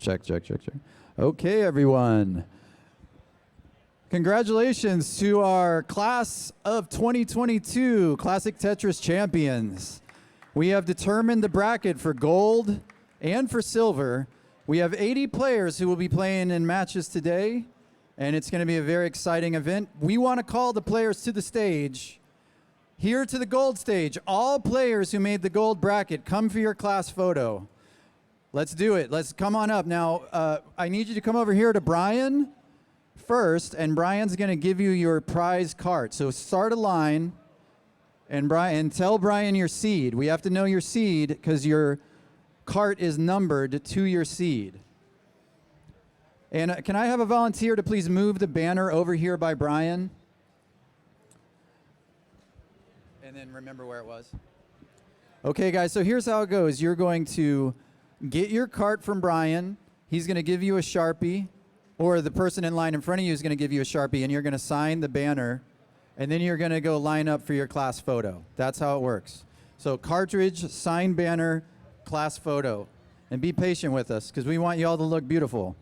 Check, check, check, check. Okay, everyone. Congratulations to our class of 2022 Classic Tetris Champions. We have determined the bracket for gold and for silver. We have 80 players who will be playing in matches today, and it's going to be a very exciting event. We want to call the players to the stage. Here to the gold stage. All players who made the gold bracket, come for your class photo. Let's do it. Let's come on up. Now, I need you to come over here to Brian first, and Brian's going to give you your prize cart. So start a line, and tell Brian your seed. We have to know your seed because your cart is numbered to your seed. And can I have a volunteer to please move the banner over here by Brian? And then remember where it was. Okay, guys, so here's how it goes. You're going to get your cart from Brian. He's going to give you a Sharpie, or the person in line in front of you is going to give you a Sharpie, and you're going to sign the banner, and then you're going to go line up for your class photo. That's how it works. So cartridge, sign banner, class photo. And be patient with us because we want you all to look beautiful.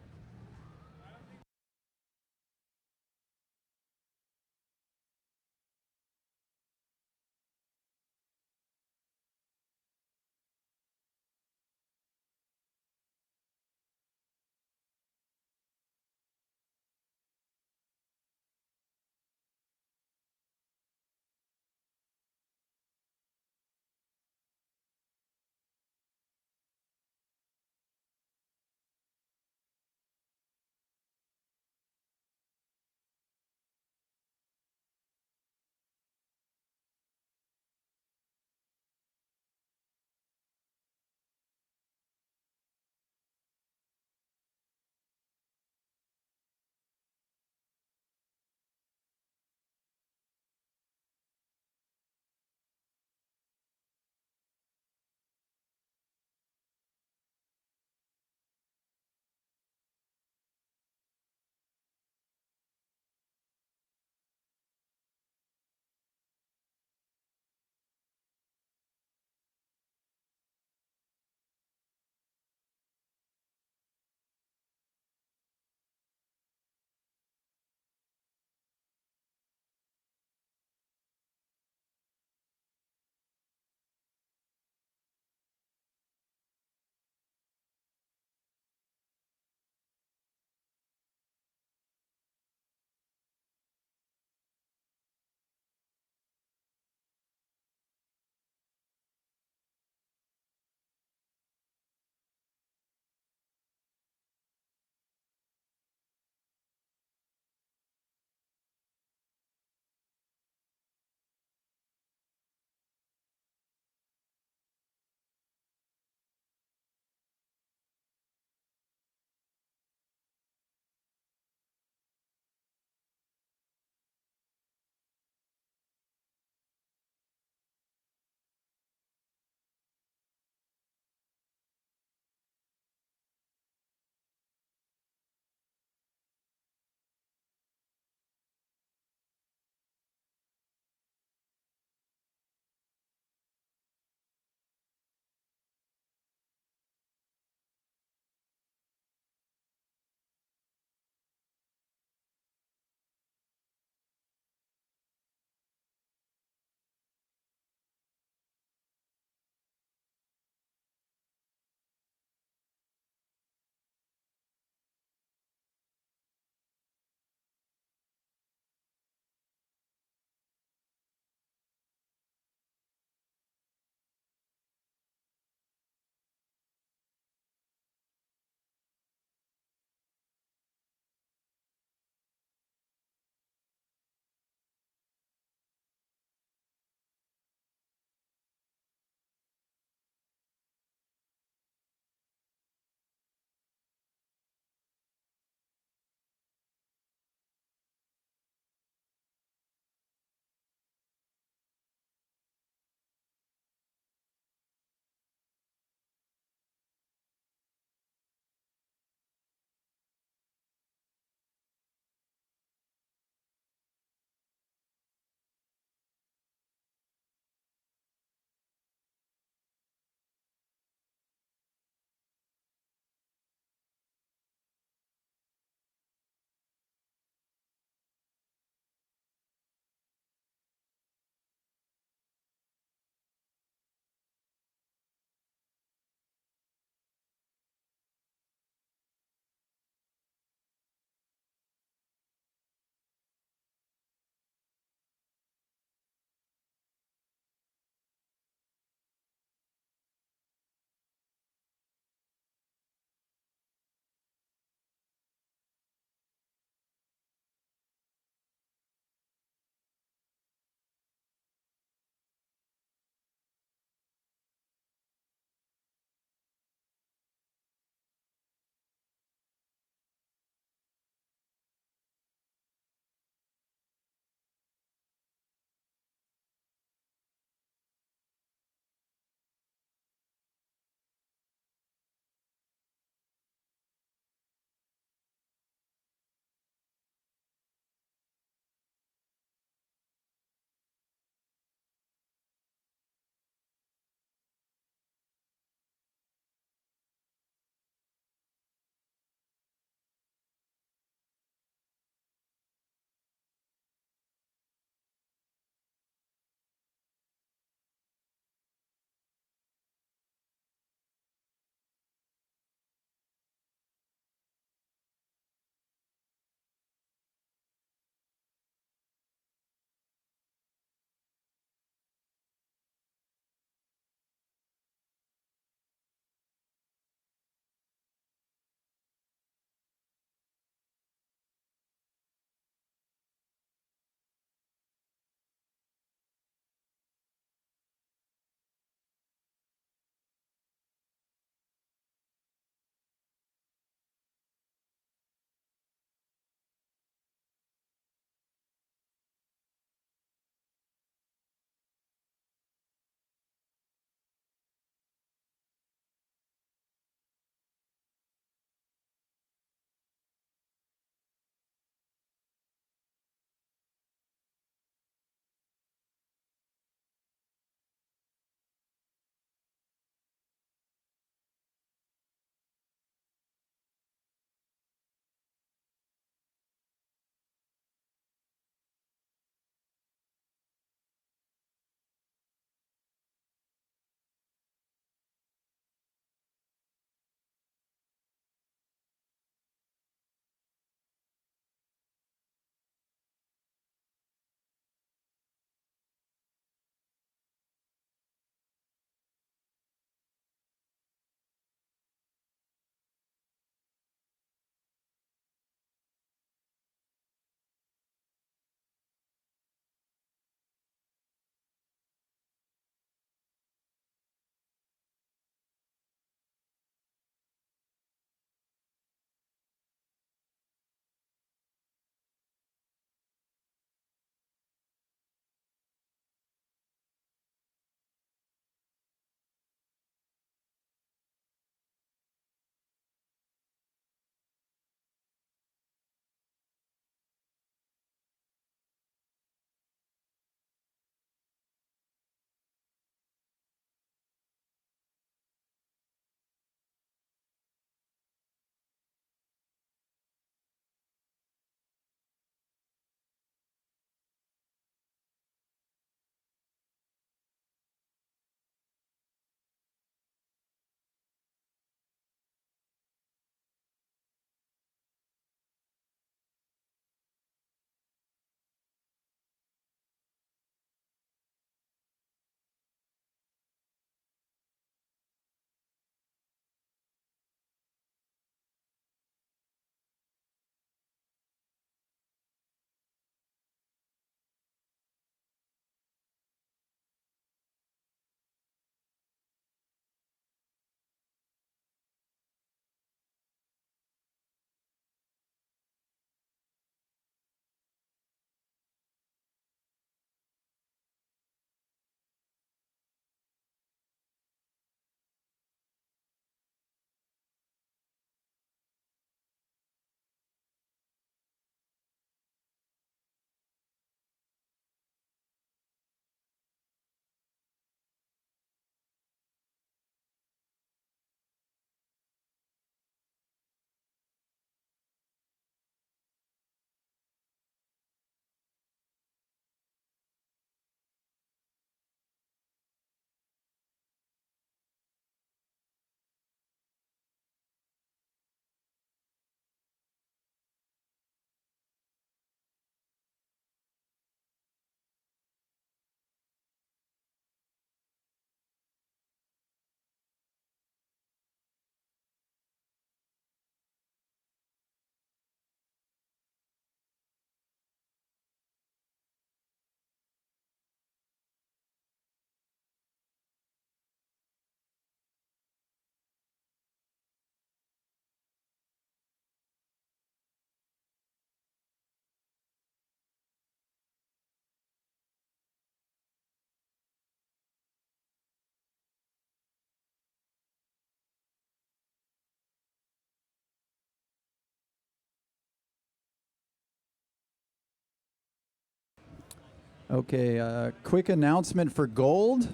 Okay, quick announcement for gold.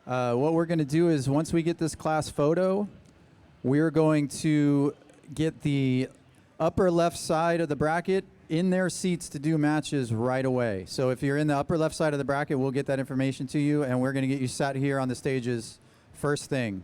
What we're going to do is once we get this class photo, we're going to get the upper left side of the bracket in their seats to do matches right away. So if you're in the upper left side of the bracket, we'll get that information to you, and we're going to get you sat here on the stages first thing.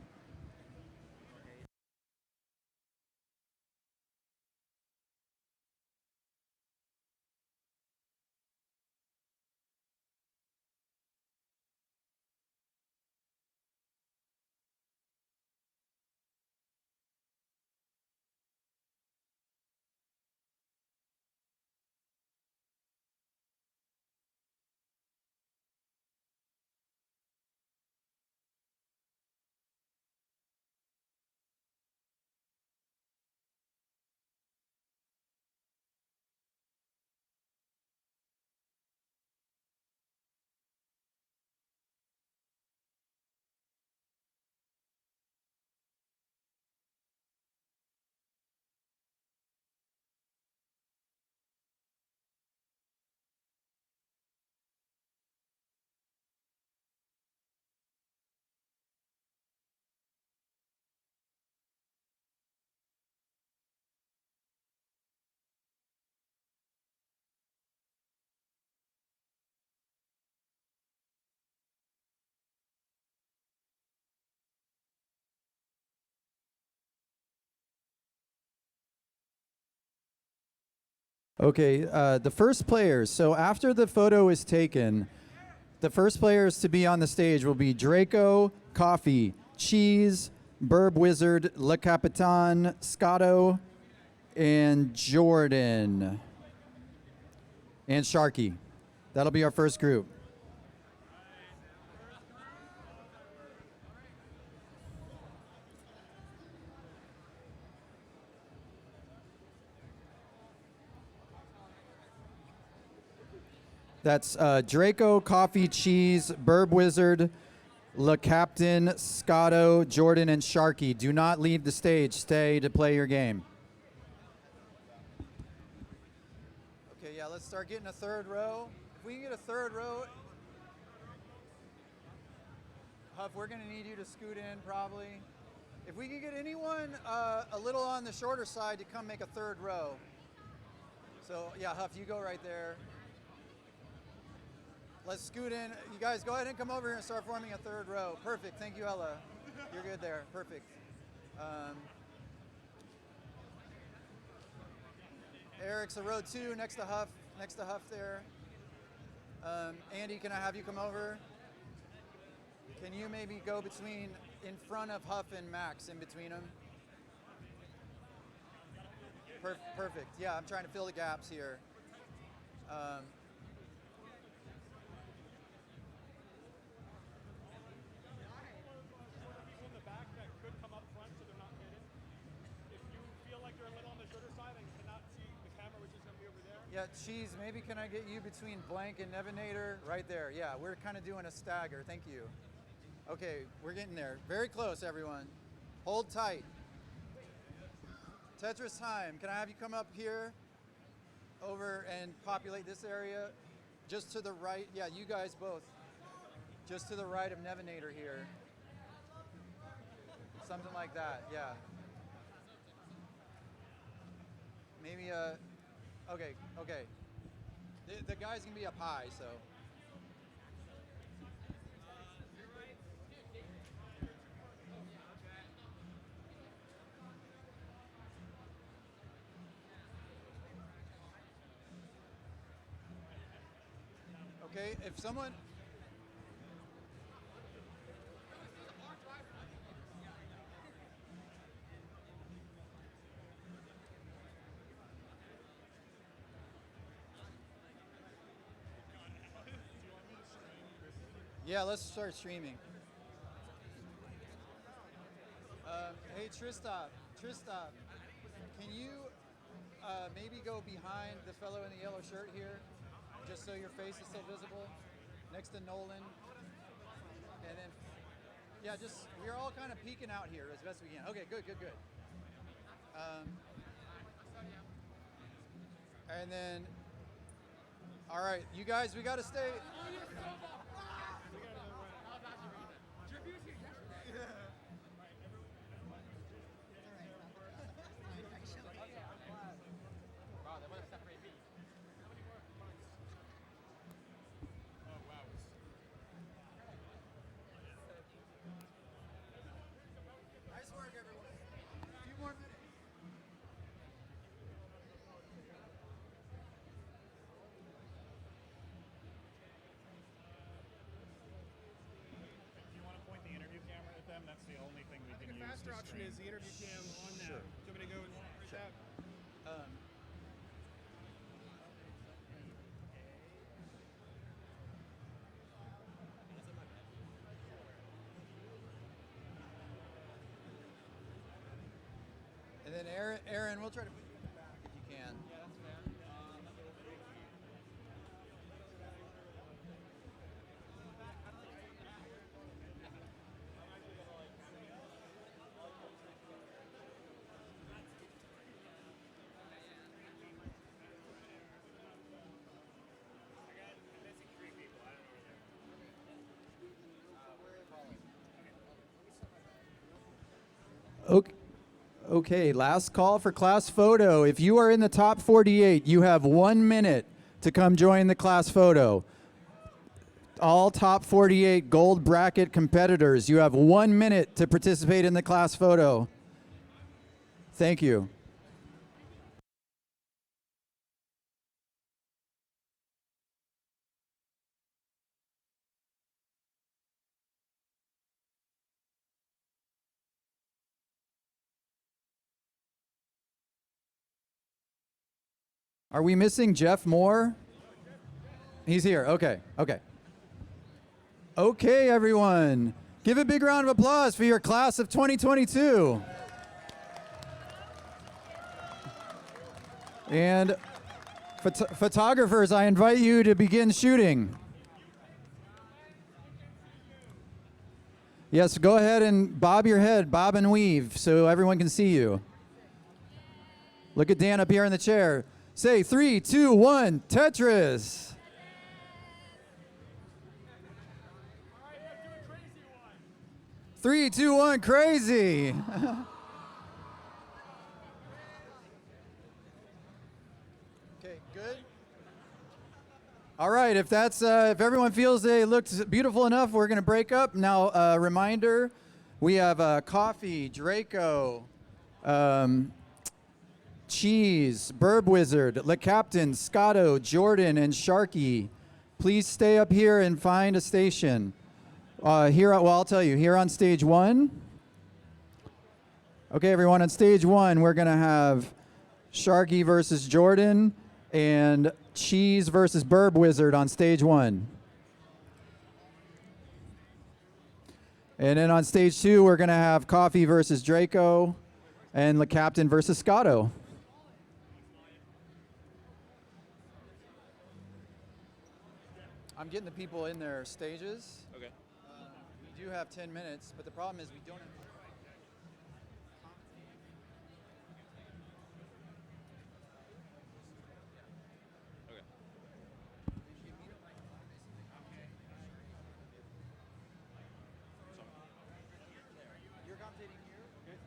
Okay, the first players. So after the photo is taken, the first players to be on the stage will be Draco, Coffee, Cheese, Burb Wizard, Le Capitan, Scotto, and Jordan. And Sharky. That'll be our first group. That's Draco, Coffee, Cheese, Burb Wizard, Le Captain, Scotto, Jordan, and Sharky. Do not leave the stage. Stay to play your game. Okay, yeah, let's start getting a third row. If we can get a third row, Huff, we're going to need you to scoot in probably. If we can get anyone a little on the shorter side to come make a third row. So, yeah, Huff, you go right there. Let's scoot in. You guys go ahead and come over here and start forming a third row. Perfect. Thank you, Ella. You're good there. Perfect. Eric's a row 2 next to Huff. Next to Huff there. Andy, can I have you come over? Can you maybe go between, in front of Huff and Max, in between them? Perfect. Yeah, I'm trying to fill the gaps here. Yeah, Cheese, maybe can I get you between Blank and Nevinator? Right there. Yeah, we're kind of doing a stagger. Thank you. Okay, we're getting there. Very close, everyone. Hold tight. Tetris time. Can I have you come up here over and populate this area? Just to the right. Yeah, you guys both. Just to the right of Nevinator here. Something like that, yeah. Maybe, okay. The guy's gonna be up high, so. Okay, if someone. Yeah, let's start streaming. Hey, Tristop, can you maybe go behind the fellow in the yellow shirt here, just so your face is still visible, next to Nolan? And then, yeah, just, we're all kind of peeking out here as best we can. Okay, good. And then All right, you guys, we got to stay. Nice work, everyone. A few more minutes. If you want to point the interview camera at them, that's the only thing we can use. The faster option is the interview cam on that. Sure. Do you want me to go and right that? And then Aaron, we'll try to put you in the back if you can. Yeah, that's fair. Okay, last call for class photo. If you are in the top 48, you have 1 minute to come join the class photo. All top 48 gold bracket competitors, you have 1 minute to participate in the class photo. Thank you. Are we missing Jeff Moore? He's here. Okay. Okay, everyone. Give a big round of applause for your class of 2022. And photographers, I invite you to begin shooting. Yes, go ahead and bob your head, bob and weave, so everyone can see you. Look at Dan up here in the chair. Say 3, 2, 1, Tetris. All right, let's do a crazy one. 3, 2, 1, crazy. Okay, good. All right, if everyone feels they looked beautiful enough, we're gonna break up. Now, reminder, we have coffee, Draco, Cheese, Burb Wizard, Le Captain, Scotto, Jordan, and Sharky. Please stay up here and find a station. I'll tell you, here on stage 1. Okay, everyone, on stage 1, we're gonna have Sharky versus Jordan and Cheese versus Burb Wizard on stage 1. And then on stage 2, we're gonna have Coffee versus Draco and Le Captain versus Scotto. I'm getting the people in their stages. Okay. We do have 10 minutes, but the problem is we don't have. Okay. You're commentating here? Okay.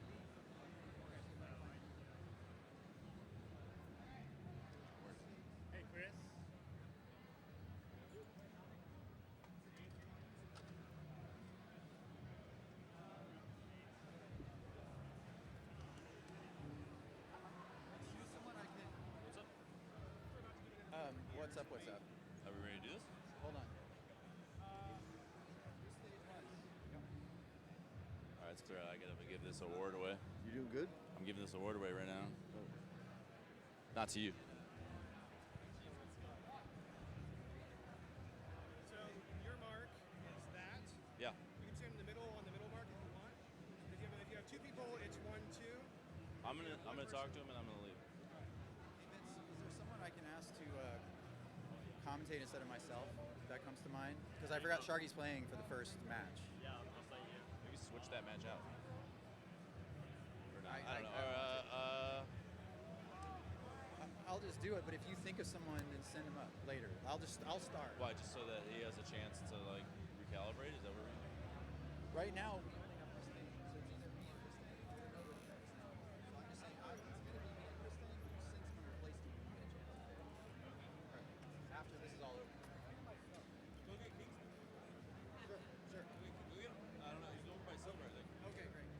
Hey, Chris. What's up? Are we ready to do this? Hold on. All right, it's clear. I gotta give this award away. You doing good? I'm giving this award away right now. Not to you. So your mark is that. Yeah. You can stand in the middle on the middle mark if you want. If you have 2 people, it's 1, 2. I'm gonna talk to him and I'm gonna leave. Hey Vince, is there someone I can ask to commentate instead of myself? If that comes to mind? Because I forgot Sharky's playing for the first match. Yeah, I'll play you. We can switch that match out. Or not. I don't know. I'll just do it. But if you think of someone, then send them up later. I'll start. Why? Just so that he has a chance to like recalibrate? Is that what we're doing? Right now, we only have Christine, so it's either me and Christine or nobody else. So I'm just saying, it's going to be me and Christine. But you send someone to replace me when you get a chance. Right. After this is all over. Go get Kingston. Sure. Go get him. I don't know. He's over by Silver, I think. Okay, great.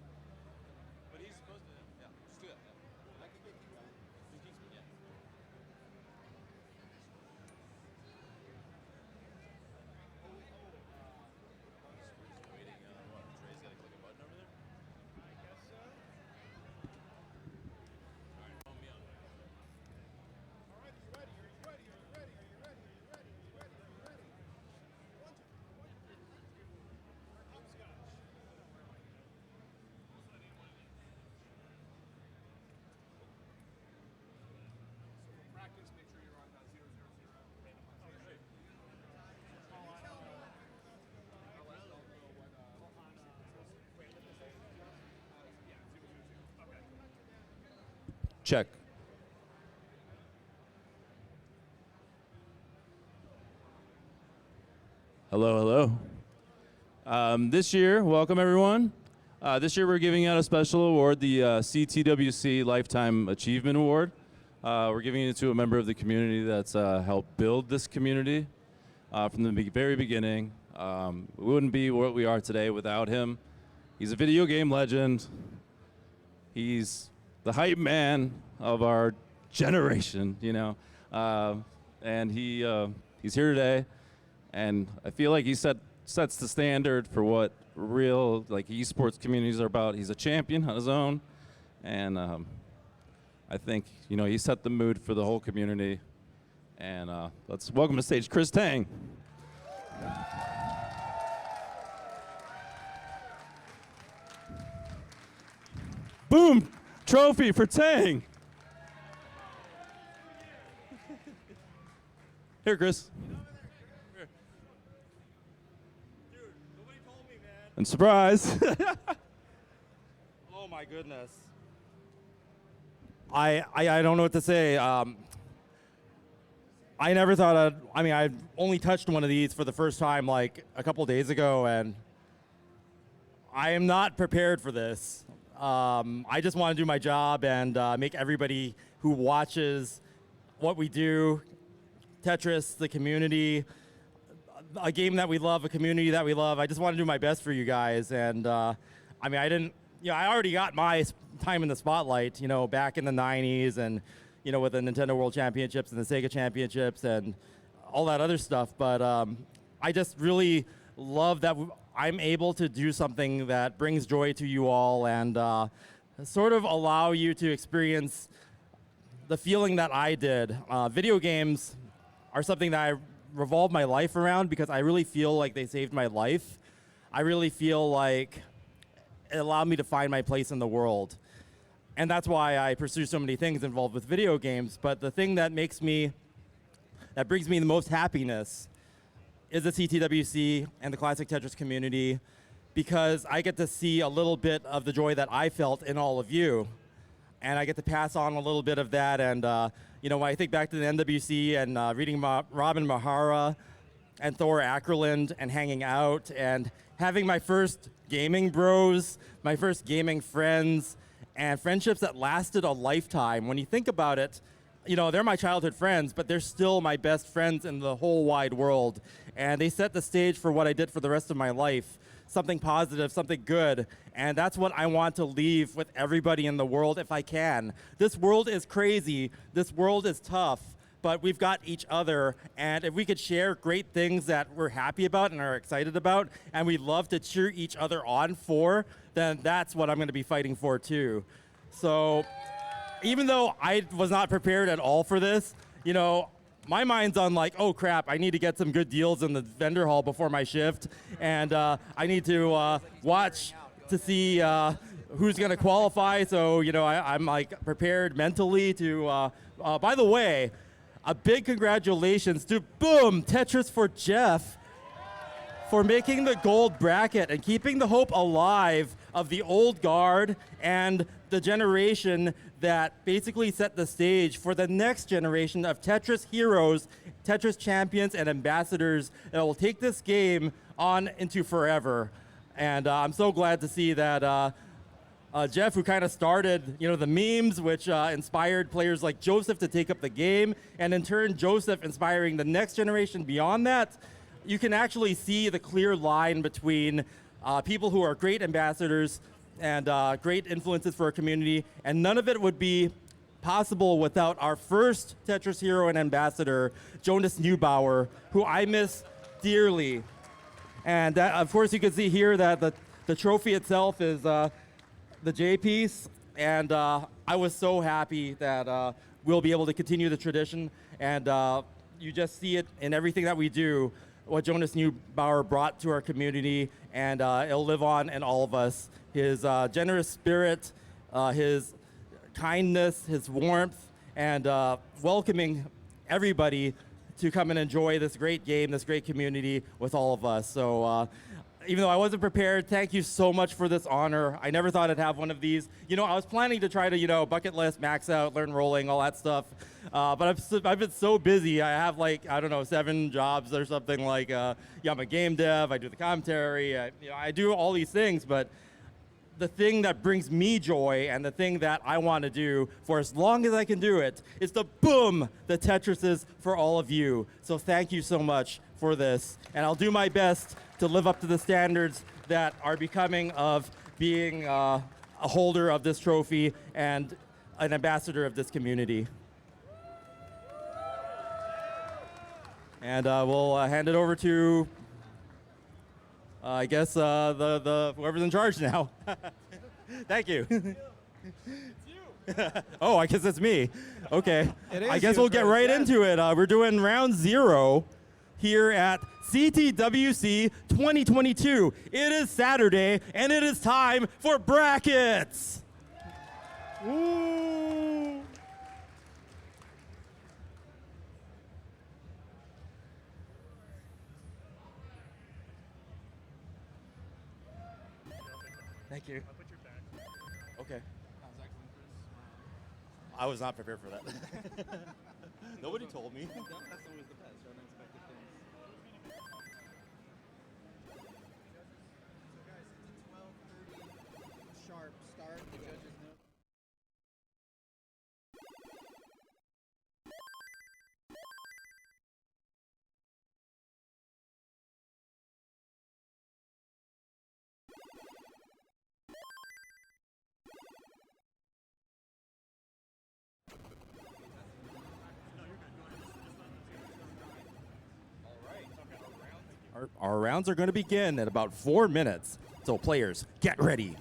But he's supposed to. Yeah. Just do that. Yeah. I can get you. Do Kingston. Yeah. Waiting. What? Trey's got to click a button over there. I guess so. All right. Phone me up. All right, are you ready? Are you ready? Are you ready? Are you ready? Are you ready? Are you ready? Are you ready? One, two, one, two. Hopscotch. So for practice, make sure you're on 000. Check. Hello, hello. This year, welcome everyone. This year we're giving out a special award, the CTWC Lifetime Achievement Award. We're giving it to a member of the community that's helped build this community from the very beginning. We wouldn't be what we are today without him. He's a video game legend. He's the hype man of our generation, you know. And he's here today. And I feel like he sets the standard for what real like esports communities are about. He's a champion on his own, and I think he set the mood for the whole community. And let's welcome to stage Chris Tang. Boom! Trophy for Tang. Here, Chris. Nobody told me, man. And surprise. Oh my goodness. I don't know what to say. I never thought I only touched one of these for the first time like a couple days ago, and I am not prepared for this. I just want to do my job and make everybody who watches what we do, Tetris, the community, a game that we love, a community that we love. I just want to do my best for you guys. And I already got my time in the spotlight, back in the 90s and, with the Nintendo World Championships and the Sega Championships and all that other stuff. But I just really love that I'm able to do something that brings joy to you all and sort of allow you to experience the feeling that I did. Video games are something that I revolve my life around because I really feel like they saved my life. I really feel like it allowed me to find my place in the world. And that's why I pursue so many things involved with video games. But the thing that brings me the most happiness is the CTWC and the Classic Tetris community, because I get to see a little bit of the joy that I felt in all of you. And I get to pass on a little bit of that. And when I think back to the NWC and reading Robin Mahara and Thor Ackerland and hanging out and having my first gaming bros, my first gaming friends, and friendships that lasted a lifetime. When you think about it, they're my childhood friends, but they're still my best friends in the whole wide world. And they set the stage for what I did for the rest of my life. Something positive, something good. And that's what I want to leave with everybody in the world if I can. This world is crazy. This world is tough. But we've got each other. And if we could share great things that we're happy about and are excited about, and we love to cheer each other on for, then that's what I'm going to be fighting for too. So even though I was not prepared at all for this, my mind's on like, oh crap, I need to get some good deals in the vendor hall before my shift, and I need to watch to see who's going to qualify. So I'm like prepared mentally to. By the way, a big congratulations to Tetris for Jeff for making the gold bracket and keeping the hope alive of the old guard and the generation that basically set the stage for the next generation of Tetris heroes, Tetris champions, and ambassadors that will take this game on into forever. And I'm so glad to see that Jeff, who kind of started, the memes, which inspired players like Joseph to take up the game, and in turn, Joseph inspiring the next generation beyond that. You can actually see the clear line between people who are great ambassadors and great influences for our community, and none of it would be possible without our first Tetris hero and ambassador, Jonas Neubauer, who I miss dearly. And of course, you can see here that the trophy itself is the J piece, and I was so happy that we'll be able to continue the tradition, and you just see it in everything that we do, what Jonas Neubauer brought to our community, and it'll live on in all of us. His generous spirit, his kindness, his warmth, and welcoming everybody to come and enjoy this great game, this great community with all of us. So even though I wasn't prepared, thank you so much for this honor. I never thought I'd have one of these. I was planning to try to, bucket list, max out, learn rolling, all that stuff. But I've been so busy. I have 7 jobs or something like, I'm a game dev, I do the commentary, I do all these things, but the thing that brings me joy and the thing that I want to do for as long as I can do it is to boom the Tetrises for all of you. So thank you so much for this. And I'll do my best to live up to the standards that are becoming of being a holder of this trophy and an ambassador of this community. And we'll hand it over to I guess the whoever's in charge now. Thank you. Oh, I guess it's me. Okay. I guess we'll get right into it. We're doing round 0 here at CTWC 2022. It is Saturday, and it is time for brackets. Woo. Thank you. I'll put your back. Okay. I was not prepared for that. Nobody told me. That's always the best, unexpected things. So guys, it's a 12:30 sharp start. The judges know. Our rounds are going to begin in about 4 minutes. So players, get ready.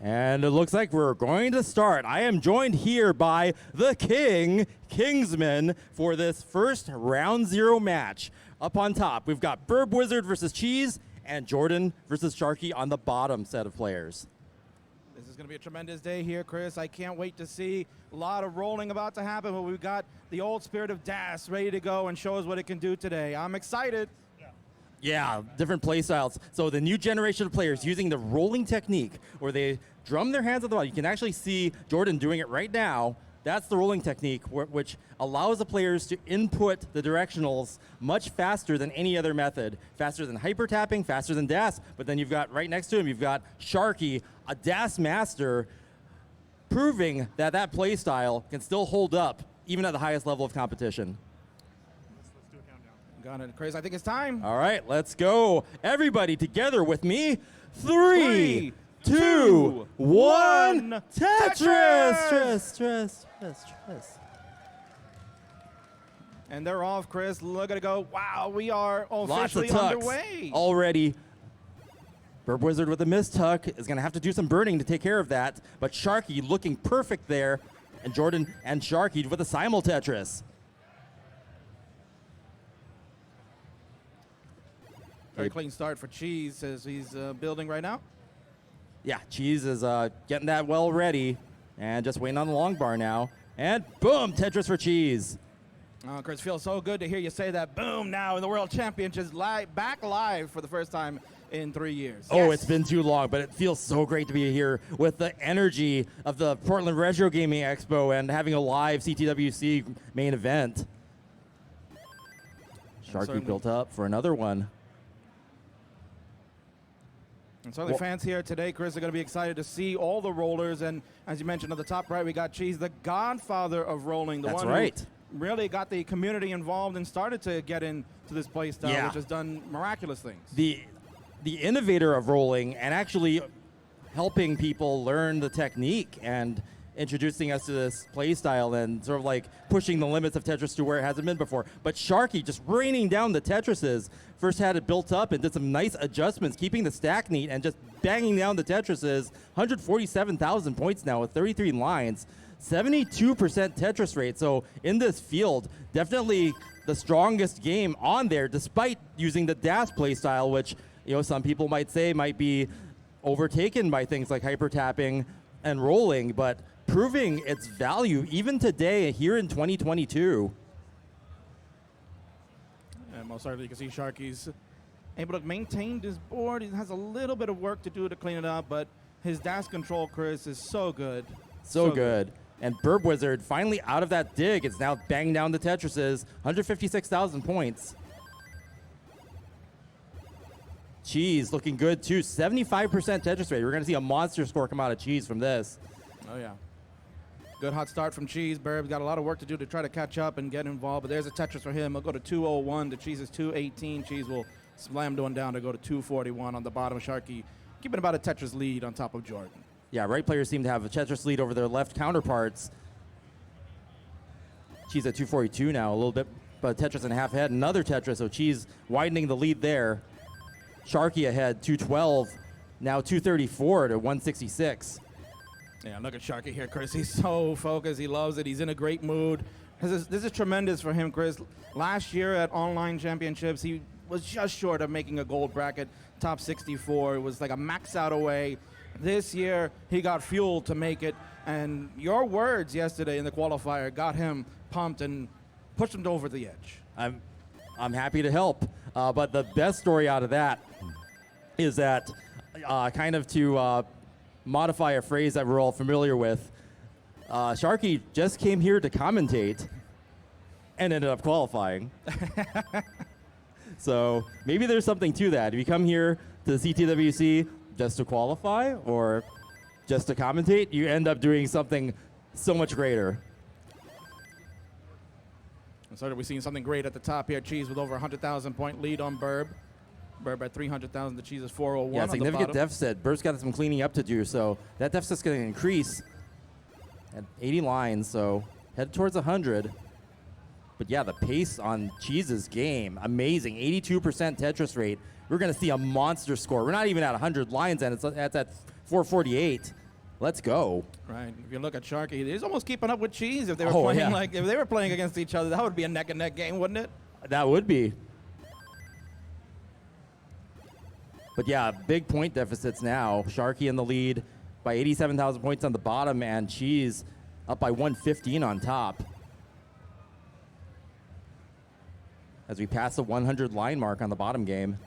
And it looks like we're going to start. I am joined here by the Kingsman, for this first round 0 match. Up on top, we've got Burb Wizard versus Cheese and Jordan versus Sharky on the bottom set of players. This is going to be a tremendous day here, Chris. I can't wait to see a lot of rolling about to happen, but we've got the old spirit of Das ready to go and show us what it can do today. I'm excited. Yeah, different play styles. So the new generation of players using the rolling technique where they drum their hands at the bottom. You can actually see Jordan doing it right now. That's the rolling technique, which allows the players to input the directionals much faster than any other method. Faster than hyper tapping, faster than Das. But then you've got right next to him, you've got Sharky, a Das master, proving that that play style can still hold up even at the highest level of competition. Let's do a countdown. Got it, Chris. I think it's time. All right, let's go. Everybody together with me. 3, 2, 1. Tetris! Tetris. And they're off, Chris. Look at it go. Wow, we are Lots of officially tucks underway. already. Burb Wizard with a missed tuck is going to have to do some burning to take care of that. But Sharky looking perfect there. And Jordan and Sharky with a simul Tetris. Very clean start for Cheese as he's building right now. Yeah, Cheese is getting that well ready and just waiting on the long bar now. And boom, Tetris for Cheese. Chris, feels so good to hear you say that. Boom, now in the World Championships, back live for the first time in 3 years. Oh, it's been too long, but it feels so great to be here with the energy of the Portland Retro Gaming Expo and having a live CTWC main event. Sharky built up for another one. And certainly fans here today, Chris, are going to be excited to see all the rollers. And as you mentioned, on the top right, we got Cheese, the godfather of rolling. The That's one right. who really got the community involved and started to get into this play style, Yeah. which has done miraculous things. The innovator of rolling and actually helping people learn the technique and introducing us to this play style and sort of like pushing the limits of Tetris to where it hasn't been before. But Sharky just raining down the Tetrises. First had it built up and did some nice adjustments, keeping the stack neat and just banging down the Tetrises. 147,000 points now with 33 lines. 72% Tetris rate. So in this field, definitely the strongest game on there, despite using the Das play style, which some people might say might be overtaken by things like hyper tapping and rolling, but proving its value even today here in 2022. And most certainly you can see Sharky's able to maintain this board. He has a little bit of work to do to clean it up, but his dash control, Chris, is so good. So good. And Burb Wizard finally out of that dig. It's now banging down the Tetrises. 156,000 points. Cheese looking good too. 75% Tetris rate. We're going to see a monster score come out of Cheese from this. Oh, yeah. Good hot start from Cheese. Burb's got a lot of work to do to try to catch up and get involved, but there's a Tetris for him. He'll go to 201 to Cheese's 218. Cheese will slam one down to go to 241 on the bottom. Sharky keeping about a Tetris lead on top of Jordan. Yeah, right players seem to have a Tetris lead over their left counterparts. Cheese at 242 now, a little bit, but Tetris and a half ahead. Another Tetris, so Cheese widening the lead there. Sharky ahead, 212, now 234 to 166. Yeah, look at Sharky here, Chris. He's so focused. He loves it. He's in a great mood. This is tremendous for him, Chris. Last year at online championships, he was just short of making a gold bracket, top 64. It was like a max out away. This year, he got fuel to make it. And your words yesterday in the qualifier got him pumped and pushed him over the edge. I'm happy to help. But the best story out of that is that kind of to modify a phrase that we're all familiar with, Sharky just came here to commentate and ended up qualifying. So maybe there's something to that. If you come here to the CTWC just to qualify or just to commentate, you end up doing something so much greater. And so we've seen something great at the top here. Cheese with over 100,000 point lead on Burb. Burb at 300,000. The Cheese is 401. Yeah, on significant the bottom. deficit. Burb's got some cleaning up to do, so that deficit's going to increase at 80 lines, so head towards 100. But yeah, the pace on Cheese's game, amazing. 82% Tetris rate. We're going to see a monster score. We're not even at 100 lines, and it's at 448. Let's go. Right. If you look at Sharky, he's almost keeping up with Cheese. If they were Oh, playing yeah. like if they were playing against each other, that would be a neck and neck game, wouldn't it? That would be. But yeah, big point deficits now. Sharky in the lead by 87,000 points on the bottom, and Cheese up by 115 on top. As we pass the 100 line mark on the bottom game.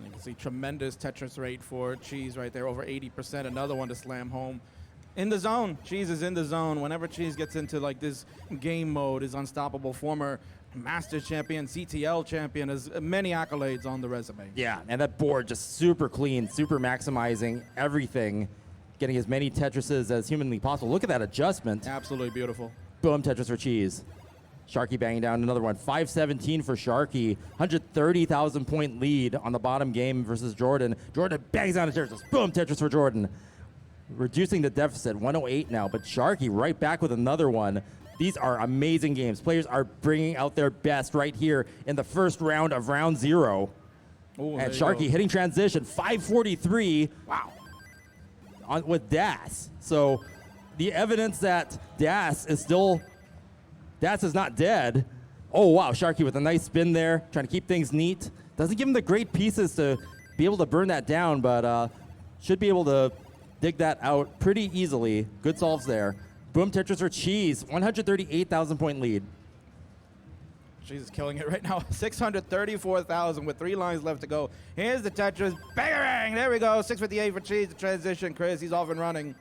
You can see tremendous Tetris rate for Cheese right there, over 80%. Another one to slam home. In the zone. Cheese is in the zone. Whenever Cheese gets into like this game mode, is unstoppable. Former Masters champion, CTL champion, has many accolades on the resume. Yeah, and that board just super clean, super maximizing everything, getting as many Tetrises as humanly possible. Look at that adjustment. Absolutely beautiful. Boom, Tetris for Cheese. Sharky banging down another one. 517 for Sharky. 130,000 point lead on the bottom game versus Jordan. Jordan bangs down a Tetris. Boom, Tetris for Jordan. Reducing the deficit, 108 now, but Sharky right back with another one. These are amazing games. Players are bringing out their best right here in the first round of round 0. Ooh, And there you Sharky go. hitting transition, 543. Wow. With Das. So the evidence that Das is not dead. Oh, wow, Sharky with a nice spin there, trying to keep things neat. Doesn't give him the great pieces to be able to burn that down, but should be able to dig that out pretty easily. Good solves there. Boom, Tetris for Cheese, 138,000 point lead. Cheese is killing it right now. 634,000 with 3 lines left to go. Here's the Tetris. Bangarang! There we go. 658 for Cheese. The transition. Chris, he's off and running.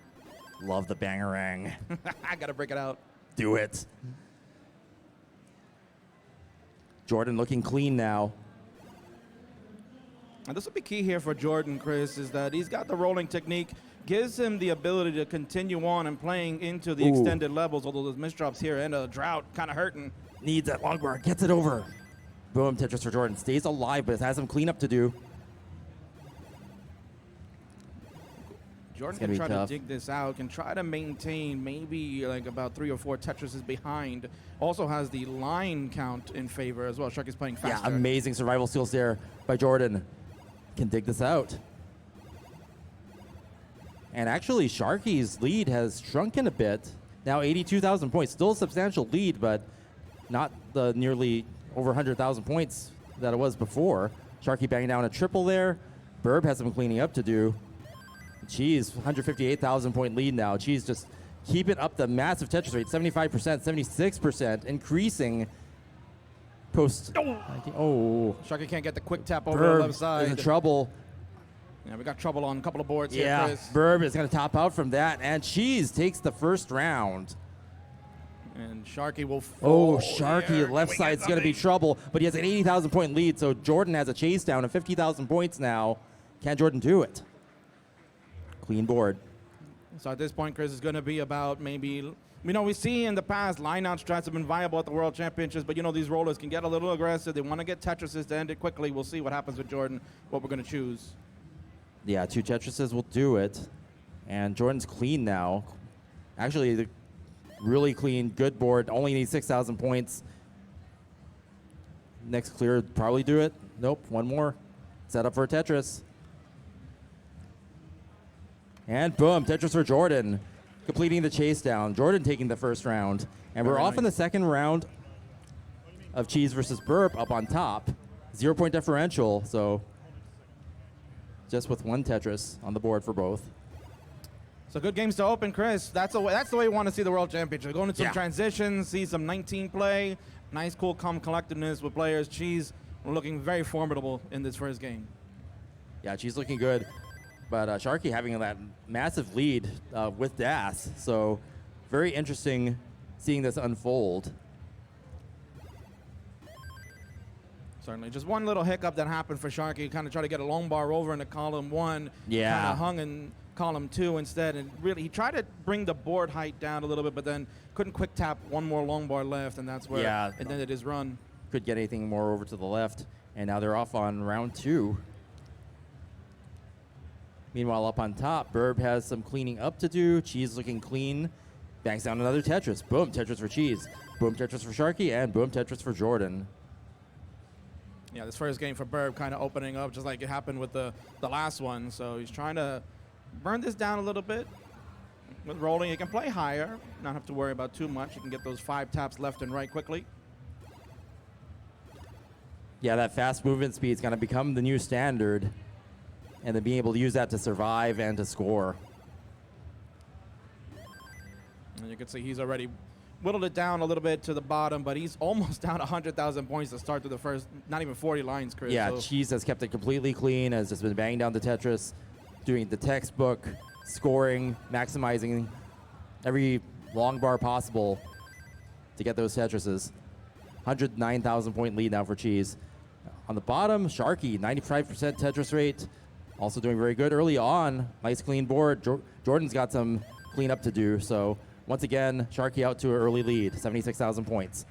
Love the bangarang. I got to break it out. Do it. Jordan looking clean now. And this will be key here for Jordan, Chris, is that he's got the rolling technique, gives him the ability to continue on and playing into the Ooh. extended levels, although those misdrops here and a drought kind of hurting. Needs that long bar, gets it over. Boom, Tetris for Jordan. Stays alive, but has some cleanup to do. Jordan gonna can be try tough. to dig this out, can try to maintain maybe like about 3 or 4 Tetrises behind. Also has the line count in favor as well. Sharky's playing faster. Yeah, amazing survival skills there by Jordan. Can dig this out. And actually, Sharky's lead has shrunken a bit. Now 82,000 points. Still a substantial lead, but not the nearly over 100,000 points that it was before. Sharky banging down a triple there. Burb has some cleaning up to do. Cheese, 158,000 point lead now. Cheese just keeping up the massive Tetris rate, 75%, 76%, increasing post. Oh, Sharky can't get the quick tap over the left Burb side. is in trouble. Yeah, we got trouble on a couple of boards here, Yeah, Chris. Burb is going to top out from that, and Cheese takes the first round. And Sharky will Oh, fall Sharky, here. left Can we side's get going to be something? trouble, but he has an 80,000 point lead, so Jordan has a chase down of 50,000 points now. Can Jordan do it? Clean board. So at this point, Chris, is going to be about maybe, we see in the past line-out strats have been viable at the World Championships, but these rollers can get a little aggressive. They want to get Tetrises to end it quickly. We'll see what happens with Jordan, what we're going to choose. Yeah, 2 Tetrises will do it. And Jordan's clean now. Actually, the really clean, good board. Only needs 6,000 points. Next clear would probably do it. Nope, one more. Set up for a Tetris. And boom, Tetris for Jordan. Completing the chase down. Jordan taking the first round. And we're Very off in the nice. second round of Cheese versus Burp up on top. 0 point differential, so just with 1 Tetris on the board for both. So good games to open, Chris. That's the way you want to see the World Championship. Going into some Yeah. transitions, see some 19 play. Nice, cool, calm collectiveness with players. Cheese looking very formidable in this first game. Yeah, she's looking good. But Sharky having that massive lead with Das. So very interesting seeing this unfold. Certainly. Just one little hiccup that happened for Sharky. Kind of tried to get a long bar over into column 1. Yeah. Kind of hung in column 2 instead. And really, he tried to bring the board height down a little bit, but then couldn't quick tap one more long bar left, and that's where Yeah. it ended his run. Could get anything more over to the left. And now they're off on round 2. Meanwhile, up on top, Burb has some cleaning up to do. Cheese looking clean. Bangs down another Tetris. Boom, Tetris for Cheese. Boom, Tetris for Sharky. And boom, Tetris for Jordan. Yeah, this first game for Burb kind of opening up just like it happened with the last one. So he's trying to burn this down a little bit. With rolling, you can play higher, not have to worry about too much. You can get those 5 taps left and right quickly. Yeah, that fast movement speed is going to become the new standard, and then being able to use that to survive and to score. And you can see he's already whittled it down a little bit to the bottom, but he's almost down 100,000 points to start through the first, not even 40 lines, Chris. Yeah, so Cheese has kept it completely clean, has just been banging down the Tetris, doing the textbook, scoring, maximizing every long bar possible to get those Tetrises. 109,000 point lead now for Cheese. On the bottom, Sharky, 95% Tetris rate, also doing very good early on. Nice clean board. Jordan's got some cleanup to do, so once again, Sharky out to an early lead, 76,000 points.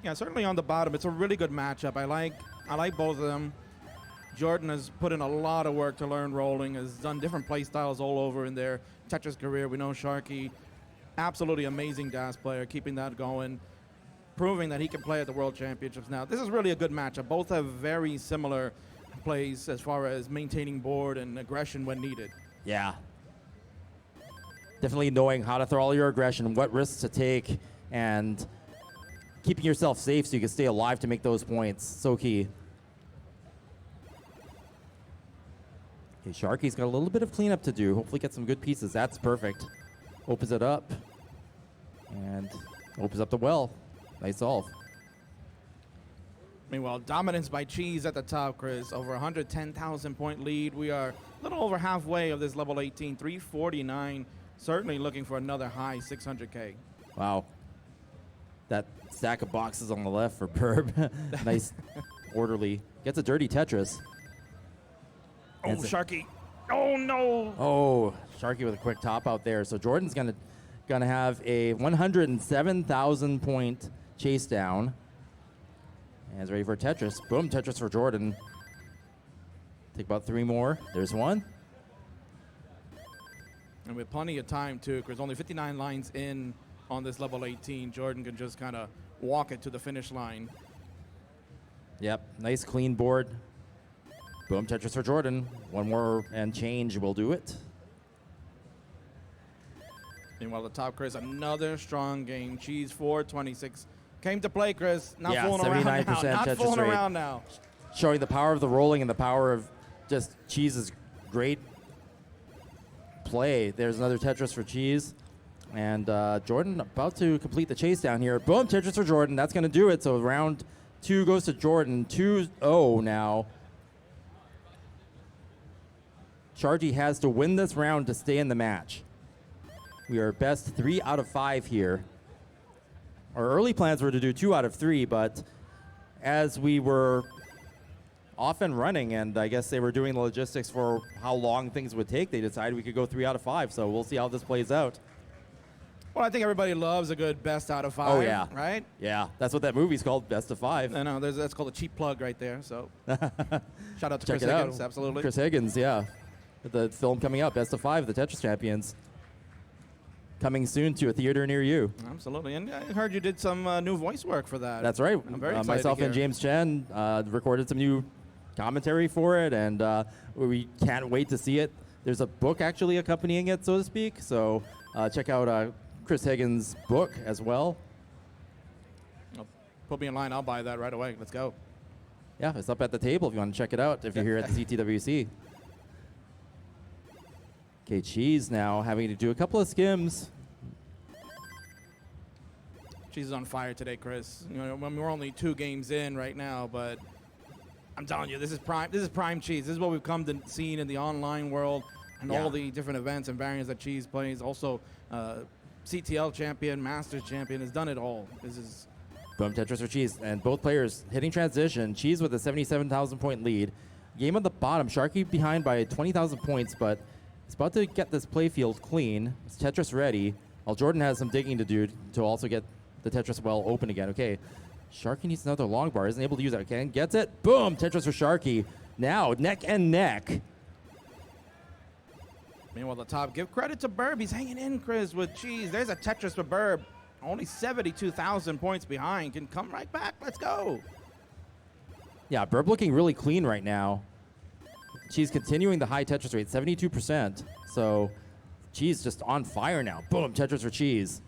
yeah, certainly on the bottom, it's a really good matchup. I like both of them. Jordan has put in a lot of work to learn rolling, has done different play styles all over in their Tetris career. We know Sharky, absolutely amazing DAS player, keeping that going, proving that he can play at the World Championships now. This is really a good matchup. Both have very similar plays as far as maintaining board and aggression when needed. Yeah. Definitely knowing how to throw all your aggression, what risks to take, and keeping yourself safe so you can stay alive to make those points. So key. Okay, Sharky's got a little bit of cleanup to do. Hopefully get some good pieces. That's perfect. Opens it up. And opens up the well. Nice solve. Meanwhile, dominance by Cheese at the top, Chris. Over 110,000 point lead. We are a little over halfway of this level 18, 349. Certainly looking for another high 600K. Wow. That stack of boxes on the left for Perb. Nice, orderly. Gets a dirty Tetris. Oh, Gets it. Sharky. Oh, no. Oh, Sharky with a quick top out there. So Jordan's gonna have a 107,000 point chase down. And is ready for Tetris. Boom, Tetris for Jordan. Take about 3 more. There's one. And with plenty of time, too, because only 59 lines in on this level 18, Jordan can just kind of walk it to the finish line. Yep, nice clean board. Boom, Tetris for Jordan. One more and change will do it. Meanwhile, the top, Chris, another strong game. Cheese 426 came to play, Chris. Not Yeah, fooling around now. 79% Not Tetris fooling rate. around now. Showing the power of the rolling and the power of just Cheese's great play. There's another Tetris for Cheese. And Jordan about to complete the chase down here. Boom, Tetris for Jordan. That's going to do it. So round 2 goes to Jordan. 2-0 now. Sharky has to win this round to stay in the match. We are best 3 out of 5 here. Our early plans were to do 2 out of 3, but as we were off and running, and I guess they were doing the logistics for how long things would take, they decided we could go 3 out of 5, so we'll see how this plays out. Well, I think everybody loves a good best out of 5. Oh, yeah. Right? Yeah, that's what that movie's called, Best of 5. I know. That's called a cheap plug right there. So shout out to Check Chris it Higgins. out. Absolutely. Chris Higgins, yeah. The film coming up, Best of 5, the Tetris Champions. Coming soon to a theater near you. Absolutely. And I heard you did some new voice work for that. That's right. I'm very excited myself to and hear. James Chen recorded some new commentary for it, and we can't wait to see it. There's a book actually accompanying it, so to speak. So check out Chris Higgins' book as well. Put me in line. I'll buy that right away. Let's go. Yeah, it's up at the table if you want to check it out if you're here at the CTWC. Okay, Cheese now having to do a couple of skims. Cheese is on fire today, Chris. You know, when we're only 2 games in right now, but I'm telling you, this is prime. This is prime Cheese. This is what we've come to see in the online world and Yeah. all the different events and variants that Cheese plays. Also, CTL champion, Masters champion, has done it all. This is Boom, Tetris for Cheese. And both players hitting transition. Cheese with a 77,000 point lead. Game on the bottom. Sharky behind by 20,000 points, but he's about to get this playfield clean. It's Tetris ready. While Jordan has some digging to do to also get the Tetris well open again. Okay, Sharky needs another long bar. Isn't able to use that. Okay, gets it. Boom, Tetris for Sharky. Now, neck and neck. meanwhile the top. Give credit to Burb. He's hanging in, Chris, with Cheese. There's a Tetris for Burb. Only 72,000 points behind. Can come right back. Let's go. Yeah, Burb looking really clean right now. Cheese continuing the high Tetris rate, 72%. So Cheese just on fire now. Boom, Tetris for Cheese.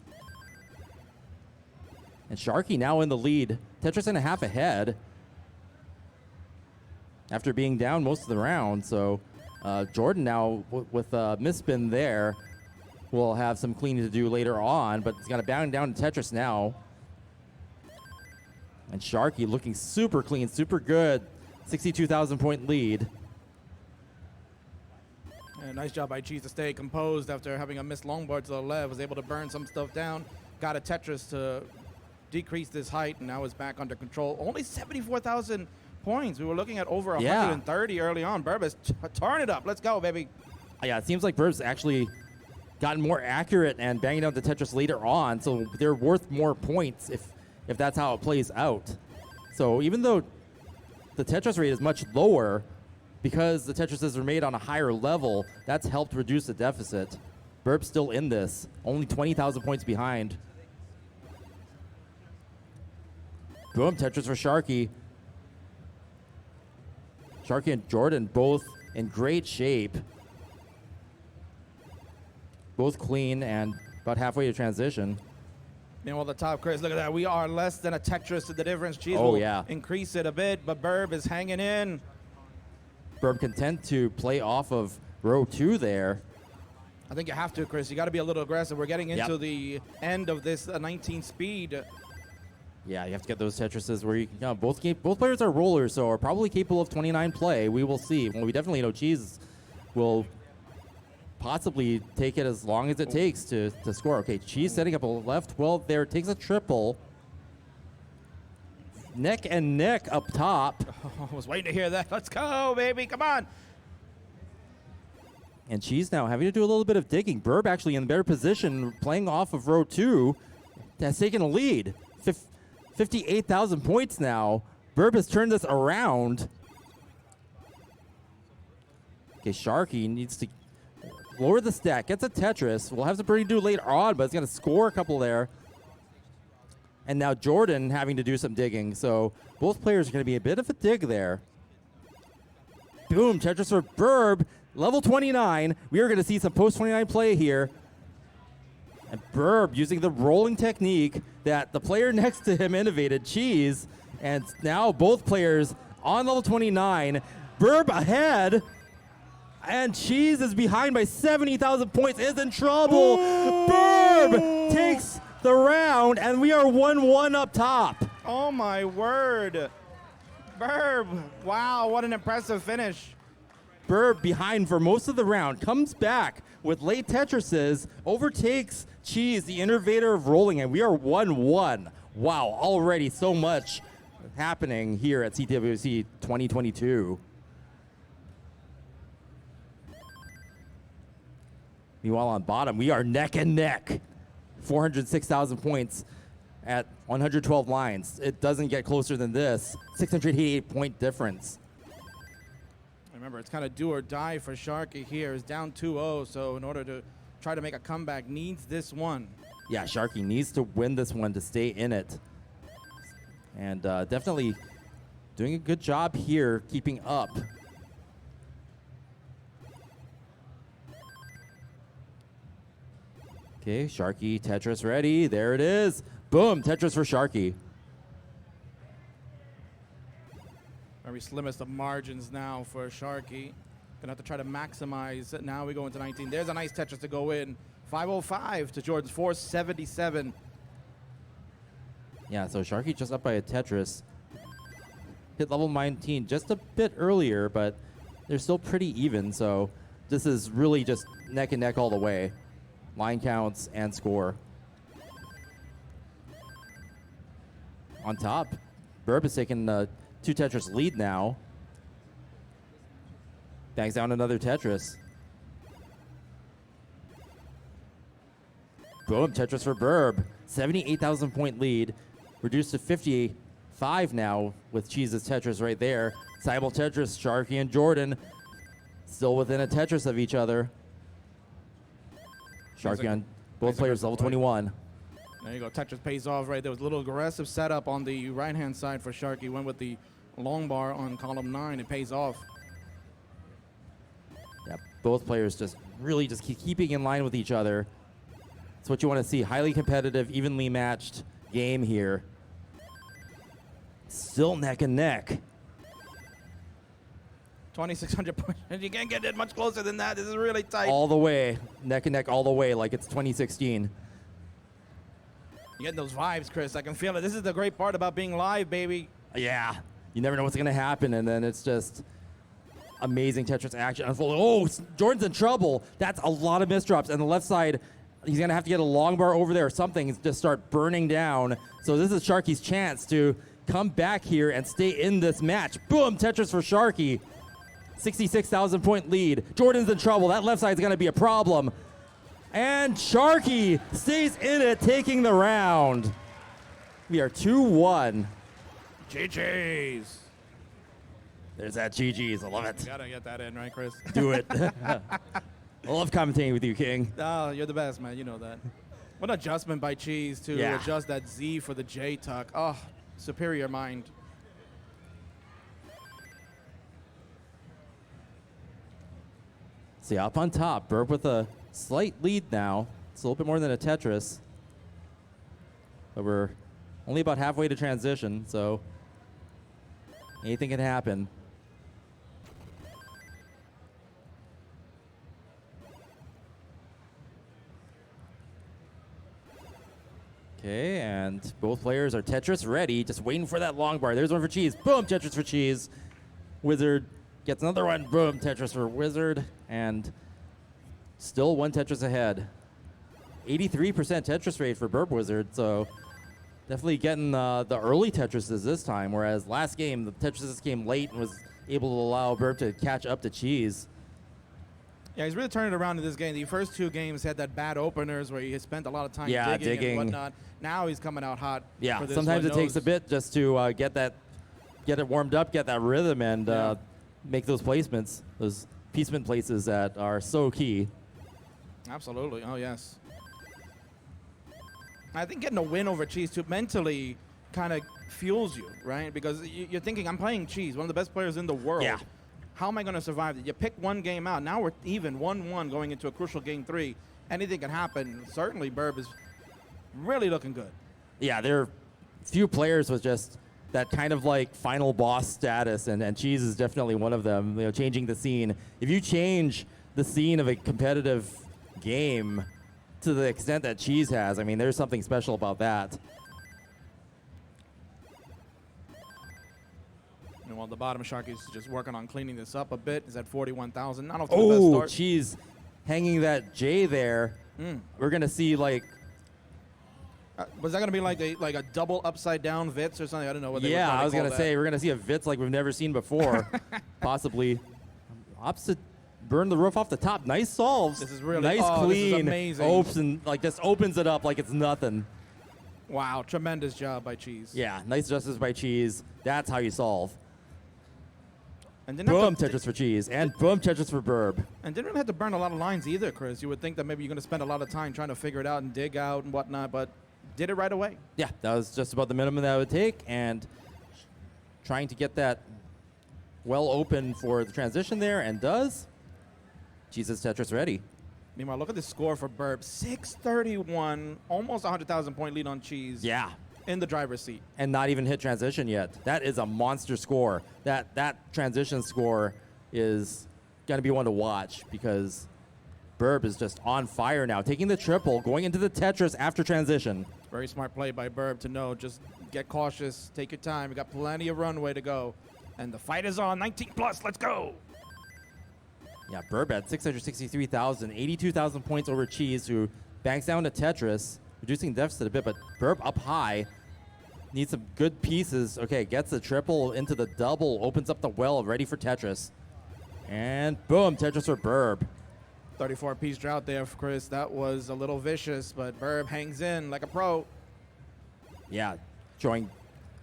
And Sharky now in the lead. Tetris and a half ahead after being down most of the round. So Jordan now with a misspin there will have some cleaning to do later on, but he's got to bound down to Tetris now. And Sharky looking super clean, super good. 62,000 point lead. Yeah, nice job by Cheese to stay composed after having a missed longboard to the left. Was able to burn some stuff down. Got a Tetris to decrease this height, and now is back under control. Only 74,000 points. We were looking at over 130 early on. Burb is turn it up. Let's go, baby. Yeah, it seems like Burb's actually gotten more accurate and banging out the Tetris later on, so they're worth more points if that's how it plays out. So even though the Tetris rate is much lower, because the Tetrises are made on a higher level, that's helped reduce the deficit. Burb's still in this, only 20,000 points behind. Boom, Tetris for Sharky. Sharky and Jordan both in great shape. Both clean and about halfway to transition. Meanwhile, the top, Chris, look at that. We are less than a Tetris to the difference. Cheese Oh, will yeah. increase it a bit, but Burb is hanging in. Burb content to play off of row 2 there. I think you have to, Chris. You got to be a little aggressive. We're getting into Yep. the end of this 19 speed. Yeah, you have to get those Tetrises where you can. Both players are rollers, so are probably capable of 29 play. We will see. Well, we definitely know Cheese will possibly take it as long as it takes to score. Okay, Cheese setting up a left 12 there. Takes a triple. Neck and neck up top. I was waiting to hear that. Let's go, baby. Come on. And Cheese now having to do a little bit of digging. Burb actually in the better position, playing off of row 2, has taken a lead. 58,000 points now. Burb has turned this around. Okay, Sharky needs to lower the stack, gets a Tetris. We'll have some birdie do later on, but it's going to score a couple there. And now Jordan having to do some digging. So both players are going to be a bit of a dig there. Boom, Tetris for Burb. Level 29. We are going to see some post-29 play here. And Burb using the rolling technique that the player next to him innovated, Cheese. And now both players on level 29. Burb ahead. And Cheese is behind by 70,000 points, is in trouble. Burb takes the round, and we are 1-1 up top. Oh, my word. Burb. Wow, what an impressive finish. Burb behind for most of the round, comes back with late Tetrises, overtakes Cheese, the innovator of rolling, and we are 1-1. Wow, already so much happening here at CTWC 2022. Meanwhile, on bottom, we are neck and neck. 406,000 points at 112 lines. It doesn't get closer than this. 688 point difference. Remember, it's kind of do or die for Sharky here. It's down 2-0, so in order to try to make a comeback, needs this one. Yeah, Sharky needs to win this one to stay in it. And definitely doing a good job here, keeping up. Okay, Sharky, Tetris ready. There it is. Boom, Tetris for Sharky. Very slimmest of margins now for Sharky. Gonna have to try to maximize it. Now we go into 19. There's a nice Tetris to go in. 505 to Jordan's 477. Yeah, so Sharky just up by a Tetris. Hit level 19 just a bit earlier, but they're still pretty even, so this is really just neck and neck all the way. Line counts and score. On top, Burb is taking a 2 Tetris lead now. Bangs down another Tetris. Boom, Tetris for Burb. 78,000 point lead. Reduced to 55 now with Cheese's Tetris right there. Simul Tetris, Sharky and Jordan still within a Tetris of each other. Sharky on both players, level 21. There you go. Tetris pays off right there. Was a little aggressive setup on the right-hand side for Sharky. Went with the long bar on column 9. It pays off. both players just really just keeping in line with each other. It's what you want to see. Highly competitive, evenly matched game here. Still neck and neck. 2,600 points. You can't get it much closer than that. This is really tight. All the way, neck and neck all the way, like it's 2016. You get those vibes, Chris. I can feel it. This is the great part about being live, baby. Yeah, you never know what's gonna happen, and then it's just amazing Tetris action unfolding. Oh, Jordan's in trouble. That's a lot of misdrops. And the left side, he's gonna have to get a long bar over there or something and just start burning down. So this is Sharky's chance to come back here and stay in this match. Boom, Tetris for Sharky. 66,000 point lead. Jordan's in trouble. That left side's gonna be a problem. And Sharky stays in it, taking the round. We are 2-1. GG's. There's that GG's. I love it. You gotta get that in, right, Chris? Do it. I love commentating with you, King. Oh, you're the best, man. You know that. What an adjustment by Cheese to adjust that Z for the J tuck. Oh, superior mind. See, up on top, Burp with a slight lead now. It's a little bit more than a Tetris. But we're only about halfway to transition, so anything can happen. Okay, and both players are Tetris ready, just waiting for that long bar. There's one for Cheese. Boom, Tetris for Cheese. Wizard gets another one. Boom, Tetris for Wizard. And still one Tetris ahead. 83% Tetris rate for Burp Wizard, so definitely getting the early Tetrises this time, whereas last game, the Tetrises came late and was able to allow Burp to catch up to Cheese. Yeah, he's really turning it around in this game. The first two games had that bad openers where he spent a lot of time digging and whatnot. Now he's coming out hot. Yeah, for this sometimes one. it takes a bit just to get it warmed up, get that rhythm, and make those placements, those piecement places that are so key. Absolutely. Oh, yes. I think getting a win over Cheese, too, mentally kind of fuels you, right? Because you're thinking, I'm playing Cheese, one of the best players in the world. Yeah. How am I going to survive it? You pick one game out. Now we're even 1-1 going into a crucial game 3. Anything can happen. Certainly, Burb is really looking good. Yeah, there are few players with just that kind of like final boss status, and Cheese is definitely one of them, you know, changing the scene. If you change the scene of a competitive game to the extent that Cheese has, I mean, there's something special about that. And while the bottom shark is just working on cleaning this up a bit, is at 41,000. Not off to the best start. Cheese hanging that J there. We're gonna see like. Was that going to be like a double upside down Vitz or something? I don't know what they were trying to I was call gonna that. say we're gonna see a Vitz like we've never seen before, possibly. Opposite, burn the roof off the top. Nice solves. This is really nice, This is clean. amazing. Just opens it up like it's nothing. Wow, tremendous job by Cheese. Yeah, nice justice by Cheese. That's how you solve. And didn't Boom, have to, Tetris for Cheese, and boom, Tetris for Burb. and didn't really have to burn a lot of lines either, Chris. You would think that maybe you're going to spend a lot of time trying to figure it out and dig out and whatnot, but did it right away. Yeah, that was just about the minimum that it would take, and trying to get that well open for the transition there, and does. Jesus, Tetris ready. Meanwhile, look at the score for Burb. 631, almost 100,000 point lead on Cheese. Yeah, In the driver's seat. and not even hit transition yet. That is a monster score. That transition score is going to be one to watch because Burb is just on fire now, taking the triple, going into the Tetris after transition. Very smart play by Burb to know, just get cautious, take your time. We got plenty of runway to go. And the fight is on, 19 plus, let's go. Yeah, Burb at 663,000, 82,000 points over Cheese, who banks down to Tetris, reducing the deficit a bit, but Burb up high. Needs some good pieces. Okay, gets the triple into the double, opens up the well, ready for Tetris. And boom, Tetris for Burb. 34-piece drought there, Chris. That was a little vicious, but Burb hangs in like a pro. Yeah, showing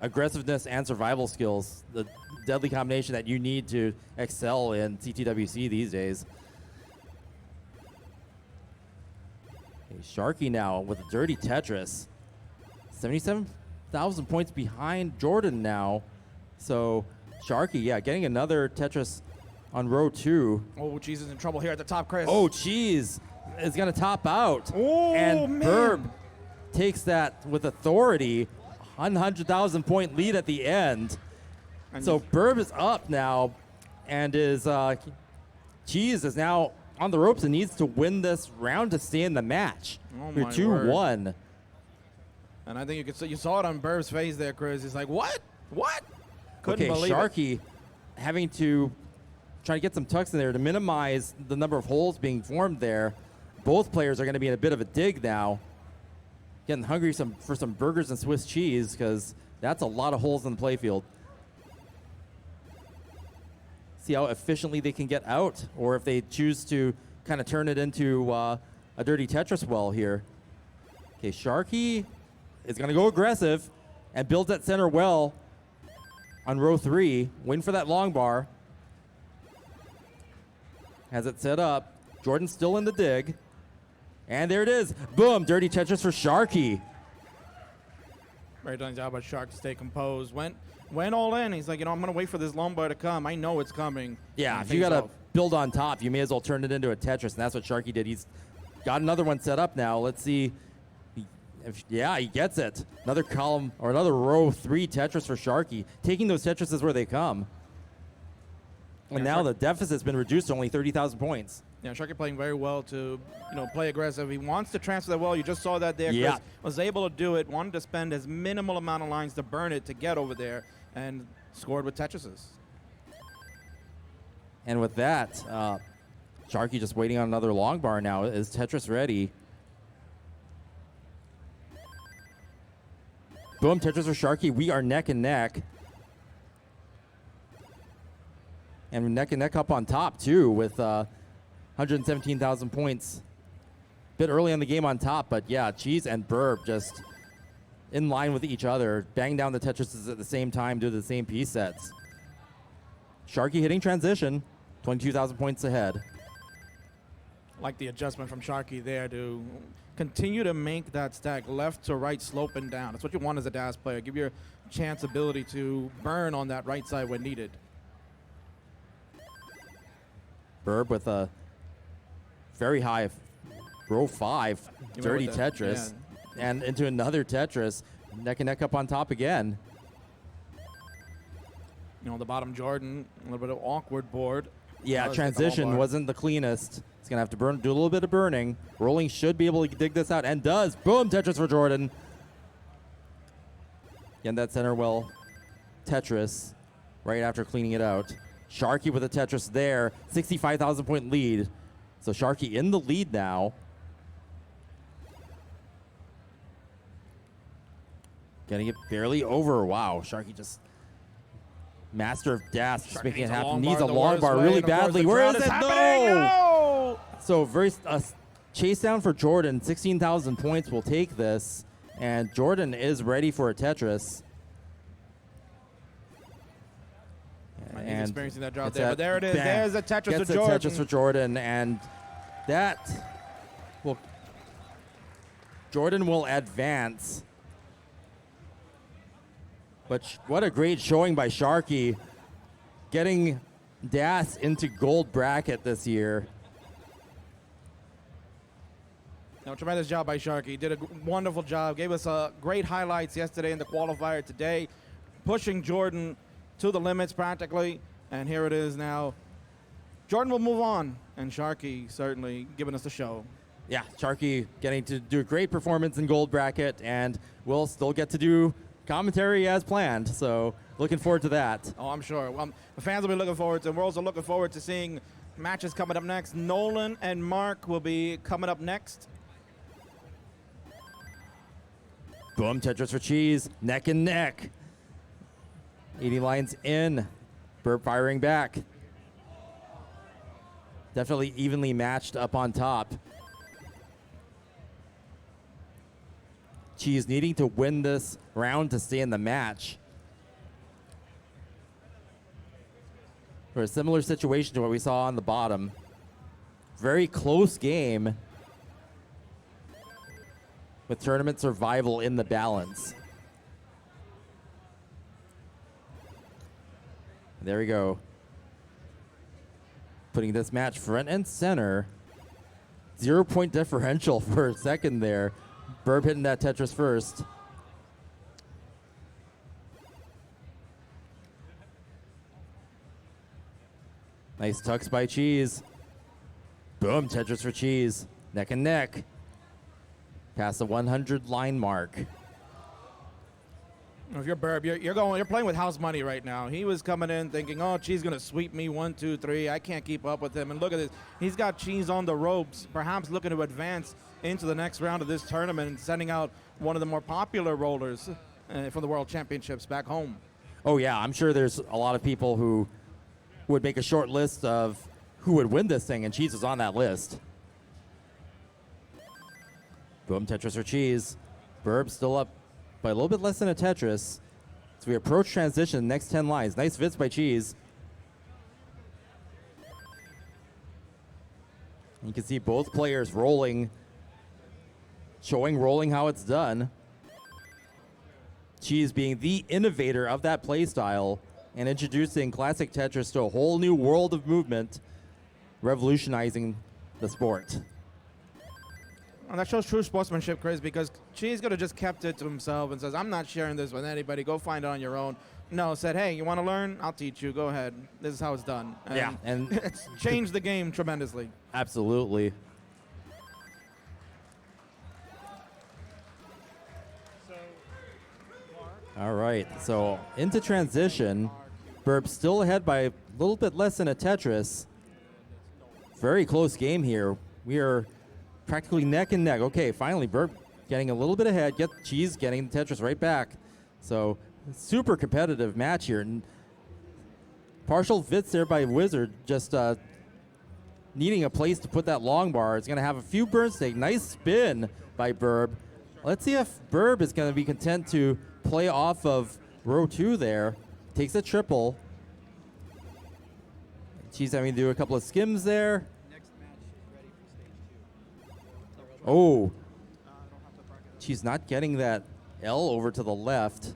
aggressiveness and survival skills, the deadly combination that you need to excel in CTWC these days. Okay, Sharky now with a dirty Tetris. 77,000 points behind Jordan now. So Sharky, yeah, getting another Tetris on row 2. Oh, Cheese is in trouble here at the top, Chris. Oh, Cheese is going to top out. Oh, and man. Burb takes that with authority. 100,000 point lead at the end. And So Burb is up now, and Cheese is now on the ropes and needs to win this round to stay in the match. Oh, You're my 2-1. And I think you saw it on Burb's face there, Chris. He's like, what? What? Couldn't Okay, believe it. Sharky having to try to get some tucks in there to minimize the number of holes being formed there. Both players are going to be in a bit of a dig now. Getting hungry for some burgers and Swiss cheese, because that's a lot of holes in the playfield. See how efficiently they can get out, or if they choose to kind of turn it into a dirty Tetris well here. Okay, Sharky is going to go aggressive and build that center well on row 3. Win for that long bar. Has it set up. Jordan's still in the dig. And there it is. Boom, dirty Tetris for Sharky. Very done job by Shark to stay composed. Went all in. He's like, I'm going to wait for this long bar to come. I know it's coming. Yeah, And if you pays got to off. build on top, you may as well turn it into a Tetris, and that's what Sharky did. He's got another one set up now. Let's see. He gets it. Another column, or another row 3 Tetris for Sharky. Taking those Tetrises where they come. And Yeah, now the deficit's been reduced to only 30,000 points. Yeah, Sharky playing very well to, play aggressive. He wants to transfer that well. You just saw that there. Yeah. Chris was able to do it. Wanted to spend as minimal amount of lines to burn it to get over there, and scored with Tetrises. And with that, Sharky just waiting on another long bar now. Is Tetris ready? Boom, Tetris for Sharky. We are neck and neck. And neck and neck up on top, too, with 117,000 points. Bit early in the game on top, but yeah, Cheese and Burb just in line with each other. Bang down the Tetrises at the same time, do the same piece sets. Sharky hitting transition, 22,000 points ahead. Like the adjustment from Sharky there to continue to make that stack left to right sloping down. That's what you want as a DAS player. Give your chance ability to burn on that right side when needed. Burb with a very high row 5 Even dirty with that, Tetris, and into another Tetris, neck and neck up on top again. The bottom Jordan, a little bit of awkward board. Yeah, Does take a long transition bar. wasn't the cleanest. He's gonna have to do a little bit of burning. Rolling should be able to dig this out, and does. Boom, Tetris for Jordan. Again, that center well Tetris right after cleaning it out. Sharky with a Tetris there, 65,000 point lead. So Sharky in the lead now. Getting it barely over. Wow, Sharky just master of DAS, just Sharky making it needs a happen. long Needs bar a the long worst bar way, really and of course badly. the Where drought is is it? happening. No! So very chase down for Jordan. 16,000 points will take this, and Jordan is ready for a Tetris. He's experiencing that drought it's there, but there it is. bang. There's a Tetris Gets to a Jordan. Tetris for Jordan, and that will Jordan will advance. But what a great showing by Sharky, getting DAS into gold bracket this year. Tremendous job by Sharky. Did a wonderful job. Gave us great highlights yesterday in the qualifier today, pushing Jordan to the limits practically. And here it is now. Jordan will move on, and Sharky certainly giving us the show. Yeah, Sharky getting to do a great performance in gold bracket, and we'll still get to do commentary as planned. So looking forward to that. Oh, I'm sure. The fans will be looking forward to it. We're also looking forward to seeing matches coming up next. Nolan and Mark will be coming up next. Boom, Tetris for Cheese, neck and neck. 80 lines in, Burp firing back. Definitely evenly matched up on top. Cheese needing to win this round to stay in the match. For a similar situation to what we saw on the bottom. Very close game, with tournament survival in the balance. There we go. putting this match front and center. 0-point differential for a second there. Burb hitting that Tetris first. Nice tucks by Cheese. Boom, Tetris for Cheese. Neck and neck. Past the 100 line mark. If you're Burb, you're playing with house money right now. He was coming in thinking, oh, Cheese gonna sweep me 1, 2, 3. I can't keep up with him. And look at this. He's got Cheese on the ropes, perhaps looking to advance into the next round of this tournament and sending out one of the more popular rollers from the World Championships back home. Oh yeah, I'm sure there's a lot of people who would make a short list of who would win this thing, and Cheese is on that list. Boom, Tetris for Cheese. Burb still up by a little bit less than a Tetris. So we approach transition, next 10 lines. Nice Vits by Cheese. You can see both players rolling, showing rolling how it's done. Cheese being the innovator of that play style and introducing Classic Tetris to a whole new world of movement, revolutionizing the sport. And that shows true sportsmanship, Chris, because Cheese could have just kept it to himself and says, I'm not sharing this with anybody. Go find it on your own. No, said, hey, you want to learn? I'll teach you. Go ahead. This is how it's done. And Yeah, and it's changed the game tremendously. absolutely. So, Mark, All right, so into transition. Burb still ahead by a little bit less than a Tetris. Very close game here. We are practically neck and neck. Okay, finally, Burb getting a little bit ahead. Cheese getting the Tetris right back. So super competitive match here. And partial Vits there by Wizard, just needing a place to put that long bar. It's going to have a few burn stake. Nice spin by Burb. Let's see if Burb is going to be content to play off of row 2 there. Takes a triple. Cheese having to do a couple of skims there. Oh, she's not getting that L over to the left.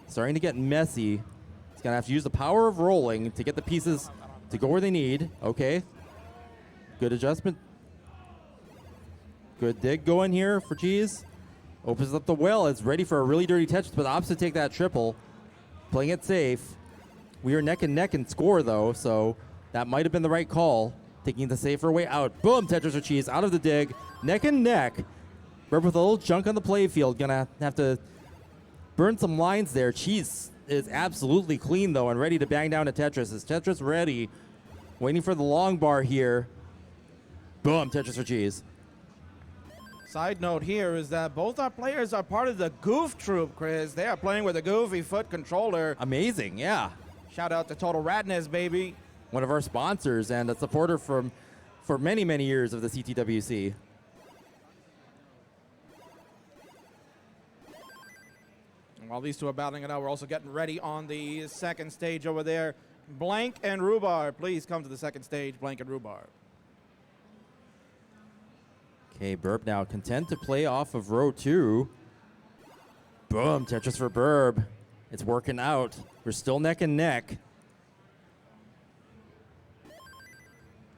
Starting to get messy. He's going to have to use the power of rolling to get the pieces to go where they need. Okay. Good adjustment. Good dig going here for Cheese. Opens up the well. It's ready for a really dirty touch, but opposite take that triple. Playing it safe. We are neck and neck in score, though, so that might have been the right call. Taking the safer way out. Boom, Tetris for Cheese out of the dig. Neck and neck. Burb with a little junk on the play field. Gonna have to burn some lines there. Cheese is absolutely clean, though, and ready to bang down a Tetris. Is Tetris ready? Waiting for the long bar here. Boom, Tetris for Cheese. Side note here is that both our players are part of the Goof Troop, Chris. They are playing with a Goofy Foot controller. Amazing, yeah. Shout out to Total Radness, baby. One of our sponsors and a supporter for many, many years of the CTWC. And while these two are battling it out, we're also getting ready on the second stage over there. Blank and Rhubarb, please come to the second stage, Blank and Rhubarb. Okay, Burb now content to play off of row 2. Boom, Tetris for Burb. It's working out. We're still neck and neck.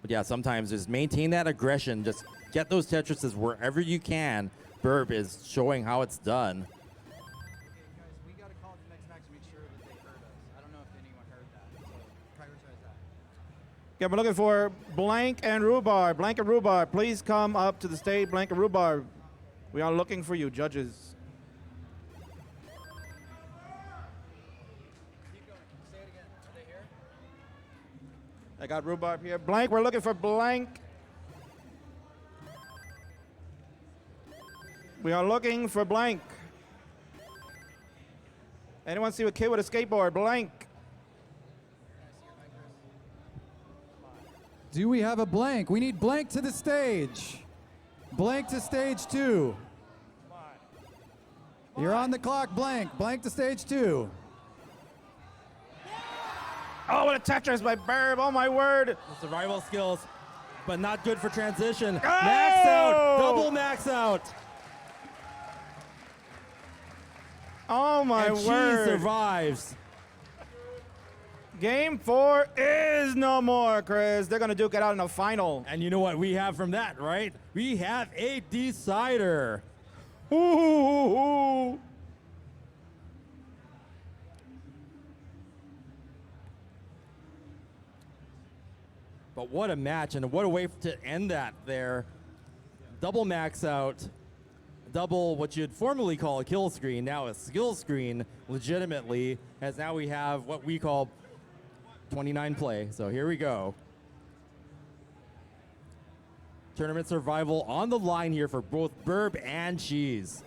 But yeah, sometimes just maintain that aggression. Just get those Tetrises wherever you can. Burb is showing how it's done. Guys, we got to call the next match to make sure that they heard us. I don't know if anyone heard that, so prioritize that. Okay, we're looking for Blank and Rhubarb. Blank and Rhubarb, please come up to the stage. Blank and Rhubarb, we are looking for you, judges. Keep going. Say it again. Are they here? I got Rhubarb here. Blank, we're looking for Blank. We are looking for Blank. Anyone see a kid with a skateboard? Blank. Do we have a Blank? We need Blank to the stage. Blank to stage 2. You're on the clock, Blank. Blank to stage 2. Oh, what a Tetris by Burb. Oh, my word. Survival skills, but not good for transition. Oh! Max out. Double max out. Oh, my And Cheese word. survives. Game 4 is no more, Chris. They're going to duke it out in the final. And you know what we have from that, right? We have a decider. Ooh. But what a match, and what a way to end that there. Double max out, double what you'd formerly call a kill screen, now a skill screen, legitimately, as now we have what we call 29 play. So here we go. Tournament survival on the line here for both Burb and Cheese.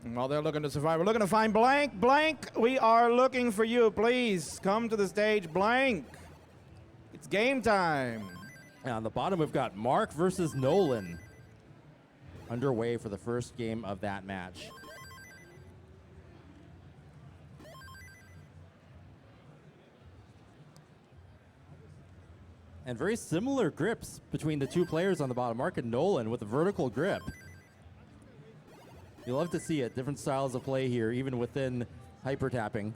While they're looking to survive, we're looking to find Blank. Blank, we are looking for you. Please come to the stage, Blank. It's game time. And on the bottom, we've got Mark versus Nolan underway for the first game of that match. And very similar grips between the two players on the bottom, Mark and Nolan, with a vertical grip. You love to see it, different styles of play here, even within hyper tapping.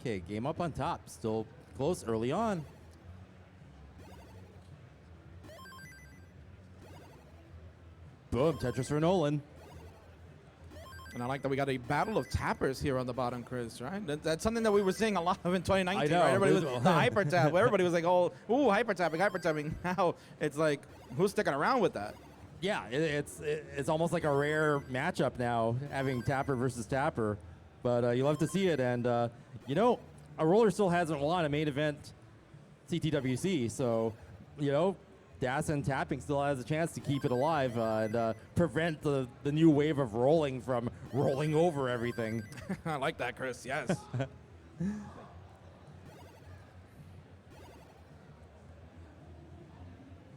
Okay, game up on top, still close early on. Boom, Tetris for Nolan. And I like that we got a battle of tappers here on the bottom, Chris, right? That's something that we were seeing a lot of in 2019, I know, right? Everybody was visual. the hyper tap. Everybody was like, oh, ooh, hyper tapping. Now it's like, who's sticking around with that? Yeah, it's almost like a rare matchup now, having tapper versus tapper. But you love to see it, and you know, a roller still hasn't won a main event CTWC, so you know, Das and tapping still has a chance to keep it alive and prevent the new wave of rolling from rolling over everything. I like that, Chris. Yes.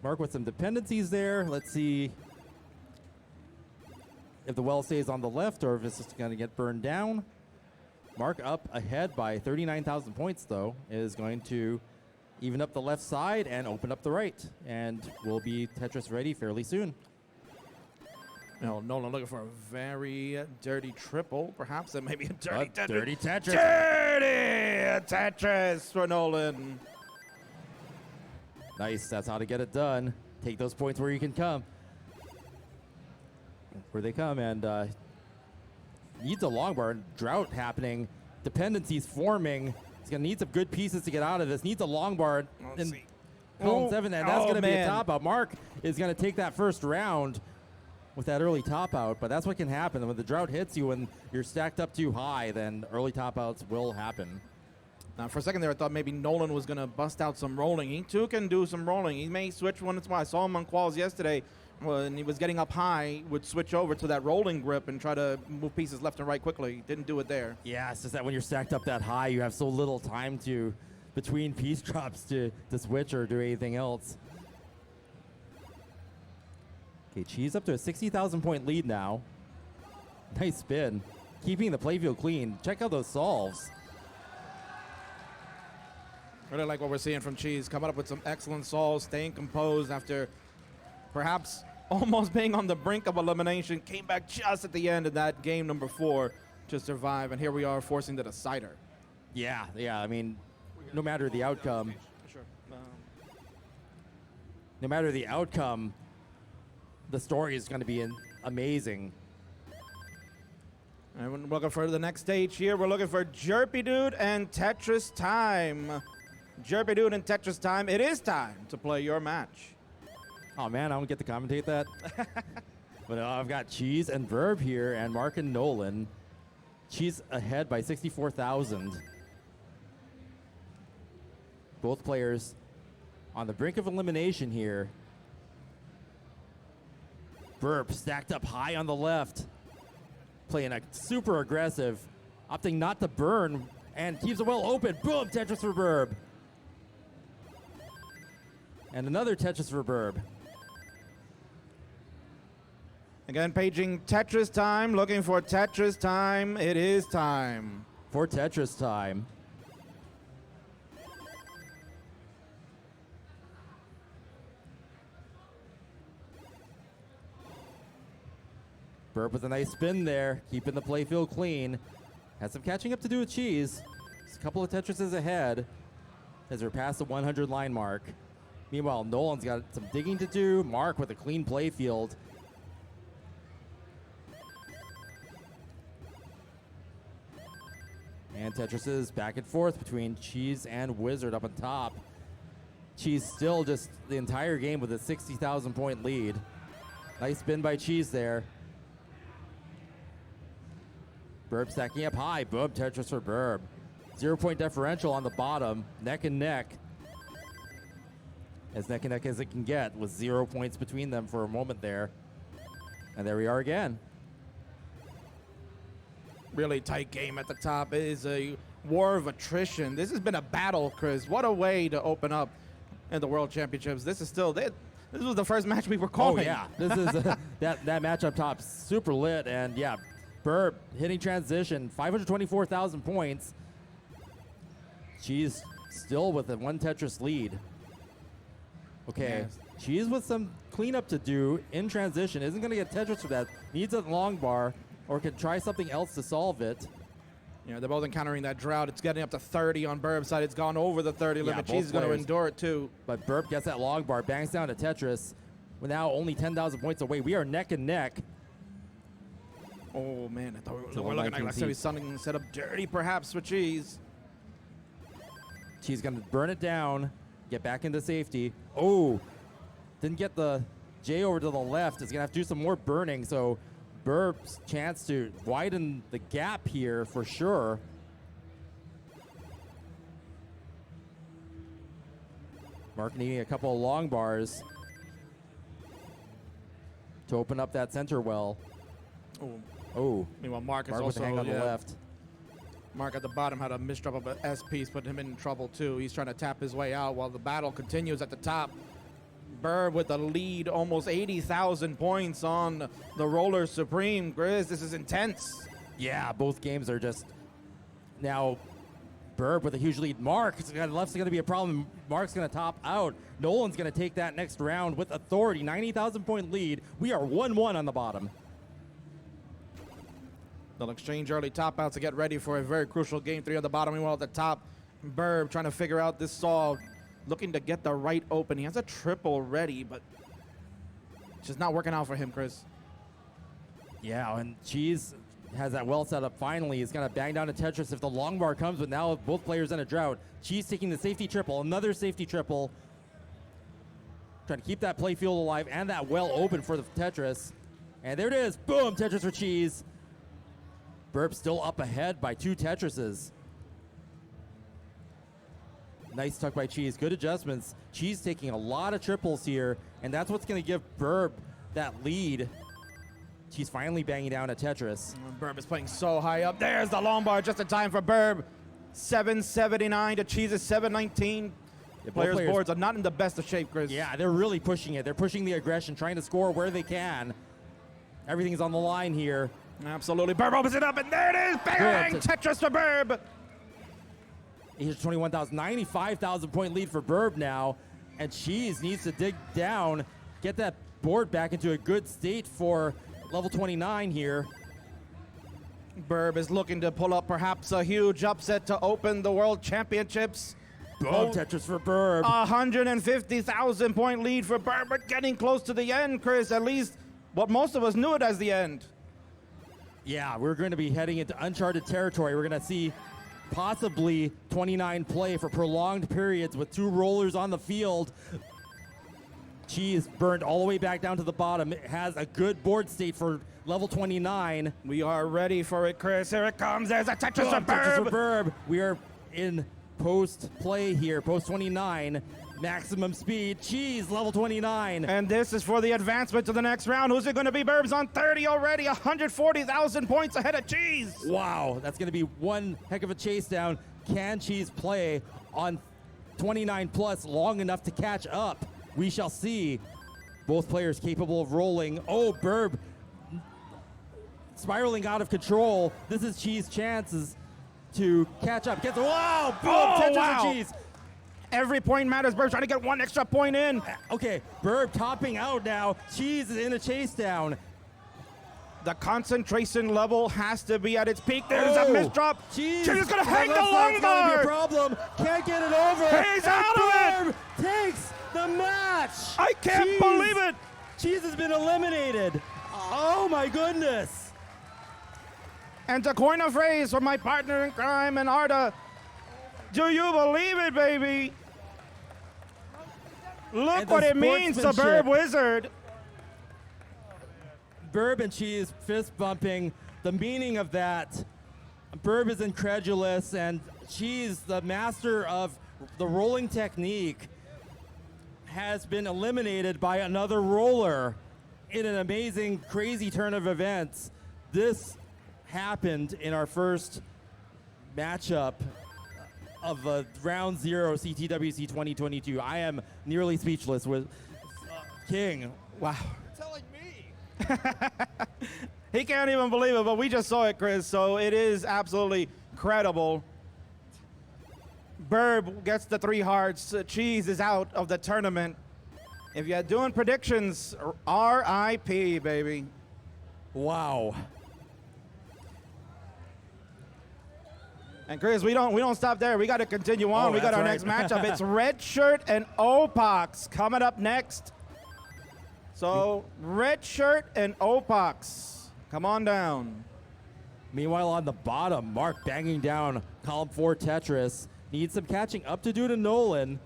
Mark with some dependencies there. Let's see if the well stays on the left or if it's just going to get burned down. Mark up ahead by 39,000 points, though, is going to even up the left side and open up the right. And we'll be Tetris ready fairly soon. No, Nolan looking for a very dirty triple. Perhaps it may be a dirty Tetris. Dirty Tetris. Dirty Tetris for Nolan. Nice. That's how to get it done. Take those points where you can come. Where they come, and needs a long bar. Drought happening. Dependencies forming. He's going to need some good pieces to get out of this. Needs a long bar in column 7, and that's going to be a top out. Mark is going to take that first round with that early top out, but that's what can happen. When the drought hits you and you're stacked up too high, then early top outs will happen. Now, for a second there, I thought maybe Nolan was going to bust out some rolling. He too can do some rolling. He may switch once in a while. I saw him on quals yesterday when he was getting up high, would switch over to that rolling grip and try to move pieces left and right quickly. Didn't do it there. Yeah, it's just that when you're stacked up that high, you have so little time to, between piece drops to switch or do anything else. Okay, Cheese up to a 60,000 point lead now. Nice spin. Keeping the playfield clean. Check out those solves. Really like what we're seeing from Cheese. Coming up with some excellent solves, staying composed after perhaps almost being on the brink of elimination. Came back just at the end of that game number 4 to survive. And here we are forcing the decider. Yeah, I mean, no matter the outcome, Sure. no matter the outcome, the story is going to be amazing. And we're looking for the next stage here. We're looking for Jerpy Dude and Tetris Time. Jerpy Dude and Tetris Time. It is time to play your match. Oh man, I don't get to commentate that. But I've got Cheese and Verb here, and Mark and Nolan. Cheese ahead by 64,000. Both players on the brink of elimination here. Burp stacked up high on the left. Playing a super aggressive, opting not to burn, and keeps it well open. Boom, Tetris for Burb. And another Tetris for Burb. Again, paging Tetris Time, looking for Tetris Time. It is time. For Tetris time. Burp with a nice spin there, keeping the playfield clean. Has some catching up to do with Cheese. Just a couple of Tetrises ahead as they're past the 100 line mark. Meanwhile, Nolan's got some digging to do. Mark with a clean playfield. And Tetrises back and forth between Cheese and Wizard up on top. Cheese still just the entire game with a 60,000 point lead. Nice spin by Cheese there. Burb stacking up high. Boom, Tetris for Burb. 0 point differential on the bottom. Neck and neck. As neck and neck as it can get with 0 points between them for a moment there. And there we are again. Really tight game at the top. It is a war of attrition. This has been a battle, Chris. What a way to open up in the World Championships. This is still, this was the first match we were calling. Oh, yeah. This is that match up top, super lit. And, yeah, Burb hitting transition, 524,000 points. Cheese still with a 1 Tetris lead. Okay, Yes. Cheese with some cleanup to do in transition. Isn't going to get Tetris for that. Needs a long bar or can try something else to solve it. Yeah, they're both encountering that drought. It's getting up to 30 on Burb's side. It's gone over the 30 limit. both Cheese is going to players. endure it too. But Burp gets that long bar, bangs down to Tetris. We're now only 10,000 points away. We are neck and neck. Oh man, I thought we To were looking 119 like maybe something set up dirty perhaps for Cheese. Cheese going to burn it down, get back into safety. Oh, didn't get the J over to the left. Is going to have to do some more burning. So Burp's chance to widen the gap here for sure. Mark needing a couple of long bars to open up that center well. Oh, Oh, meanwhile Mark is Mark with also the hang on the yeah, left. Mark at the bottom had a misdrop of an S piece, put him in trouble too. He's trying to tap his way out while the battle continues at the top. Burb with the lead, almost 80,000 points on the Roller Supreme. Grizz, this is intense. Yeah, both games are just now. Burb with a huge lead. Mark's left's going to be a problem. Mark's going to top out. Nolan's going to take that next round with authority. 90,000 point lead. We are 1-1 on the bottom. They'll exchange early top outs to get ready for a very crucial game 3 on the bottom. Meanwhile, at the top, Burb trying to figure out this saw, looking to get the right open. He has a triple ready, but it's just not working out for him, Chris. Yeah, and Cheese has that well set up finally. He's going to bang down to Tetris if the long bar comes, but now both players in a drought. Cheese taking the safety triple, another safety triple. Trying to keep that play field alive and that well open for the Tetris. And there it is. Boom, Tetris for Cheese. Burp still up ahead by 2 Tetrises. Nice tuck by Cheese. Good adjustments. Cheese taking a lot of triples here, and that's what's going to give Burb that lead. Cheese finally banging down a Tetris. Burb is playing so high up. There's the long bar just in time for Burb. 779 to Cheese's 719. both Players' players- boards are not in the best of shape, Chris. Yeah, they're really pushing it. They're pushing the aggression, trying to score where they can. Everything's on the line here. Absolutely. Burb opens it up, and there it is. Bang! Good. Tetris for Burb. Here's 21,000, 95,000 point lead for Burb now. And Cheese needs to dig down, get that board back into a good state for level 29 here. Burb is looking to pull up perhaps a huge upset to open the World Championships. Boom, Tetris for Burb. 150,000 point lead for Burb, but getting close to the end, Chris. At least what most of us knew it as the end. Yeah, we're going to be heading into uncharted territory. We're going to see possibly 29 play for prolonged periods with 2 rollers on the field. Cheese burned all the way back down to the bottom. It has a good board state for level 29. We are ready for it, Chris. Here it comes. There's a Tetris for Boom, Tetris Burb. for Burb. We are in post play here, post 29. Maximum speed. Cheese, level 29. And this is for the advancement to the next round. Who's it going to be? Burb's on 30 already. 140,000 points ahead of Cheese. Wow, that's going to be one heck of a chase down. Can Cheese play on 29 plus long enough to catch up? We shall see. Both players capable of rolling. Oh, Burb spiraling out of control. This is Cheese chances to catch up. Gets wow, boom, Oh, Tetris wow. for Cheese. Every point matters. Burb's trying to get one extra point in. Okay, Burb topping out now. Cheese is in a chase down. The concentration level has to be at its peak. There's a miss drop. Jeez. Cheese is going to hang the That's long gonna be a bar. problem. Can't get it over. He's And out of Berb takes the match. I can't Cheese. believe it. Cheese has been eliminated. Oh my goodness. And to coin a phrase from my partner in crime and Arda, do you believe it, baby? Look And the what it means to sportsmanship. Burb Wizard. Burb and Cheese fist bumping. The meaning of that, Burb is incredulous, and Cheese, the master of the rolling technique, has been eliminated by another roller in an amazing, crazy turn of events. This happened in our first matchup of round 0 CTWC 2022. I am nearly speechless with King. Wow. Telling me. He can't even believe it, but we just saw it, Chris, so it is absolutely credible. Burb gets the 3 hearts. Cheese is out of the tournament. If you're doing predictions, RIP, baby. Wow. And Chris, we don't stop there. We got to continue on. Oh, We got that's our right. next matchup. It's Red Shirt and Opox coming up next. So Red Shirt and Opox, come on down. Meanwhile, on the bottom, Mark banging down column 4 Tetris. Needs some catching up to do to Nolan.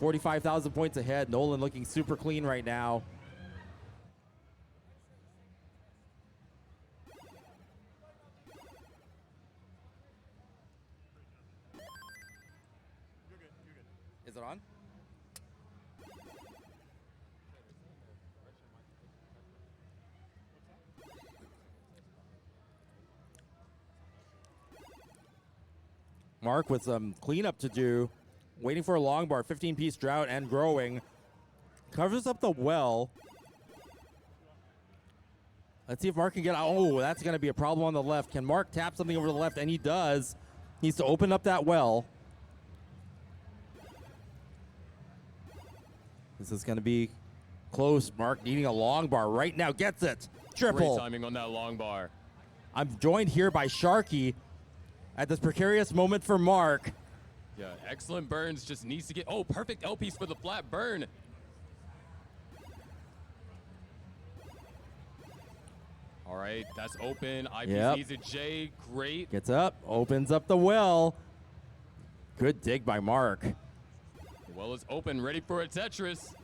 45,000 points ahead. Nolan looking super clean right now. Is it on? Mark with some cleanup to do. Waiting for a long bar, 15-piece drought and growing. Covers up the well. Let's see if Mark can get out. Oh, that's going to be a problem on the left. Can Mark tap something over the left? And he does. Needs to open up that well. This is going to be close. Mark needing a long bar right now. Gets it. Triple. Great timing on that long bar. I'm joined here by Sharky at this precarious moment for Mark. Yeah, excellent burns. Just needs to get, oh, perfect L piece for the flat burn. All right, that's open. IPC Yep. needs a J. Great. Gets up, opens up the well. Good dig by Mark. The well is open, ready for a Tetris.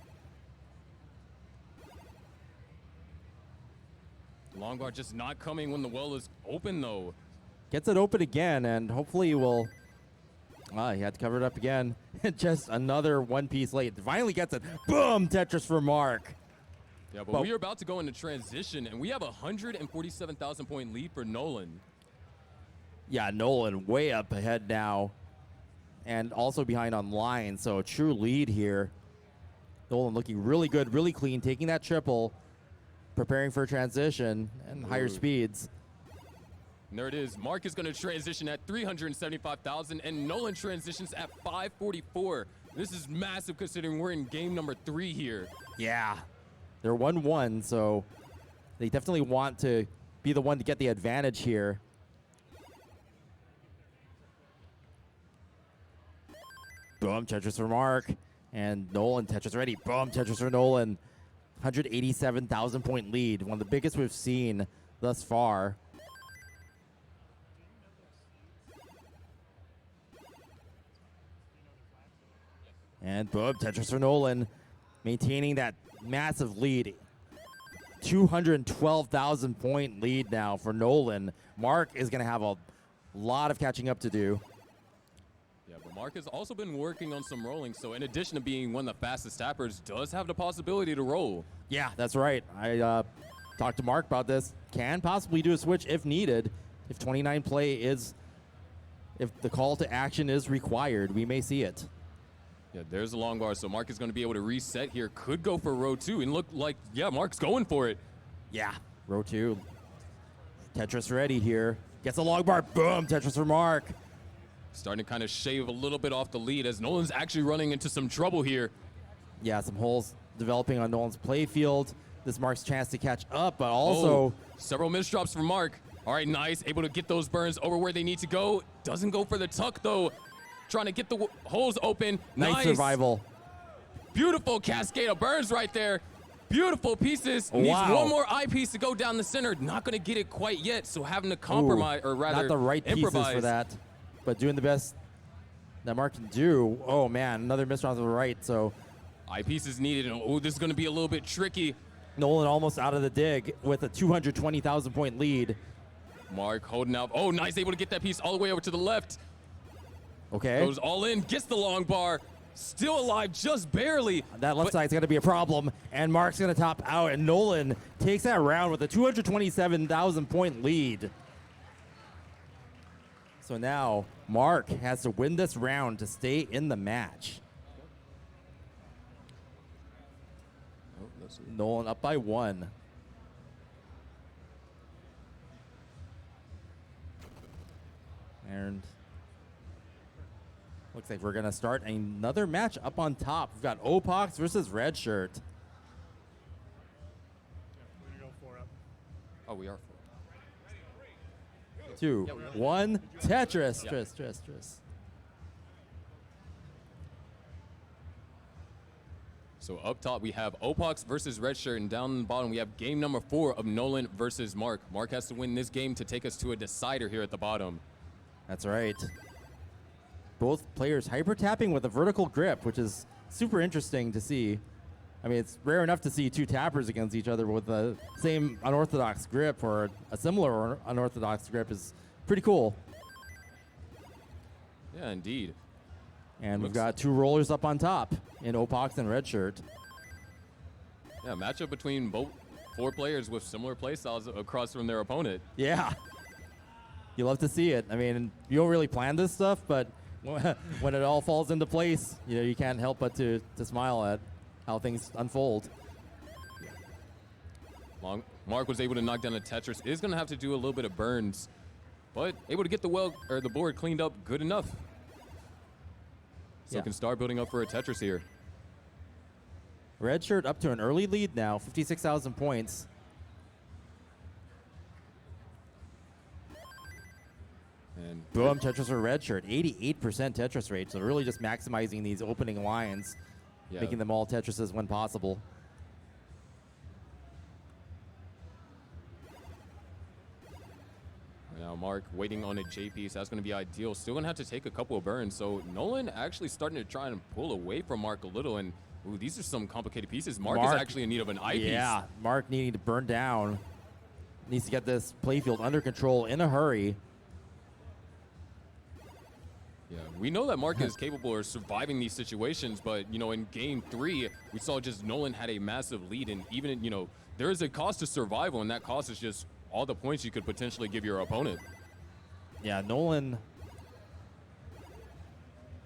Long bar just not coming when the well is open, though. Gets it open again, and hopefully he will. He had to cover it up again. Just another one piece late. Finally gets it. Boom! Tetris for Mark. Yeah, but Well- we are about to go into transition, and we have a 147,000 point lead for Nolan. Yeah, Nolan way up ahead now. And also behind on line, so a true lead here. Nolan looking really good, really clean, taking that triple, preparing for transition and higher Ooh. speeds. And there it is. Mark is going to transition at 375,000, and Nolan transitions at 544. This is massive considering we're in game number 3 here. Yeah. They're 1-1, so they definitely want to be the one to get the advantage here. Boom, Tetris for Mark. And Nolan, Tetris ready. Boom, Tetris for Nolan. 187,000 point lead. One of the biggest we've seen thus far. And boom, Tetris for Nolan. Maintaining that massive lead. 212,000 point lead now for Nolan. Mark is going to have a lot of catching up to do. Yeah, but Mark has also been working on some rolling, so in addition to being one of the fastest tappers, does have the possibility to roll. Yeah, that's right. I talked to Mark about this. Can possibly do a switch if needed. If 29 play is, if the call to action is required, we may see it. Yeah, there's a long bar, so Mark is going to be able to reset here. Could go for row 2, and look like, yeah, Mark's going for it. Yeah, row 2. Tetris ready here. Gets a long bar. Boom, Tetris for Mark. Starting to kind of shave a little bit off the lead as Nolan's actually running into some trouble here. Yeah, some holes developing on Nolan's play field. this Mark's chance to catch up, but also several misdrops from Mark. All right, nice. Able to get those burns over where they need to go. Doesn't go for the tuck, though. Trying to get the holes open. nice survival. Beautiful cascade of burns right there. Beautiful pieces. Wow. Needs one more eyepiece to go down the center. Not going to get it quite yet, so having to compromise, or rather not the right improvise. pieces for that, but doing the best that Mark can do. Oh man, another misdrop to the right. So Eyepiece is needed. And, oh, this is going to be a little bit tricky. Nolan almost out of the dig with a 220,000 point lead. Mark holding out. Oh, nice. Able to get that piece all the way over to the left. Okay. Goes all in. Gets the long bar. Still alive, just barely. That left side's going to be a problem, and Mark's going to top out, and Nolan takes that round with a 227,000 point lead. So now Mark has to win this round to stay in the match. Nolan up by 1. And looks like we're going to start another match up on top. We've got Opox versus Redshirt. Oh, we are. 2, 1, Tetris. Tris. So up top, we have Opox versus Redshirt, and down the bottom, we have game number 4 of Nolan versus Mark. Mark has to win this game to take us to a decider here at the bottom. That's right. Both players hyper tapping with a vertical grip, which is super interesting to see. I mean, it's rare enough to see two tappers against each other with the same unorthodox grip, or a similar unorthodox grip is pretty cool. Yeah, indeed. And we've got 2 rollers up on top in Opox and Redshirt. Yeah, matchup between both 4 players with similar playstyles across from their opponent. Yeah. You love to see it. I mean, you don't really plan this stuff, but when it all falls into place, you know, you can't help but to smile at how things unfold. Mark was able to knock down a Tetris. Is going to have to do a little bit of burns, but able to get the board cleaned up good enough. So can start building up for a Tetris here. Redshirt up to an early lead now, 56,000 points. And Boom, Tetris for Redshirt, 88% Tetris rate. So really just maximizing these opening lines, making them all Tetrises when possible. Now Mark waiting on a J piece. That's going to be ideal. Still going to have to take a couple of burns. So Nolan actually starting to try and pull away from Mark a little. And ooh, these are some complicated pieces. Mark is actually in need of an eye piece. Yeah, Mark needing to burn down. Needs to get this playfield under control in a hurry. Yeah, we know that Mark is capable of surviving these situations, but, you know, in game 3, we saw just Nolan had a massive lead, and even, you know, there is a cost to survival, and that cost is just all the points you could potentially give your opponent. Yeah, Nolan,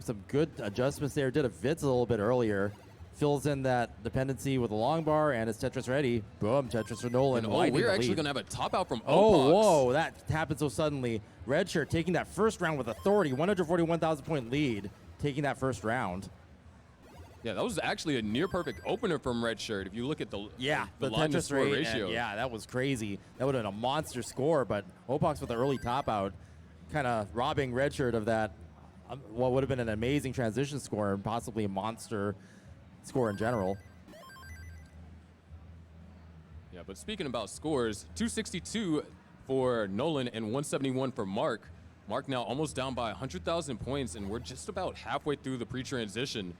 some good adjustments there. Did a Vitz a little bit earlier. Fills in that dependency with a long bar, and is Tetris ready. Boom, Tetris for Nolan. And, we're actually going to have a top out from Opox. Oh, whoa, that happened so suddenly. Redshirt taking that first round with authority, 141,000 point lead, taking that first round. Yeah, that was actually a near perfect opener from Redshirt. If you look at the line to Tetris score rate, ratio. yeah, that was crazy. That would have been a monster score, but Opox with the early top out, kind of robbing Redshirt of that, what would have been an amazing transition score and possibly a monster score in general. Yeah, but speaking about scores, 262 for Nolan and 171 for Mark. Mark now almost down by 100,000 points, and we're just about halfway through the pre-transition.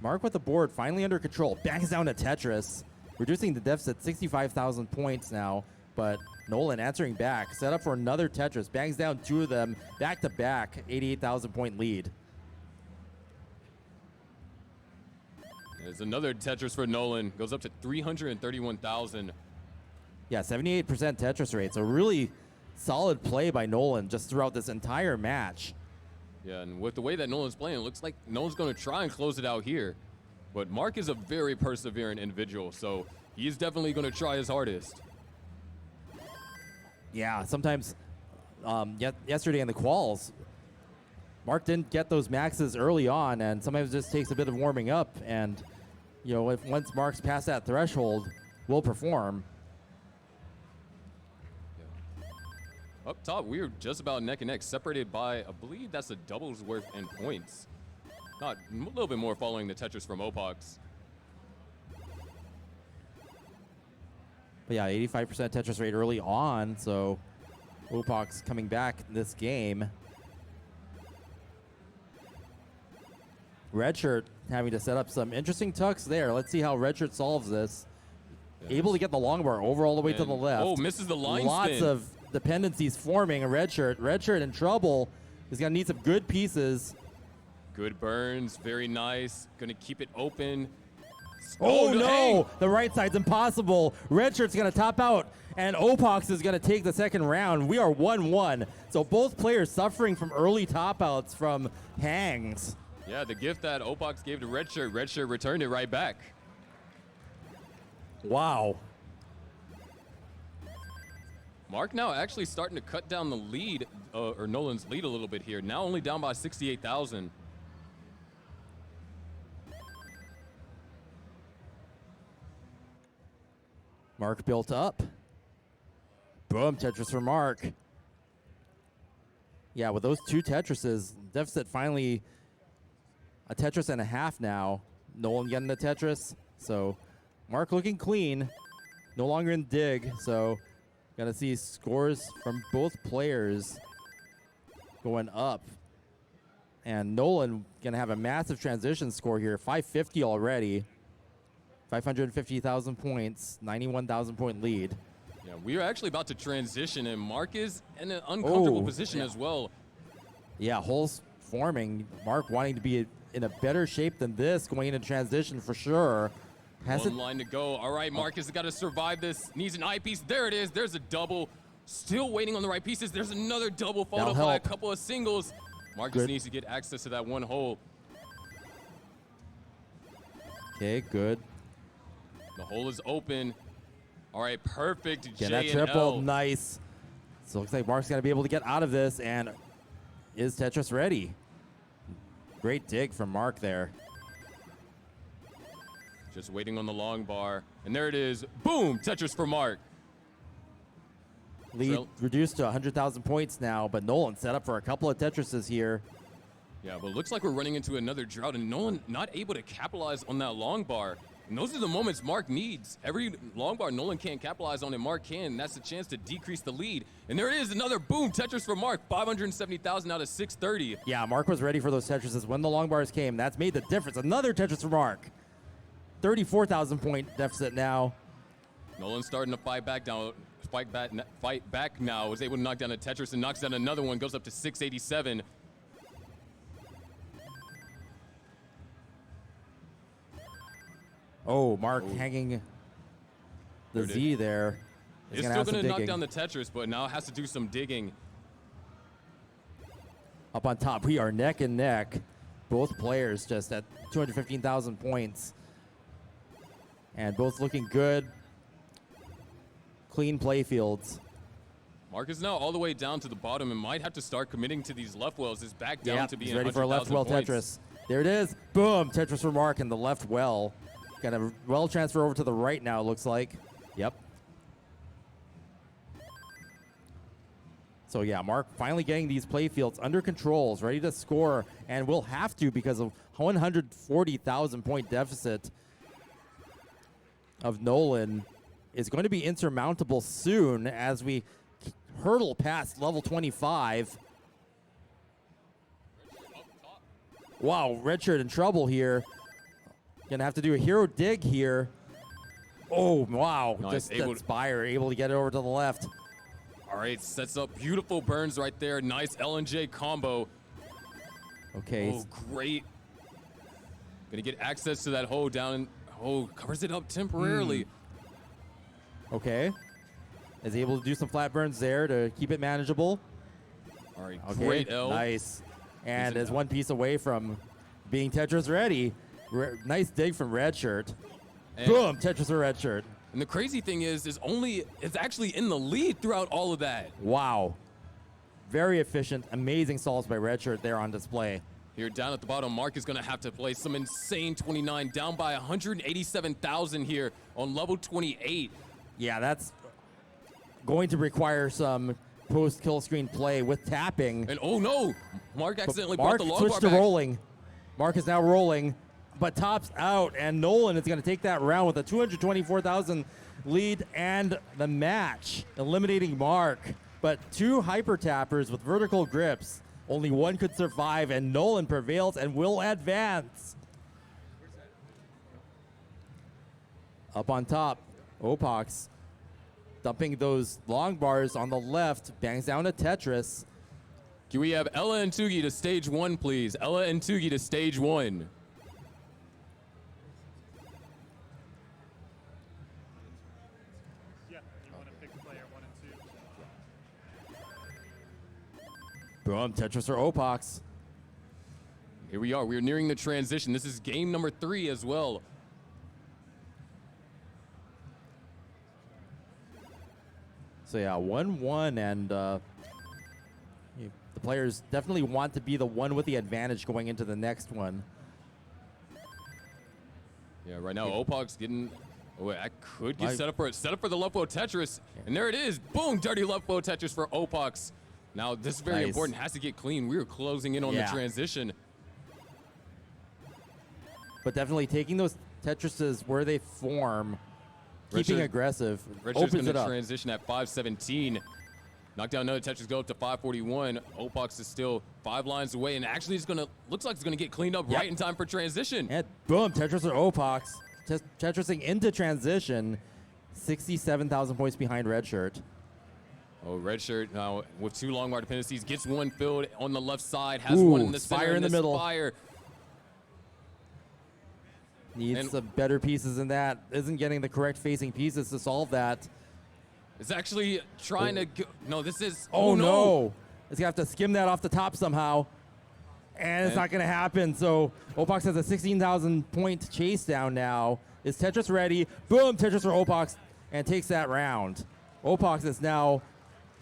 Mark with the board finally under control. Bangs down to Tetris, reducing the deficit 65,000 points now. But Nolan answering back, set up for another Tetris. Bangs down 2 of them back to back, 88,000 point lead. There's another Tetris for Nolan. Goes up to 331,000. Yeah, 78% Tetris rate. So really solid play by Nolan just throughout this entire match. Yeah, and with the way that Nolan's playing, it looks like Nolan's going to try and close it out here. But Mark is a very perseverant individual, so he's definitely going to try his hardest. Yeah, sometimes yesterday in the quals, Mark didn't get those maxes early on, and sometimes it just takes a bit of warming up, and you know, if once Mark's past that threshold, will perform. Up top, we are just about neck and neck, separated by, I believe that's a double's worth in points. Not a little bit more following the Tetris from Opox. But yeah, 85% Tetris rate early on, so Opox coming back in this game. Redshirt having to set up some interesting tucks there. Let's see how Redshirt solves this. Yes. Able to get the long bar over all the way to And- the left. oh, misses the line Lots spin. of dependencies forming. A Redshirt. Redshirt in trouble. He's going to need some good pieces. Good burns, very nice. Gonna keep it open. Oh, no! dang. The right side's impossible. Redshirt's going to top out, and Opox is going to take the second round. We are 1-1. So both players suffering from early top outs from hangs. Yeah, the gift that Opox gave to Redshirt, Redshirt returned it right back. Wow. Mark now actually starting to cut down the lead, or Nolan's lead a little bit here. Now only down by 68,000. Mark built up. Boom, Tetris for Mark. Yeah, with those two Tetrises, deficit finally a Tetris and a half now. Nolan getting the Tetris. So Mark looking clean. No longer in dig. So gonna see scores from both players going up. And Nolan gonna have a massive transition score here. 550 already. 550,000 points, 91,000 point lead. Yeah, we are actually about to transition, and Mark is in an uncomfortable Oh, position yeah. as well. Yeah, holes forming. Mark wanting to be in a better shape than this going into transition for sure. Has One it? line to go. All right, Marcus has got to survive this. Needs an eyepiece. There it is. There's a double. Still waiting on the right pieces. There's another double followed by a help. couple of singles. Marcus Good. needs to get access to that one hole. Okay, good. The hole is open. All right, perfect. Get J that and triple, L. nice. So looks like Mark's gonna be able to get out of this, and is Tetris ready? Great dig from Mark there. Just waiting on the long bar. And there it is. Boom! Tetris for Mark. Lead Drill. reduced to 100,000 points now, but Nolan set up for a couple of Tetrises here. Yeah, but it looks like we're running into another drought, and Nolan not able to capitalize on that long bar. And those are the moments Mark needs. Every long bar Nolan can't capitalize on, and Mark can. And that's the chance to decrease the lead. And there it is, another boom. Tetris for Mark. 570,000 out of 630. Yeah, Mark was ready for those Tetrises when the long bars came. That's made the difference. Another Tetris for Mark. 34,000 point deficit now. Nolan starting to fight back down. Fight back now. Was able to knock down a Tetris and knocks down another one. Goes up to 687. Oh, Mark hanging the There it Z there. He's gonna still have some going to knock digging. down the Tetris, but now has to do some digging. Up on top, we are neck and neck. Both players just at 215,000 points. And both looking good. Clean play fields. Mark is now all the way down to the bottom and might have to start committing to these left wells. Is back down Yeah, to he's being ready for a left 100,000 well points. Tetris. There it is. Boom, Tetris for Mark in the left well. Got a well transfer over to the right now, it looks like. Yep. So yeah, Mark finally getting these play fields under controls, ready to score, and will have to because of 140,000 point deficit of Nolan is going to be insurmountable soon as we hurdle past level 25. Wow, Redshirt in trouble here. Gonna have to do a hero dig here. Oh, wow. Nice, Just able that to- Spire able to get it over to the left. All right, sets up beautiful burns right there. Nice L&J combo. Okay. Oh, great. Gonna get access to that hole down. Oh, covers it up temporarily. Okay. Is able to do some flat burns there to keep it manageable. All right, Okay. great L. Nice. And Easy is now. one piece away from being Tetris ready. Nice dig from Redshirt. And- Boom, Tetris for Redshirt. And the crazy thing is it's actually in the lead throughout all of that. Wow. Very efficient, amazing solves by Redshirt there on display. Here down at the bottom, Mark is going to have to play some insane 29, down by 187,000 here on level 28. Yeah, that's going to require some post-kill screen play with tapping. And oh no, Mark accidentally brought Mark the long switched bar to back. rolling. Mark is now rolling, but tops out, and Nolan is going to take that round with a 224,000 lead and the match, eliminating Mark. But two hyper tappers with vertical grips. Only one could survive, and Nolan prevails and will advance. Up on top, Opox dumping those long bars on the left, bangs down to Tetris. Can we have Ella and Tugi to stage 1, please? Ella and Tugi to stage 1. Yeah, you want to pick player 1 and 2. Boom, Tetris or Opox. Here we are. We're nearing the transition. This is game number 3 as well. So yeah, 1-1, and the players definitely want to be the one with the advantage going into the next one. Yeah, right now Opox getting. Oh, wait, I could get set up for the left bow Tetris, and there it is. Boom, dirty left bow Tetris for Opox. Now this is very Nice. important. Has to get clean. We were closing in on the Yeah. transition. But definitely taking those Tetrises where they form, keeping Richard- aggressive, Richard's opens going it to up. transition at 517. Knock down another Tetris, go up to 541. Opox is still 5 lines away, and actually it's looks like it's gonna get cleaned up Yep. right in time for transition. And boom, Tetris or Opox. Tetrising into transition, 67,000 points behind Red Shirt. Oh, Red Shirt now with 2 long bar dependencies gets one filled on the left side, has Ooh, one in the Spire center, in and the this middle. Spire. Needs And- some better pieces than that. Isn't getting the correct facing pieces to solve that. It's actually trying to go. No, this is. Oh no! It's gonna have to skim that off the top somehow. And it's And- not gonna happen. So Opox has a 16,000 point chase down now. Is Tetris ready? Boom, Tetris or Opox, and takes that round. Opox is now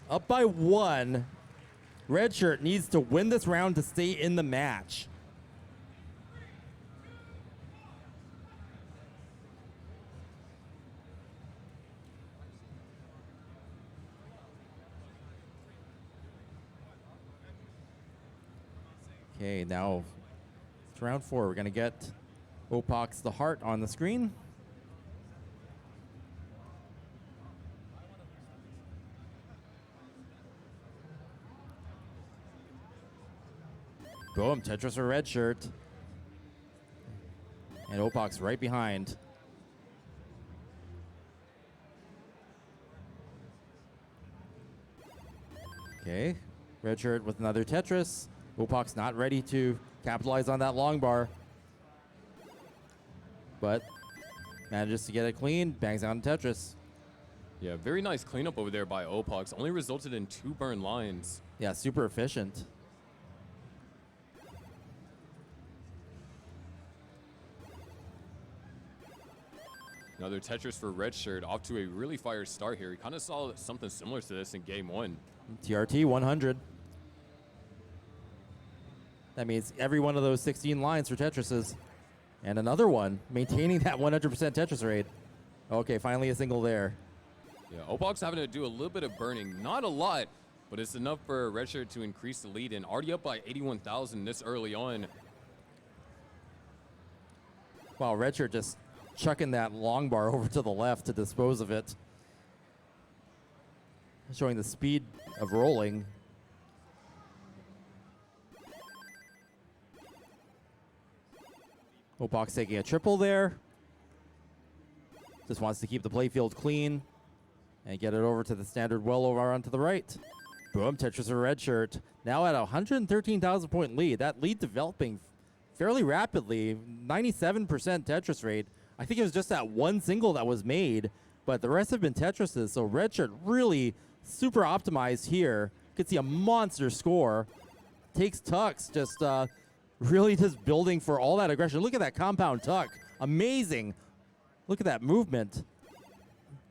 up by 1. Red Shirt needs to win this round to stay in the match. Okay, now it's round 4. We're going to get Opox the heart on the screen. Boom, Tetris or Red Shirt. And Opox right behind. Okay, Red Shirt with another Tetris. Opox not ready to capitalize on that long bar. But manages to get it clean, bangs out Tetris. Yeah, very nice cleanup over there by Opox. Only resulted in 2 burn lines. Yeah, super efficient. Another Tetris for Red Shirt, off to a really fire start here. He kind of saw something similar to this in game 1. TRT 100. That means every one of those 16 lines for Tetrises. And another one, maintaining that 100% Tetris rate. Okay, finally a single there. Yeah, Opox having to do a little bit of burning. Not a lot, but it's enough for Red Shirt to increase the lead, and already up by 81,000 this early on. Wow, Redshirt just chucking that long bar over to the left to dispose of it. Showing the speed of rolling. Opox taking a triple there. Just wants to keep the playfield clean and get it over to the standard well over onto the right. Boom, Tetris or Redshirt. Now at a 113,000 point lead. That lead developing fairly rapidly. 97% Tetris rate. I think it was just that one single that was made, but the rest have been Tetrises. So Redshirt really super optimized here. Could see a monster score. Takes Tux, just really just building for all that aggression. Look at that compound tuck. Amazing. Look at that movement.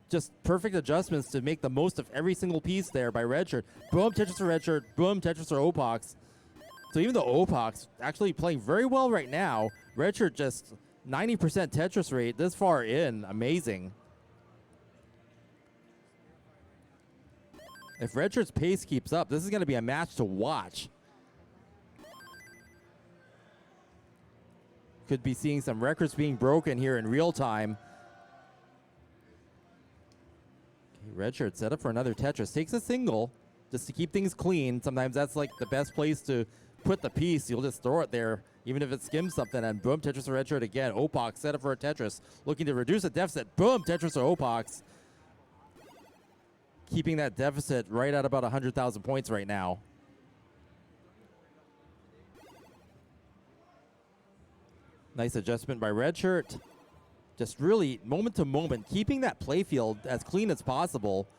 Just perfect adjustments to make the most of every single piece there by Redshirt. Boom, Tetris for Redshirt. Boom, Tetris for Opox. So even though Opox actually playing very well right now, Redshirt just 90% Tetris rate this far in. Amazing. If Redshirt's pace keeps up, this is going to be a match to watch. Could be seeing some records being broken here in real time. Okay, Redshirt set up for another Tetris. Takes a single just to keep things clean. Sometimes that's like the best place to put the piece. You'll just throw it there, even if it skims something, and boom, Tetris or Redshirt again. Opox set up for a Tetris, looking to reduce the deficit. Boom, Tetris or Opox. Keeping that deficit right at about 100,000 points right now. Nice adjustment by Redshirt. Just really moment to moment, keeping that playfield as clean as possible.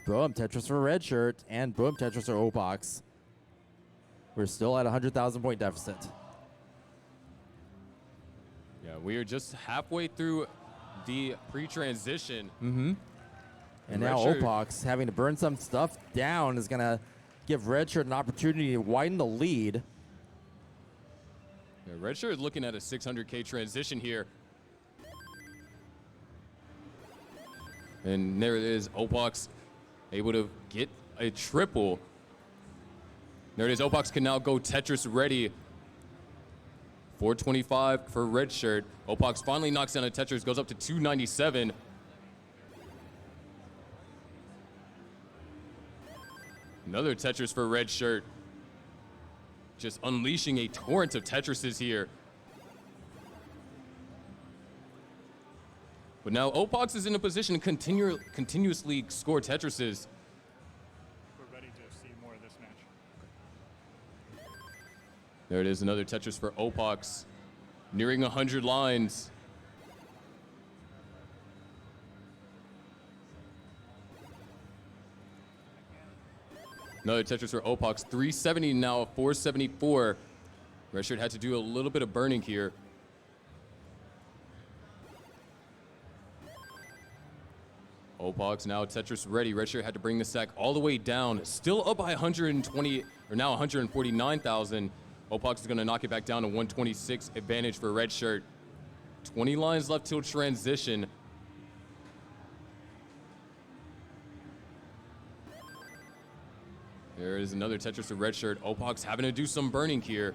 Boom, Tetris for Redshirt, and boom, Tetris or Opox. We're still at 100,000 point deficit. Yeah, we are just halfway through the pre-transition. And now Redshirt- Opox having to burn some stuff down is going to give Redshirt an opportunity to widen the lead. Yeah, Redshirt is looking at a 600K transition here. And there it is, Opox able to get a triple. There it is, Opox can now go Tetris ready. 425 for Redshirt. Opox finally knocks down a Tetris, goes up to 297. Another Tetris for Redshirt. Just unleashing a torrent of Tetrises here. But now Opox is in a position to continuously score Tetrises. We're ready to see more of this match. There it is, another Tetris for Opox. Nearing 100 lines. Another Tetris for Opox. 370 now, 474. Redshirt had to do a little bit of burning here. Opox now Tetris ready. Redshirt had to bring the stack all the way down. Still up by 120, or now 149,000. Opox is going to knock it back down to 126 advantage for Redshirt. 20 lines left till transition. There is another Tetris for Redshirt. Opox having to do some burning here.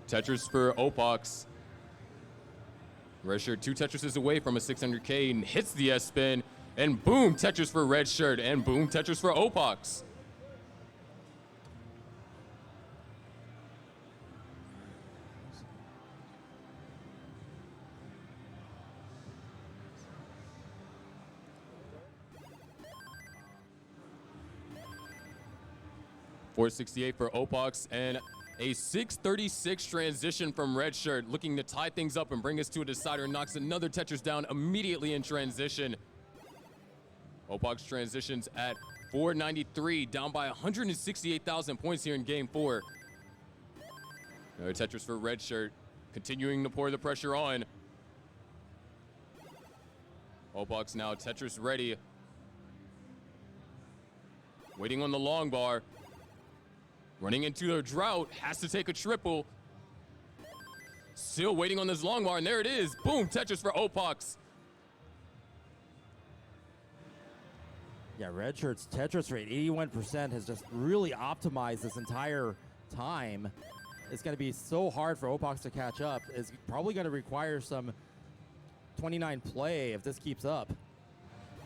Tetris for Opox. Redshirt 2 Tetrises away from a 600K and hits the S-spin. And boom, Tetris for Redshirt. And boom, Tetris for Opox. .468 for Opox and a 636 transition from Redshirt, looking to tie things up and bring us to a decider. Knocks another Tetris down immediately in transition. Opox transitions at 493, down by 168,000 points here in Game 4. Another Tetris for Redshirt, continuing to pour the pressure on. Opox now Tetris ready. Waiting on the long bar. Running into a drought, has to take a triple. Still waiting on this long bar, and there it is. Boom, Tetris for Opox. Yeah, Redshirt's Tetris rate, 81%, has just really optimized this entire time. It's going to be so hard for Opox to catch up. It's probably going to require some 29 play if this keeps up.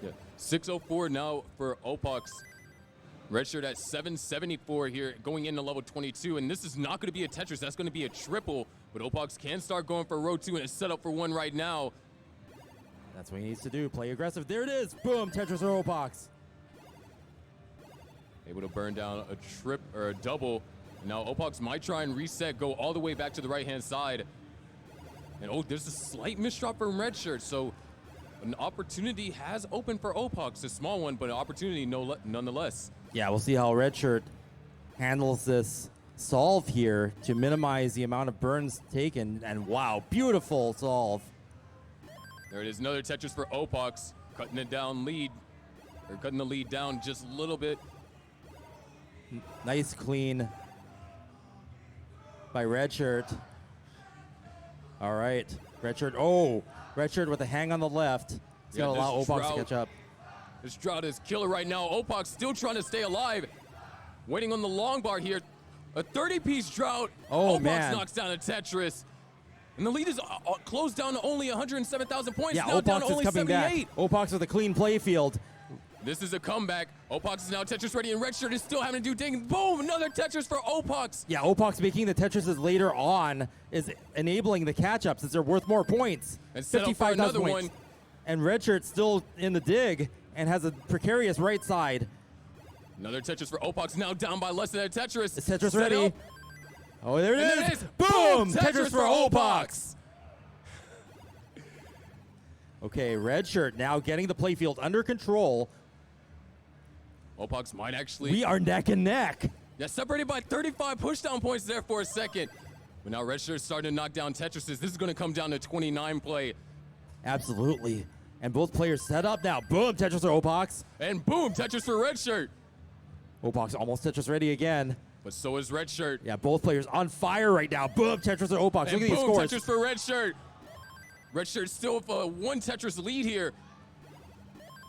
Yeah, 604 now for Opox. Redshirt at 774 here, going into level 22, and this is not going to be a Tetris, that's going to be a triple, but Opox can start going for row 2 and is set up for one right now. That's what he needs to do, play aggressive. There it is, boom, Tetris or Opox. Able to burn down a double. Now Opox might try and reset, go all the way back to the right-hand side. And oh, there's a slight misdrop from Redshirt, so an opportunity has opened for Opox, a small one, but an opportunity nonetheless. Yeah, we'll see how Redshirt handles this solve here to minimize the amount of burns taken. And wow, beautiful solve. There it is, another Tetris for Opox. cutting it down lead, or cutting the lead down just a little bit. Nice clean by Redshirt. All right, Redshirt. Oh, Redshirt with a hang on the left. He's Yeah, got to allow this Opox to drought- catch up. This drought is killer right now. Opox still trying to stay alive. Waiting on the long bar here. A 30-piece drought. Oh, Opox man. knocks down a Tetris. And the lead is closed down to only 107,000 points. Yeah, now down Opox to is only coming 78. back. Opox with a clean play field. This is a comeback. Opox is now Tetris ready, and Redshirt is still having to do ding. Boom, another Tetris for Opox. Yeah, Opox making the Tetrises later on is enabling the catch-ups as they're worth more points. And set up for 55,000 another points. one. And Redshirt still in the dig and has a precarious right side. Another Tetris for Opox, now down by less than a Tetris. Is Tetris Set ready? up. Oh, there it And is. there it is. Boom! Tetris for Opox. Okay, Redshirt now getting the playfield under control. Opox might actually. We are neck and neck. Yeah, separated by 35 pushdown points there for a second. But now Redshirt's starting to knock down Tetrises. This is going to come down to 29 play. Absolutely. And both players set up now. Boom, Tetris for Opox. And boom, Tetris for Redshirt. Opox almost Tetris ready again. But so is Redshirt. Yeah, both players on fire right now. Boom, Tetris for Opox. And Look at these boom, scores. Tetris for Redshirt. Redshirt still with a one Tetris lead here.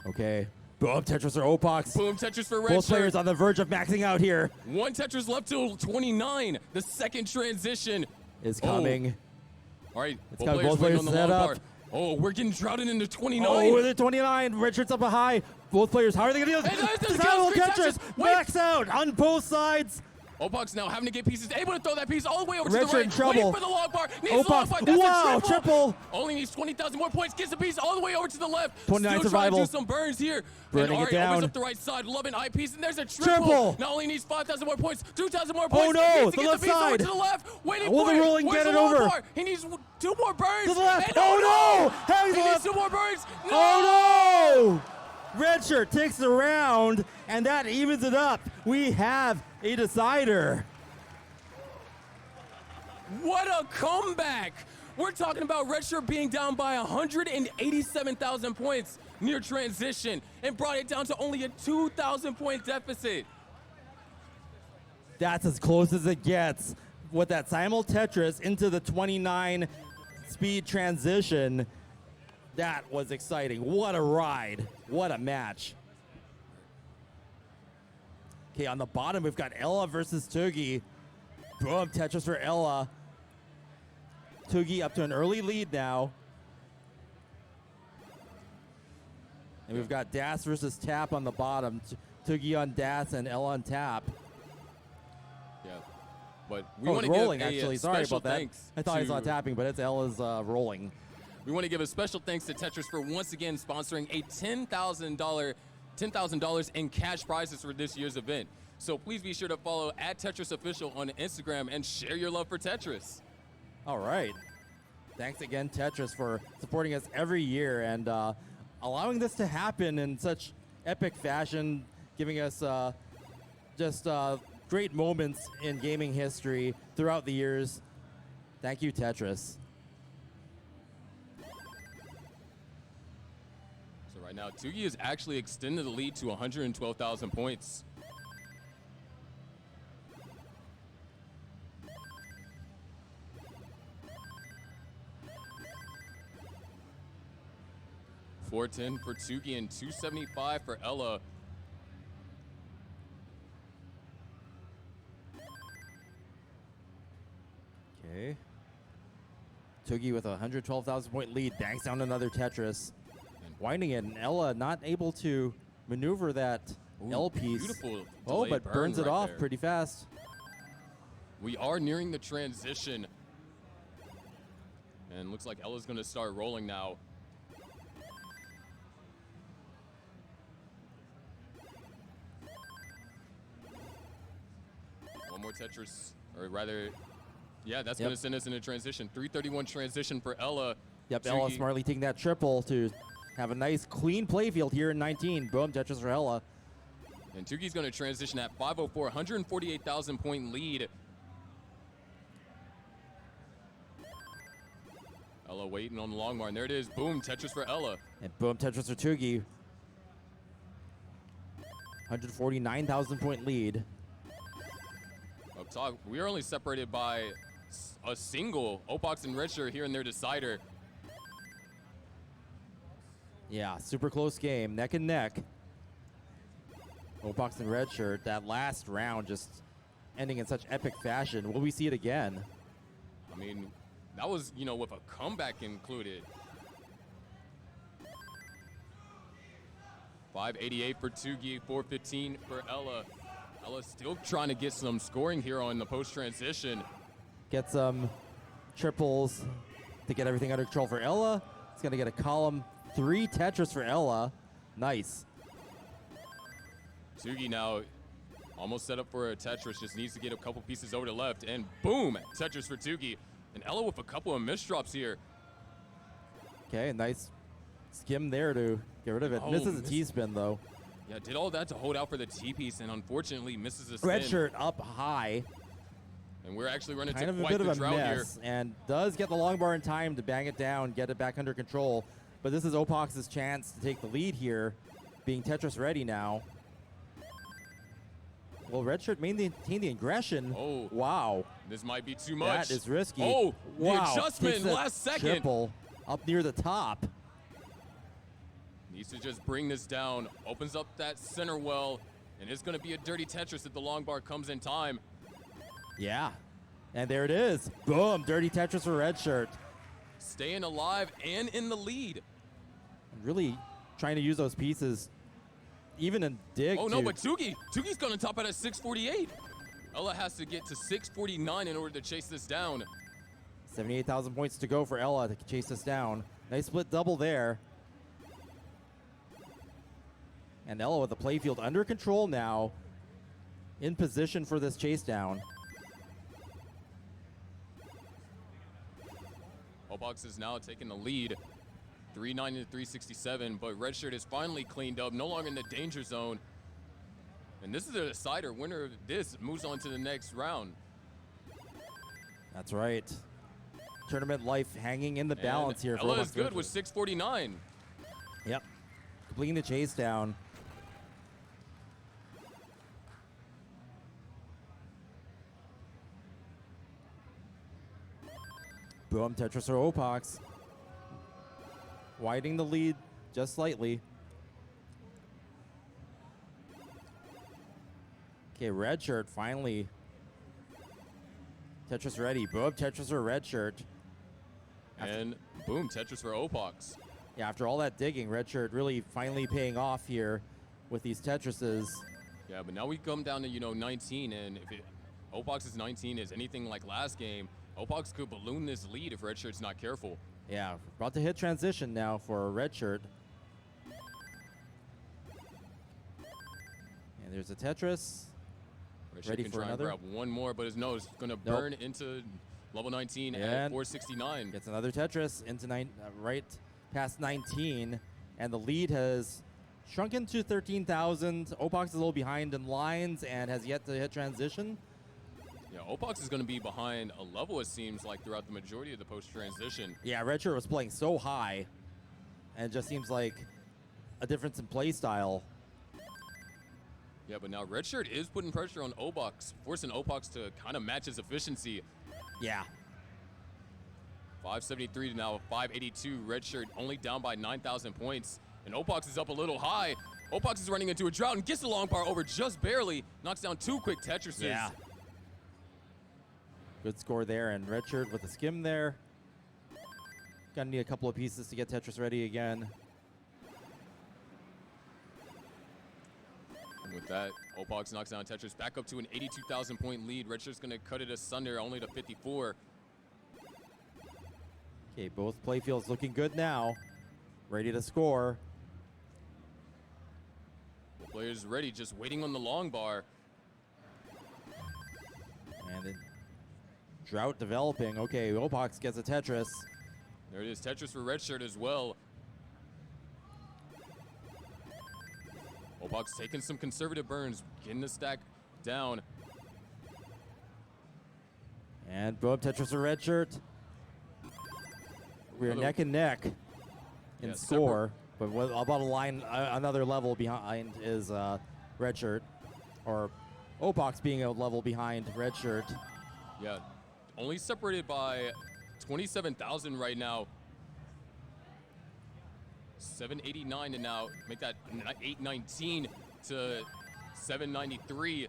Okay. Boom, Tetris for Opox. Boom, Tetris for Both players Redshirt. on the verge of maxing out here. One Tetris left till 29. The second transition Is coming. All right, It's coming. Both waiting players on the set long up. bar. Oh, we're getting droughted into 29. Oh, they're 29. Redshirt's up high. Both players, how are they going to do Hey, this? there's Desirable three Tetris. Tetris. Wait. Max out on both sides. Opox now having to get pieces, able to throw that piece all the way over to Redshirt the right. in trouble. Waiting for the long bar. Needs the long Opox. bar. That's Wow, a triple. Only needs 20,000 more points. Gets the piece all the way over to the left. 29 Still survival. trying to do some burns here. Burning and it Ari down. opens up the right side. Loving eye piece. And there's a Triple. Not only needs 5,000 more points, 2,000 more Oh, points. no, Needs to the get left the piece over side. to the left. Waiting Will for the it. rolling Where's get the it long over? bar? He needs 2 more burns. To the left. And Oh, no. Heavy He needs left. 2 more burns. No. Oh, no. Redshirt takes the round, and that evens it up. We have a decider. What a comeback! We're talking about Redshirt being down by 187,000 points near transition and brought it down to only a 2,000 point deficit. That's as close as it gets with that simul Tetris into the 29 speed transition. That was exciting. What a ride. What a match. Okay, on the bottom, we've got Ella versus Tugi. Boom, Tetris for Ella. Tugi up to an early lead now. And we've got Das versus Tap on the bottom. Tugi on Das and Ella on Tap. Yeah, but we Oh, want it's to rolling, give a actually. Sorry special about that. thanks I thought I to- saw tapping, but it's Ella's rolling. We want to give a special thanks to Tetris for once again sponsoring a $10,000 in cash prizes for this year's event. So please be sure to follow @TetrisOfficial on Instagram and share your love for Tetris. All right. Thanks again, Tetris, for supporting us every year and allowing this to happen in such epic fashion, giving us just great moments in gaming history throughout the years. Thank you, Tetris. So right now, Tugi has actually extended the lead to 112,000 points. $410 for Tugi and $275 for Ella. Okay. Tugi with a 112,000 point lead, bangs down another Tetris. Winding it, and Ella not able to maneuver that Ooh, L piece. beautiful Oh, delayed but burn burns it right off there. pretty fast. We are nearing the transition. And looks like Ella's going to start rolling now. One more Tetris, or rather, yeah, that's Yep. going to send us into transition. 331 transition for Ella. Yep, Ella Tugi- smartly taking that triple to have a nice clean playfield here in 19. Boom, Tetris for Ella. And Tugi's going to transition at 504, 148,000 point lead. Ella Ella waiting on the long bar, and there it is. Boom, Tetris for Ella. And boom, Tetris for Tugi. 149,000 point lead. Up top, we are only separated by a single. Opox and Redshirt here in their decider. Yeah, super close game, neck and neck. Opox and Redshirt, that last round just ending in such epic fashion. Will we see it again? I mean, that was, you know, with a comeback included. 588 for Tugi, 415 for Ella. Ella still trying to get some scoring here on the post transition. Get some triples to get everything under control for Ella. It's going to get a column 3 Tetris for Ella. Nice. Tugi now almost set up for a Tetris, just needs to get a couple pieces over to left, and boom, Tetris for Tugi. And Ella with a couple of misdrops here. Okay, nice skim there to get rid of it. Oh, Misses a T-spin, though. Yeah, did all that to hold out for the T-piece, and unfortunately misses a spin. Redshirt up high. And we're actually running Kind into of a quite bit the of a drought here. mess, and does get the long bar in time to bang it down, get it back under control. But this is Opox's chance to take the lead here, being Tetris ready now. Well, Redshirt maintained the aggression. Oh. Wow. This might be too much. That is risky. Oh, wow. the adjustment Takes that last second. Triple up near the top. Needs to just bring this down. Opens up that center well, and it's going to be a dirty Tetris if the long bar comes in time. Yeah. And there it is. Boom. Dirty Tetris for Redshirt. Staying alive and in the lead. Really trying to use those pieces, even in dig. Oh, no, but Tugi's going to top out at 648. Ella has to get to 649 in order to chase this down. 78,000 points to go for Ella to chase this down. Nice split double there. And Ella with the playfield under control now, in position for this chase down. Opox is now taking the lead, 390 to 367, but Redshirt is finally cleaned up, no longer in the danger zone. And this is a decider. Winner of this moves on to the next round. That's right. Tournament life hanging in the balance here. Ella for is good with 649. Yep. Completing the chase down. Boom, Tetris or Opox. Widening the lead just slightly. Okay, Redshirt finally. Tetris ready. Boom, Tetris or Redshirt. And boom, Tetris for Opox. Yeah, after all that digging, Redshirt really finally paying off here with these Tetrises. Yeah, but now we come down to, 19, and if Opox's 19 is anything like last game, Opox could balloon this lead if Redshirt's not careful. Yeah, about to hit transition now for Redshirt. And there's a Tetris. Redshirt Ready can for try another? and grab one more, but his nose is going to burn into level 19 at And 469. Gets another Tetris into right past 19. And the lead has shrunken to 13,000. Opox is a little behind in lines and has yet to hit transition. Yeah, Opox is going to be behind a level, it seems like, throughout the majority of the post-transition. Yeah, Redshirt was playing so high, and it just seems like a difference in play style. Yeah, but now Redshirt is putting pressure on Opox, forcing Opox to kind of match his efficiency. Yeah. 573 to now 582. Redshirt only down by 9,000 points. And Opox is up a little high. Opox is running into a drought and gets the long bar over just barely. Knocks down 2 quick Tetrises. Yeah. Good score there, and Redshirt with a skim there. Gonna need a couple of pieces to get Tetris ready again. And with that, Opox knocks down Tetris back up to an 82,000 point lead. Redshirt's gonna cut it asunder only to 54. Okay, both playfields looking good now. Ready to score. The player's ready, just waiting on the long bar. And then drought developing. Okay, Opox gets a Tetris. There it is, Tetris for Redshirt as well. Opox taking some conservative burns, getting the stack down. And boom, Tetris for Redshirt. we're Another- neck and neck in Yeah, score, but what about a line, another level behind is Red Shirt, or Opox being a level behind Red Shirt. Yeah, only separated by 27,000 right now. 789 to now make that 819 to 793.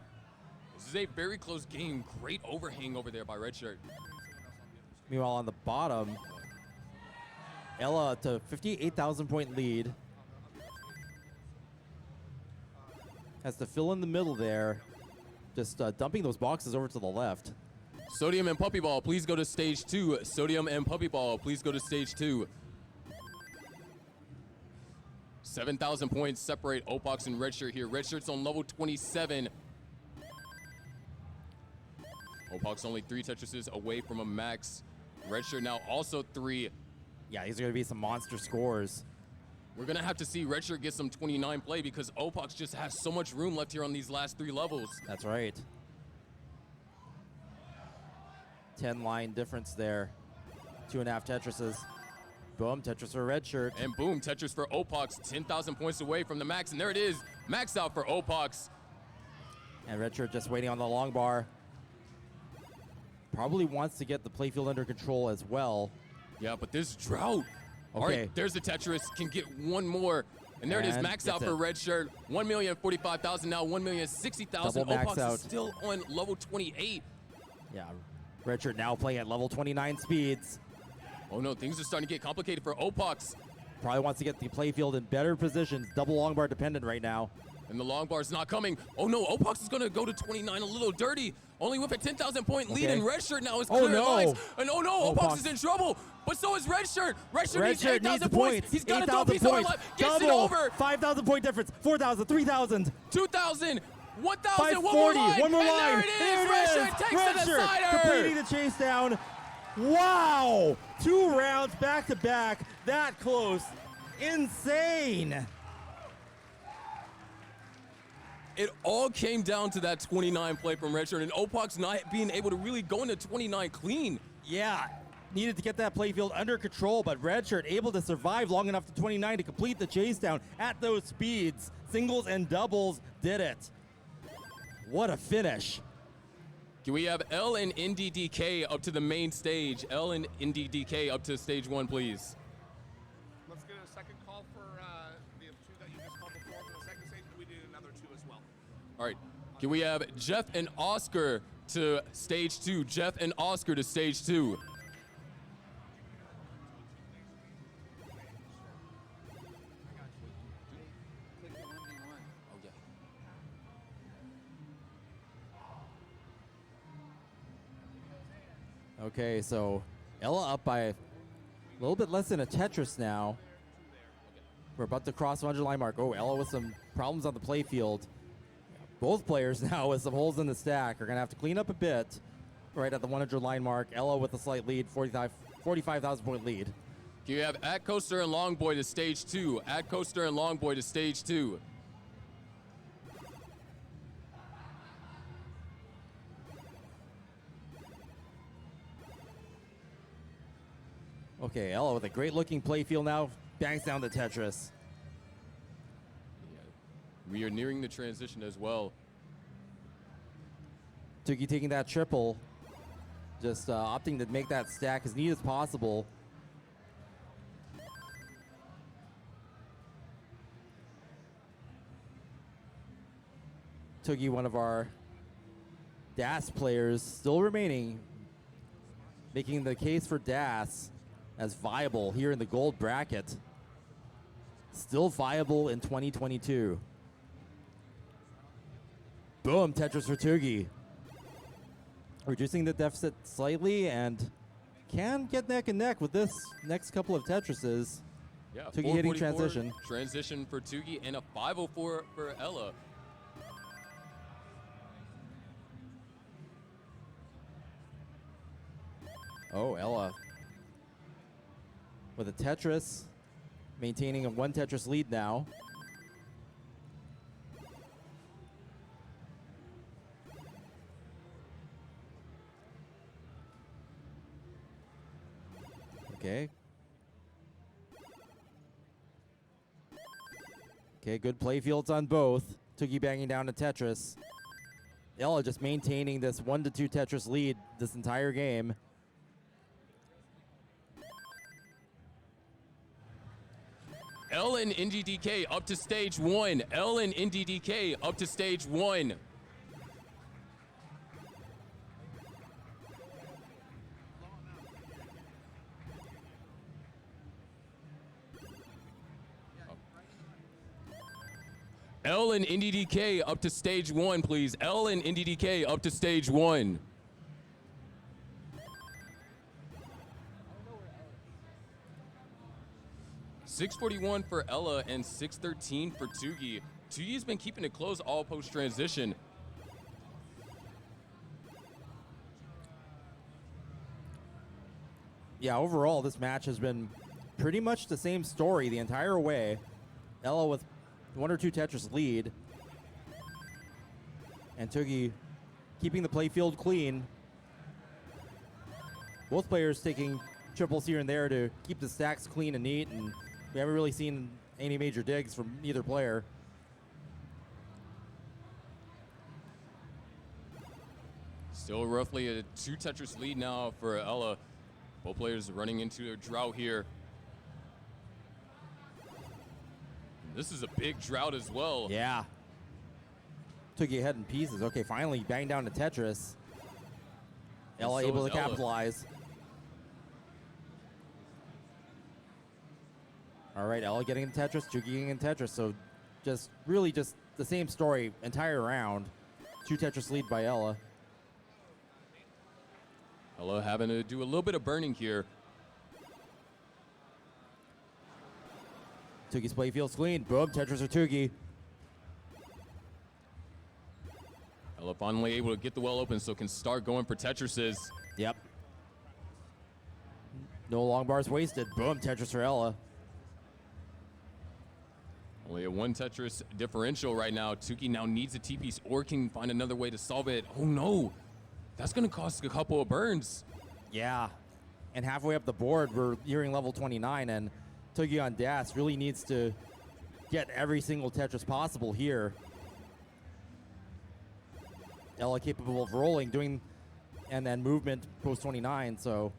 This is a very close game. Great overhang over there by Red Shirt. Meanwhile, on the bottom, Ella to 58,000 point lead. Has to fill in the middle there, just dumping those boxes over to the left. Sodium and Puppy Ball, please go to stage 2. Sodium and Puppy Ball, please go to stage 2. 7,000 points separate Opox and Red Shirt here. Red Shirt's on level 27. Opox only 3 Tetrises away from a max. Red Shirt now also 3. Yeah, these are going to be some monster scores. We're going to have to see Red Shirt get some 29 play because Opox just has so much room left here on these last 3 levels. That's right. 10 line difference there. 2.5 Tetrises. Boom, Tetris for Red Shirt. And boom, Tetris for Opox, 10,000 points away from the max. And there it is, max out for Opox. And Red Shirt just waiting on the long bar. Probably wants to get the playfield under control as well. Yeah, but this drought. All Okay. right, there's the Tetris, can get one more. And there it is, And max gets out for it. Red Shirt. 1,045,000 now, 1,060,000. Double max Opox out. is still on level 28. Yeah, Red Shirt now playing at level 29 speeds. Oh no, things are starting to get complicated for Opox. Probably wants to get the playfield in better positions. Double long bar dependent right now. And the long bar's not coming. Oh no, Opox is gonna go to 29 a little dirty. Only with a 10,000 point lead, Okay. and Red Shirt now is Oh, clear no. lines. And oh no, Opox Opox. is in trouble. But so is Red Shirt. Red Shirt Red needs Shirt needs 8,000 the points. points. He's got to do a 8,000 piece of our points. life. Gets it Double. over. 5,000 point difference. 4,000, 3,000. 2,000. 1,000. One more 540. line. One more and line. there it is. Red Shirt takes Red the Shirt decider. completing the chase down. Wow. 2 rounds back to back. That close. Insane. It all came down to that 29 play from Red Shirt, and Opox not being able to really go into 29 clean. Yeah. Needed to get that playfield under control, but Red Shirt able to survive long enough to 29 to complete the chase down at those speeds. Singles and doubles did it. What a finish. Can we have L and NDDK up to the main stage? L and NDDK up to stage 1, please. Let's get a second call for the 2 that you just called before for the second stage. We need another 2 as well. All right. Can we have Jeff and Oscar to stage 2? Jeff and Oscar to stage 2. Click the 1v1. Oh, yeah. Okay, so Ella up by a little bit less than a Tetris now. We're about to cross 100 line mark. Oh, Ella with some problems on the playfield. Both players now with some holes in the stack are going to have to clean up a bit right at the 100 line mark. Ella with a slight lead, 45,000 point lead. Can you have At Coaster and Longboy to stage 2? At Coaster and Longboy to stage 2. Okay, Ella with a great looking playfield now. Bangs down the Tetris. We are nearing the transition as well. Tuki taking that triple. Just opting to make that stack as neat as possible. Tuki, one of our DAS players, still remaining, making the case for DAS as viable here in the gold bracket. Still viable in 2022. Boom, Tetris for Tugi. Reducing the deficit slightly and can get neck and neck with this next couple of Tetrises. Yeah, Tugi hitting 444 transition. Transition for Tugi and a 504 for Ella. Oh, Ella with a Tetris, maintaining a 1 Tetris lead now. Okay, Okay, good play fields on both. Toogie banging down to Tetris. Ella just maintaining this 1-2 Tetris lead this entire game. L and NDDK up to stage 1. L and NDDK up to stage 1. L and NDDK up to stage 1, please. L and NDDK up to stage 1. $641 for Ella and $613 for Toogie. Toogie's been keeping it close all post transition. Yeah, overall, this match has been pretty much the same story the entire way. Ella with 1 or 2 Tetris lead. And Toogie keeping the play field clean. Both players taking triples here and there to keep the stacks clean and neat, and we haven't really seen any major digs from either player. Still roughly a 2 Tetris lead now for Ella. Both players running into a drought here. This is a big drought as well. Yeah. Toogie ahead in pieces. Okay, finally bang down to Tetris. Ella so able is to Ella. capitalize. All right, Ella getting in Tetris, Toogie getting in Tetris. So just really just the same story entire round. 2 Tetris lead by Ella. Ella having to do a little bit of burning here. Toogie's play feels clean. Boom, Tetris or Toogie. Ella finally able to get the well open so can start going for Tetrises. Yep. No long bars wasted. Boom, Tetris for Ella. Only a 1 Tetris differential right now. Toogie now needs a T-piece or can find another way to solve it. Oh no, that's gonna cost a couple of burns. Yeah. And halfway up the board, we're nearing level 29, and Toogie on Das really needs to get every single Tetris possible here. Ella capable of rolling, doing, and then movement post 29, so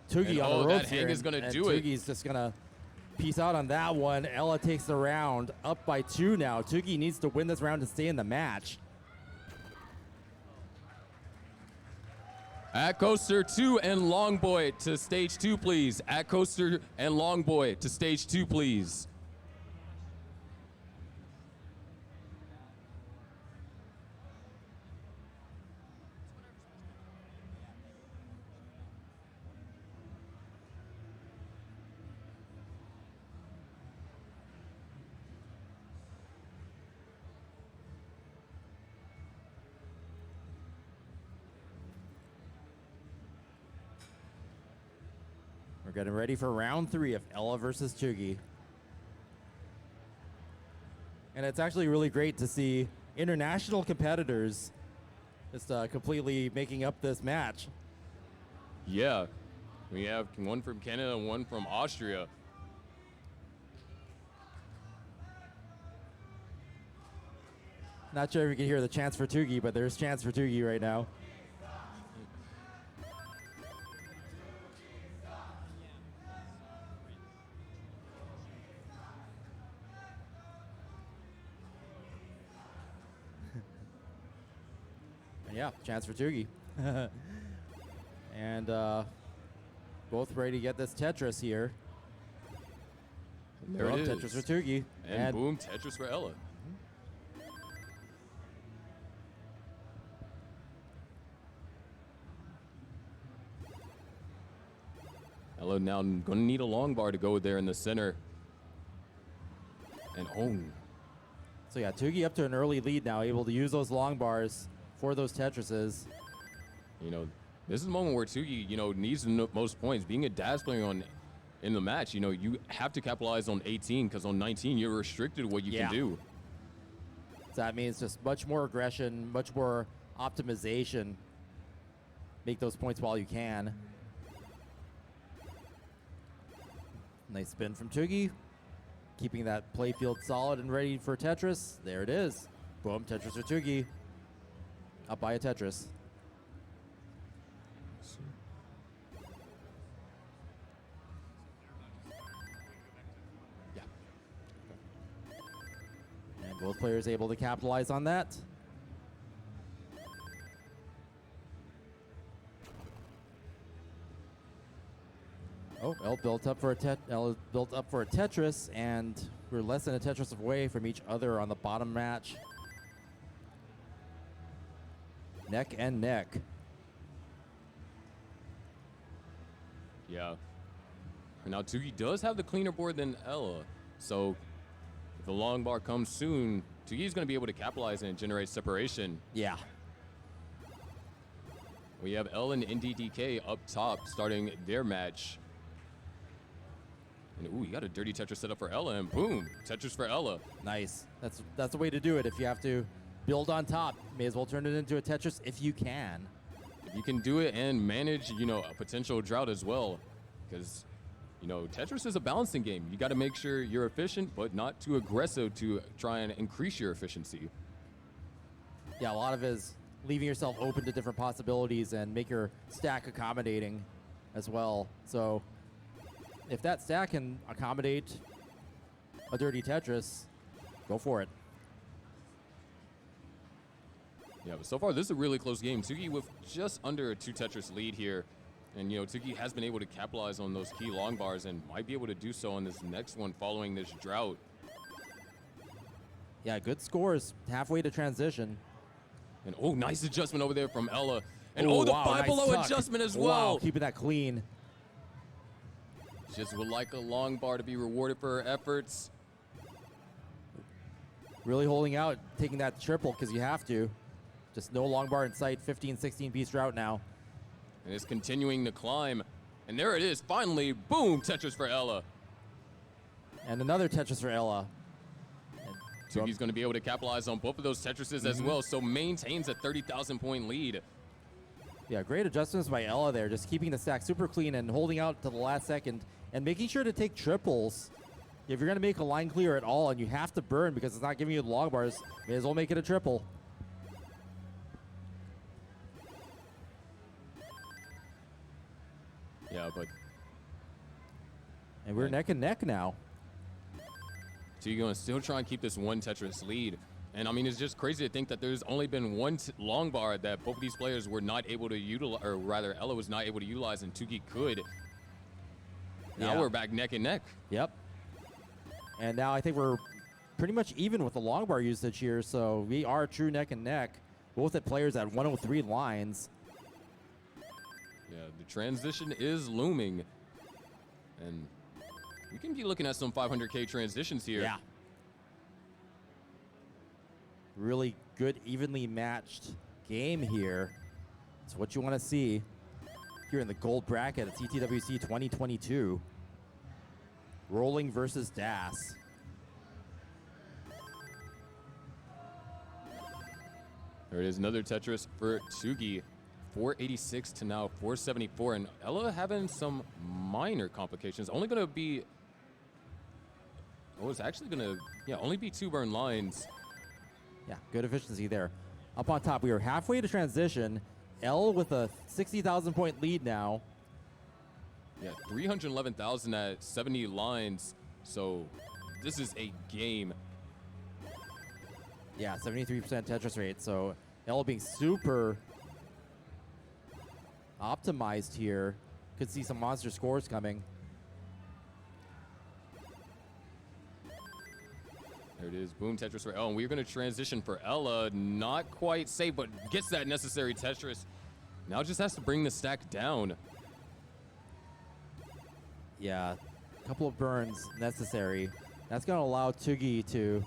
Toogie And, on oh, the that ropes hang here. is gonna and do it. Toogie's just gonna peace out on that one. Ella takes the round, up by 2 now. Toogie needs to win this round to stay in the match. At Coaster 2 and Longboy to stage 2, please. At Coaster and Longboy to stage 2, please. We're getting ready for round 3 of Ella versus Toogie. And it's actually really great to see international competitors just completely making up this match. Yeah, we have one from Canada and one from Austria. Not sure if you can hear the chants for Toogie, but there's chants for Toogie right now. Yeah, chance for Toogie. And both ready to get this Tetris here. There it is. Tetris for Toogie. And boom, Tetris for Ella. Ella now going to need a long bar to go there in the center. And oh, So yeah, Toogie up to an early lead now, able to use those long bars for those Tetrises. you know, this is a moment where Toogie, needs the most points. Being a DAS player in the match, you have to capitalize on 18 because on 19 you're restricted what you Yeah. can do. So that means just much more aggression, much more optimization. Make those points while you can. Nice spin from Toogie. keeping that playfield solid and ready for Tetris. There it is. Boom, Tetris for Tugi. Up by a Tetris. Yeah. And both players able to capitalize on that. Oh, L built up for a Tetris, and we're less than a Tetris away from each other on the bottom match. Neck and neck. Yeah. And now Tugi does have the cleaner board than Ella, so if the long bar comes soon, Tugi's going to be able to capitalize and generate separation. Yeah. We have L and NDDK up top starting their match. And ooh, you got a dirty Tetris set up for Ella, and boom, Tetris for Ella. Nice. That's the way to do it. If you have to build on top, may as well turn it into a Tetris if you can. If you can do it and manage, you know, a potential drought as well, because, you know, Tetris is a balancing game. You got to make sure you're efficient, but not too aggressive to try and increase your efficiency. Yeah, a lot of it is leaving yourself open to different possibilities and make your stack accommodating as well. So if that stack can accommodate a dirty Tetris, go for it. Yeah, but so far this is a really close game. Tugi with just under a 2 Tetris lead here. And, you know, Tugi has been able to capitalize on those key long bars and might be able to do so on this next one following this drought. Yeah, good scores halfway to transition. And, oh, nice adjustment over there from Ella. And, Ooh, oh, the wow, 5 nice below tuck. adjustment as Wow, well. keeping that clean. Just would like a long bar to be rewarded for her efforts. Really holding out, taking that triple because you have to. Just no long bar in sight, 15, 16 piece drought now. And it's continuing to climb. And there it is, finally, boom, Tetris for Ella. And another Tetris for Ella. And Tugi's going to be able to capitalize on both of those Tetrises as well, so maintains a 30,000 point lead. yeah, great adjustments by Ella there, just keeping the stack super clean and holding out to the last second and making sure to take triples. If you're going to make a line clear at all and you have to burn because it's not giving you the long bars, may as well make it a triple. Yeah, but And we're neck and neck now. Tugi going to still try and keep this one Tetris lead. And I mean, it's just crazy to think that there's only been one long bar that both of these players were not able to utilize, or rather Ella was not able to utilize and Tugi could. Now Yeah. we're back neck and neck. Yep. And now I think we're pretty much even with the long bar usage here, so we are true neck and neck. Both at players at 103 lines. Yeah, the transition is looming. And we can be looking at some 500K transitions here. Yeah. Really good, evenly matched game here. It's what you want to see here in the gold bracket at CTWC 2022. Rolling versus Das. There it is, another Tetris for Tugi. 486 to now 474. And Ella having some minor complications. Only going to be... Oh, it's actually going to, only be 2 burn lines. Yeah, good efficiency there. Up on top, we are halfway to transition. L with a 60,000 point lead now. Yeah, 311,000 at 70 lines. So this is a game. Yeah, 73% Tetris rate. So L being super optimized here. Could see some monster scores coming. There it is, boom, Tetris for Ella. And we're going to transition for Ella. Not quite safe, but gets that necessary Tetris. Now just has to bring the stack down. Yeah, a couple of burns necessary. That's going to allow Tugi to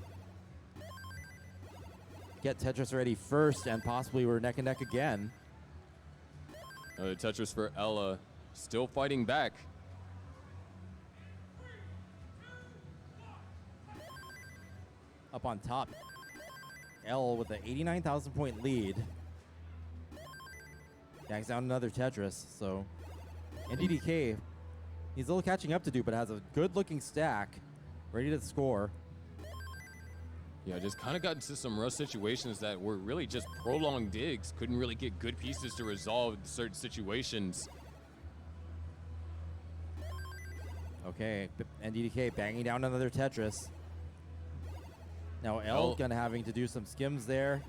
get Tetris ready first, and possibly we're neck and neck again. Another Tetris for Ella. Still fighting back. Up on top, L with an 89,000 point lead. Backs down another Tetris, so. And DDK, he's a little catching up to do, but has a good looking stack. ready to score. Yeah, just kind of got into some rough situations that were really just prolonged digs. Couldn't really get good pieces to resolve certain situations. Okay, NDDK banging down another Tetris. Now L gonna having to do some skims there.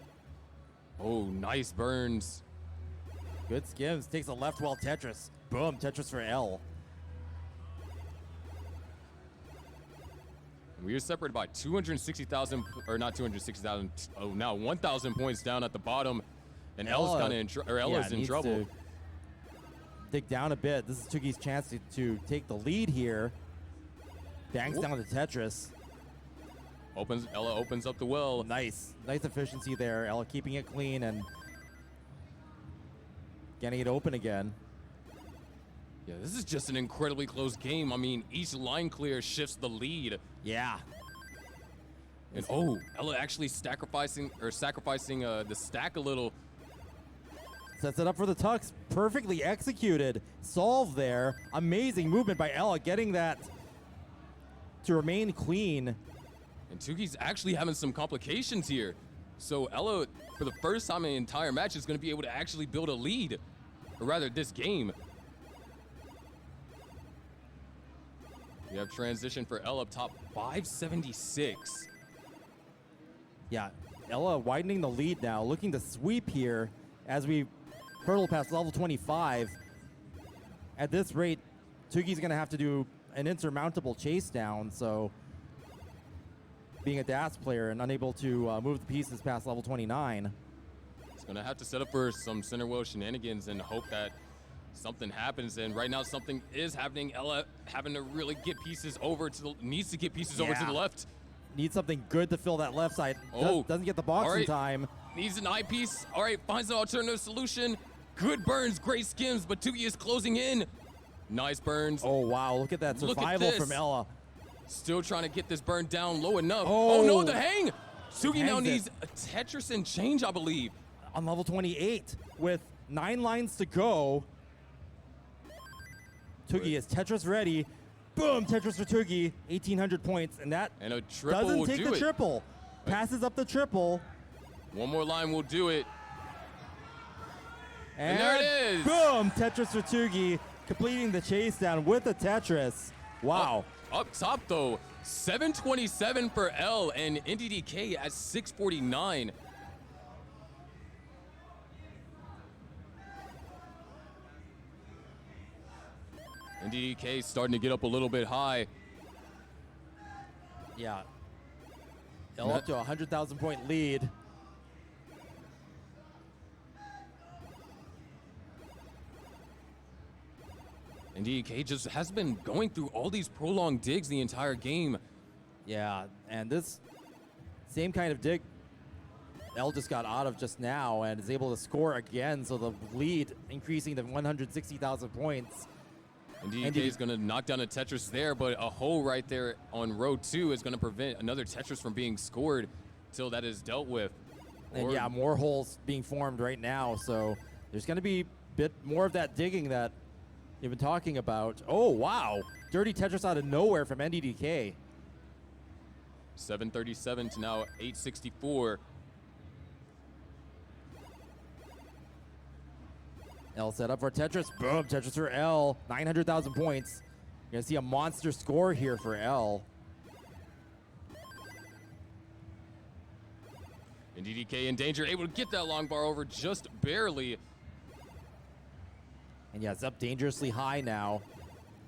Oh, nice burns. Good skims. Takes a left wall Tetris. Boom, Tetris for L. We are separated by 260,000, or not 260,000. Oh, now 1,000 points down at the bottom, and L's kind of Ella's in needs trouble. to dig down a bit. This is Tugi's chance to take the lead here. Bangs down the Tetris. Ella opens up the well. Nice efficiency there. Ella keeping it clean and getting it open again. Yeah, this is just an incredibly close game. I mean, each line clear shifts the lead. Yeah. And Ella actually sacrificing the stack a little. Sets it up for the Tux. Perfectly executed. Solve there. Amazing movement by Ella, getting that to remain clean. And Tugi's actually having some complications here. So Ella, for the first time in the entire match, is going to be able to actually build a lead. Or rather, this game. We have transition for Ella up top, 576. Yeah, Ella widening the lead now, looking to sweep here as we hurdle past level 25. At this rate, Tugi's going to have to do an insurmountable chase down, so being a DAS player and unable to move the pieces past level 29. It's going to have to set up for some center wheel shenanigans and hope that something happens, and right now something is happening. Ella having to really get pieces over to the, needs to get pieces over to the left. Needs something good to fill that left side. Doesn't get the box in time. Needs an eyepiece. All right, finds an alternative solution. Good burns, great skims, but Tugi is closing in. Nice burns. Oh, wow, look at that survival from Ella. Still trying to get this burn down low enough. Oh no, the hang! Tugi now needs a Tetris and change, I believe. On level 28 with 9 lines to go. Tugi is Tetris ready. Boom, Tetris for Tugi, 1,800 points, and that and a triple doesn't will take do the it. triple. Passes up the triple. One more line will do it. And there it is. Boom, Tetris for Tugi, completing the chase down with the Tetris. Wow. Up top though, 727 for L and NDDK at 649. NDDK starting to get up a little bit high. Yeah. L up to a 100,000 point lead. NDDK just has been going through all these prolonged digs the entire game. Yeah, and this same kind of dig L just got out of just now and is able to score again, so the lead increasing to 160,000 points. NDDK is going to knock down a Tetris there, but a hole right there on row 2 is going to prevent another Tetris from being scored until that is dealt with. And yeah, more holes being formed right now, so there's going to be a bit more of that digging that you've been talking about. Oh, wow. Dirty Tetris out of nowhere from NDDK. 737 to now 864. L set up for Tetris. Boom, Tetris for L. 900,000 points. You're going to see a monster score here for L. And DDK in danger, able to get that long bar over just barely. And yeah, it's up dangerously high now.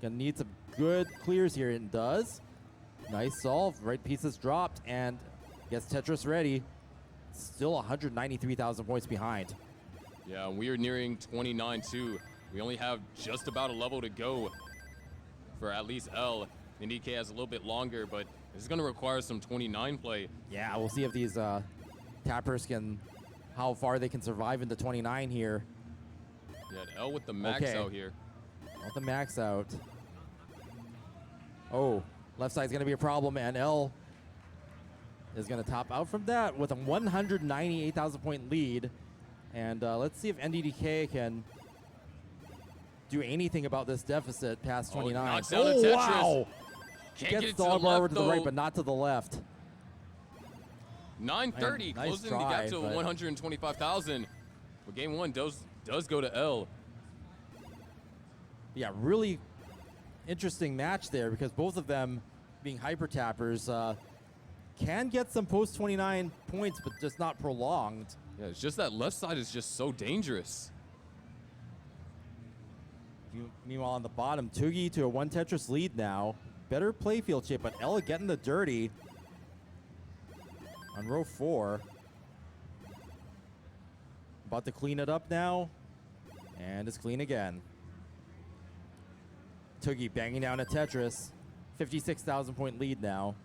Gonna need some good clears here, and does. Nice solve, right pieces dropped, and gets Tetris ready. Still 193,000 points behind. Yeah, we are nearing 29 too. We only have just about a level to go for at least L. NDK has a little bit longer, but this is gonna require some 29 play. Yeah, we'll see if these tappers how far they can survive into 29 here. Yeah, L with the max out here. With the max out. Oh, left side's gonna be a problem, and L is gonna top out from that with a 198,000 point lead. And let's see if NDDK can do anything about this deficit past 29. Knocks down a Tetris. Wow! Can't get Gets it the to the long bar over left, to the right, though. but not to the left. 930, Nice closing the gap try, to but- 125,000. But game one does go to L. Yeah, really interesting match there because both of them, being hyper tappers, can get some post 29 points, but just not prolonged. Yeah, it's just that left side is just so dangerous. Meanwhile, on the bottom, Tugi to a 1 Tetris lead now. Better playfield shape, but Ella getting the dirty on row 4. About to clean it up now, and it's clean again. Tugi banging down a Tetris. 56,000 point lead now.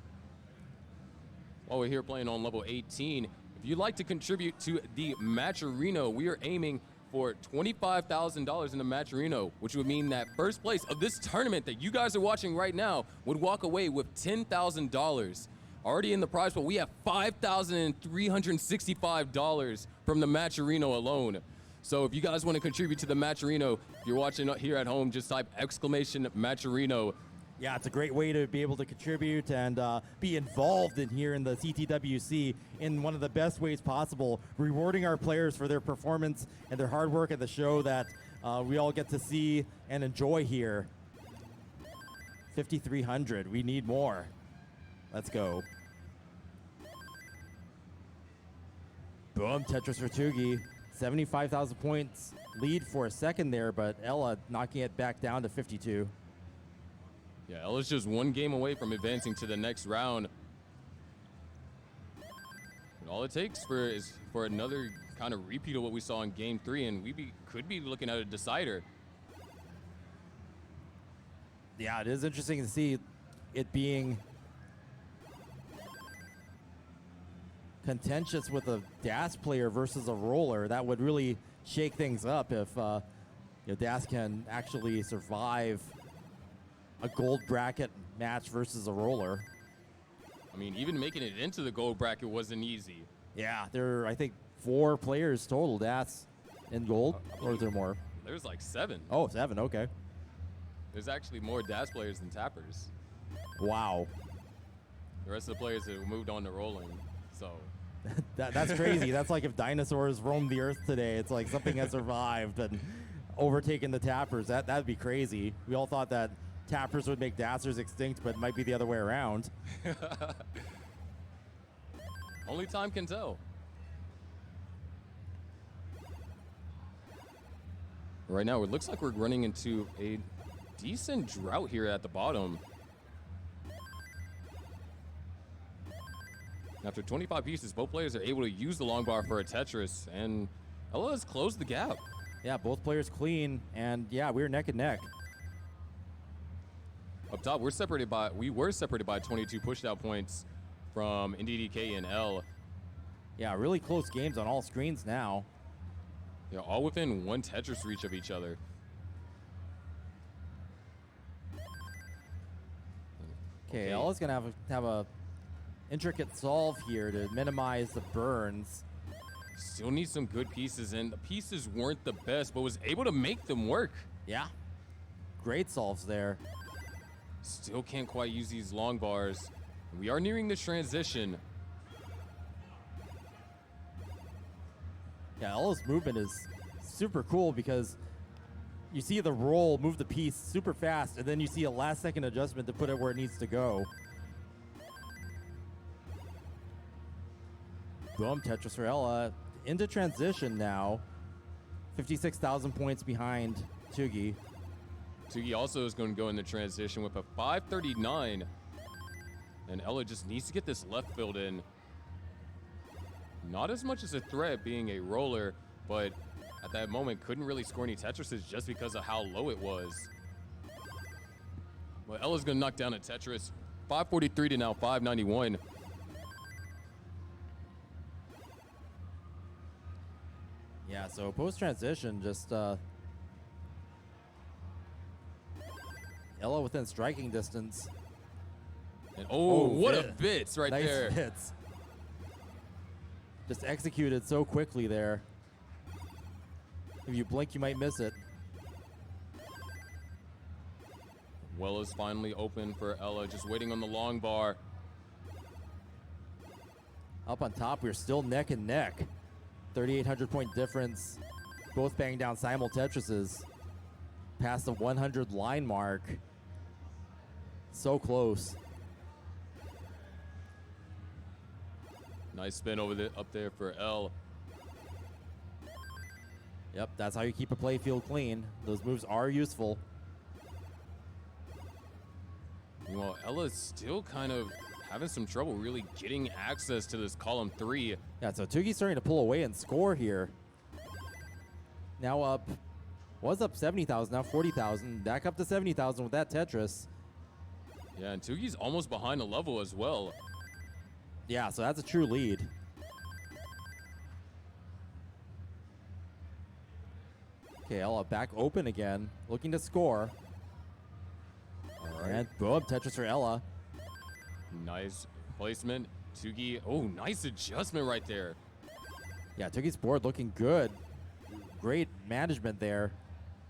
While we're here playing on level 18, if you'd like to contribute to the Matcherino, we are aiming for $25,000 in the Matcherino, which would mean that first place of this tournament that you guys are watching right now would walk away with $10,000. Already in the prize pool, we have $5,365 from the Matcherino alone. So if you guys want to contribute to the Matcherino, if you're watching here at home, just type !Matcherino. Yeah, it's a great way to be able to contribute and be involved in here in the CTWC in one of the best ways possible, rewarding our players for their performance and their hard work at the show that we all get to see and enjoy here. 5,300, we need more. Let's go. Boom, Tetris for Tugi. 75,000 points lead for a second there, but Ella knocking it back down to 52. Yeah, Ella's just one game away from advancing to the next round. And all it takes is for another kind of repeat of what we saw in game 3, and could be looking at a decider. Yeah, it is interesting to see it being contentious with a DAS player versus a roller. That would really shake things up if DAS can actually survive a gold bracket match versus a roller. I mean, even making it into the gold bracket wasn't easy. Yeah, there are, I think, 4 players total DAS in gold, or is there more? There's like 7. Oh, 7, okay. There's actually more DAS players than tappers. Wow. The rest of the players have moved on to rolling, so. That's crazy. That's like if dinosaurs roamed the earth today. It's like something has survived and overtaken the tappers. That'd be crazy. We all thought that tappers would make dassers extinct, but it might be the other way around. Only time can tell. Right now, it looks like we're running into a decent drought here at the bottom. After 25 pieces, both players are able to use the long bar for a Tetris, and Ella has closed the gap. Yeah, both players clean, and yeah, we're neck and neck. Up top, we were separated by 22 pushed-out points from NDDK and L. Yeah, really close games on all screens now. They're all within 1 Tetris reach of each other. Okay, Ella's gonna have a intricate solve here to minimize the burns. Still needs some good pieces, and the pieces weren't the best, but was able to make them work. Yeah, great solves there. Still can't quite use these long bars. We are nearing the transition. Yeah, Ella's movement is super cool because you see the roll move the piece super fast, and then you see a last-second adjustment to put it where it needs to go. Boom, Tetris for Ella. Into transition now. 56,000 points behind Tugi. Tugi also is going to go into transition with a 539. And Ella just needs to get this left filled in. Not as much as a threat being a roller, but at that moment couldn't really score any Tetrises just because of how low it was. Well, Ella's going to knock down a Tetris. 543 to now 591. Yeah, so post-transition, just Ella within striking distance. And what a bit. bits right Nice there. hits. Just executed so quickly there. If you blink, you might miss it. Well is finally open for Ella, just waiting on the long bar. Up on top, we're still neck and neck. 3,800 point difference. Both banging down simul Tetrises. Past the 100 line mark. So close. Nice spin up there for L. Yep, that's how you keep a playfield clean. Those moves are useful. Well, Ella's still kind of having some trouble really getting access to this column 3. Yeah, so Tugi's starting to pull away and score here. Now up, was up 70,000, now 40,000. Back up to 70,000 with that Tetris. Yeah, and Tugi's almost behind a level as well. Yeah, so that's a true lead. Okay, Ella back open again, looking to score. All right. And boom, Tetris for Ella. Nice placement. Tugi, oh, nice adjustment right there. Yeah, Tugi's board looking good. Great management there.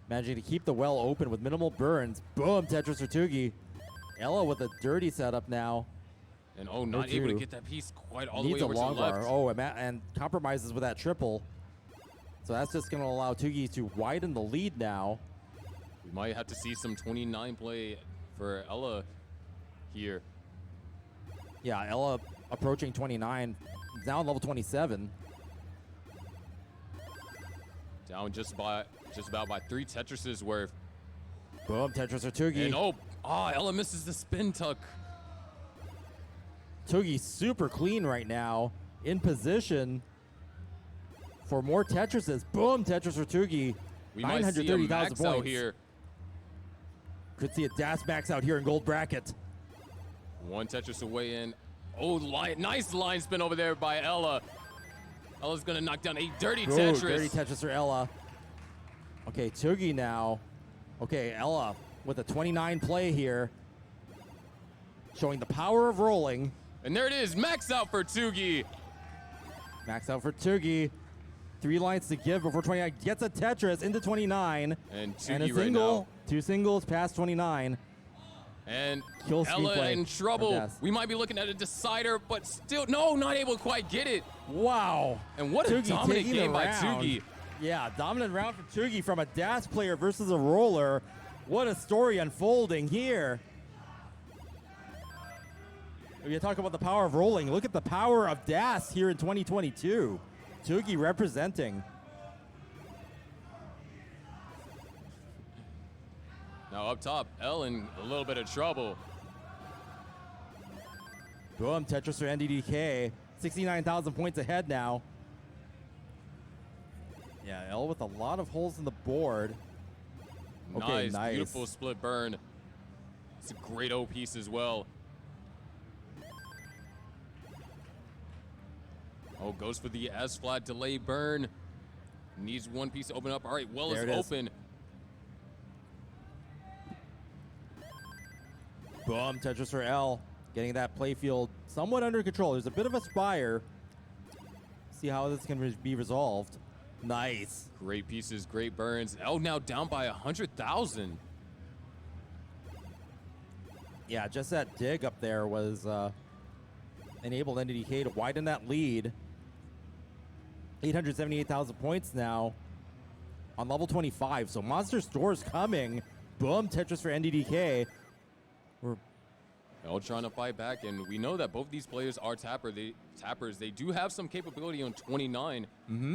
Managing to keep the well open with minimal burns. Boom, Tetris for Tugi. Ella with a dirty setup now. And oh, not able to get that piece quite all the Needs way a over to long the left. bar. Oh, and compromises with that triple. So that's just going to allow Tugi to widen the lead now. We might have to see some 29 play for Ella here. Yeah, Ella approaching 29. Down level 27. Down just about by 3 Tetrises worth. Boom, Tetris for Tugi. And Ella misses the spin tuck. Tugi super clean right now. In position for more Tetrises. Boom, Tetris for Tugi. We might see a 930,000 max points. out here. Could see a dash max out here in gold bracket. 1 Tetris away in. Oh, nice line spin over there by Ella. Ella's gonna knock down a dirty Ooh, Tetris. dirty Tetris for Ella. Okay, Tugi now. Okay, Ella with a 29 play here. Showing the power of rolling. And there it is, max out for Tugi. Max out for Tugi. 3 lines to give before 29. Gets a Tetris into 29. And Tugi And a right single. now. 2 singles past 29. And Kill speed Ella play in from trouble. Des. We might be looking at a decider, but still, no, not able to quite get it. Wow. And what a Tugi dominant taking game the by round. Tugi. Yeah, dominant round for Tugi from a dash player versus a roller. What a story unfolding here. If you talk about the power of rolling, look at the power of dash here in 2022. Tugi representing. Now up top, L in a little bit of trouble. Boom, Tetris for NDDK. 69,000 points ahead now. Yeah, L with a lot of holes in the board. Okay, nice. Beautiful split burn. It's a great O piece as well. Oh, goes for the S flat delay burn. Needs one piece to open up. All right, well There is it is. open. Boom, Tetris for L. Getting that playfield somewhat under control. There's a bit of a spire. See how this can be resolved. Nice. Great pieces, great burns. L now down by 100,000. Yeah, just that dig up there was enabled NDDK to widen that lead. 878,000 points now on level 25. So Monster Store's coming. Boom, Tetris for NDDK. We're L trying to fight back, and we know that both these players are tappers. They do have some capability on 29,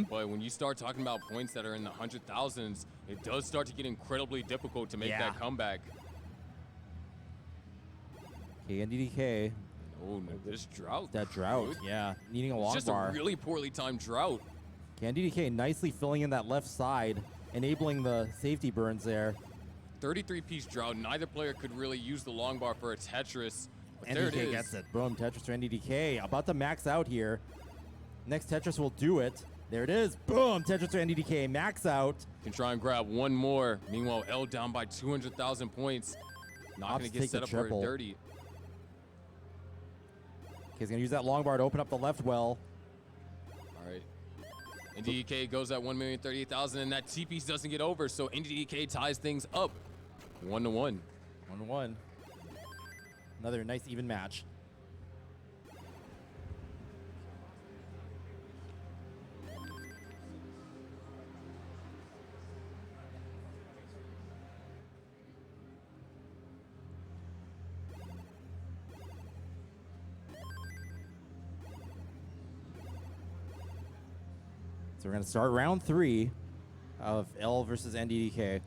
but when you start talking about points that are in the 100,000s, it does start to get incredibly difficult to make that comeback. okay, NDDK. Oh, no, this drought. That drought, Good. yeah. Needing a long It's just bar. a really poorly timed drought. NDDK nicely filling in that left side, enabling the safety burns there. 33-piece drought. Neither player could really use the long bar for a Tetris. But there it NDDK is. gets it. Boom, Tetris for NDDK. About to max out here. Next Tetris will do it. There it is. Boom, Tetris for NDDK. Max out. Can try and grab one more. Meanwhile, L down by 200,000 points. Not Opts going to take get set the up for a triple. dirty. Okay, he's going to use that long bar to open up the left well. All right. NDDK goes at 1,038,000, and that T-piece doesn't get over, so NDDK ties things up 1-1. 1-1. Another nice even match. So we're going to start round 3 of L versus NDDK.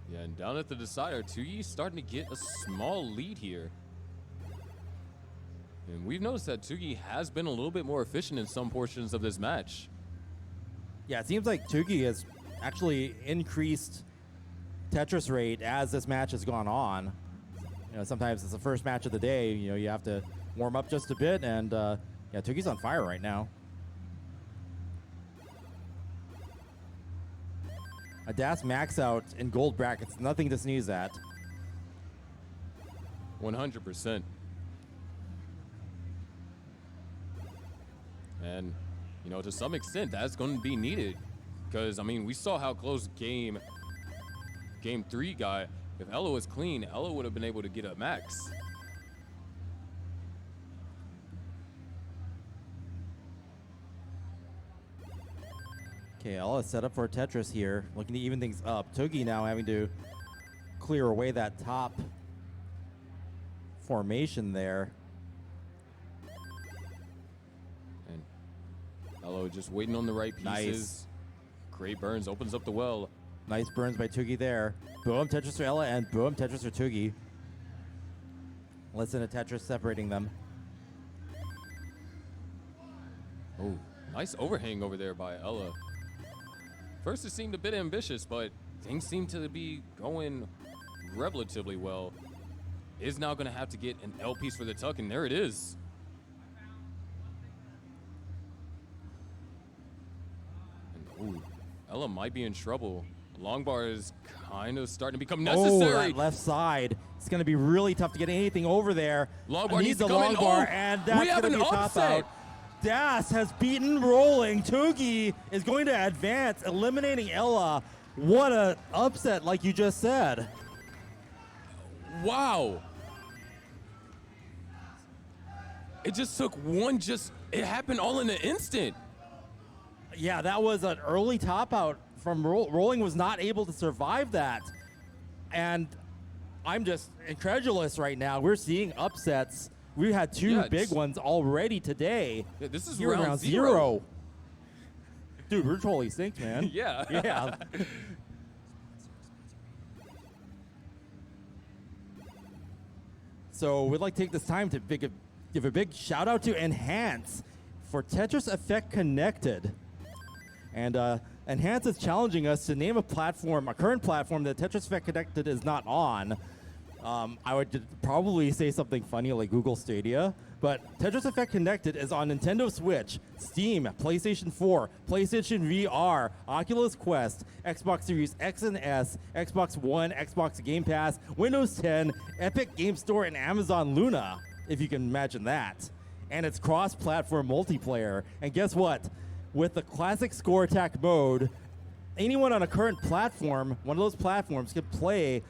Yeah, and down at the decider, Tugi's starting to get a small lead here. And we've noticed that Tugi has been a little bit more efficient in some portions of this match. Yeah, it seems like Tugi has actually increased Tetris rate as this match has gone on. You know, sometimes it's the first match of the day. You know, you have to warm up just a bit, and yeah, Tugi's on fire right now. A DAS max out in gold brackets, nothing to sneeze at. 100%. And, you know, to some extent, that's going to be needed. Because, I mean, we saw how close game 3 got. If Ella was clean, Ella would have been able to get a max. Okay, Ella set up for Tetris here, looking to even things up. Tugi now having to clear away that top formation there. And Ella just waiting on the right pieces. Nice. Great burns, opens up the well. Nice burns by Tugi there. Boom, Tetris for Ella, and boom, Tetris for Tugi. Listen to Tetris separating them. Oh, nice overhang over there by Ella. First, it seemed a bit ambitious, but things seem to be going relatively well. Is now going to have to get an L piece for the tuck, and there it is. And, ooh, Ella might be in trouble. Long bar is kind of starting to become necessary. Oh, that left side. It's going to be really tough to get anything over there. Long bar needs the to come long in. bar, Oh, and that's we have going to an be a top upset. out. Das has beaten Rolling. Tugi is going to advance, eliminating Ella. What a upset, like you just said. Wow. It just took one, it happened all in an instant. Yeah, that was an early top out from Rolling. Was not able to survive that. And I'm just incredulous right now. We're seeing upsets. We had two big ones already today. Yeah, this is Here in round zero. Dude, we're totally synced, man. Yeah. Yeah. So we'd like to take this time to give a big shout out to Enhance for Tetris Effect Connected. And Enhance is challenging us to name a platform, a current platform that Tetris Effect Connected is not on. I would probably say something funny like Google Stadia, but Tetris Effect Connected is on Nintendo Switch, Steam, PlayStation 4, PlayStation VR, Oculus Quest, Xbox Series X and S, Xbox One, Xbox Game Pass, Windows 10, Epic Game Store, and Amazon Luna, if you can imagine that. And it's cross-platform multiplayer. And guess what? With the classic score attack mode, anyone on a current platform, one of those platforms, could play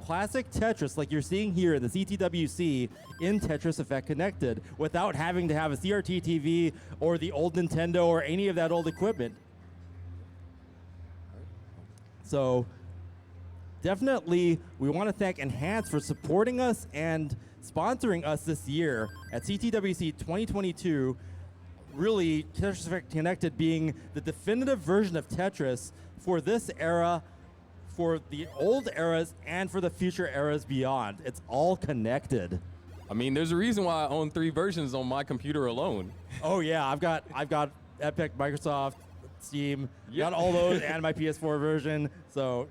classic Tetris like you're seeing here in the CTWC in Tetris Effect Connected without having to have a CRT TV or the old Nintendo or any of that old equipment. So definitely we want to thank Enhance for supporting us and sponsoring us this year at CTWC 2022. Really, Tetris Effect Connected being the definitive version of Tetris for this era, for the old eras, and for the future eras beyond. It's all connected. I mean, there's a reason why I own 3 versions on my computer alone. Oh yeah, I've got Epic, Microsoft, Steam, got all those, and my PS4 version. So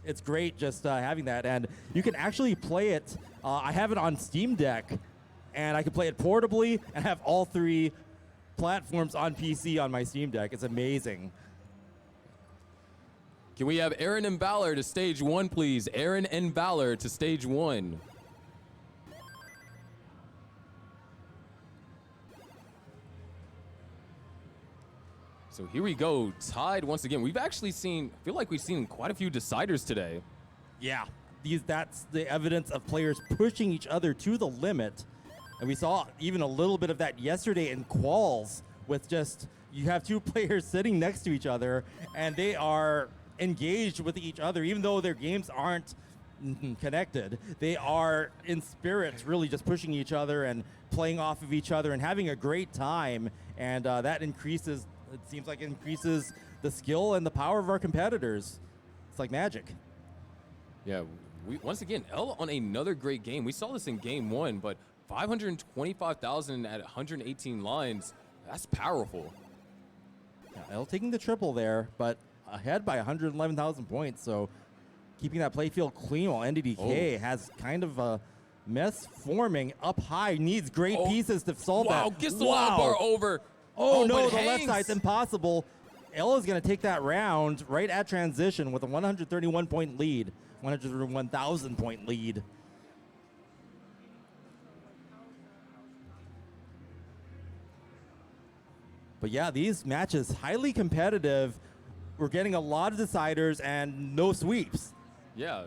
it's great just having that, and you can actually play it. I have it on Steam Deck, and I can play it portably and have all 3 platforms on PC on my Steam Deck. It's amazing. Can we have Aaron and Valor to stage 1, please? Aaron and Valor to stage 1. So here we go, tied once again. We've actually seen, I feel like we've seen quite a few deciders today. Yeah, that's the evidence of players pushing each other to the limit. And we saw even a little bit of that yesterday in quals with just, you have two players sitting next to each other and they are engaged with each other, even though their games aren't connected. They are in spirit really just pushing each other and playing off of each other and having a great time. And that increases, it seems like it increases the skill and the power of our competitors. It's like magic. Yeah, once again, L on another great game. We saw this in game 1, but 525,000 at 118 lines, that's powerful. Yeah, L taking the triple there, but ahead by 111,000 points, so keeping that playfield clean while NDDK has kind of a mess forming up high, needs great pieces to solve that. Wow, gets the wild bar over. Oh no, but the left hangs. side's impossible. L is going to take that round right at transition with a 131 point lead, 101,000 point lead. But yeah, these matches highly competitive. We're getting a lot of deciders and no sweeps. Yeah,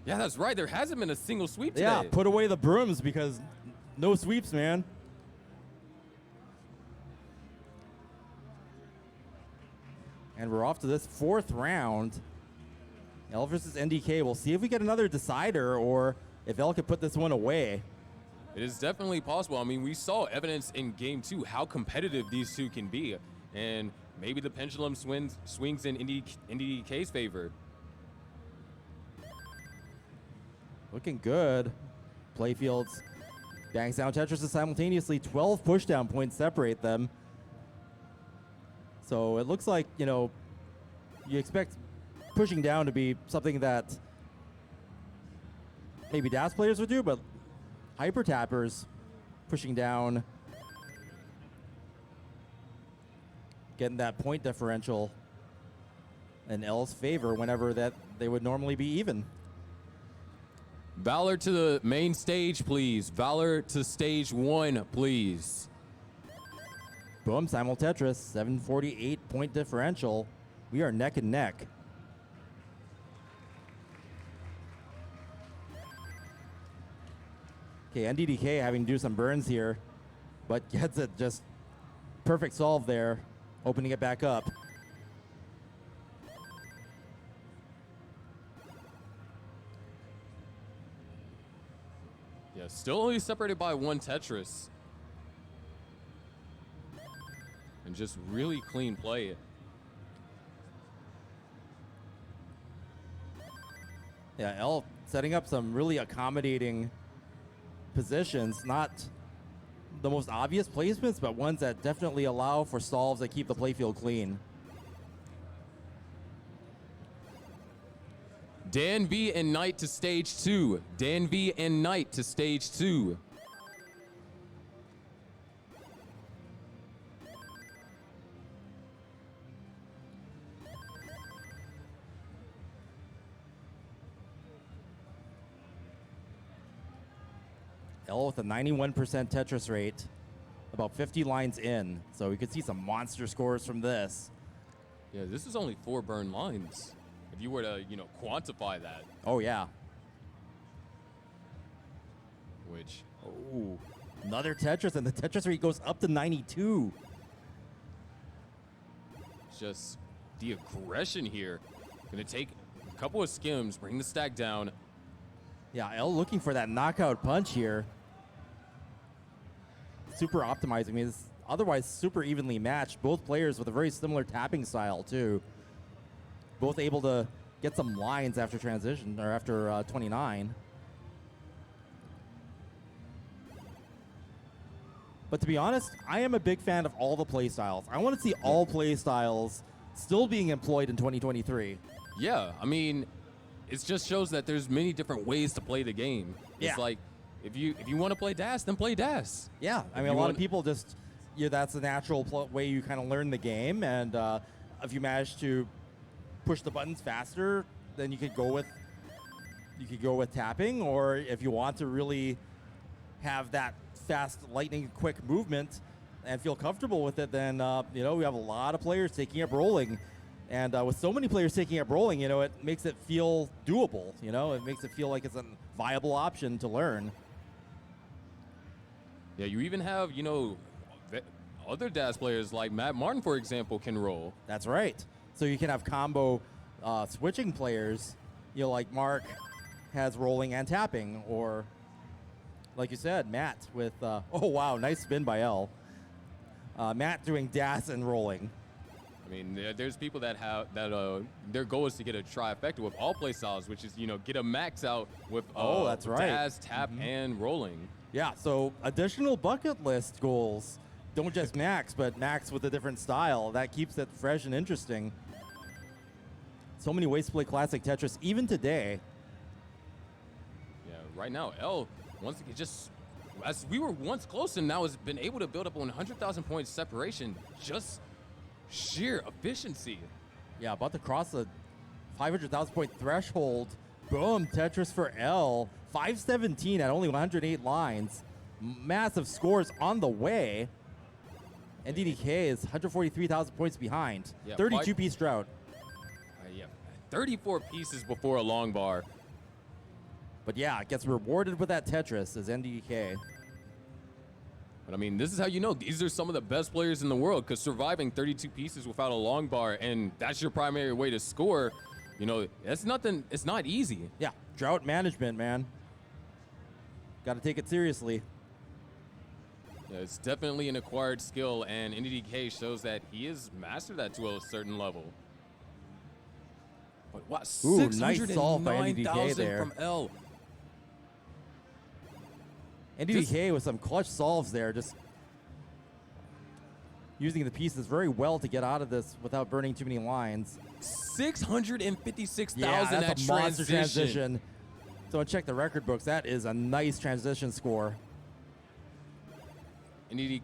that's right. There hasn't been a single sweep today. Yeah, put away the brooms because no sweeps, man. And we're off to this fourth round. L versus NDK. We'll see if we get another decider or if L could put this one away. It is definitely possible. I mean, we saw evidence in game 2 how competitive these two can be. And maybe the pendulum swings in NDK's favor. Looking good. Playfields bangs down Tetris simultaneously. 12 pushdown points separate them. So it looks like, you expect pushing down to be something that maybe DAS players would do, but hyper tappers pushing down, getting that point differential in L's favor whenever that they would normally be even. Valor to the main stage, please. Valor to stage 1, please. Boom, simul Tetris, 748 point differential. We are neck and neck. Okay, NDDK having to do some burns here, but gets it just perfect solve there, opening it back up. Yeah, still only separated by 1 Tetris. And just really clean play. Yeah, L setting up some really accommodating positions, not the most obvious placements, but ones that definitely allow for solves that keep the playfield clean. Dan V and Knight to stage 2. Dan V and Knight to stage 2. L with a 91% Tetris rate, about 50 lines in. So we could see some monster scores from this. Yeah, this is only 4 burn lines. If you were to, quantify that. Oh, yeah. Which, Oh, another Tetris, and the Tetris rate goes up to 92. just the aggression here. Gonna take a couple of skims, bring the stack down. Yeah, L looking for that knockout punch here. Super optimizing. I mean, it's otherwise super evenly matched. Both players with a very similar tapping style, too. Both able to get some lines after transition, or after 29. But to be honest, I am a big fan of all the play styles. I want to see all play styles still being employed in 2023. Yeah, I mean, it just shows that there's many different ways to play the game. Yeah. It's like, if you want to play DAS, then play DAS. Yeah, I mean, a lot of people just, that's the natural way you kind of learn the game. And if you manage to push the buttons faster, then you could go with tapping. Or if you want to really have that fast, lightning quick movement and feel comfortable with it, then we have a lot of players taking up rolling. And with so many players taking up rolling, you know, it makes it feel doable. You know, it makes it feel like it's a viable option to learn. Yeah, you even have, you know, other DAS players like Matt Martin, for example, can roll. That's right. So you can have combo switching players, you know, like Mark has rolling and tapping, or like you said, Matt with, oh wow, nice spin by L. Matt doing DAS and rolling. I mean, there's people that have their goal is to get a trifecta with all play styles, which is, you know, get a max out with that's right. DAS, tap, and rolling. Yeah, so additional bucket list goals. Don't just max, but max with a different style. That keeps it fresh and interesting. So many ways to play classic Tetris, even today. Yeah, right now, L, once again, just as we were once close and now has been able to build up 100,000 points separation, just sheer efficiency. Yeah, about to cross the 500,000 point threshold. Boom, Tetris for L. 517 at only 108 lines. Massive scores on the way. NDDK is 143,000 points behind. Yeah, 32-piece drought. Yeah, 34 pieces before a long bar. But yeah, it gets rewarded with that Tetris as NDDK. But I mean, this is how you know these are some of the best players in the world, because surviving 32 pieces without a long bar and that's your primary way to score, you know, that's nothing. It's not easy. Yeah, drought management, man. Got to take it seriously. Yeah, it's definitely an acquired skill, and NDDK shows that he has mastered that to a certain level. But what? Ooh, nice solve by NDDK 609,000 there. from L. NDDK with some clutch solves there, just using the pieces very well to get out of this without burning too many lines. 656,000 Yeah, that's that a monster transition. So check the record books. That is a nice transition score. NDDK.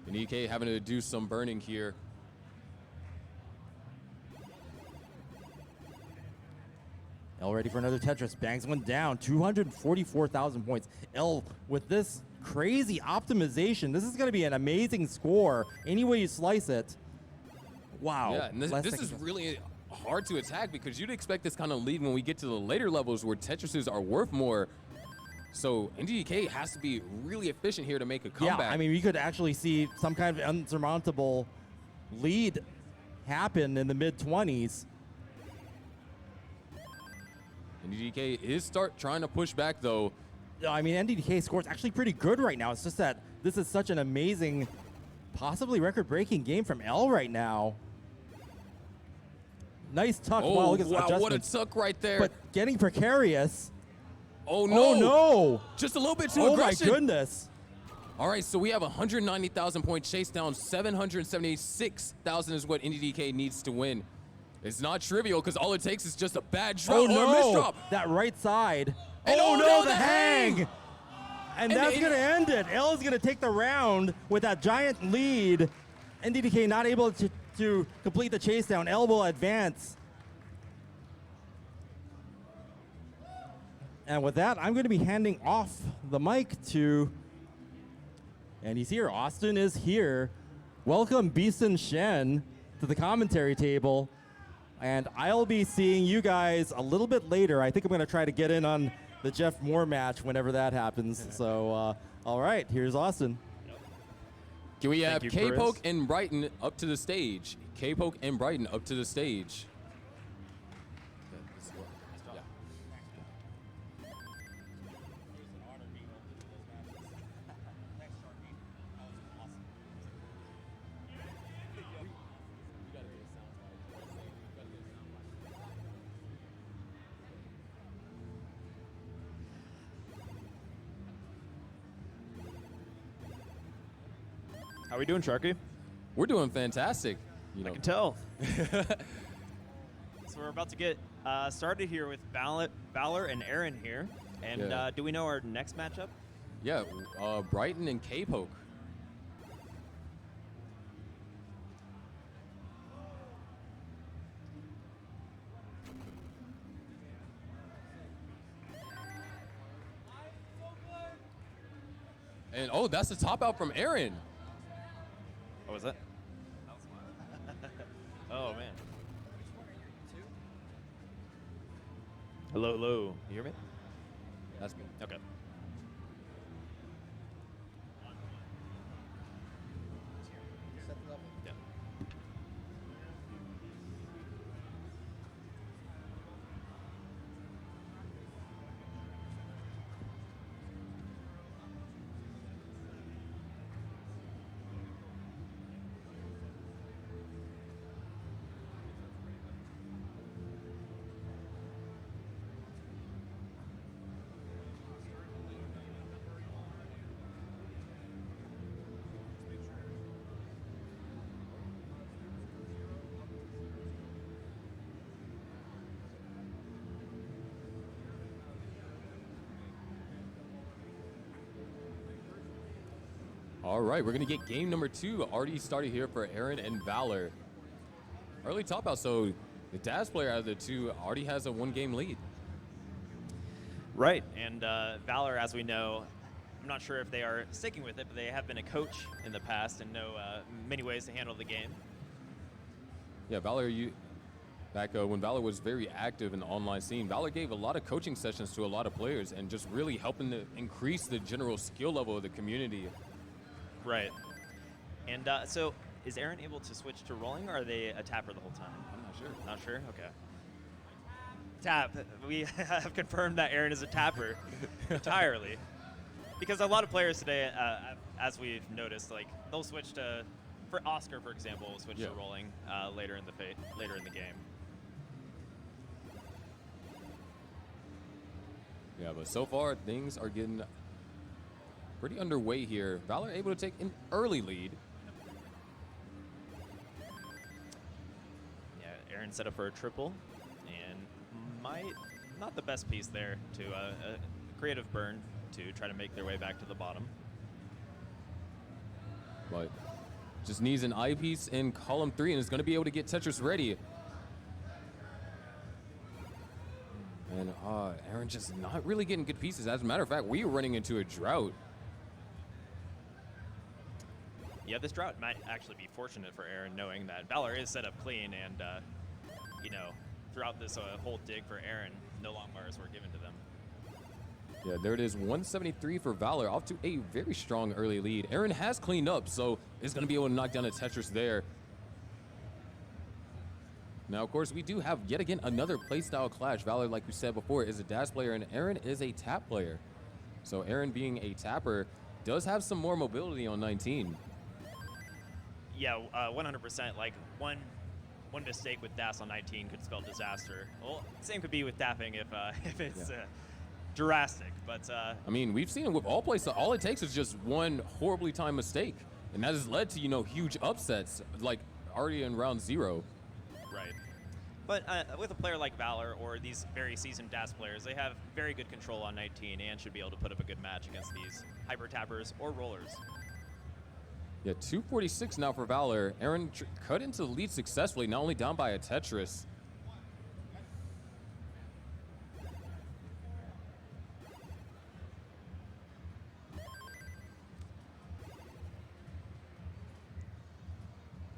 NDDK having to do some burning here. L ready for another Tetris. Bangs one down. 244,000 points. L with this crazy optimization. This is going to be an amazing score. Any way you slice it. Wow. Yeah, and this is really hard to attack, because you'd expect this kind of lead when we get to the later levels where Tetrises are worth more. So NDDK has to be really efficient here to make a comeback. Yeah, I mean, we could actually see some kind of unsurmountable lead happen in the mid-20s. NDDK is trying to push back, though. I mean, NDDK score's actually pretty good right now. It's just that this is such an amazing, possibly record-breaking game from L right now. Nice tuck. Oh, wow, look at wow, what a adjustments. tuck right there. But getting precarious. Oh, no. Oh, no. Just a little bit too Oh, aggressive. my goodness. All right, so we have a 190,000 point chase down. 776,000 is what NDDK needs to win. It's not trivial, because all it takes is just a bad drop Oh, or a no. misdrop. That right side. And oh, oh, no, no, the the hang. hang. And And that's it- going to end it. L is going to take the round with that giant lead. NDDK not able to complete the chase down. L will advance. And with that, I'm going to be handing off the mic to, and he's here. Austin is here. Welcome, Beeson Shen, to the commentary table. And I'll be seeing you guys a little bit later. I think I'm going to try to get in on the Jeff Moore match whenever that happens. So, all right, here's Austin. Can we have you, K-Poke Chris. and Brighton up to the stage? K-Poke and Brighton up to the stage. How we doing, Sharky? We're doing fantastic. You know, I can tell. So we're about to get started here with Valor and Aaron here. And Yeah. do we know our next matchup? yeah, Brighton and K-Poke. And oh, that's the top out from Aaron. What was that? Oh, man. Hello, hello. You hear me? That's me. Okay. Yeah. All right, we're going to get game number 2 already started here for Aaron and Valor. Early top out, so the Daz player out of the two already has a 1-game lead. Right, and Valor, as we know, I'm not sure if they are sticking with it, but they have been a coach in the past and know many ways to handle the game. Yeah, Valor, when Valor was very active in the online scene, Valor gave a lot of coaching sessions to a lot of players and just really helping to increase the general skill level of the community. Right. And so is Aaron able to switch to rolling, or are they a tapper the whole time? I'm not sure. Not sure? Okay. Tap. We have confirmed that Aaron is a tapper entirely. Because a lot of players today, as we've noticed, like they'll switch to, for Oscar, for example, will switch to rolling later in the game. Yeah, but so far things are getting pretty underway here. Valor able to take an early lead. Yeah, Aaron set up for a triple, and not the best piece there to a creative burn to try to make their way back to the bottom. But just needs an eyepiece in column 3 and is going to be able to get Tetris ready. And Aaron just not really getting good pieces. As a matter of fact, we were running into a drought. Yeah, this drought might actually be fortunate for Aaron, knowing that Valor is set up clean, and throughout this whole dig for Aaron, no long bars were given to them. Yeah, there it is, 173 for Valor, off to a very strong early lead. Aaron has cleaned up, so is going to be able to knock down a Tetris there. Now, of course, we do have yet again another playstyle clash. Valor, like we said before, is a dash player, and Aaron is a tap player. So Aaron, being a tapper, does have some more mobility on 19. Yeah, 100%. Like one mistake with DAS on 19 could spell disaster. Well, same could be with tapping if it's drastic. But I mean, we've seen it with all playstyle. All it takes is just one horribly timed mistake, and that has led to huge upsets, like already in round 0. Right. But with a player like Valor or these very seasoned DAS players, they have very good control on 19 and should be able to put up a good match against these hyper tappers or rollers. Yeah, 246 now for Valor. Aaron cut into the lead successfully, not only down by a Tetris.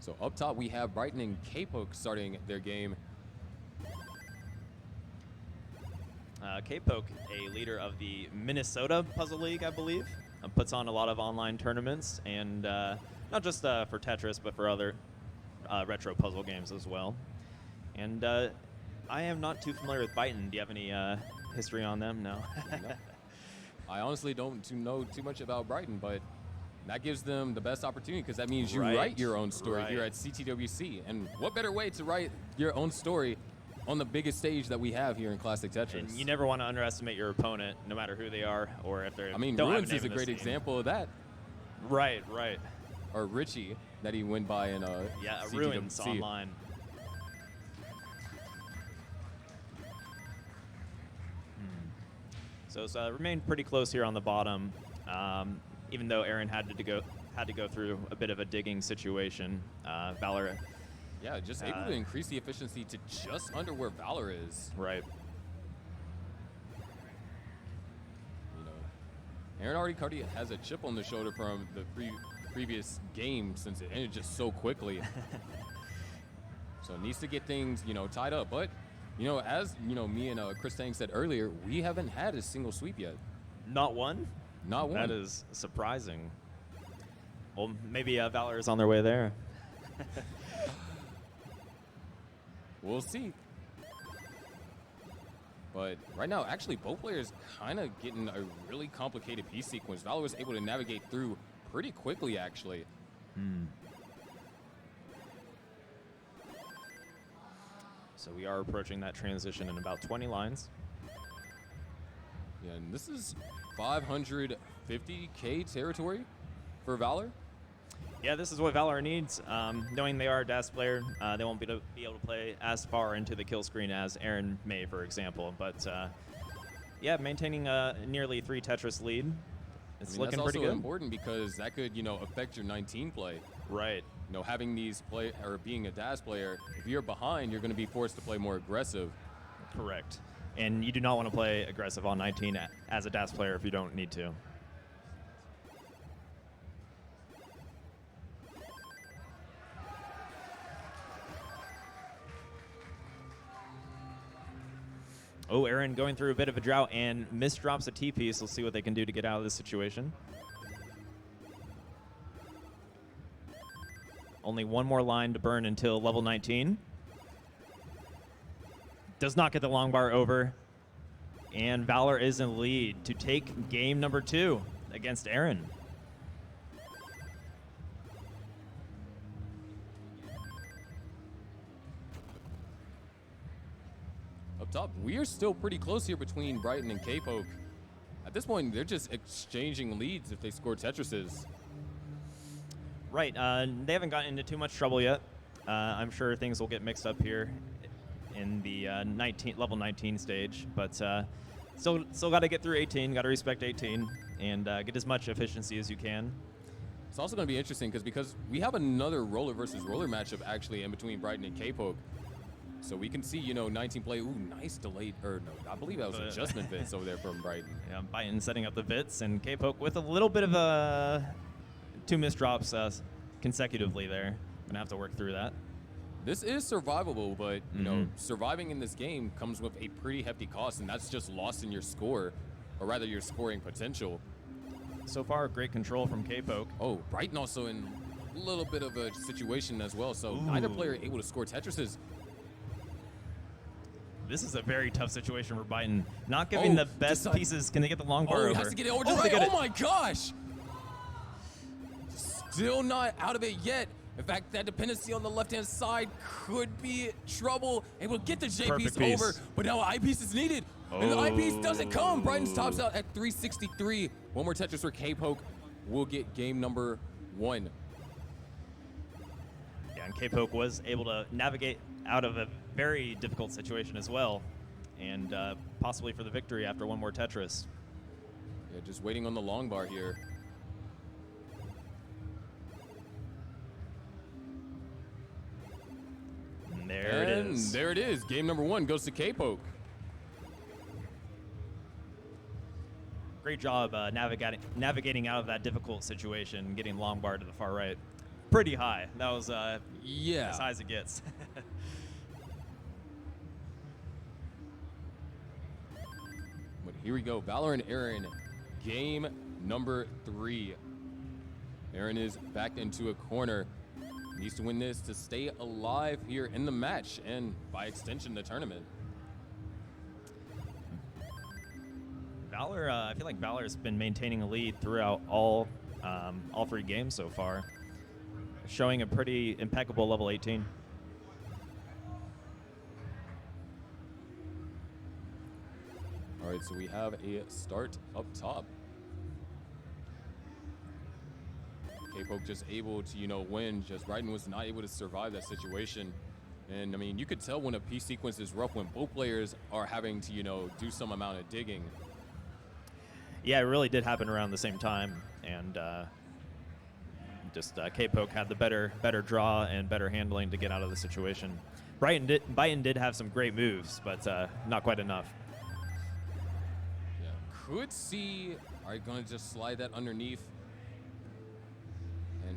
So up top we have Brighton and K-Poke starting their game. K-Poke, a leader of the Minnesota Puzzle League, I believe, puts on a lot of online tournaments, and not just for Tetris, but for other retro puzzle games as well. And I am not too familiar with Brighton. Do you have any history on them? No. No. I honestly don't know too much about Brighton, but that gives them the best opportunity because that means you write your own story here at CTWC. And what better way to write your own story on the biggest stage that we have here in Classic Tetris? And you never want to underestimate your opponent, no matter who they are or if they're. I mean, Ruins is a great example of that. Right, right. Or Richie that he went by in CTWC. Ruins online. So it's remained pretty close here on the bottom, even though Aaron had to go through a bit of a digging situation. Valor. Yeah, just able to increase the efficiency to just under where Valor is. Right. Aaron already has a chip on the shoulder from the previous game since it ended just so quickly. So it needs to get things, tied up. But, as, me and Chris Tang said earlier, we haven't had a single sweep yet. Not one? Not one. That is surprising. Well, maybe Valor is on their way there. We'll see. But right now, actually, both players kind of getting a really complicated piece sequence. Valor was able to navigate through pretty quickly, actually. So we are approaching that transition in about 20 lines. Yeah, and this is 550K territory for Valor. Yeah, this is what Valor needs. Knowing they are a DAS player, they won't be able to play as far into the kill screen as Aaron may, for example. But yeah, maintaining a nearly 3 Tetris lead, it's looking pretty good. That's also important because that could, affect your 19 play. Right. Having these being a DAS player, if you're behind, you're going to be forced to play more aggressive. Correct. And you do not want to play aggressive on 19 as a DAS player if you don't need to. Oh, Aaron going through a bit of a drought and misdrops a T-piece. We'll see what they can do to get out of this situation. Only one more line to burn until level 19. Does not get the long bar over. And Valor is in the lead to take game number 2 against Aaron. Up top, we are still pretty close here between Brighton and K-Poke. At this point, they're just exchanging leads if they score Tetrises. Right, they haven't gotten into too much trouble yet. I'm sure things will get mixed up here in the level 19 stage, but still got to get through 18, got to respect 18, and get as much efficiency as you can. It's also going to be interesting because we have another roller versus roller matchup actually in between Brighton and K-Poke. So we can see, 19 play. Ooh, nice delayed, or no, I believe that was adjustment bits over there from Brighton. Yeah, Brighton setting up the bits, and K-Poke with a little bit of 2 misdrops consecutively there. Gonna have to work through that. This is survivable, but surviving in this game comes with a pretty hefty cost, and that's just lost in your score, or rather your scoring potential. So far, great control from K-Poke. Oh, Brighton also in a little bit of a situation as well, so neither player able to score Tetrises. This is a very tough situation for Brighton. Not giving the best pieces. Can they get the long bar over? Oh, he has to get it over to the right. Oh my gosh! Still not out of it yet. In fact, that dependency on the left-hand side could be trouble. Able to get the J-piece over, but now an I-piece is needed. And the I-piece doesn't come. Brighton's tops out at 363. One more Tetris for K-Poke. We'll get game number 1. Yeah, and K-Poke was able to navigate out of a very difficult situation as well, and possibly for the victory after one more Tetris. Yeah, just waiting on the long bar here. And there it is. There it is. Game number 1 goes to K-Poke. Great job navigating out of that difficult situation, getting long bar to the far right. Pretty high. That was as high as it gets. But here we go. Valor and Aaron, game number 3. Aaron is backed into a corner. Needs to win this to stay alive here in the match and by extension the tournament. Valor, I feel like Valor's been maintaining a lead throughout all 3 games so far, showing a pretty impeccable level 18. All right, so we have a start up top. K-Poke just able to, win. Just Brighton was not able to survive that situation. And, I mean, you could tell when a piece sequence is rough when both players are having to, do some amount of digging. Yeah, it really did happen around the same time. And K-Poke had the better draw and better handling to get out of the situation. Brighton did have some great moves, but not quite enough. Yeah, could see All right, gonna just slide that underneath. And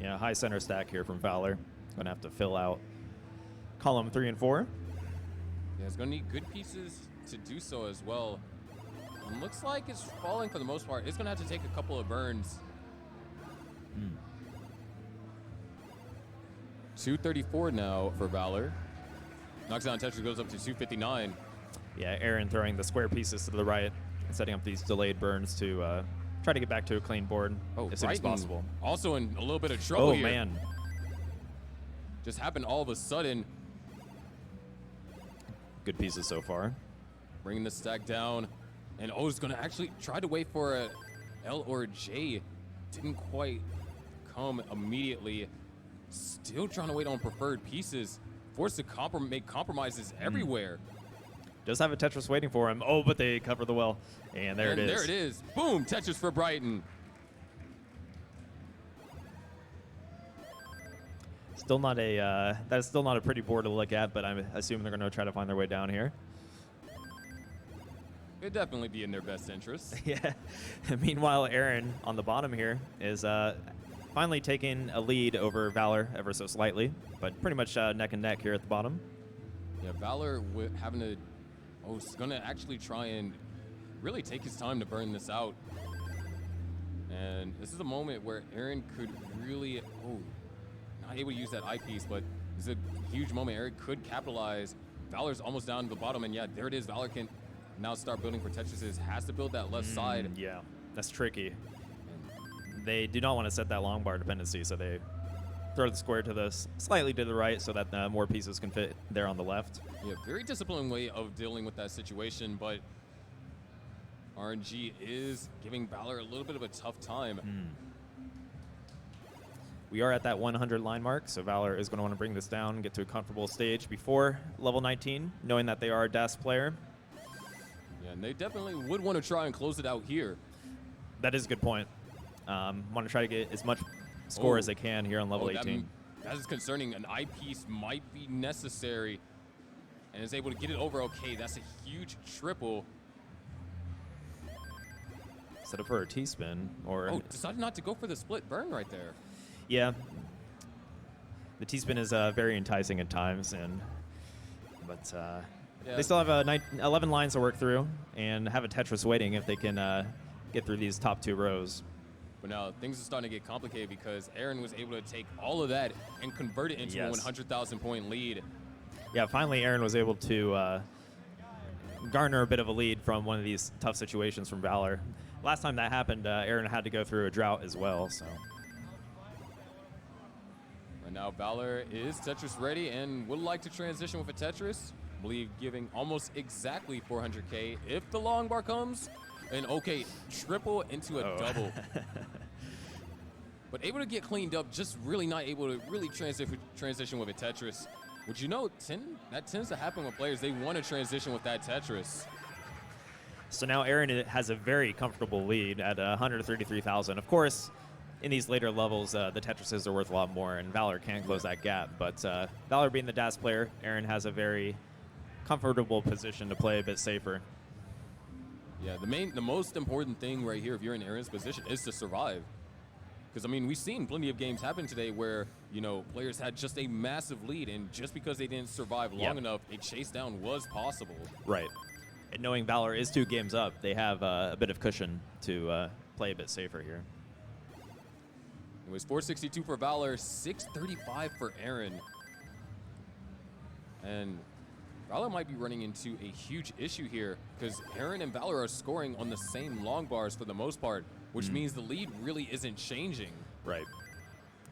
Yeah, high center stack here from Valor. Going to have to fill out column 3 and 4. yeah, it's gonna need good pieces to do so as well. Looks like it's falling for the most part. It's gonna have to take a couple of burns. 234 now for Valor. Knocks down Tetris, goes up to 259. Yeah, Aaron throwing the square pieces to the right and setting up these delayed burns to try to get back to a clean board as soon as Brighton possible. Also in a little bit of trouble Oh, here. man. Just happened all of a sudden. Good pieces so far. Bringing the stack down. And is going to actually try to wait for a L or a J. Didn't quite come immediately. Still trying to wait on preferred pieces. Forced to make compromises everywhere. Does have a Tetris waiting for him. Oh, but they cover the well. And there it is. There it is. Boom, Tetris for Brighton. Still not a that's still not a pretty board to look at, but I'm assuming they're going to try to find their way down here. It'd definitely be in their best interest. Yeah. Meanwhile, Aaron on the bottom here is finally taking a lead over Valor ever so slightly, but pretty much neck and neck here at the bottom. Yeah, Valor having to. He's going to actually try and really take his time to burn this out. And this is a moment where Aaron could really. Not able to use that eyepiece, but this is a huge moment. Aaron could capitalize. Valor's almost down to the bottom, and yeah, there it is. Valor can now start building for Tetris. Has to build that left side. Yeah, that's tricky. They do not want to set that long bar dependency, so they throw the square to the slightly to the right so that more pieces can fit there on the left. Yeah, very disciplined way of dealing with that situation, but RNG is giving Valor a little bit of a tough time. We are at that 100 line mark, so Valor is going to want to bring this down and get to a comfortable stage before level 19, knowing that they are a DAS player. Yeah, and they definitely would want to try and close it out here. That is a good point. Want to try to get as much score as they can here on level 18. That is concerning. An eyepiece might be necessary, and is able to get it over. Okay, that's a huge triple. Set up for a T-spin, or decided not to go for the split burn right there. Yeah, the T-spin is very enticing at times, but they still have 11 lines to work through and have a Tetris waiting if they can get through these top 2 rows. But now things are starting to get complicated because Aaron was able to take all of that and convert it into a 100,000 point lead. Yeah, finally Aaron was able to garner a bit of a lead from one of these tough situations from Valor. Last time that happened, Aaron had to go through a drought as well. So. Right now Valor is Tetris ready and would like to transition with a Tetris. I believe giving almost exactly 400K if the long bar comes. And okay, triple into a double. But able to get cleaned up, just really not able to really transition with a Tetris. Would you know, that tends to happen with players. They want to transition with that Tetris. So now Aaron has a very comfortable lead at 133,000. Of course, in these later levels, the Tetrises are worth a lot more, and Valor can close that gap. But Valor being the DAS player, Aaron has a very comfortable position to play a bit safer. Yeah, the most important thing right here, if you're in Aaron's position, is to survive. Because, I mean, we've seen plenty of games happen today where, you know, players had just a massive lead, and just because they didn't survive long enough, a chase down was possible. Right. And knowing Valor is 2 games up, they have a bit of cushion to play a bit safer here. It was 462 for Valor, 635 for Aaron. And Valor might be running into a huge issue here because Aaron and Valor are scoring on the same long bars for the most part, which means the lead really isn't changing. Right.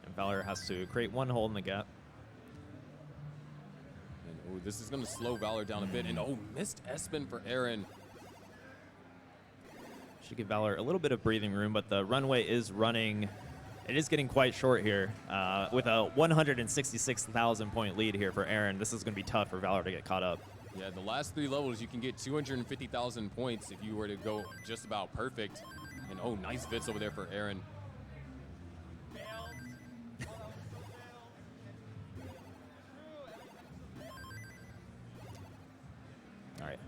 And Valor has to create 1 hole in the gap. And this is going to slow Valor down a bit. And missed S-spin for Aaron. Should give Valor a little bit of breathing room, but the runway is running. It is getting quite short here with a 166,000 point lead here for Aaron. This is going to be tough for Valor to get caught up. Yeah, the last 3 levels, you can get 250,000 points if you were to go just about perfect. And nice bits over there for Aaron. All right.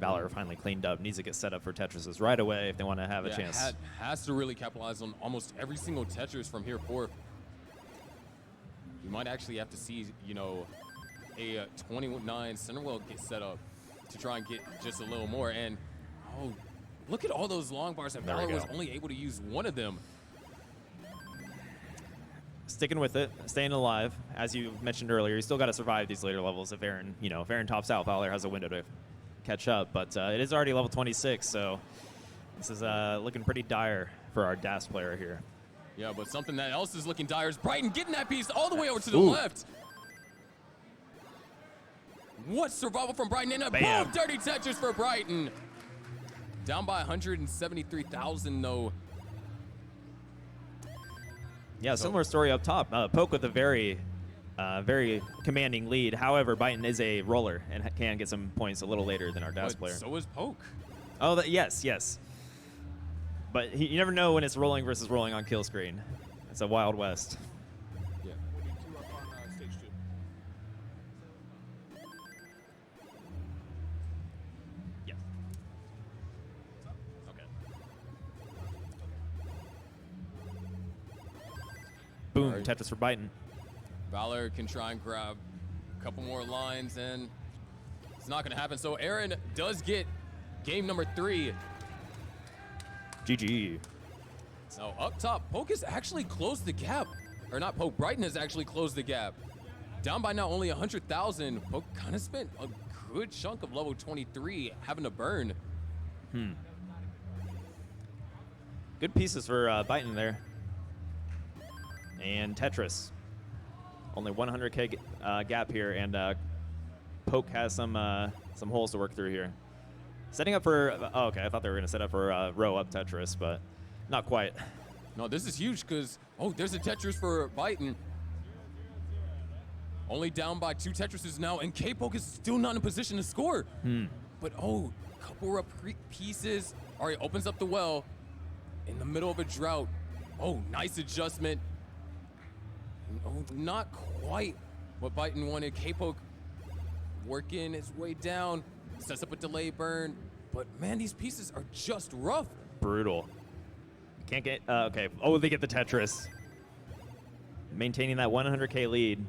Valor finally cleaned up. Needs to get set up for Tetrises right away if they want to have a chance. Has to really capitalize on almost every single Tetris from here forth. You might actually have to see, you know, a 29 center well get set up to try and get just a little more. And, oh, look at all those long bars, and Valor was only able to use one of them. Sticking with it, staying alive. As you mentioned earlier, you still got to survive these later levels. If Aaron, if Aaron tops out, Valor has a window to catch up. But it is already level 26, so this is looking pretty dire for our DAS player here. Yeah, but something that else is looking dire is Brighton getting that piece all the way over to the left. What survival from Brighton, and a boom, dirty Tetris for Brighton. Down by 173,000 though. Yeah, similar story up top. Poke with a very commanding lead. However, Brighton is a roller and can get some points a little later than our DAS player. So is Poke. Oh, yes. But you never know when it's rolling versus rolling on kill screen. It's a Wild West. Yeah. We need 2 up on stage 2. Yeah. Okay. Boom, Tetris for Brighton. Valor can try and grab a couple more lines, and it's not going to happen. So Aaron does get game number 3. GG. So up top, Poke has actually closed the gap. Or not Poke, Brighton has actually closed the gap. Down by now only 100,000. Poke kind of spent a good chunk of level 23 having to burn. Good pieces for Brighton there. And Tetris. Only 100K gap here, and Poke has some holes to work through here. Setting up for, oh, okay, I thought they were going to set up for row up Tetris, but not quite. No, this is huge because, oh, there's a Tetris for Brighton. Only down by 2 Tetrises now, and K-Poke is still not in a position to score. But, oh, couple of pieces. All right, opens up the well in the middle of a drought. Oh, nice adjustment. Oh, not quite what Brighton wanted. K-Poke working his way down. Sets up a delay burn, but man, these pieces are just rough. Brutal. Can't get, okay. Oh, they get the Tetris. Maintaining that 100K lead.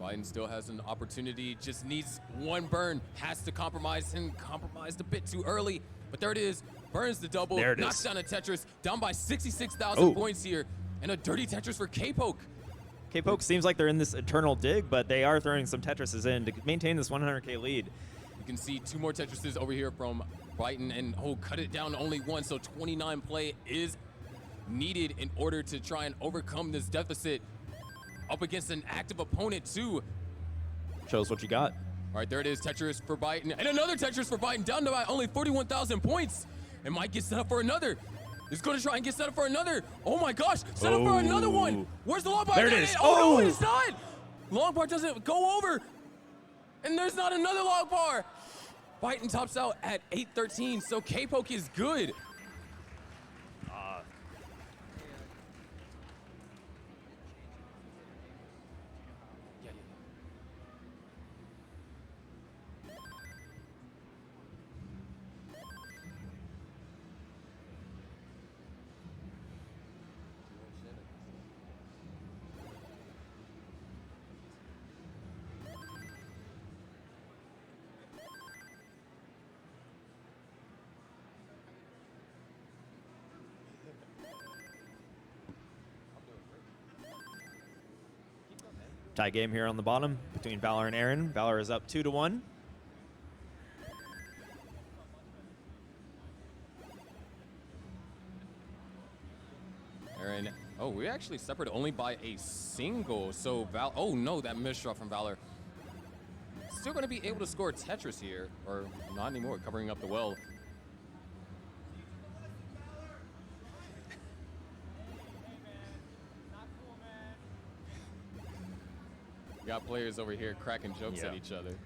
Biden still has an opportunity, just needs one burn, has to compromise and compromised a bit too early, but there it is. Burns the double, there it knocks is. down a Tetris, down by 66,000 points here, and a dirty Tetris for K-Poke. K-Poke seems like they're in this eternal dig, but they are throwing some Tetrises in to maintain this 100K lead. You can see 2 more Tetrises over here from Brighton, and cut it down to only 1, so 29 play is needed in order to try and overcome this deficit up against an active opponent too. Show us what you got. All right, there it is, Tetris for Brighton, and another Tetris for Brighton, down to only 41,000 points. It might get set up for another. He's going to try and get set up for another. Oh my gosh, set up for another one. Where's the long bar? There it is. Oh, no, it's not. Long bar doesn't go over. And there's not another long bar. Brighton tops out at 813, so K-Poke is good. Tie game here on the bottom between Valor and Aaron. Valor is up 2-1. Aaron, oh, we're actually separated only by a single. So oh no, that misshot from Valor. Still going to be able to score Tetris here, or not anymore, covering up the well. Got players over here cracking jokes at each other.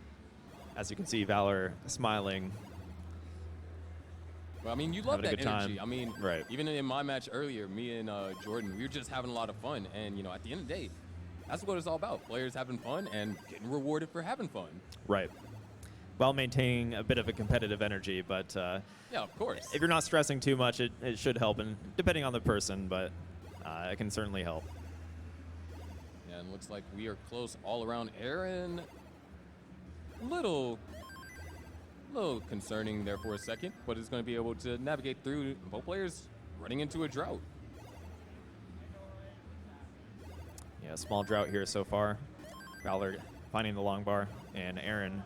As you can see, Valor smiling. Well, I mean, you love Having a that good energy. time. I mean, even in my match earlier, me and Jordan, we were just having a lot of fun. And, at the end of the day, that's what it's all about. Players having fun and getting rewarded for having fun. Right. while maintaining a bit of a competitive energy. But Yeah, of course. if you're not stressing too much, it should help, and depending on the person, but it can certainly help. Yeah, and looks like we are close all around. Aaron, little concerning there for a second, but is going to be able to navigate through. Both players running into a drought. Yeah, small drought here so far. Valor finding the long bar, and Aaron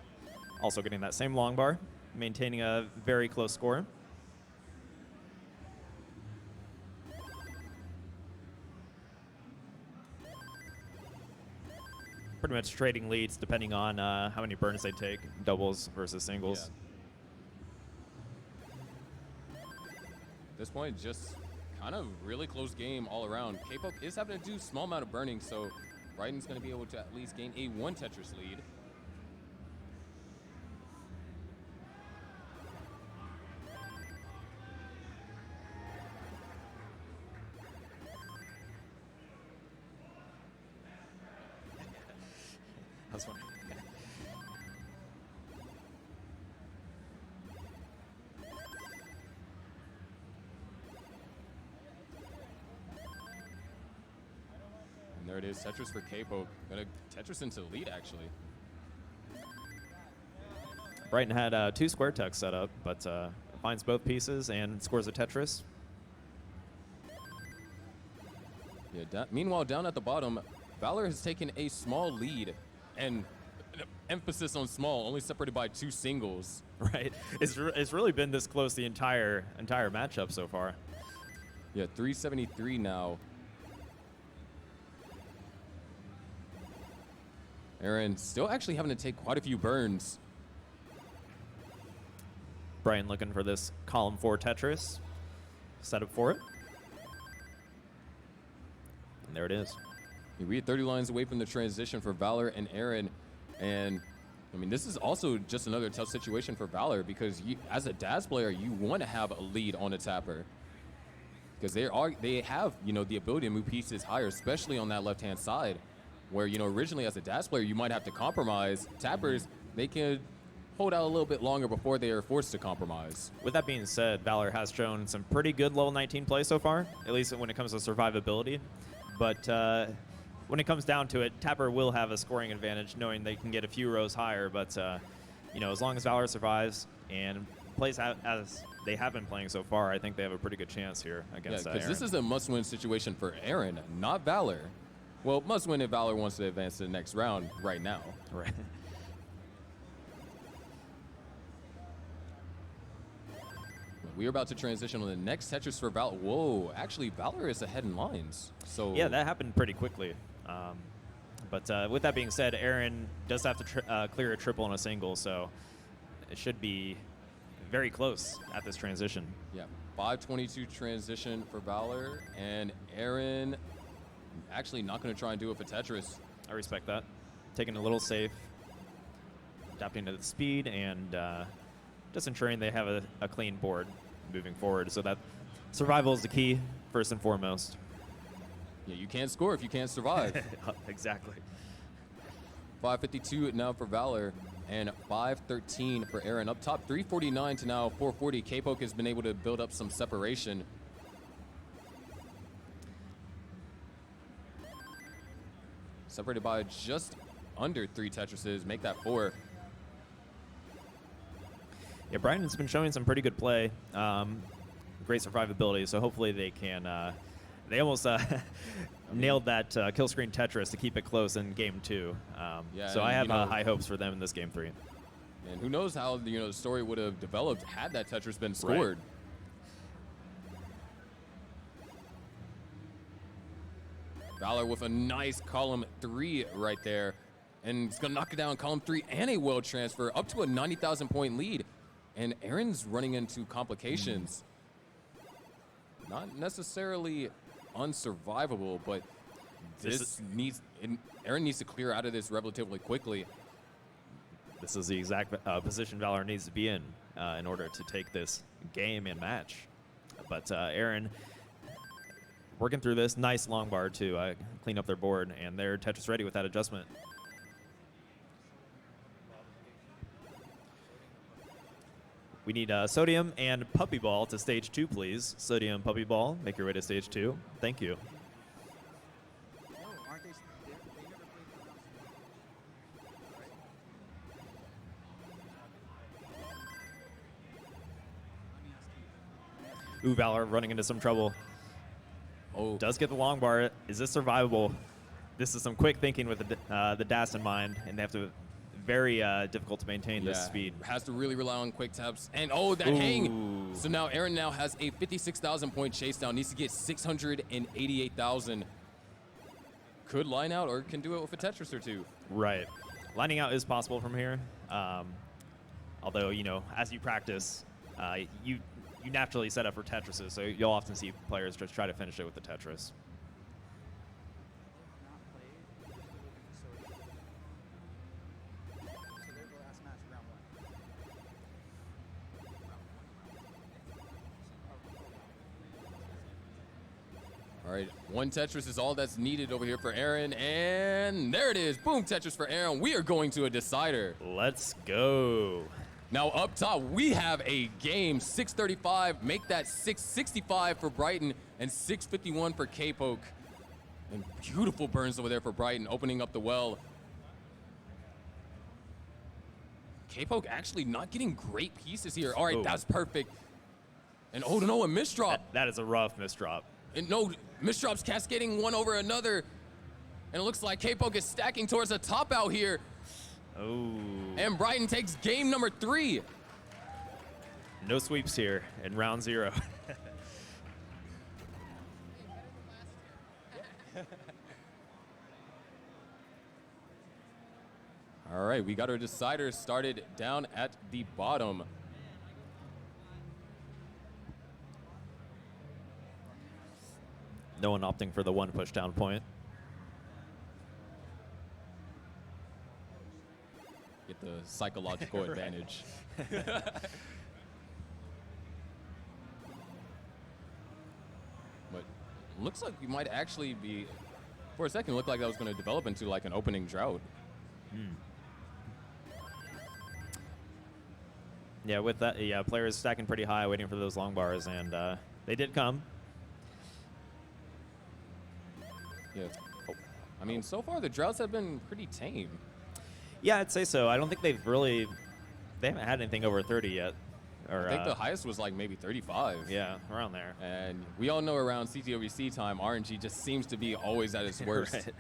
also getting that same long bar, maintaining a very close score. Pretty much trading leads depending on how many burns they take, doubles versus singles. Yeah. At this point, just kind of really close game all around. K-Poke is having to do small amount of burning, so Brighton's going to be able to at least gain a 1 Tetris lead. I was wondering. And there it is, Tetris for K-Poke. Gonna Tetris into the lead, actually. Brighton had 2 square techs set up, but finds both pieces and scores a Tetris. Yeah. Meanwhile, down at the bottom, Valor has taken a small lead, and emphasis on small, only separated by 2 singles. Right. It's really been this close the entire matchup so far. Yeah, 373 now. Aaron still actually having to take quite a few burns. Brian looking for this column 4 Tetris. Set up for it. And there it is. We are 30 lines away from the transition for Valor and Aaron. And I mean, this is also just another tough situation for Valor, because as a DAS player, you want to have a lead on a tapper, because they have, you know, the ability to move pieces higher, especially on that left-hand side, where, you know, originally as a DAS player, you might have to compromise. Tappers, they can hold out a little bit longer before they are forced to compromise. With that being said, Valor has shown some pretty good level 19 play so far, at least when it comes to survivability. But when it comes down to it, Tapper will have a scoring advantage, knowing they can get a few rows higher. But you know, as long as Valor survives and plays as they have been playing so far, I think they have a pretty good chance here against because Aaron. this is a must-win situation for Aaron, not Valor. Well, must-win if Valor wants to advance to the next round right now. Right. We are about to transition on the next Tetris for Valor. Whoa, actually, Valor is ahead in lines. So Yeah, that happened pretty quickly. But with that being said, Aaron does have to clear a triple and a single, so it should be very close at this transition. Yeah, 5:22 transition for Valor, and Aaron actually not going to try and do it for Tetris. I respect that. Taking a little safe, adapting to the speed, and just ensuring they have a clean board moving forward, so that survival is the key first and foremost. Yeah, you can't score if you can't survive. Exactly. 5:52 now for Valor, and 5:13 for Aaron. Up top, 349 to now 440. K-Poke has been able to build up some separation. Separated by just under 3 Tetrises, make that 4. Yeah, Brighton's been showing some pretty good play, great survivability, so hopefully they can, they almost nailed that kill screen Tetris to keep it close in game 2. Yeah, so and, I have you know, high hopes for them in this game 3. And who knows how, you know, the story would have developed had that Tetris been scored. Right. Valor with a nice column 3 right there. And it's going to knock it down column 3 and a world transfer up to a 90,000 point lead. And Aaron's running into complications. Not necessarily unsurvivable, but Aaron needs to clear out of this relatively quickly. This is the exact position Valor needs to be in order to take this game and match. But Aaron working through this nice long bar to clean up their board, and they're Tetris ready with that adjustment. We need Sodium and Puppy Ball to stage 2, please. Sodium, Puppy Ball, make your way to stage 2. Thank you. No, aren't they? They never played for rounds. Ooh, Valor running into some trouble. Oh, Does get the long bar. Is this survivable? This is some quick thinking with the DAS in mind, and they have to very difficult to maintain this speed. Has to really rely on quick taps. And oh, that hang. So now Aaron now has a 56,000 point chase down. Needs to get 688,000. Could line out or can do it with a Tetris or two. Right. Lining out is possible from here. Although, you know, as you practice, you naturally set up for Tetrises, so you'll often see players just try to finish it with the Tetris. Not played. So their last match, round 1. All right, one Tetris is all that's needed over here for Aaron, and there it is. Boom, Tetris for Aaron. We are going to a decider. Let's go. Now up top, we have a game, 635, make that 665 for Brighton, and 651 for K-Poke. And beautiful burns over there for Brighton, opening up the well. K-Poke actually not getting great pieces here. All right, that's perfect. And oh no, a misdrop. That is a rough misdrop. And no, misdrops cascading one over another. And it looks like K-Poke is stacking towards a top out here. Oh. And Brighton takes game number 3. No sweeps here in round 0. All right, we got our decider started down at the bottom. No one opting for the 1 pushdown point. Get the psychological advantage. But looks like we might actually be, for a second, looked like that was going to develop into like an opening drought. Yeah, with that, players stacking pretty high, waiting for those long bars, and they did come. Yeah. I mean, so far the droughts have been pretty tame. Yeah, I'd say so. I don't think they haven't had anything over 30 yet. Or, I think the highest was like maybe 35. Yeah, around there. And we all know around CTWC time, RNG just seems to be always at its worst. Right.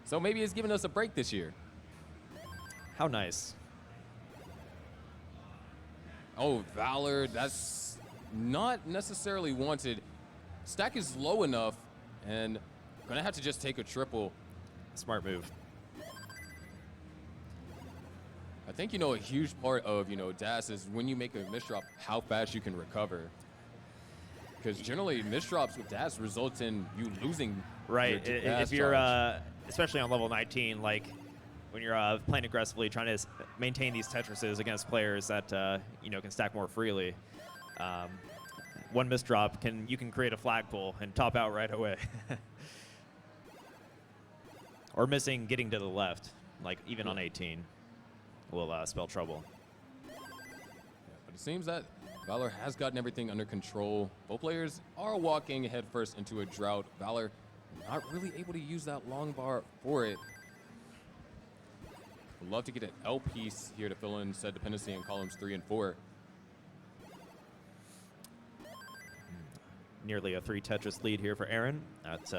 So maybe it's giving us a break this year. How nice. Oh, Valor, that's not necessarily wanted. Stack is low enough, and gonna have to just take a triple. Smart move. I think, you know, a huge part of, you know, DAS is when you make a misdrop, how fast you can recover. Because generally, misdrops with DAS result in you losing. Right. Your If DAS you're, charge. especially on level 19, like when you're playing aggressively, trying to maintain these Tetrises against players that you know, can stack more freely. One misdrop you can create a flagpole and top out right away. Or missing getting to the left, like even on 18, will spell trouble. But it seems that Valor has gotten everything under control. Both players are walking headfirst into a drought. Valor not really able to use that long bar for it. Would love to get an L piece here to fill in said dependency in columns 3 and 4. Nearly a 3 Tetris lead here for Aaron at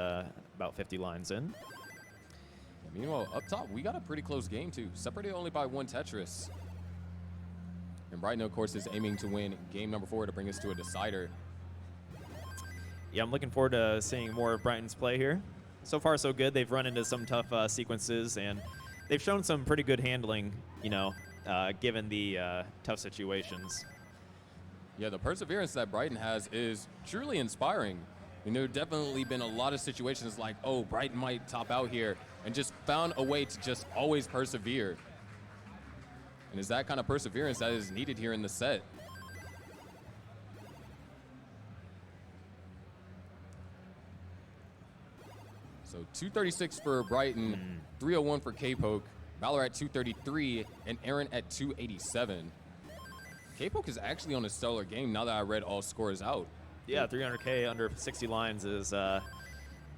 about 50 lines in. Meanwhile, up top, we got a pretty close game, too. Separated only by 1 Tetris. And Brighton, of course, is aiming to win game number 4 to bring us to a decider. Yeah, I'm looking forward to seeing more of Brighton's play here. So far, so good. They've run into some tough sequences, and they've shown some pretty good handling, you know, given the tough situations. Yeah, the perseverance that Brighton has is truly inspiring. I mean, there have definitely been a lot of situations like, oh, Brighton might top out here, and just found a way to just always persevere. And it's that kind of perseverance that is needed here in the set. So 236 for Brighton, 301 for K-Poke, Valor at 233, and Aaron at 287. K-Poke is actually on a stellar game now that I read all scores out. Yeah, 300K under 60 lines is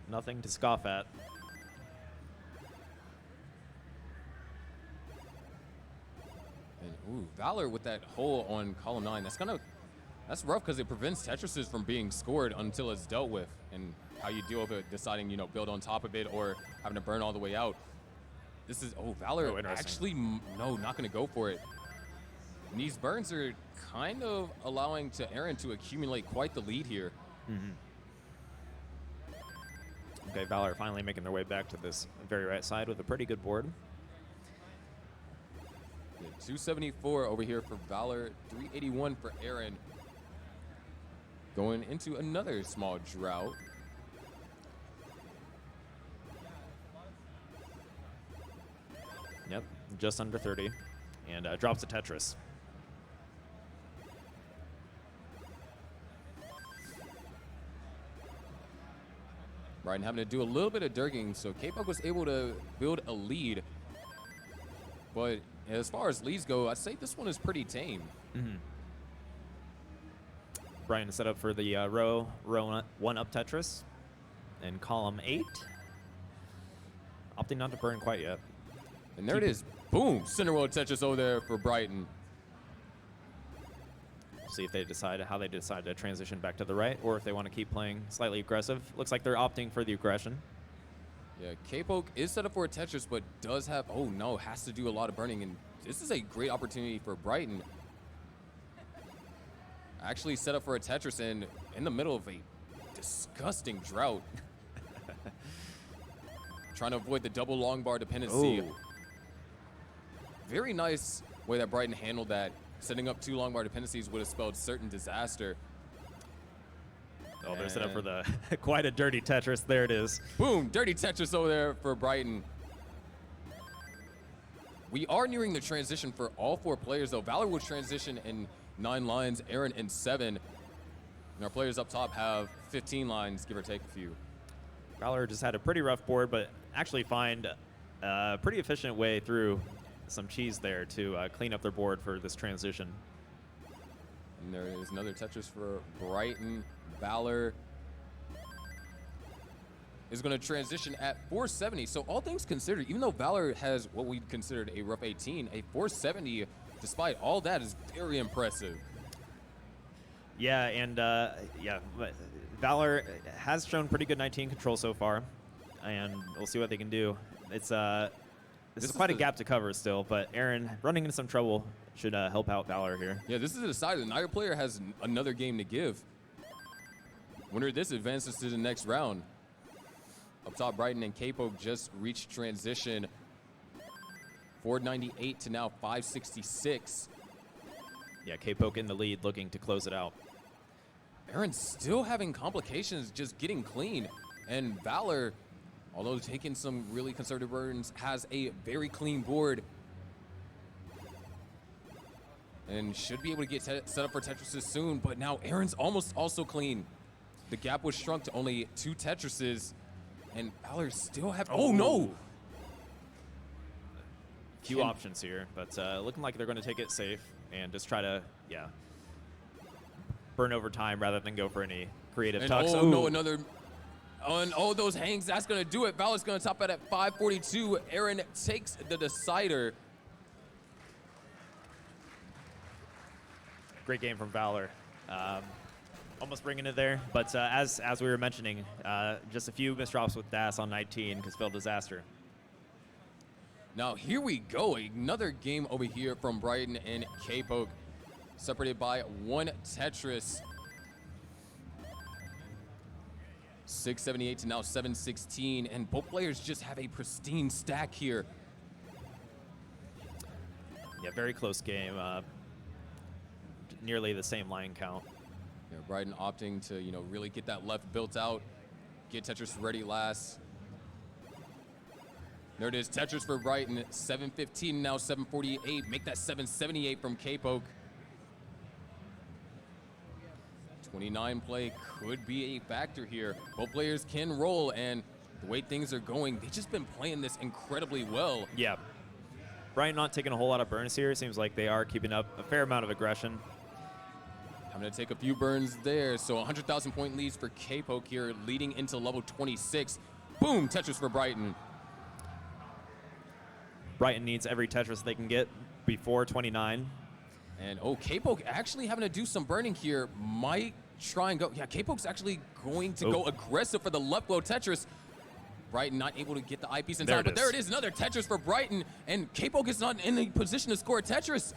nothing to scoff at. And ooh, Valor with that hole on column 9. That's rough because it prevents Tetrises from being scored until it's dealt with, and how you deal with it, deciding, build on top of it or having to burn all the way out. This is, Valor actually, no, not going to go for it. And these burns are kind of allowing to Aaron to accumulate quite the lead here. Okay, Valor finally making their way back to this very right side with a pretty good board. Yeah, 274 over here for Valor, 381 for Aaron. Going into another small drought. Yep, just under 30. And drops a Tetris. Brighton having to do a little bit of dirking, so K-Poke was able to build a lead. But as far as leads go, I'd say this one is pretty tame. Brian set up for the row 1 up Tetris in column 8. Opting not to burn quite yet. And there it is. Boom! Center row Tetris over there for Brighton. See if they decide how they decide to transition back to the right, or if they want to keep playing slightly aggressive. Looks like they're opting for the aggression. Yeah, K-Poke is set up for a Tetris, but does have, has to do a lot of burning. And this is a great opportunity for Brighton. Actually set up for a Tetris and in the middle of a disgusting drought. Trying to avoid the double long bar dependency. Ooh. Very nice way that Brighton handled that. Setting up 2 long bar dependencies would have spelled certain disaster. Oh, they're set up for the quite a dirty Tetris. There it is. Boom, dirty Tetris over there for Brighton. We are nearing the transition for all 4 players, though. Valor will transition in 9 lines, Aaron in 7. And our players up top have 15 lines, give or take a few. Valor just had a pretty rough board, but actually find a pretty efficient way through some cheese there to clean up their board for this transition. And there is another Tetris for Brighton. Valor is going to transition at 470. So all things considered, even though Valor has what we considered a rough 18, a 470, despite all that, is very impressive. Yeah, and but Valor has shown pretty good 19 control so far, and we'll see what they can do. It's this is quite a gap to cover still, but Aaron running into some trouble should help out Valor here. Yeah, this is a decider. Neither player has another game to give. Winner of this advances to the next round. Up top, Brighton and K-Poke just reached transition. 498 to now 566. Yeah, K-Poke in the lead, looking to close it out. Aaron's still having complications just getting clean. And Valor, although taking some really conservative burns, has a very clean board. And should be able to get set up for Tetrises soon, but now Aaron's almost also clean. The gap was shrunk to only 2 Tetrises, and Valor still have, oh no! Few options here, but looking like they're going to take it safe and just try to, burn over time rather than go for any creative tucks. Oh no, another, on all those hangs, that's going to do it. Valor's going to top it at 542. Aaron takes the decider. Great game from Valor. Almost bringing it there, but as we were mentioning, just a few misdrops with Das on 19 because spelled disaster. Now here we go, another game over here from Brighton and K-Poke, separated by 1 Tetris. 678 to now 716, and both players just have a pristine stack here. Yeah, very close game. Nearly the same line count. Yeah, Brighton opting to, really get that left built out, get Tetris ready last. There it is, Tetris for Brighton, 715, now 748. Make that 778 from K-Poke. 29 play could be a factor here. Both players can roll, and the way things are going, they've just been playing this incredibly well. Yeah. Brighton not taking a whole lot of burns here. Seems like they are keeping up a fair amount of aggression. I'm going to take a few burns there. So 100,000 point leads for K-Poke here, leading into level 26. Boom, Tetris for Brighton. Brighton needs every Tetris they can get before 29. And K-Poke actually having to do some burning here. Might try and go. Yeah, K-Poke's actually going to go aggressive for the left low Tetris. Brighton not able to get the eyepiece in time, but there it is, another Tetris for Brighton. And K-Poke is not in a position to score a Tetris.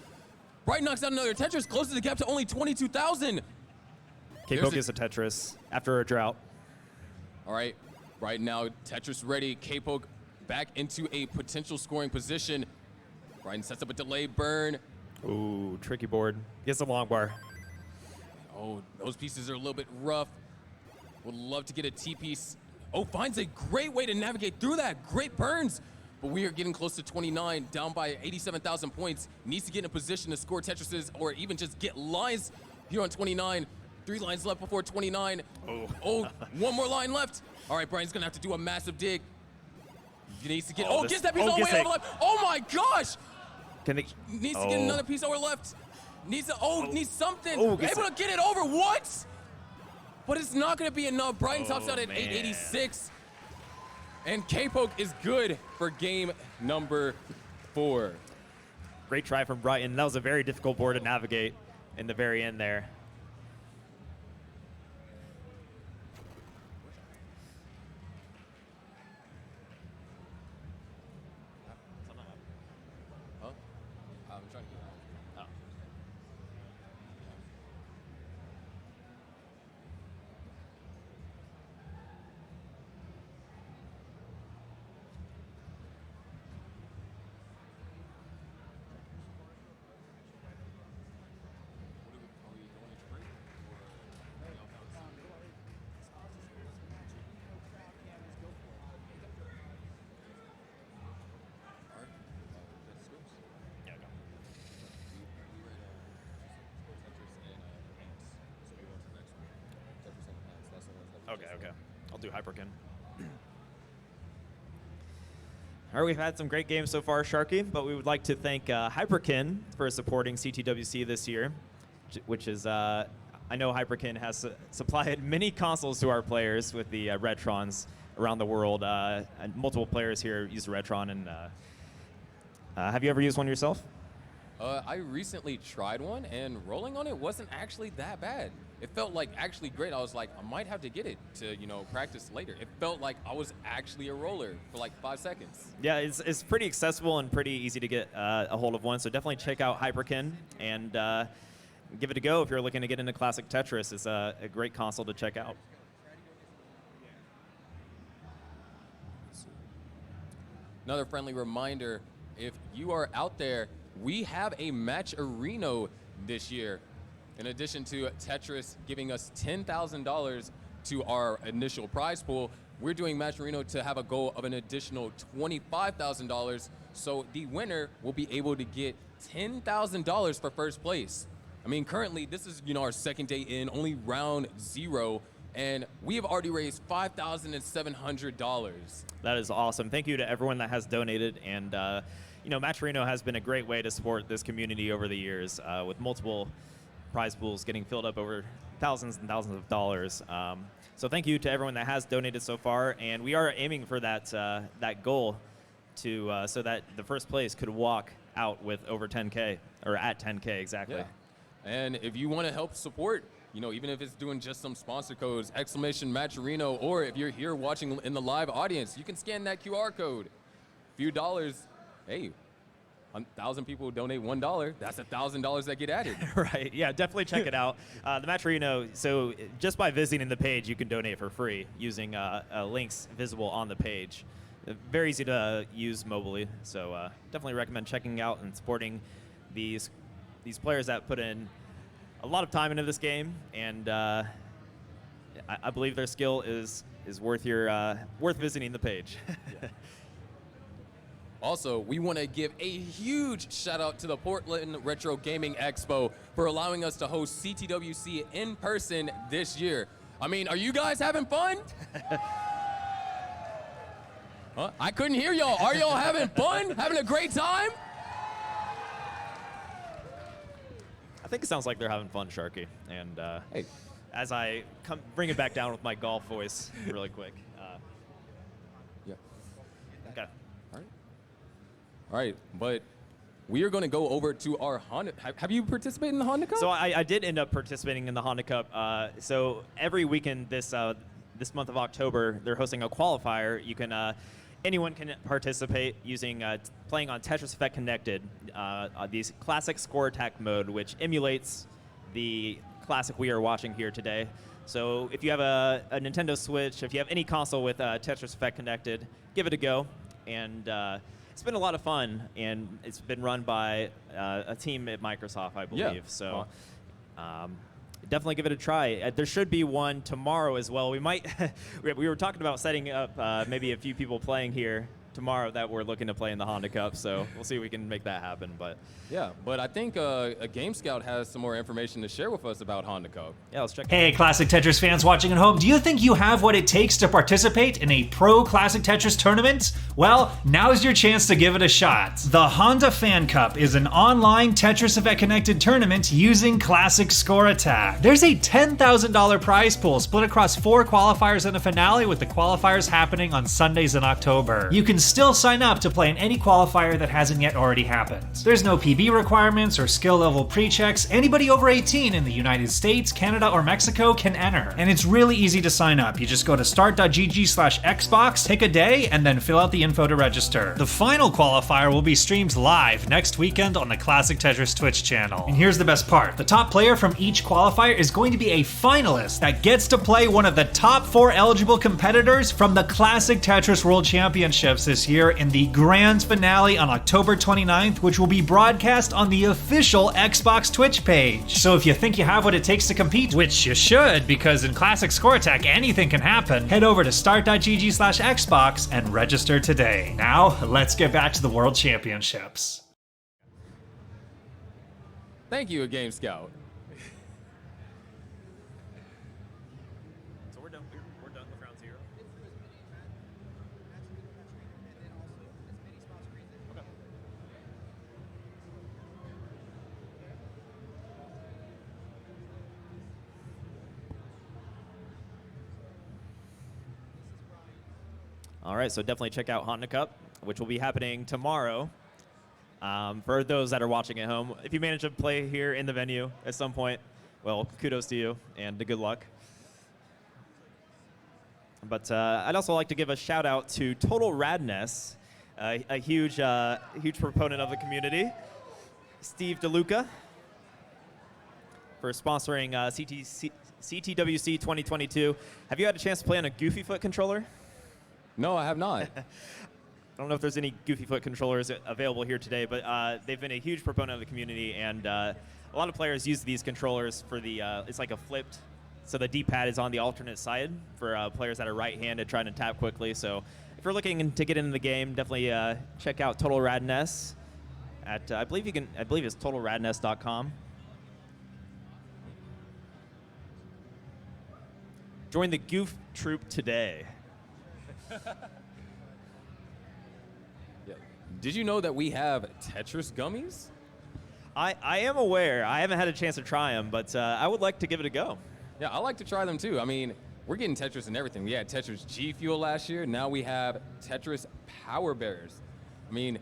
Brighton knocks out another Tetris, closes the gap to only 22,000. K-Poke is a Tetris after a drought. All right, Brighton now Tetris ready. K-Poke back into a potential scoring position. Brighton sets up a delayed burn. Ooh, tricky board. Gets a long bar. Oh, those pieces are a little bit rough. Would love to get a T-piece. Oh, finds a great way to navigate through that. Great burns. But we are getting close to 29, down by 87,000 points. Needs to get in a position to score Tetrises or even just get lines here on 29. 3 lines left before 29. Oh, one more line left. All right, Brian's gonna have to do a massive dig. He needs to get, gets that piece all the way over left. Oh my gosh! Needs to get another piece over left. Needs to, needs something. Able to get it over, what? But it's not gonna be enough. Brighton tops out at 886. And K-Poke is good for game number 4. Great try from Brighton. That was a very difficult board to navigate in the very end there. I'm trying to get it. Okay. I'll do Hyperkin. All right, we've had some great games so far, Sharky, but we would like to thank Hyperkin for supporting CTWC this year, which is, I know Hyperkin has supplied many consoles to our players with the Retrons around the world. And multiple players here use the Retron, and have you ever used one yourself? I recently tried one, and rolling on it wasn't actually that bad. It felt like actually great. I was like, I might have to get it to, practice later. It felt like I was actually a roller for like 5 seconds. Yeah, it's pretty accessible and pretty easy to get a hold of one. So definitely check out Hyperkin and give it a go if you're looking to get into Classic Tetris. It's a great console to check out. Another friendly reminder, if you are out there, we have a match arena this year. In addition to Tetris giving us $10,000 to our initial prize pool, we're doing Match Arena to have a goal of an additional $25,000. So the winner will be able to get $10,000 for first place. I mean, currently this is our second day in, only round 0, and we have already raised $5,700. That is awesome. Thank you to everyone that has donated, and Match Arena has been a great way to support this community over the years with multiple prize pools getting filled up over thousands and thousands of dollars. So thank you to everyone that has donated so far, and we are aiming for that goal to so that the first place could walk out with over 10K, or at 10K exactly. Yeah. And if you want to help support, even if it's doing just some sponsor codes, !Matcherino, or if you're here watching in the live audience, you can scan that QR code. A few dollars, hey, 1,000 people donate $1, that's $1,000 that get added. Right, yeah, definitely check it out. The Matcherino, so just by visiting the page, you can donate for free using links visible on the page. Very easy to use mobilely, so definitely recommend checking out and supporting these players that put in a lot of time into this game, and I believe their skill is worth worth visiting the page. Yeah. Also, we want to give a huge shout out to the Portland Retro Gaming Expo for allowing us to host CTWC in person this year. I mean, are you guys having fun? I couldn't hear y'all. Are y'all having fun? Having a great time? think it sounds like they're having fun, Sharky. And Hey. as I bring it back down with my golf voice really quick. Yeah. Okay. All right, but we are going to go over to our Honda. Have you participated in the Honda Cup? So I did end up participating in the Honda Cup. So every weekend this month of October, they're hosting a qualifier. You can anyone can participate using playing on Tetris Effect Connected, these classic score attack mode, which emulates the classic we are watching here today. So if you have a Nintendo Switch, if you have any console with Tetris Effect Connected, give it a go. And it's been a lot of fun, and it's been run by a team at Microsoft, I believe. Yeah. So definitely give it a try. There should be one tomorrow as well. We might, we were talking about setting up maybe a few people playing here tomorrow that we're looking to play in the Honda Cup, so we'll see if we can make that happen. But yeah, but I think a Game Scout has some more information to share with us about Honda Cup. yeah, let's check. Hey, Classic Tetris fans watching at home, do you think you have what it takes to participate in a pro Classic Tetris tournament? Well, now's your chance to give it a shot. The Honda Fan Cup is an online Tetris Effect connected tournament using Classic Score Attack. There's a $10,000 prize pool split across 4 qualifiers and a finale, with the qualifiers happening on Sundays in October. You can still sign up to play in any qualifier that hasn't yet already happened. There's no PB requirements or skill level pre-checks. Anybody over 18 in the United States, Canada, or Mexico can enter. And it's really easy to sign up. You just go to start.gg/xbox, pick a day, and then fill out the info to register. The final qualifier will be streamed live next weekend on the Classic Tetris Twitch channel. And here's the best part. The top player from each qualifier is going to be a finalist that gets to play one of the top 4 eligible competitors from the Classic Tetris World Championships this year in the grand finale on October 29th, which will be broadcast on the official Xbox Twitch page. So if you think you have what it takes to compete, which you should, because in Classic Score Attack anything can happen, head over to start.gg/xbox and register today. Now, let's get back to the World Championships. Thank you, Game Scout. So we're done. We're done with round 0. Okay. All right, so definitely check out Honda Cup, which will be happening tomorrow. For those that are watching at home, if you manage to play here in the venue at some point, well, kudos to you and good luck. But I'd also like to give a shout out to Total Radness, a huge proponent of the community, Steve DeLuca, for sponsoring CTWC 2022. Have you had a chance to play on a Goofy Foot controller? No, I have not. I don't know if there's any Goofy Foot controllers available here today, but they've been a huge proponent of the community, and a lot of players use these controllers for the, it's like a flipped, so the D-pad is on the alternate side for players that are right-handed trying to tap quickly. So if you're looking to get into the game, definitely check out Total Radness at, I believe it's totalradness.com. Join the Goof Troop today. Yeah. Did you know that we have Tetris gummies? I am aware. I haven't had a chance to try them, but I would like to give it a go. Yeah, I like to try them too. I mean, we're getting Tetris and everything. We had Tetris G Fuel last year. Now we have Tetris Power Bears. I mean,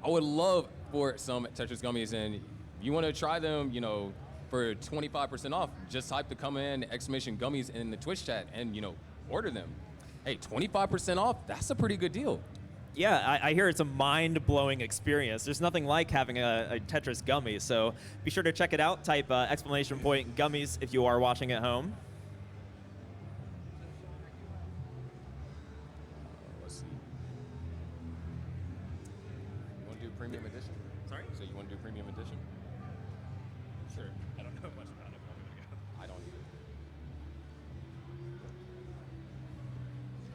I would love for some Tetris gummies, and you want to try them, you know, for 25% off, just type the comment exclamation gummies in the Twitch chat and, you know, order them. Hey, 25% off, that's a pretty good deal. Yeah, I hear it's a mind-blowing experience. There's nothing like having a Tetris gummy, so be sure to check it out. Type exclamation point gummies if you are watching at home. Let's see. You want to do premium edition? Sorry? So you want to do premium edition? Sure. I don't know much about it. I don't either.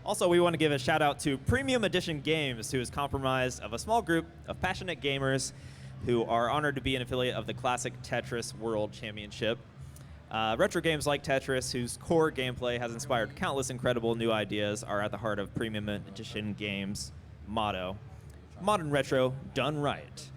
Also, we want to give a shout out to Premium Edition Games, who is comprised of a small group of passionate gamers who are honored to be an affiliate of the Classic Tetris World Championship. Retro games like Tetris, whose core gameplay has inspired countless incredible new ideas, are at the heart of Premium Edition Games' motto: modern retro done right.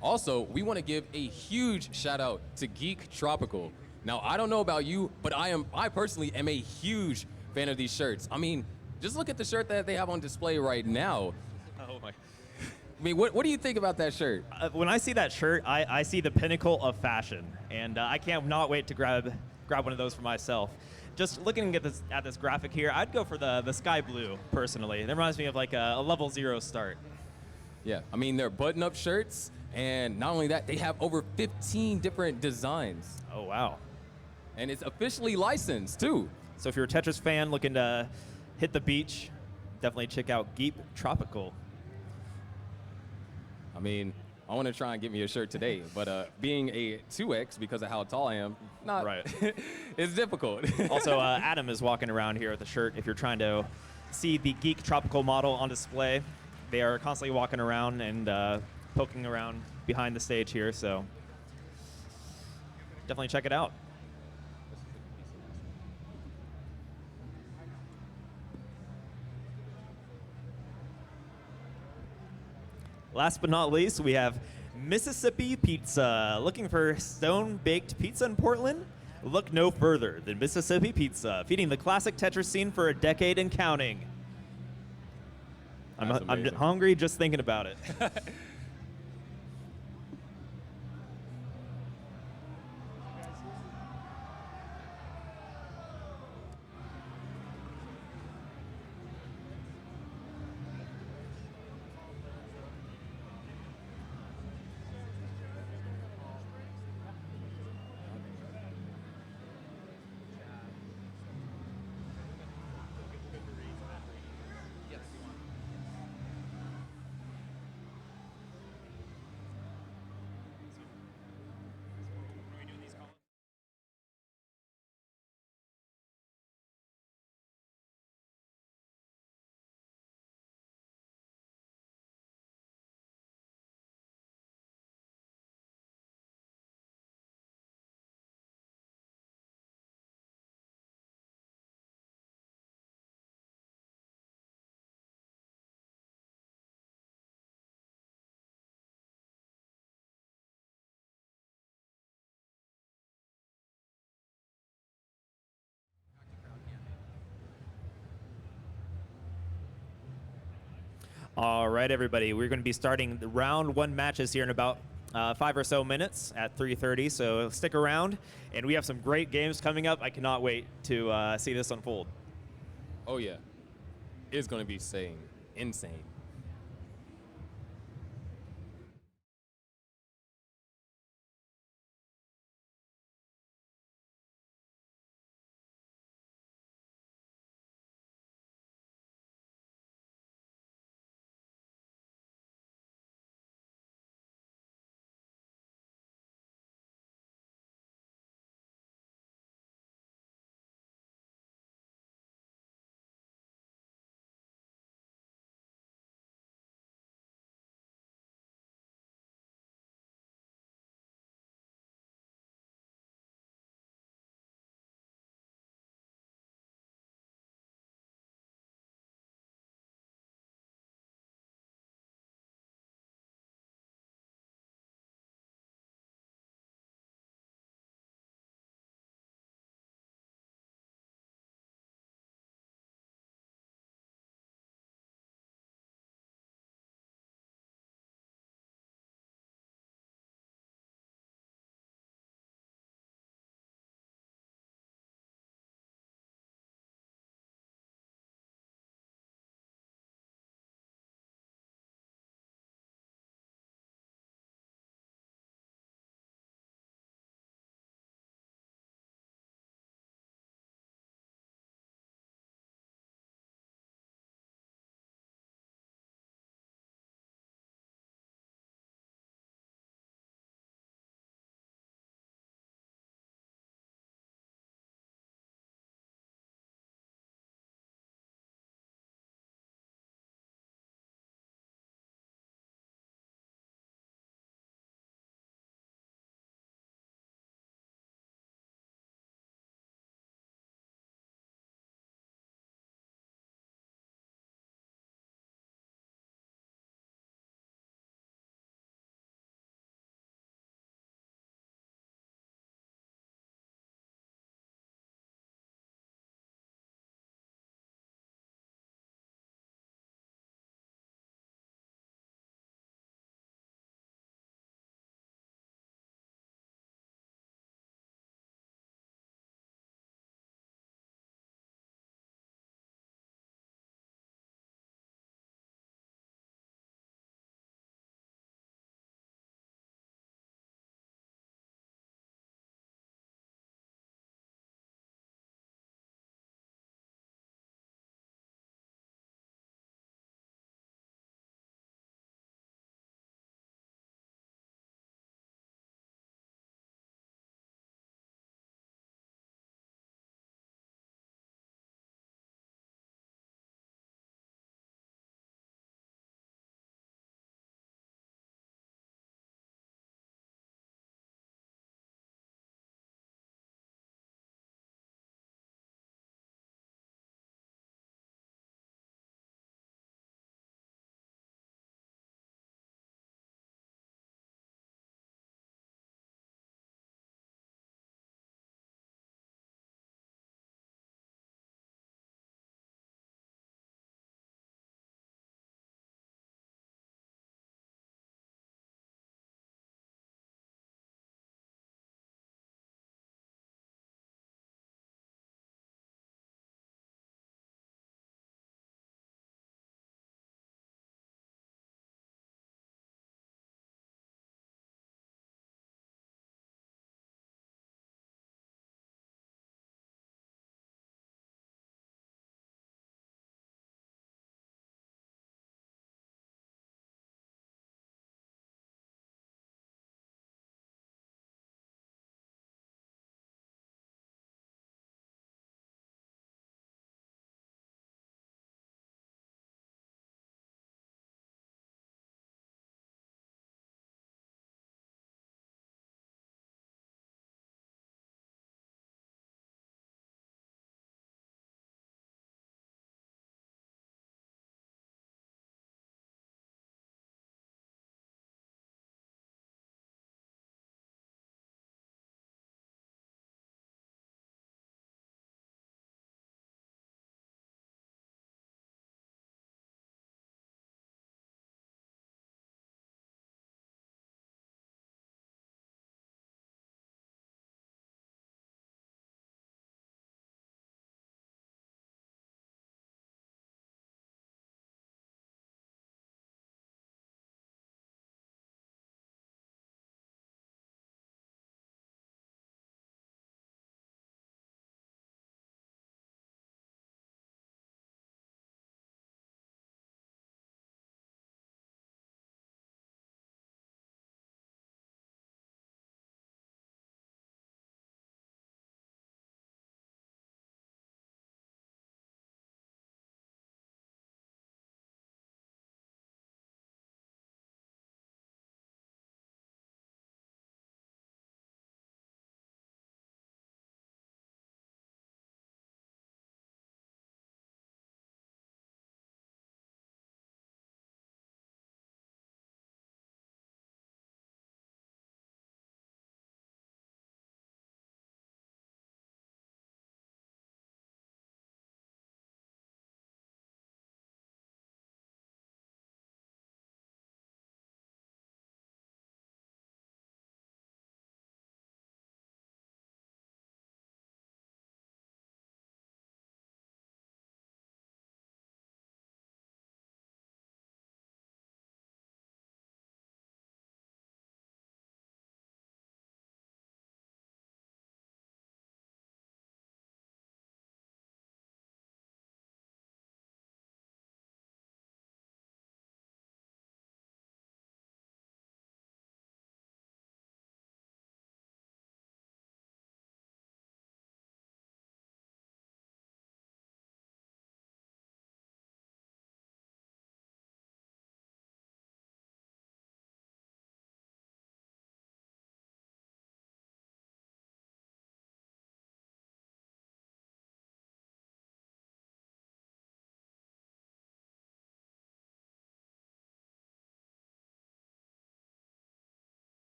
Also, we want to give a huge shout out to Geek Tropical. Now, I don't know about you, but I personally am a huge fan of these shirts. I mean, just look at the shirt that they have on display right now. Oh my. I mean, what do you think about that shirt? When I see that shirt, I see the pinnacle of fashion, and I can't not wait to grab one of those for myself. Just looking at this graphic here, I'd go for the sky blue personally. That reminds me of like a level 0 start. Yeah, I mean, they're button-up shirts, and not only that, they have over 15 different designs. Oh wow. And it's officially licensed too. So if you're a Tetris fan looking to hit the beach, definitely check out Geek Tropical. I mean, I want to try and get me a shirt today, but being a 2X because of how tall I am, not Right. it's difficult. Also, Adam is walking around here with a shirt. If you're trying to see the Geek Tropical model on display, they are constantly walking around and poking around behind the stage here, so definitely check it out. Last but not least, we have Mississippi Pizza. Looking for stone-baked pizza in Portland? Look no further than Mississippi Pizza, feeding the classic Tetris scene for a decade and counting. I'm amazing. hungry just thinking about it. All right, everybody. We're going to be starting the round 1 matches here in about 5 or so minutes at 3:30. So stick around, and we have some great games coming up. I cannot wait to see this unfold. Oh yeah, it's gonna be insane.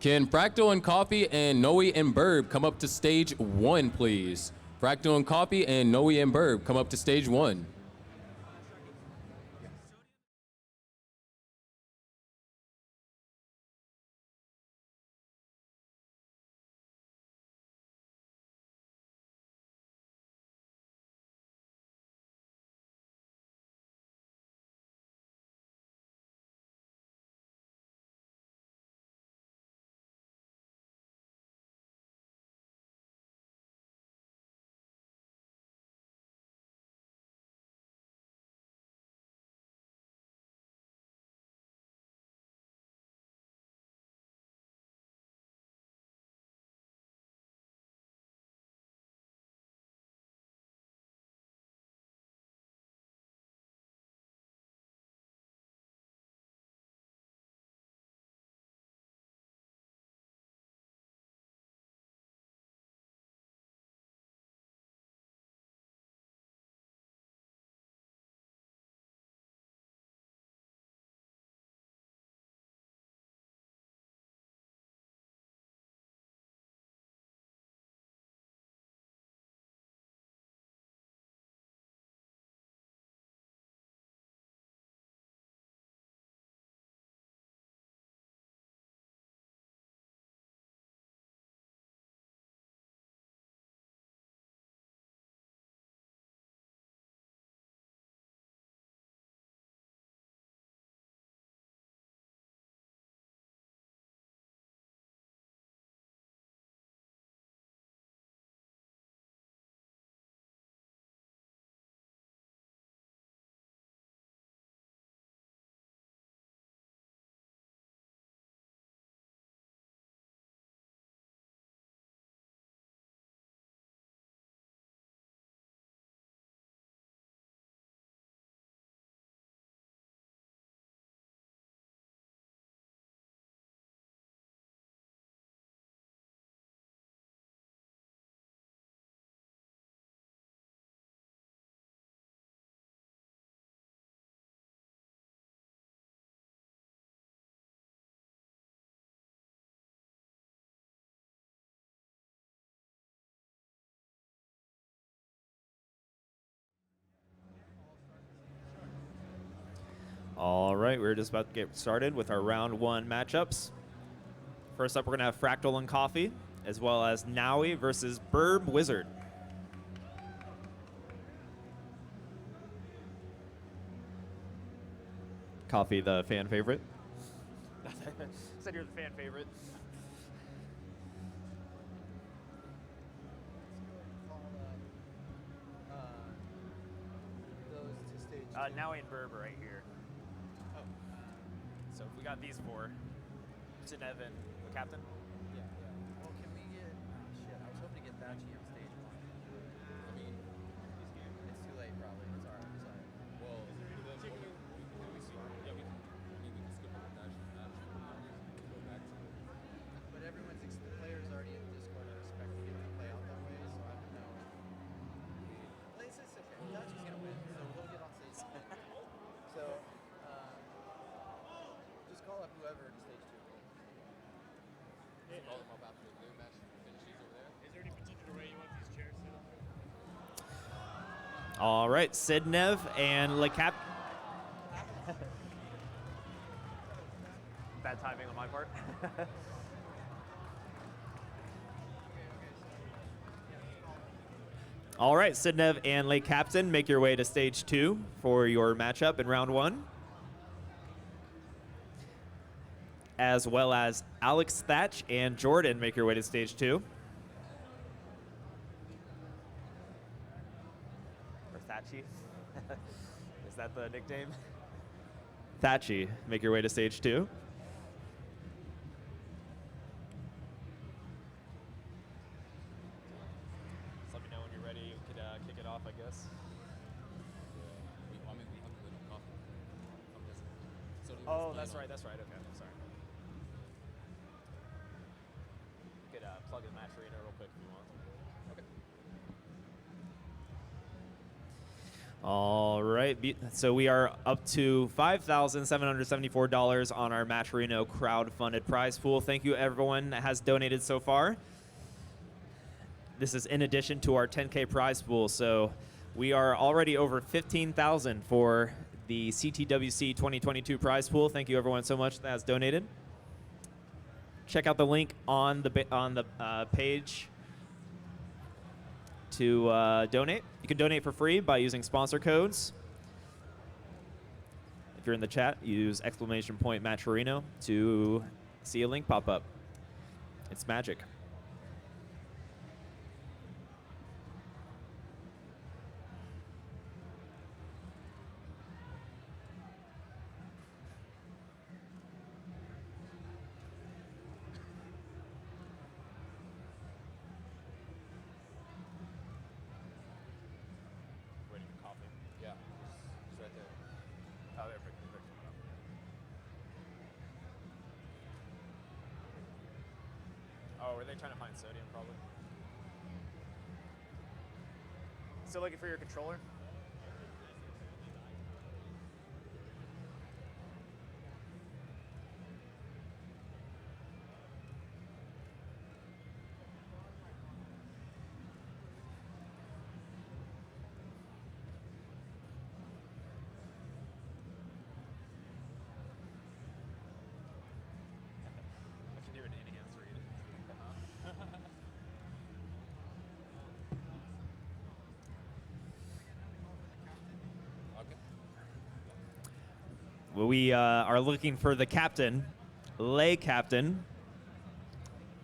Can Fractal and Coffee and Noe and Burb come up to stage 1, please? Fractal and Coffee and Noe and Burb come up to stage 1. All right, we're just about to get started with our round 1 matchups. First up, we're going to have Fractal and Coffee, as well as Nowie versus Burb Wizard. Coffee, the fan favorite. Said you're the fan favorite. Nowie and Burb are right here. So if we got these 4, Sid Evan, the captain. Yeah. Well, can we get? Shit, I was hoping to get Thatchy on stage 1. I mean, it's too late probably. It's alright. It's alright. Well, we can skip over that. Go back to it. But the players already in Discord are expecting it to play out that way, so I don't know. It's okay. Thatchy's gonna win, so we'll get on stage 1. So, just call up whoever to stage 2. Call them up after the match finishes over there. Is there any particular way you want these chairs set up? All right, Sidnev and LeCap. Bad timing on my part. All right, Sidnev and Lake Captain, make your way to stage 2 for your matchup in round 1. As well as Alex Thatch and Jordan, make your way to stage 2. Or Thatchy. Is that the nickname? Thatchy, make your way to stage 2. Let me know when you're ready. You could kick it off, I guess. We have to let them coffee. Oh, that's right. Okay, I'm sorry. You could plug in Match Arena real quick if you want. Okay. All right, so we are up to $5,774 on our Matcherino crowd-funded prize pool. Thank you, everyone that has donated so far. This is in addition to our 10K prize pool, so we are already over 15,000 for the CTWC 2022 prize pool. Thank you, everyone, so much that has donated. Check out the link on the page to donate. You can donate for free by using sponsor codes. If you're in the chat, use !Matcherino to see a link pop up. It's magic. Oh, were they trying to find sodium, probably? Still looking for your controller? I can do an enhanced read. We are looking for the captain, lay captain,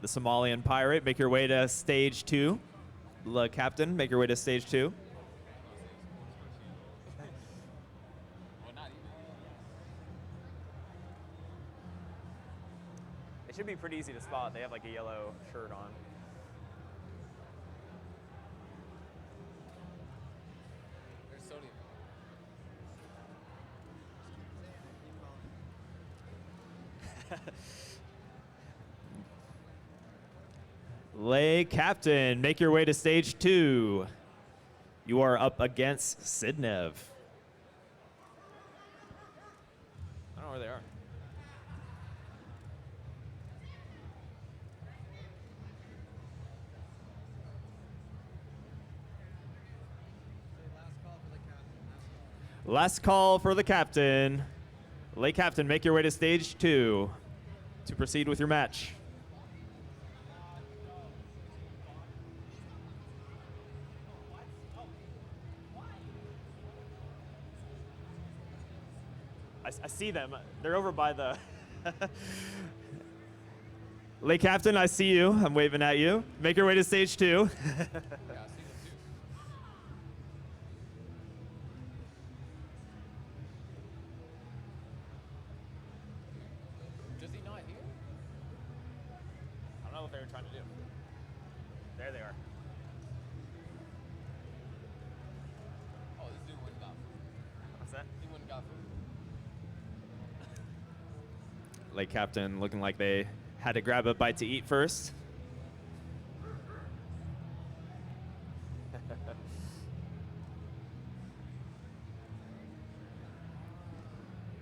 the Somalian pirate. Make your way to stage 2. Le captain, make your way to stage 2. It should be pretty easy to spot. They have like a yellow shirt on. There's sodium. Lay captain, make your way to stage 2. You are up against Sidnev. I don't know where they are. Last call for the captain. Lay captain, make your way to stage 2 to proceed with your match. I see them. They're over by the... Lay captain, I see you. I'm waving at you. Make your way to stage 2. Yeah, I see them too. Does he not hear? I don't know what they were trying to do. There they are. Oh, this dude went and got food. What's that? He went and got food. Lay captain looking like they had to grab a bite to eat first. All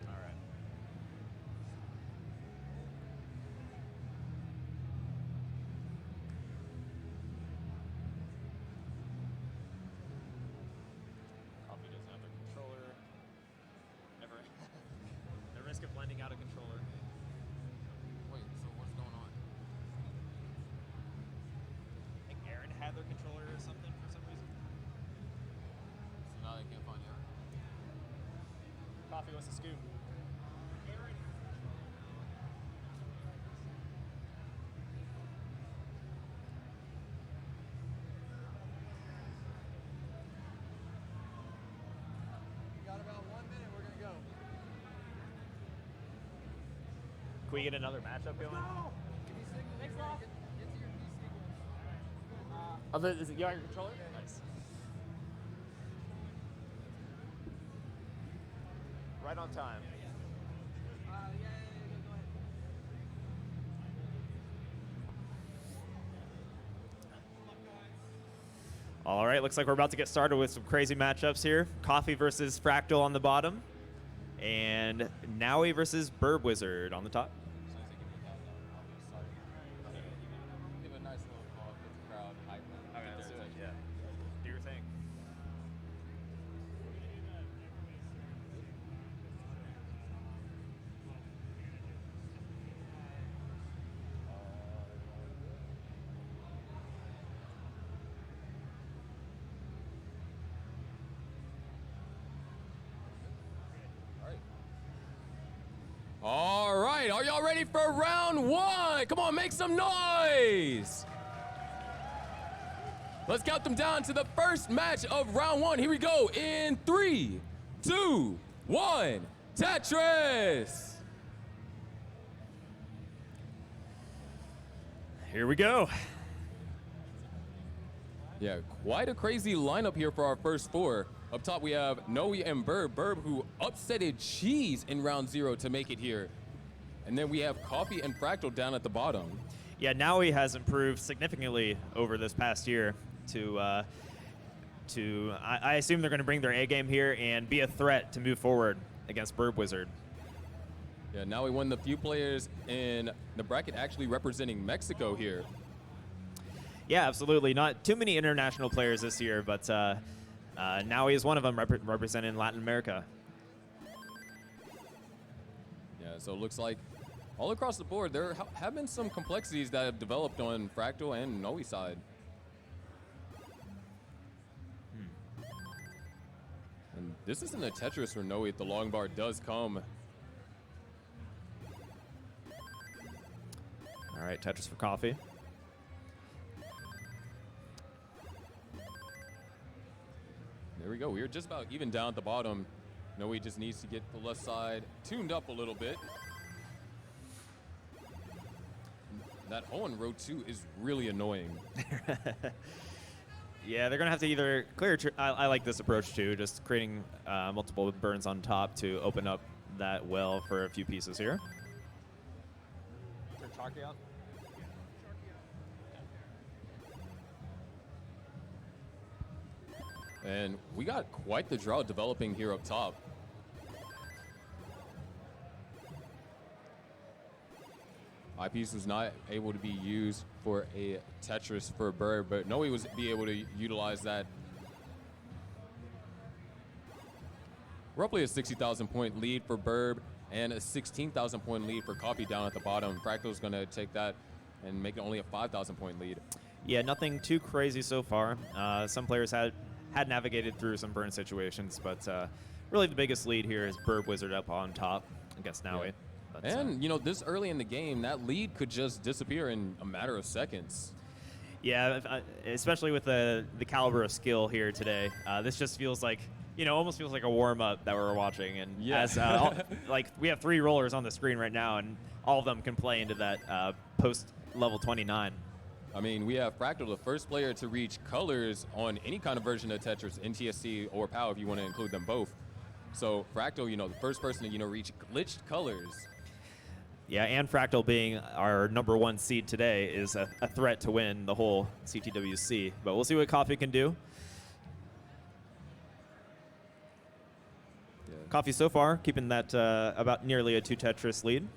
right. Coffee doesn't have a controller. Never. The risk of lending out a controller. Wait, so what's going on? I think Aaron had their controller or something for some reason. So now they can't find Aaron? Coffee, what's the scoop? Got about 1 minute, we're gonna go. Can we get another matchup going? Thanks, Rob. Get to your PC. Oh, is it you on your controller? Nice. Right on time. Go ahead. All right, looks like we're about to get started with some crazy matchups here. Coffee versus Fractal on the bottom, and Nowie versus Burb Wizard on the top. Give a nice little call, get the crowd hype. Okay, let's do it. Yeah, do your thing. All right, are y'all ready for round one? Come on, make some noise. Let's count them down to the first match of round one. Here we go in 3, 2, 1, Tetris. Here we go. Yeah, quite a crazy lineup here for our first four. Up top, we have Noe and Burb. Burb, who upsetted Cheese in round 0 to make it here. And then we have Coffee and Fractal down at the bottom. Yeah, Nowie has improved significantly over this past year I assume they're going to bring their A game here and be a threat to move forward against Burb Wizard. Yeah, now we won the few players in the bracket actually representing Mexico here. Yeah, absolutely. Not too many international players this year, but Nowie is one of them representing Latin America. Yeah, so it looks like all across the board there have been some complexities that have developed on Fractal and Noe side. And this isn't a Tetris for Noe if the long bar does come. All right, Tetris for Coffee. There we go. We're just about even down at the bottom. Noe just needs to get the left side tuned up a little bit. That hole in row 2 is really annoying. Yeah, they're going to have to either clear... I like this approach, too, just creating multiple burns on top to open up that well for a few pieces here. Turn Chalky out. And we got quite the drought developing here up top. Eyepiece was not able to be used for a Tetris for Burb, but Noe was be able to utilize that. Roughly a 60,000 point lead for Burb and a 16,000 point lead for Coffee down at the bottom. Fractal's going to take that and make it only a 5,000 point lead. Yeah, nothing too crazy so far. Some players had navigated through some burn situations, but really the biggest lead here is Burb Wizard up on top against Nowie. Yeah. But, And, you know, this early in the game, that lead could just disappear in a matter of seconds. yeah, especially with the caliber of skill here today, this just feels like, you know, almost feels like a warm-up that we're watching. And Yeah. as like we have 3 rollers on the screen right now, and all of them can play into that post level 29. I mean, we have Fractal, the first player to reach colors on any kind of version of Tetris, NTSC or POW if you want to include them both. So Fractal, you know, the first person to, you know, reach glitched colors. Yeah, and Fractal being our #1 seed today is a threat to win the whole CTWC. But we'll see what Coffee can do. Yeah. Coffee so far keeping that about nearly a 2 Tetris lead.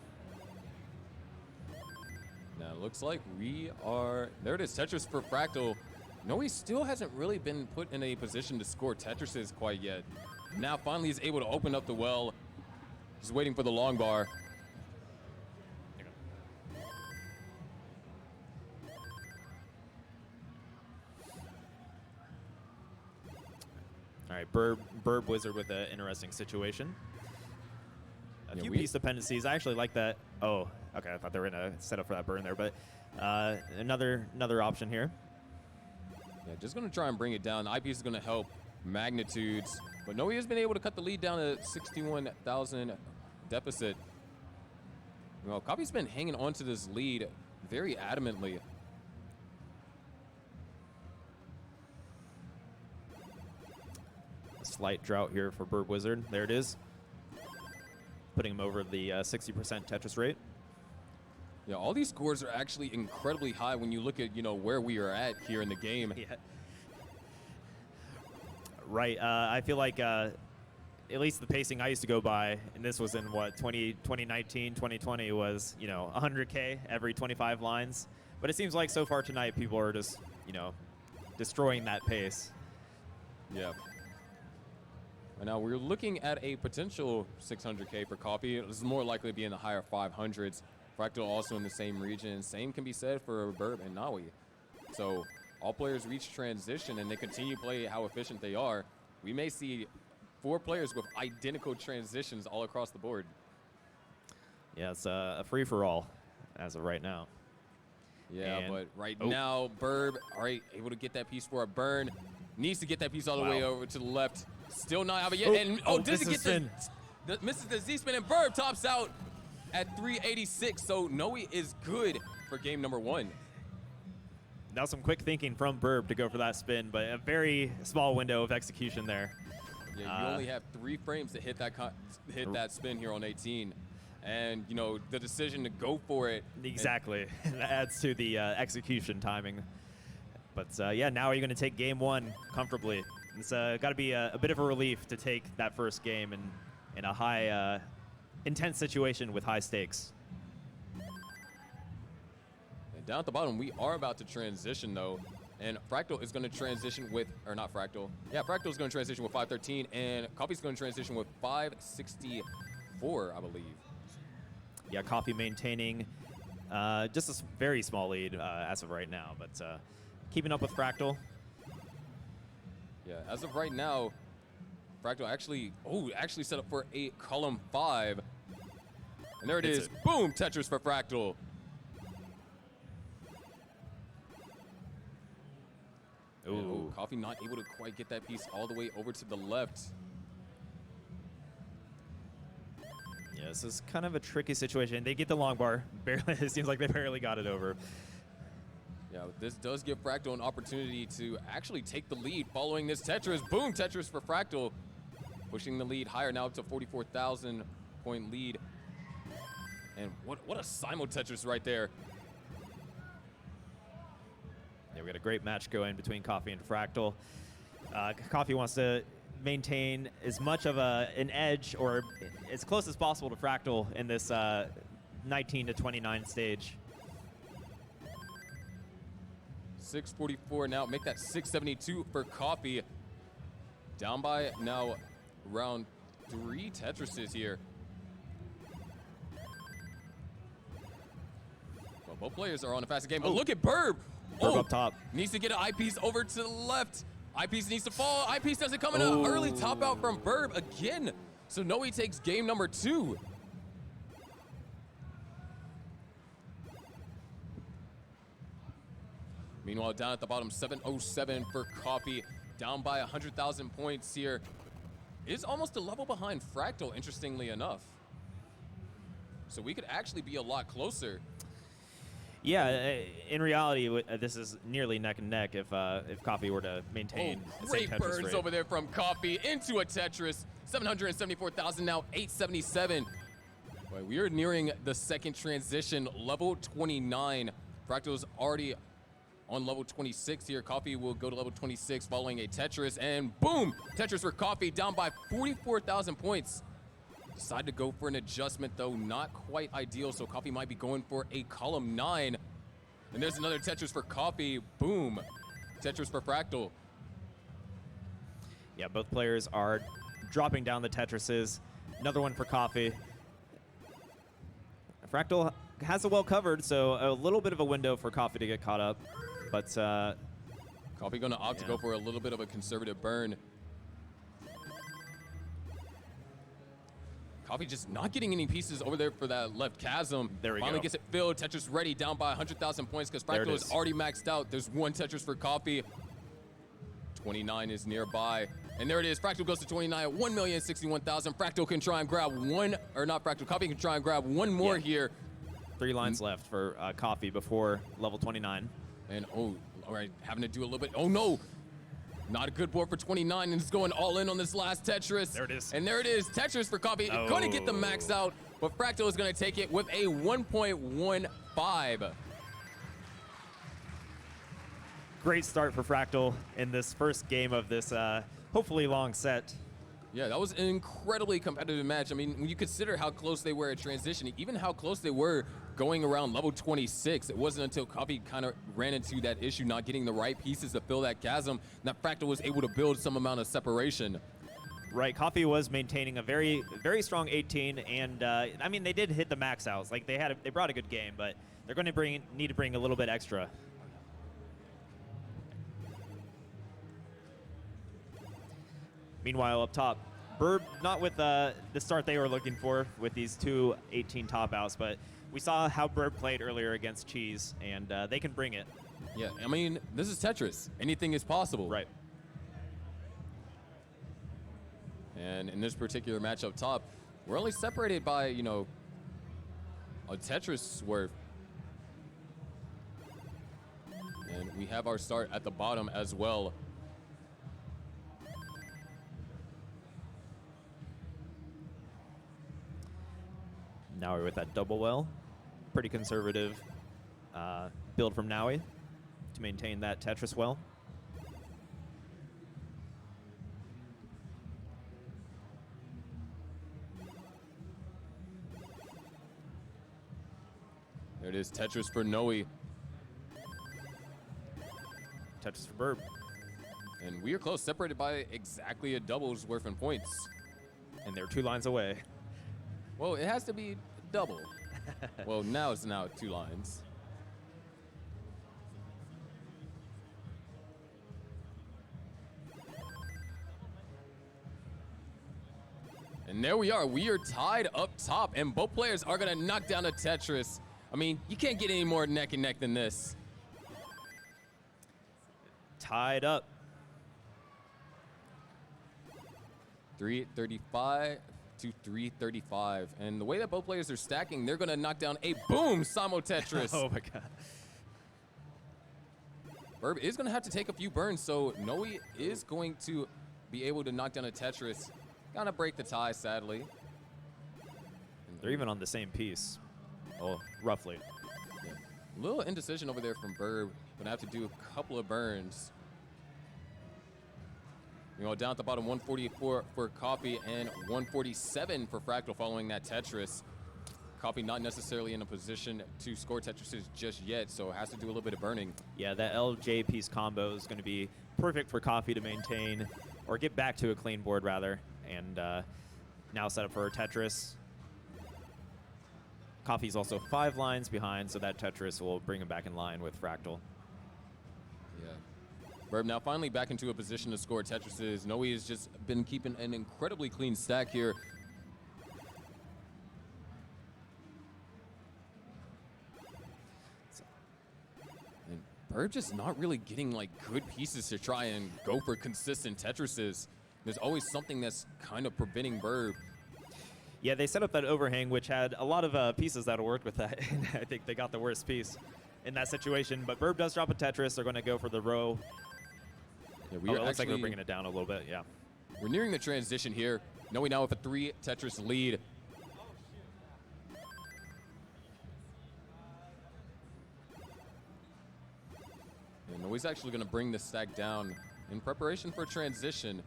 Now, it looks like we are... There it is, Tetris for Fractal. Noe still hasn't really been put in a position to score Tetrises quite yet. Now, finally, he's able to open up the well. Just waiting for the long bar. All right, Burb Wizard with an interesting situation. A few piece dependencies. I actually like that. Oh, okay. I thought they were going to set up for that burn there, but another option here. Yeah, just going to try and bring it down. Eyepiece is going to help magnitudes, but Noe has been able to cut the lead down to 61,000 deficit. Well, Coffee's been hanging on to this lead very adamantly. A slight drought here for Burb Wizard. There it is. Putting him over the 60% Tetris rate. Yeah, all these scores are actually incredibly high when you look at, you know, where we are at here in the game. Yeah. Right. I feel like at least the pacing I used to go by, and this was in what 2019, 2020 was 100K every 25 lines. But it seems like so far tonight people are just destroying that pace. Yeah. And now we're looking at a potential 600K for Coffee. This is more likely to be in the higher 500s. Fractal also in the same region. Same can be said for Burb and Nawi. So all players reach transition and they continue to play how efficient they are. We may see 4 players with identical transitions all across the board. Yeah, it's a free-for-all as of right now. Yeah, And- but right now, Burb, all right, able to get that piece for a burn. Needs to get that piece all the way over to the left. Still not out of it yet. And doesn't get misses the Z-spin, and Burb tops out at 386. So Noe is good for game number 1. Now some quick thinking from Burb to go for that spin, but a very small window of execution there. Yeah, you only have 3 frames to hit that spin here on 18. And, the decision to go for it. Exactly. That adds to the execution timing. But, yeah, now you're going to take game 1 comfortably. It's got to be a bit of a relief to take that first game in a high, intense situation with high stakes. And down at the bottom, we are about to transition, though. And Fractal is going to transition with, or not Fractal. Yeah, Fractal is going to transition with 513, and Coffee's going to transition with 564, I believe. Yeah, Coffee maintaining just a very small lead as of right now, but keeping up with Fractal. Yeah, as of right now, Fractal actually set up for a column 5. And there it is. Boom, Tetris for Fractal. Ooh. Coffee not able to quite get that piece all the way over to the left. Yeah, this is kind of a tricky situation. They get the long bar. Barely, it seems like they barely got it over. Yeah, this does give Fractal an opportunity to actually take the lead following this Tetris. Boom, Tetris for Fractal. Pushing the lead higher now up to 44,000 point lead. And what a simul Tetris right there. Yeah, we got a great match going between Coffee and Fractal. Coffee wants to maintain as much of an edge or as close as possible to Fractal in this 19 to 29 stage. 644 now, make that 672 for Coffee. Down by now around 3 Tetrises here. Well, both players are on a fast game, but look at Burb. Burb up top. Needs to get an eyepiece over to the left. Eyepiece needs to fall. Eyepiece doesn't come in. An early top out from Burb again. So Noe takes game number 2. Meanwhile, down at the bottom, 707 for Coffee. Down by 100,000 points here. Is almost a level behind Fractal, interestingly enough. So we could actually be a lot closer. Yeah, in reality, this is nearly neck and neck if Coffee were to maintain the same Great Tetris burns rate. over there from Coffee into a Tetris. 774,000 now, 877. Boy, we are nearing the second transition, level 29. Fractal's already on level 26 here. Coffee will go to level 26 following a Tetris, and boom! Tetris for Coffee, down by 44,000 points. Decide to go for an adjustment, though not quite ideal, so Coffee might be going for a column 9. And there's another Tetris for Coffee. Boom. Tetris for Fractal. Yeah, both players are dropping down the Tetrises. Another one for Coffee. Fractal has it well covered, so a little bit of a window for Coffee to get caught up. But Coffee going to opt to go for a little bit of a conservative burn. Coffee just not getting any pieces over there for that left chasm. There we Finally go. gets it filled. Tetris ready, down by 100,000 points because Fractal is already maxed out. There's one Tetris for Coffee. 29 is nearby. And there it is. Fractal goes to 29 at 1,061,000. Fractal can try and grab one, or not Fractal, Coffee can try and grab one more here. 3 lines left for Coffee before level 29. And all right, having to do a little bit. Oh no! Not a good board for 29, and it's going all in on this last Tetris. There it is. And there it is, Tetris for Coffee. Going to get the max out, but Fractal is going to take it with a 1.15. Great start for Fractal in this first game of this hopefully long set. Yeah, that was an incredibly competitive match. I mean, when you consider how close they were at transition, even how close they were going around level 26, it wasn't until Coffee kind of ran into that issue, not getting the right pieces to fill that chasm, that Fractal was able to build some amount of separation. Right, Coffee was maintaining a very strong 18, and I mean they did hit the max outs. Like they brought a good game, but they're going to need to bring a little bit extra. Meanwhile, up top, Burb not with the start they were looking for with these two 18 top outs, but we saw how Burb played earlier against Cheese, and they can bring it. Yeah, I mean, this is Tetris. Anything is possible. Right. And in this particular match up top, we're only separated by, you know, a Tetris worth. And we have our start at the bottom as well. Now we're with that double well. Pretty conservative build from Naui to maintain that Tetris well. There it is, Tetris for Noe. Tetris for Burb. And we are close, separated by exactly a double's worth in points. And they're 2 lines away. Well, it has to be double. Well, now it's 2 lines. And there we are. We are tied up top, and both players are going to knock down a Tetris. I mean, you can't get any more neck and neck than this. Tied up. 335 to 335. And the way that both players are stacking, they're going to knock down a boom Samo Tetris. Oh my god. Burb is going to have to take a few burns, so Noe is going to be able to knock down a Tetris. Gonna break the tie, sadly. They're even on the same piece. Oh, roughly. Yeah. A little indecision over there from Burb. Gonna have to do a couple of burns. You know, down at the bottom, 144 for Coffee and 147 for Fractal following that Tetris. Coffee not necessarily in a position to score Tetrises just yet, so has to do a little bit of burning. Yeah, that LJ piece combo is going to be perfect for Coffee to maintain, or get back to a clean board rather. And now set up for a Tetris. Coffee's also 5 lines behind, so that Tetris will bring him back in line with Fractal. Yeah. Burb now finally back into a position to score Tetrises. Noe has just been keeping an incredibly clean stack here. And Burb just not really getting like good pieces to try and go for consistent Tetrises. There's always something that's kind of preventing Burb. Yeah, they set up that overhang, which had a lot of pieces that worked with that. And I think they got the worst piece in that situation. But Burb does drop a Tetris. They're going to go for the row. Yeah, it looks like we're bringing it down a little bit, yeah. We're nearing the transition here. Noe now with a 3 Tetris lead. And Noe's actually going to bring the stack down in preparation for transition.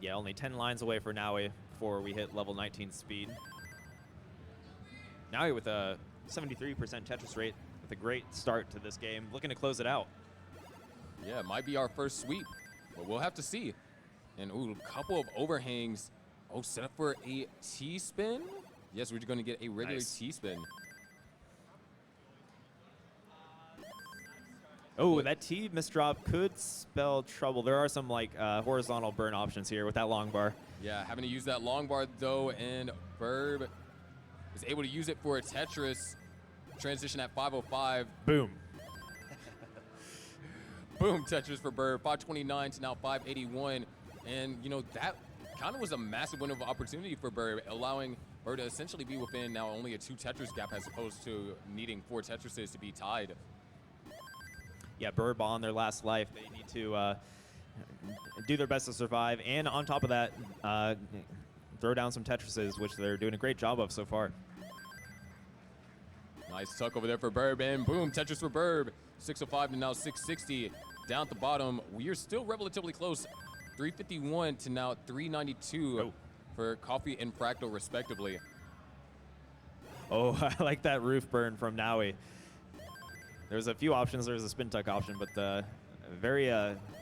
Yeah, only 10 lines away for Naui before we hit level 19 speed. Naui with a 73% Tetris rate with a great start to this game. Looking to close it out. Yeah, it might be our first sweep, but we'll have to see. And ooh, a couple of overhangs. Oh, set up for a T-spin? Yes, we're going to get a regular Nice. T-spin. Oh, that T misdrop could spell trouble. There are some like horizontal burn options here with that long bar. Yeah, having to use that long bar though, and Burb is able to use it for a Tetris. Transition at 505. Boom. Boom, Tetris for Burb. 529 to now 581. And, you know, that kind of was a massive window of opportunity for Burb, allowing Burb to essentially be within now only a 2 Tetris gap as opposed to needing 4 Tetrises to be tied. Yeah, Burb on their last life. They need to do their best to survive. And on top of that, throw down some Tetrises, which they're doing a great job of so far. Nice tuck over there for Burb, and boom, Tetris for Burb. 605 to now 660. down at the bottom. We are still relatively close. 351 to now 392 for Coffee and Fractal, respectively. Oh, I like that roof burn from Naui. There's a few options. There's a spin tuck option, but very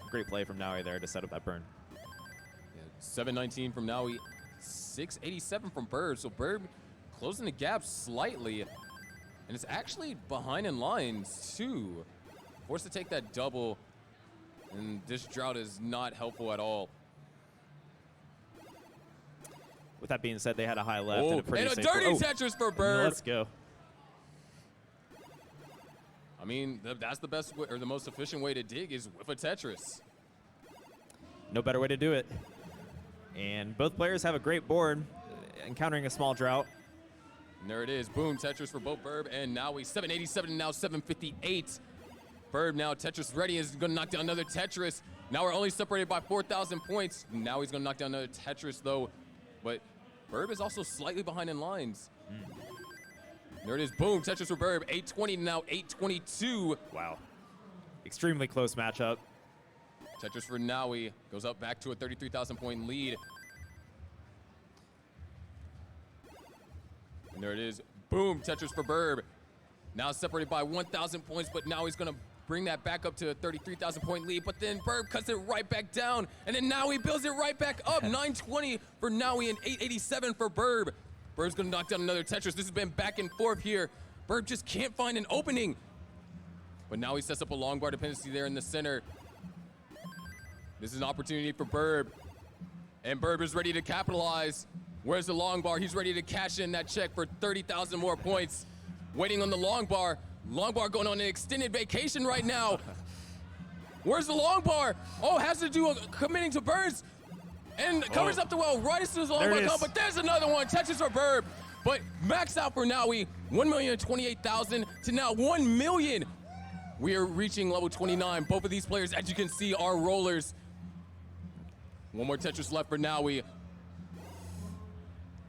great play from Naui there to set up that burn. Yeah, 719 from Naui, 687 from Burb. So Burb closing the gap slightly, and it's actually behind in lines too. Forced to take that double, and this drought is not helpful at all. With that being said, they had a high left and a pretty and a safe dirty Tetris for Burb. Let's go. I mean, that's the best way, or the most efficient way to dig is with a Tetris. No better way to do it. And both players have a great board, encountering a small drought. And there it is. Boom, Tetris for both Burb and Naui. 787 now 758. Burb now Tetris ready, is going to knock down another Tetris. Now we're only separated by 4,000 points. Now he's going to knock down another Tetris, though. But Burb is also slightly behind in lines. There it is. Boom, Tetris for Burb. 820 now 822. Wow. Extremely close matchup. Tetris for Naui goes up back to a 33,000 point lead. And there it is. Boom, Tetris for Burb. Now separated by 1,000 points, but now he's going to bring that back up to a 33,000 point lead. But then Burb cuts it right back down, and then Naui builds it right back up. 920 for Naui and 887 for Burb. Burb's going to knock down another Tetris. This has been back and forth here. Burb just can't find an opening. But now he sets up a long bar dependency there in the center. This is an opportunity for Burb. And Burb is ready to capitalize. Where's the long bar? He's ready to cash in that check for 30,000 more points. Waiting on the long bar. Long bar going on an extended vacation right now. Where's the long bar? Oh, has to do committing to burns. And covers up the well right as soon as the long bar comes. But there's another one. Tetris for Burb. But max out for Naui. 1,028,000 to now 1 million. We are reaching level 29. Both of these players, as you can see, are rollers. One more Tetris left for Naui.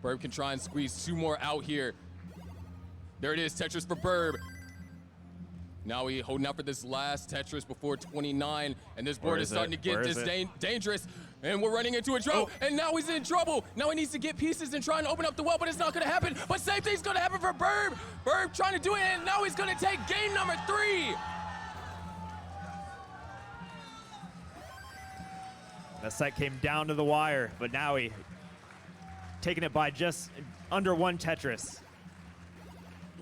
Burb can try and squeeze 2 more out here. There it is, Tetris for Burb. Naui holding out for this last Tetris before 29, and this board is starting to get dangerous. And we're running into a drought, and now he's in trouble. Now he needs to get pieces and try and open up the well, but it's not gonna happen. But same thing's gonna happen for Burb. Burb trying to do it, and now he's gonna take game number 3. That set came down to the wire, but Naui taking it by just under 1 Tetris.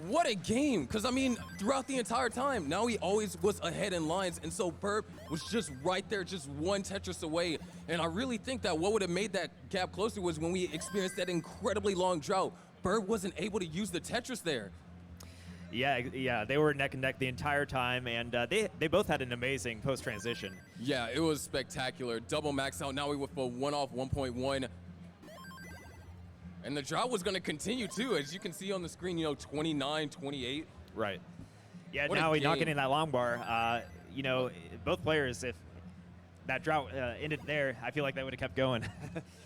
What a game, because I mean, throughout the entire time, Naui always was ahead in lines, and so Burb was just right there, just 1 Tetris away. And I really think that what would have made that gap closer was when we experienced that incredibly long drought. Burb wasn't able to use the Tetris there. Yeah, they were neck and neck the entire time, and they both had an amazing post-transition. Yeah, it was spectacular. Double max out, Naui with a 1-off 1.1. And the drought was going to continue, too. As you can see on the screen, 29, 28. Right. Yeah, What a Naui not game. getting that long bar. Both players, if that drought ended there, I feel like they would have kept going.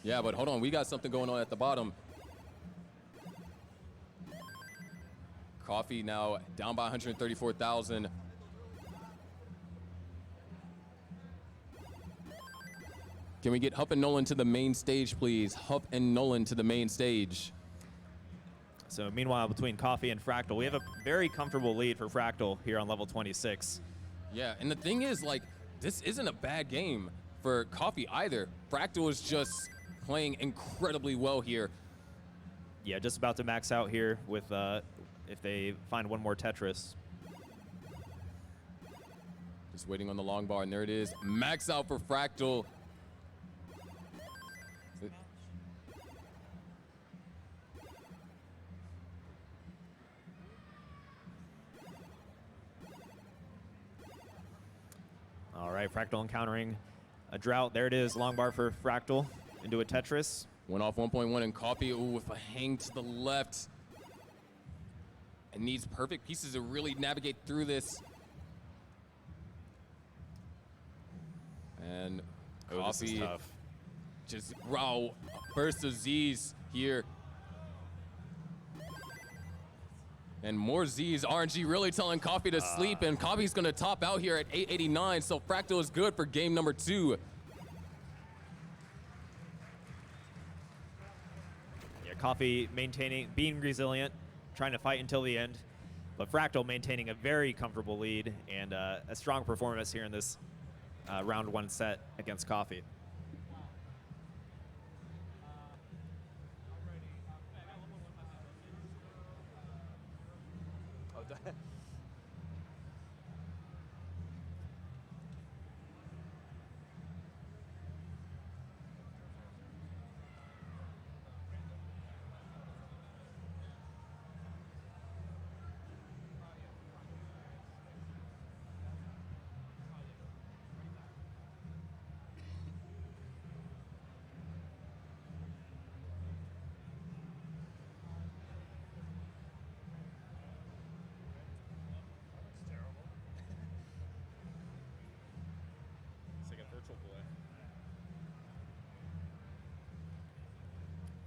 Yeah, but hold on. We got something going on at the bottom. Coffee now down by 134,000. Can we get Hup and Nolan to the main stage, please? Hup and Nolan to the main stage. So meanwhile, between Coffee and Fractal, we have a very comfortable lead for Fractal here on level 26. Yeah, and the thing is, this isn't a bad game for Coffee either. Fractal is just playing incredibly well here. Yeah, just about to max out here with if they find 1 more Tetris. Just waiting on the long bar, and there it is. Max out for Fractal. All right, Fractal encountering a drought. There it is, long bar for Fractal into a Tetris. 1-off 1.1 and Coffee, ooh, with a hang to the left. And needs perfect pieces to really navigate through this. And This is Coffee tough. just raw burst of Z's here. And more Z's. RNG really telling Coffee to sleep, and Coffee's going to top out here at 889, so Fractal is good for game number 2. Yeah, Coffee maintaining, being resilient, trying to fight until the end, but Fractal maintaining a very comfortable lead and a strong performance here in this round 1 set against Coffee.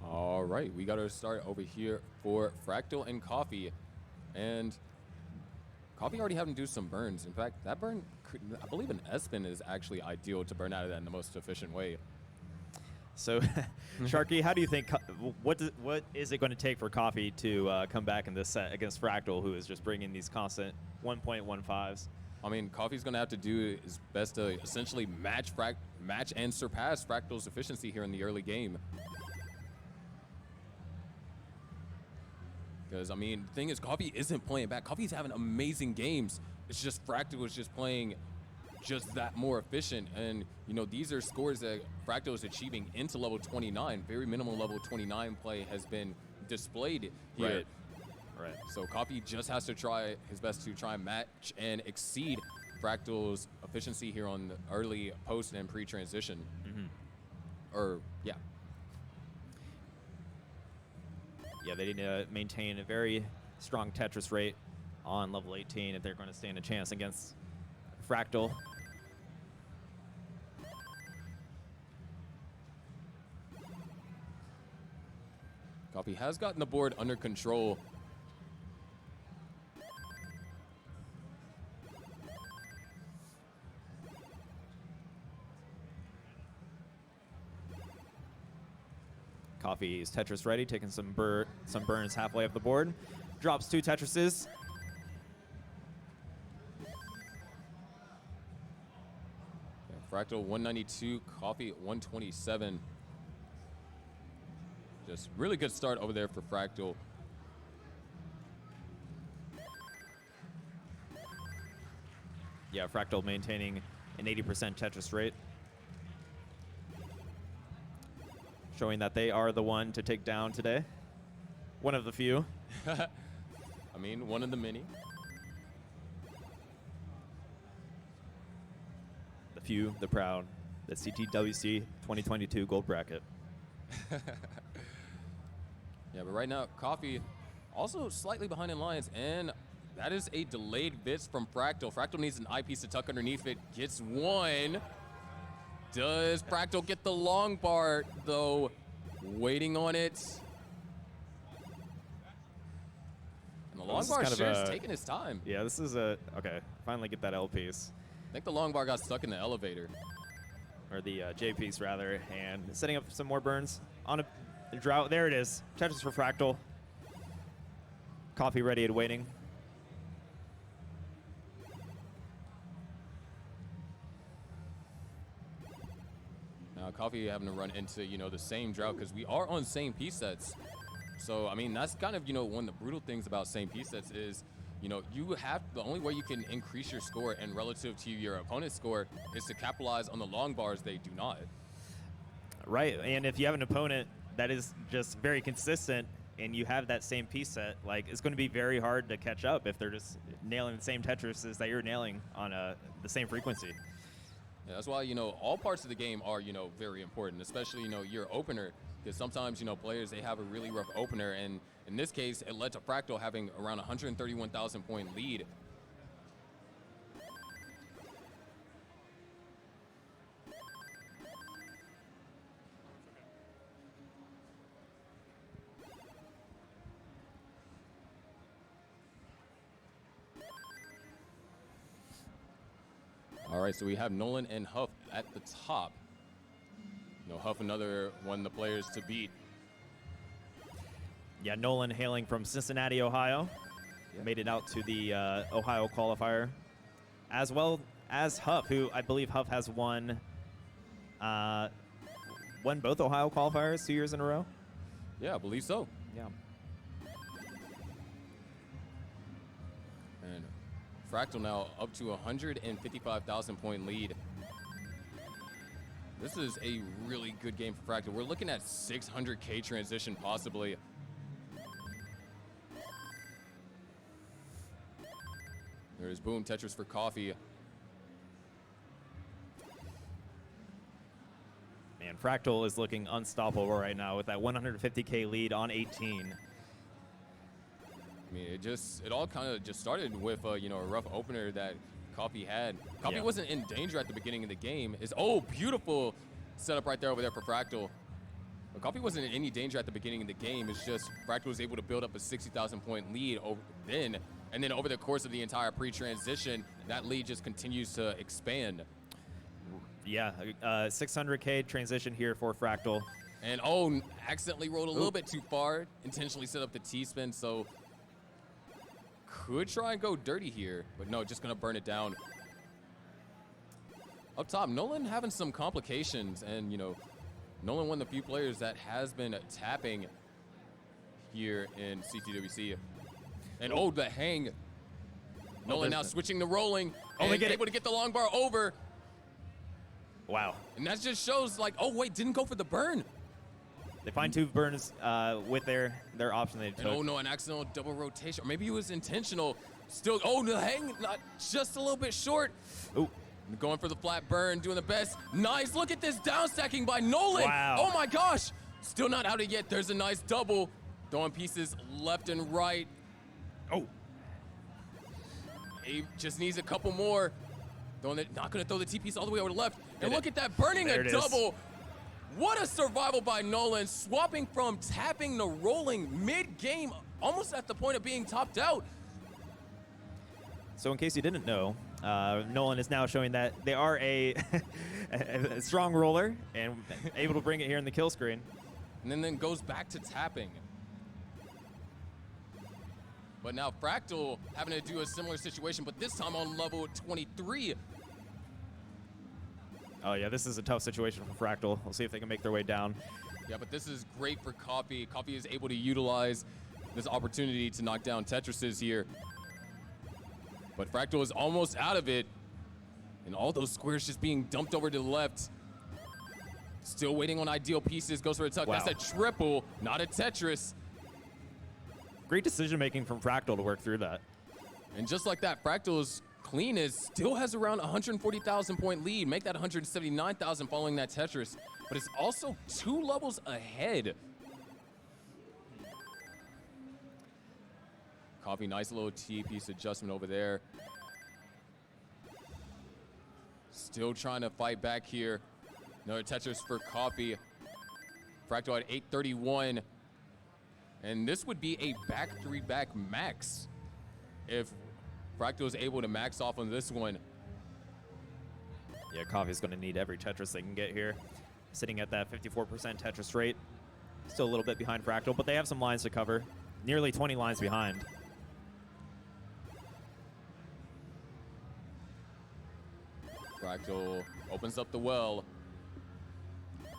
All right, we got to start over here for Fractal and Coffee. And Coffee already having to do some burns. In fact, that burn, I believe an S-spin is actually ideal to burn out of that in the most efficient way. So, Sharky, how do you think, what is it going to take for Coffee to come back in this set against Fractal, who is just bringing these constant 1.15s? I mean, Coffee's going to have to do his best to essentially match and surpass Fractal's efficiency here in the early game. Because, I mean, the thing is, Coffee isn't playing bad. Coffee's having amazing games. It's just Fractal is just playing just that more efficient. And, you know, these are scores that Fractal is achieving into level 29. Very minimal level 29 play has been displayed here. Right. So Coffee just has to try his best to try and match and exceed Fractal's efficiency here on the early post and pre-transition. Yeah. Yeah, they need to maintain a very strong Tetris rate on level 18 if they're going to stand a chance against Fractal. Coffee has gotten the board under control. Coffee is Tetris ready, taking some burns halfway up the board. Drops 2 Tetrises. Fractal 192, Coffee 127. Just really good start over there for Fractal. Yeah, Fractal maintaining an 80% Tetris rate. Showing that they are the one to take down today. One of the few. I mean, one of the many. The few, the proud. The CTWC 2022 gold bracket. Yeah, but right now, Coffee also slightly behind in lines, and that is a delayed bits from Fractal. Fractal needs an eyepiece to tuck underneath it. Gets one. Does Fractal get the long bar, though? Waiting on it. And the long bar sure is taking his time. Yeah, this is okay, finally get that L piece. I think the long bar got stuck in the elevator. Or the J piece, rather. And setting up some more burns on a drought. There it is. Tetris for Fractal. Coffee ready and waiting. Coffee having to run into, you know, the same drought because we are on same piece sets. So, I mean, that's kind of, you know, one of the brutal things about same piece sets is, you know, you have, the only way you can increase your score and relative to your opponent's score is to capitalize on the long bars they do not. Right, and if you have an opponent that is just very consistent and you have that same piece set, like, it's going to be very hard to catch up if they're just nailing the same Tetrises that you're nailing on the same frequency. Yeah, that's why, you know, all parts of the game are, you know, very important, especially, you know, your opener, because sometimes, you know, players, they have a really rough opener, and in this case, it led to Fractal having around 131,000 point lead. All right, so we have Nolan and Huff at the top. Huff, another one of the players to beat. Yeah, Nolan hailing from Cincinnati, Ohio. Made it out to the Ohio qualifier. As well as Huff, who I believe Huff has won both Ohio qualifiers 2 years in a row. Yeah, I believe so. Yeah. And Fractal now up to 155,000 point lead. This is a really good game for Fractal. We're looking at 600K transition possibly. There's Boom, Tetris for Coffee. Man, Fractal is looking unstoppable right now with that 150K lead on 18. I mean, it all kind of just started with a rough opener that Coffee had. Coffee wasn't in danger at the beginning of the game. Beautiful setup right there over there for Fractal. But Coffee wasn't in any danger at the beginning of the game. It's just Fractal was able to build up a 60,000 point lead then. And then over the course of the entire pre-transition, that lead just continues to expand. Yeah, 600K transition here for Fractal. And accidentally rolled a little bit too far. Intentionally set up the T-spin, so could try and go dirty here, but no, just gonna burn it down. Up top, Nolan having some complications, and Nolan one of the few players that has been tapping here in CTWC. And the hang. Nolan now switching to rolling, and able to get the long bar over. Wow. And that just shows didn't go for the burn. They find two burns with their option they took. And an accidental double rotation. Or maybe it was intentional. Still, the hang, not just a little bit short. Ooh. Going for the flat burn, doing the best. Nice, look at this down stacking by Nolan. Wow. Oh my gosh. Still not out of it yet. There's a nice double. Throwing pieces left and right. He just needs a couple more. Not gonna throw the T-piece all the way over to left. And look at that, burning a double. What a survival by Nolan, swapping from tapping to rolling mid-game, almost at the point of being topped out. So in case you didn't know, Nolan is now showing that they are a strong roller and able to bring it here in the kill screen. And then goes back to tapping. But now Fractal having to do a similar situation, but this time on level 23. Oh yeah, this is a tough situation for Fractal. We'll see if they can make their way down. Yeah, but this is great for Coffee. Coffee is able to utilize this opportunity to knock down Tetrises here. But Fractal is almost out of it. And all those squares just being dumped over to the left. Still waiting on ideal pieces, goes for a tuck. Wow. That's a triple, not a Tetris. Great decision making from Fractal to work through that. And just like that, Fractal is clean as still has around 140,000 point lead. Make that 179,000 following that Tetris. But it's also 2 levels ahead. Coffee, nice little T-piece adjustment over there. Still trying to fight back here. Another Tetris for Coffee. Fractal at 831. And this would be a back 3-back max if Fractal is able to max off on this one. Yeah, Coffee's going to need every Tetris they can get here. Sitting at that 54% Tetris rate. Still a little bit behind Fractal, but they have some lines to cover. Nearly 20 lines behind. Fractal opens up the well.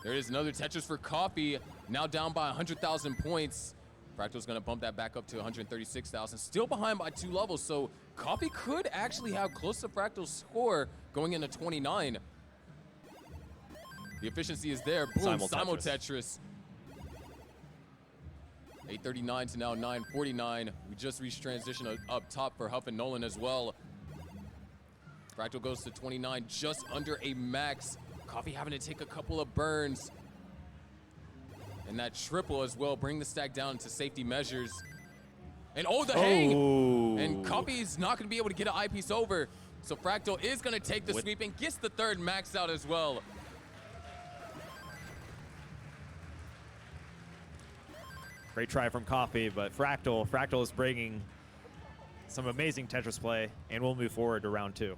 There is another Tetris for Coffee. Now down by 100,000 points. Fractal's gonna bump that back up to 136,000. Still behind by 2 levels, so Coffee could actually have close to Fractal's score going into 29. The efficiency is there. Boom, Simul Tetris. 839 to now 949. We just reached transition up top for Huff and Nolan as well. Fractal goes to 29, just under a max. Coffee having to take a couple of burns. And that triple as well, bring the stack down to safety measures. And the hang! And Coffee's not gonna be able to get an eyepiece over. So Fractal is gonna take the sweep and gets the 3rd max out as well. Great try from Coffee, but Fractal is bringing some amazing Tetris play, and we'll move forward to round 2.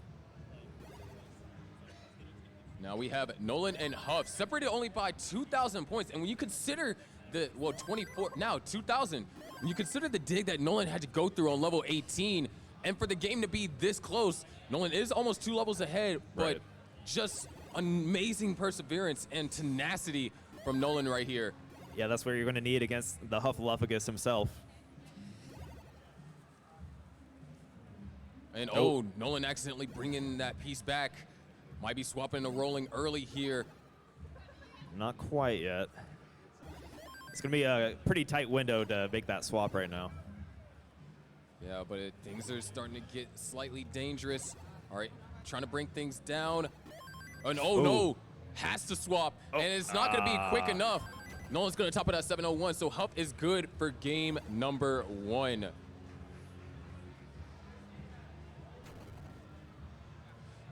Now we have Nolan and Huff separated only by 2,000 points. And when you consider the, well, 24, now 2,000, when you consider the dig that Nolan had to go through on level 18, and for the game to be this close, Nolan is almost 2 levels ahead, but just amazing perseverance and tenacity from Nolan right here. Yeah, that's what you're going to need against the Hufflepuffus himself. And oh, Nolan accidentally bringing that piece back. Might be swapping a rolling early here. Not quite yet. It's going to be a pretty tight window to make that swap right now. Yeah, but things are starting to get slightly dangerous. All right, trying to bring things down. And oh no, has to swap. And it's not going to be quick enough. Nolan's going to top it at 7:01, so Huff is good for game number 1.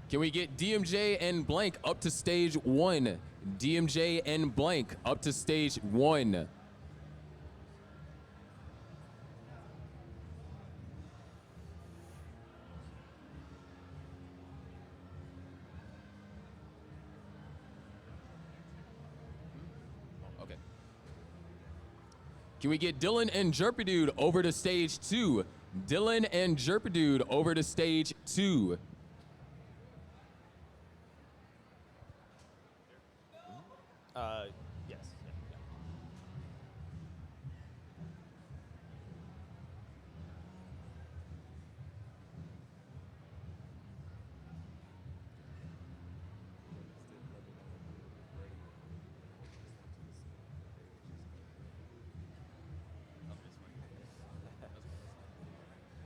Can we get DMJ and Blank up to stage 1? DMJ and Blank up to stage 1. Okay. Can we get Dylan and Jerpidude over to stage 2? Dylan and Jerpidude over to stage 2. Yes.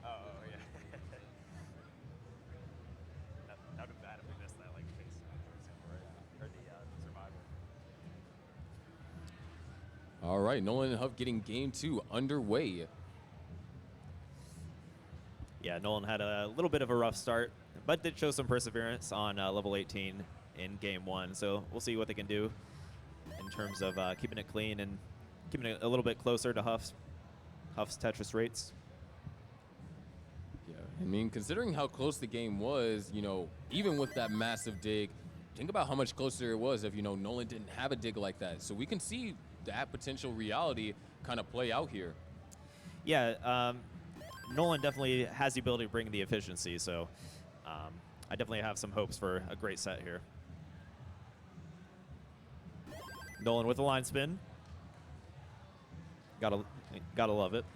Oh, yeah. That would have bad if we missed that, like, face, for example, right? Or the survivor. All right, Nolan and Huff getting game 2 underway. Yeah, Nolan had a little bit of a rough start, but did show some perseverance on level 18 in game 1. So we'll see what they can do in terms of keeping it clean and keeping it a little bit closer to Huff's Tetris rates. Yeah, I mean, considering how close the game was, you know, even with that massive dig, think about how much closer it was if, you know, Nolan didn't have a dig like that. So we can see that potential reality kind of play out here. Yeah, Nolan definitely has the ability to bring the efficiency, so I definitely have some hopes for a great set here. Nolan with the line spin. Gotta love it.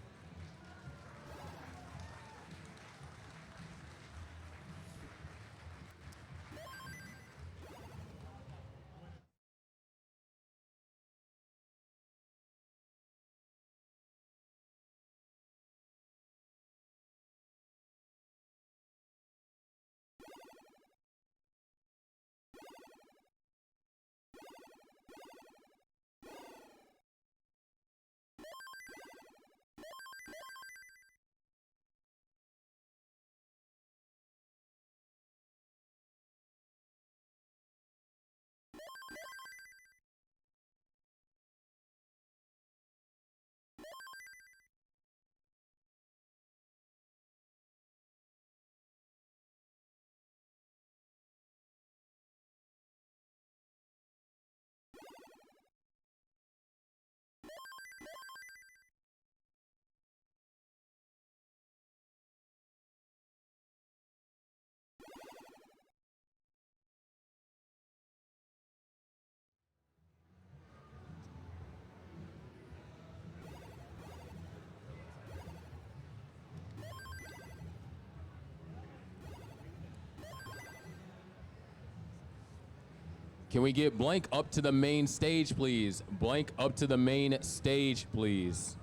Can we get Blank up to the main stage, please? Blank up to the main stage, please.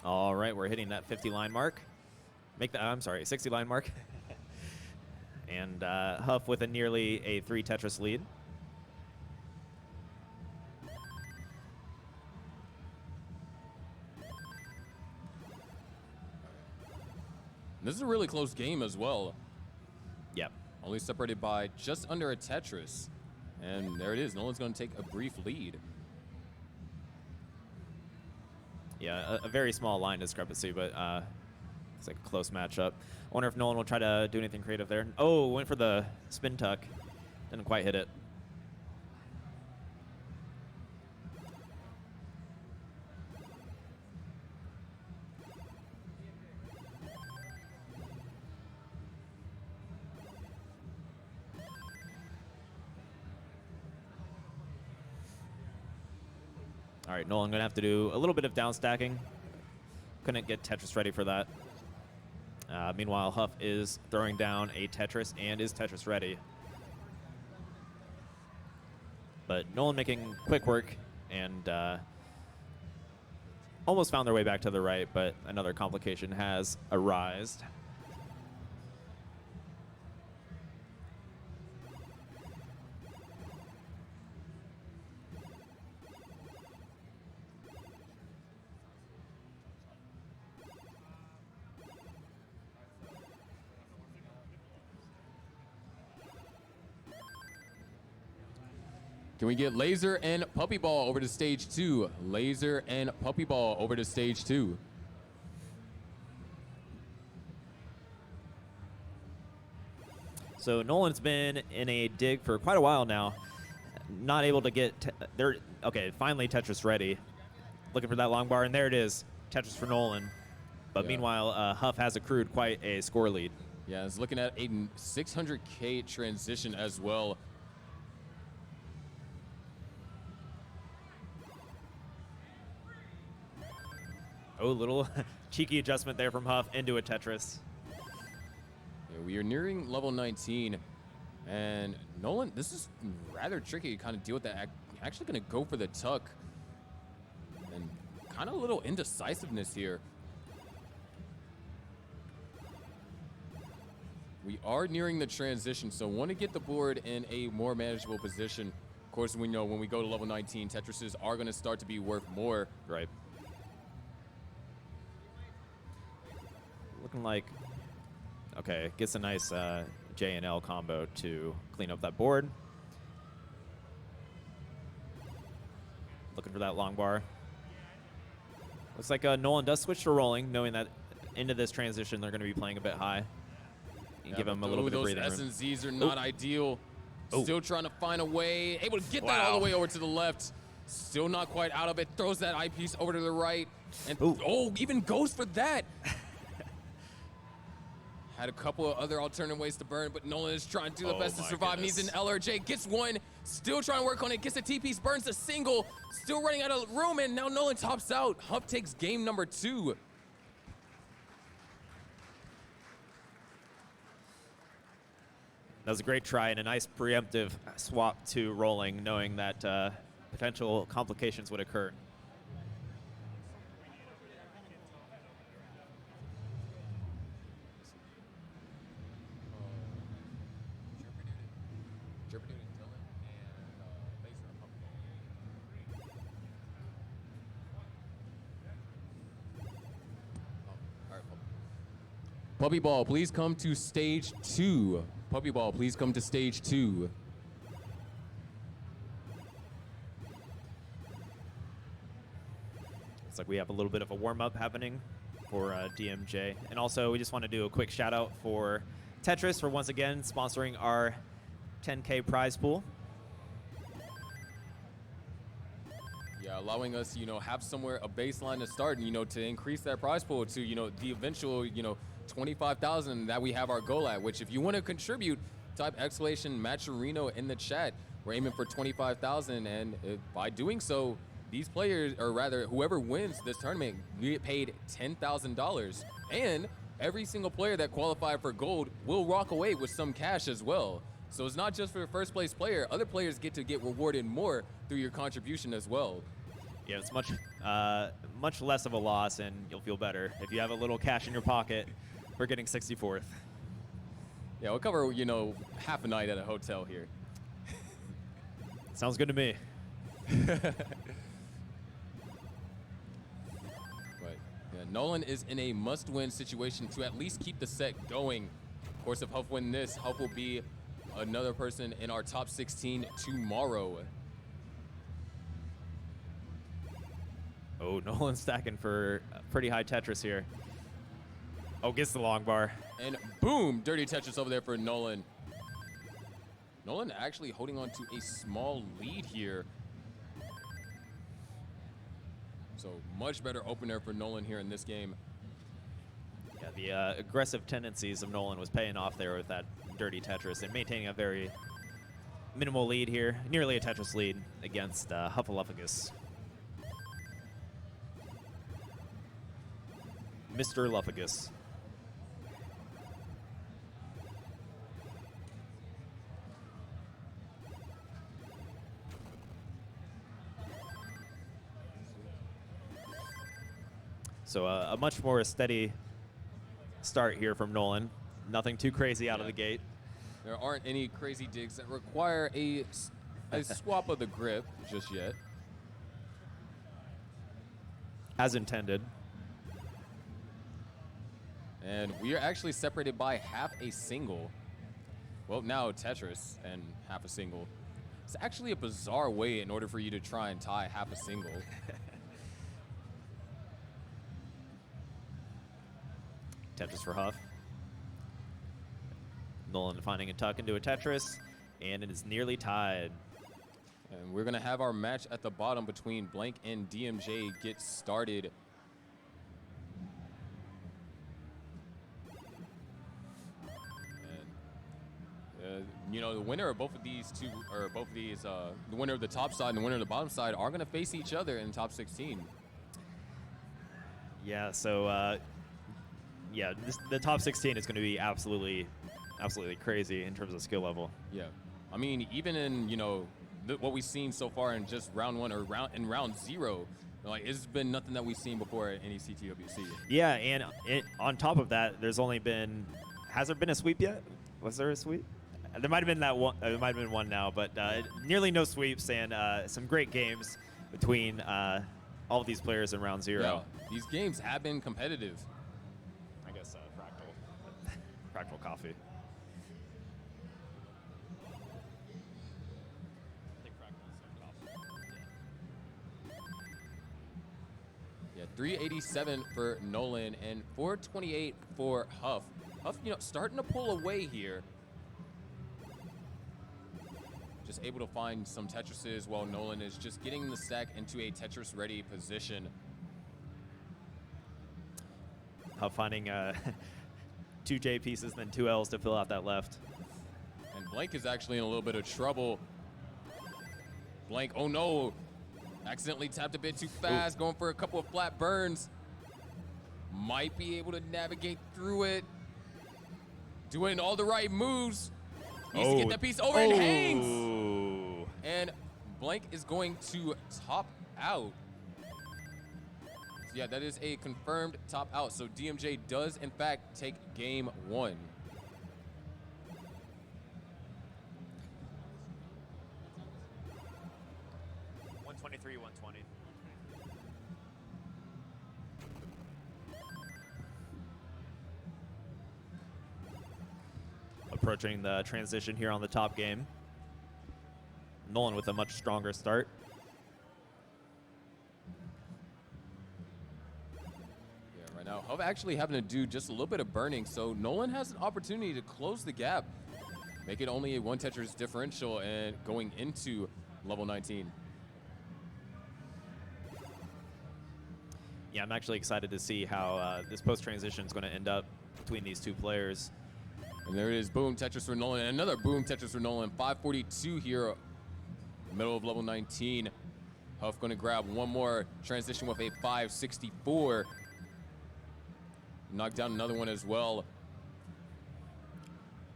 All right, we're hitting that 50 line mark. I'm sorry, 60 line mark. And Huff with a nearly a 3 Tetris lead. This is a really close game as well. only separated by just under a Tetris. And there it is. Nolan's going to take a brief lead. Yeah, a very small line discrepancy, but it's like a close matchup. I wonder if Nolan will try to do anything creative there. Oh, went for the spin tuck. Didn't quite hit it. All right, Nolan gonna have to do a little bit of down stacking. Couldn't get Tetris ready for that. Meanwhile, Huff is throwing down a Tetris and is Tetris ready. But Nolan making quick work and almost found their way back to the right, but another complication has arisen. Can we get Laser and Puppy Ball over to stage 2? Laser and Puppy Ball over to stage 2. So Nolan's been in a dig for quite a while now. Not able to get there. Okay, finally Tetris ready. Looking for that long bar, and there it is. Tetris for Nolan. But Yeah. meanwhile, Huff has accrued quite a score lead. Yeah, it's looking at a 600K transition as well. Oh, little cheeky adjustment there from Huff into a Tetris. Yeah, we are nearing level 19, and Nolan, this is rather tricky to kind of deal with that. Actually going to go for the tuck, and kind of a little indecisiveness here. We are nearing the transition, so want to get the board in a more manageable position. Of course, we know when we go to level 19, Tetrises are going to start to be worth more. Right. Looking like, okay, gets a nice J and L combo to clean up that board. Looking for that long bar. Looks like Nolan does switch to rolling, knowing that into this transition they're going to be playing a bit high. And give him a little bit of breathing room. Those S&Zs are not ideal. Oh. Still trying to find a way. Able to get that all the way over to the left. Still not quite out of it. Throws that eyepiece over to the right. And even goes for that. Had a couple of other alternative ways to burn, but Nolan is trying to do the best to survive. Goodness. Needs an LRJ. Gets one. Still trying to work on it. Gets a T-piece. Burns a single. Still running out of room, and now Nolan tops out. Huff takes game number 2. That was a great try and a nice preemptive swap to rolling, knowing that potential complications would occur. Puppy Ball, please come to stage 2. Puppy Ball, please come to stage 2. Looks like we have a little bit of a warm-up happening for DMJ. And also, we just want to do a quick shout-out for Tetris for once again sponsoring our 10K prize pool. Yeah, allowing us, have somewhere a baseline to start, and, to increase that prize pool to, the eventual, 25,000 that we have our goal at, which if you want to contribute, type !Matcherino in the chat. We're aiming for 25,000, and by doing so, these players, or rather, whoever wins this tournament, we get paid $10,000. And every single player that qualified for gold will walk away with some cash as well. So it's not just for the first place player. Other players get to get rewarded more through your contribution as well. Yeah, it's much less of a loss, and you'll feel better. If you have a little cash in your pocket, we're getting 64th. Yeah, we'll cover, half a night at a hotel here. Sounds good to me. But yeah, Nolan is in a must-win situation to at least keep the set going. Of course, if Huff win this, Huff will be another person in our top 16 tomorrow. Oh, Nolan stacking for pretty high Tetris here. Oh, gets the long bar. And boom, dirty Tetris over there for Nolan. Nolan actually holding on to a small lead here. So much better opener for Nolan here in this game. Yeah, the aggressive tendencies of Nolan was paying off there with that dirty Tetris and maintaining a very minimal lead here. Nearly a Tetris lead against Huffaluffagus. Mr. Luffagus. So a much more steady start here from Nolan. Nothing too crazy out of the gate. There aren't any crazy digs that require a swap of the grip just yet. As intended. And we are actually separated by half a single. Well, now Tetris and half a single. It's actually a bizarre way in order for you to try and tie half a single. Tetris for Huff. Nolan finding a tuck into a Tetris, and it is nearly tied. And we're going to have our match at the bottom between Blank and DMJ get started. And, you know, the winner of both of these two, or both of these, the winner of the top side and the winner of the bottom side are going to face each other in top 16. Yeah, so yeah, the top 16 is going to be absolutely crazy in terms of skill level. Yeah, I mean, even in, you know, what we've seen so far in just round one or round zero, like, it's been nothing that we've seen before at any CTWC. Yeah, and on top of that, there's only been, has there been a sweep yet? Was there a sweep? There might have been that one. There might have been one now, but nearly no sweeps and some great games between all of these players in round zero. Yeah, these games have been competitive. I guess Fractal Coffee. Yeah, 387 for Nolan and 428 for Huff. Huff, you know, starting to pull away here. Just able to find some Tetrises while Nolan is just getting the stack into a Tetris-ready position. Huff finding 2 J pieces, then 2 Ls to fill out that left. And Blank is actually in a little bit of trouble. Blank, oh no, accidentally tapped a bit too fast, going for a couple of flat burns. Might be able to navigate through it. Doing all the right moves. Needs to get that piece over and hangs. And Blank is going to top out. So yeah, that is a confirmed top out. So DMJ does, in fact, take game 1. Approaching the transition here on the top game. Nolan with a much stronger start. Yeah, right now, Huff actually having to do just a little bit of burning, so Nolan has an opportunity to close the gap, make it only a 1 Tetris differential, and going into level 19. Yeah, I'm actually excited to see how this post-transition is going to end up between these two players. And there it is, boom, Tetris for Nolan, and another boom, Tetris for Nolan. 542 here, middle of level 19. Huff going to grab one more transition with a 564. Knock down another one as well.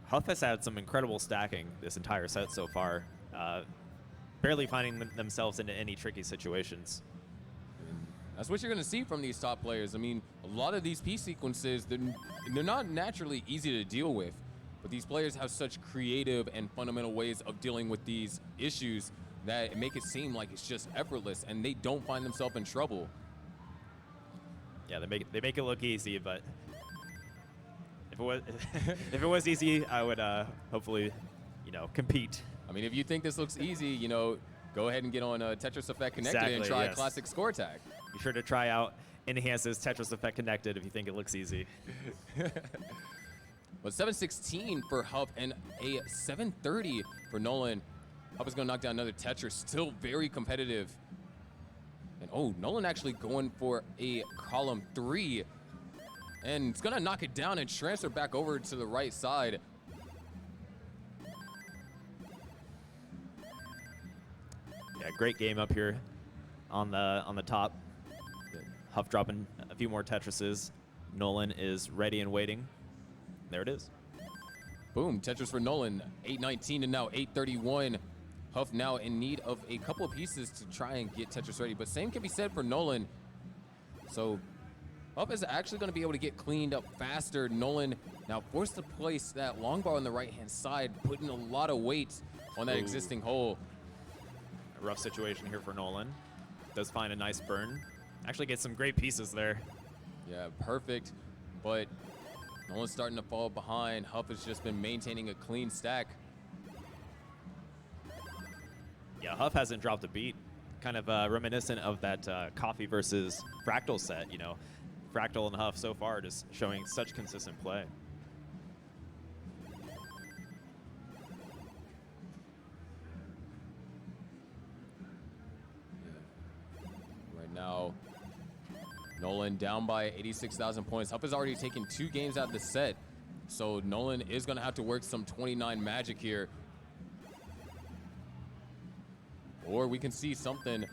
Huff has had some incredible stacking this entire set so far, barely finding themselves into any tricky situations. That's what you're going to see from these top players. I mean, a lot of these piece sequences, they're not naturally easy to deal with, but these players have such creative and fundamental ways of dealing with these issues that make it seem like it's just effortless, and they don't find themselves in trouble. Yeah, they make it look easy, but if it was if it was easy, I would hopefully compete. I mean, if you think this looks easy, go ahead and get on Tetris Effect Connected and Exactly, try yes. Classic Score Attack. Be sure to try out Enhance's Tetris Effect Connected if you think it looks easy. But 716 for Huff and a 730 for Nolan. Huff is going to knock down another Tetris. Still very competitive. And Nolan actually going for a column 3. And it's going to knock it down and transfer back over to the right side. Yeah, great game up here on the top. Huff dropping a few more Tetrises. Nolan is ready and waiting. There it is. Boom, Tetris for Nolan. 819 and now 831. Huff now in need of a couple of pieces to try and get Tetris ready. But same can be said for Nolan. So Huff is actually going to be able to get cleaned up faster. Nolan now forced to place that long bar on the right-hand side, putting a lot of weight on that existing hole. A rough situation here for Nolan. Does find a nice burn. Actually gets some great pieces there. Yeah, perfect. But Nolan's starting to fall behind. Huff has just been maintaining a clean stack. Yeah, Huff hasn't dropped a beat. Kind of reminiscent of that Coffee versus Fractal set, Fractal and Huff so far just showing such consistent play. Right now, Nolan down by 86,000 points. Huff has already taken 2 games out of the set. So Nolan is going to have to work some 29 magic here. Or we can see something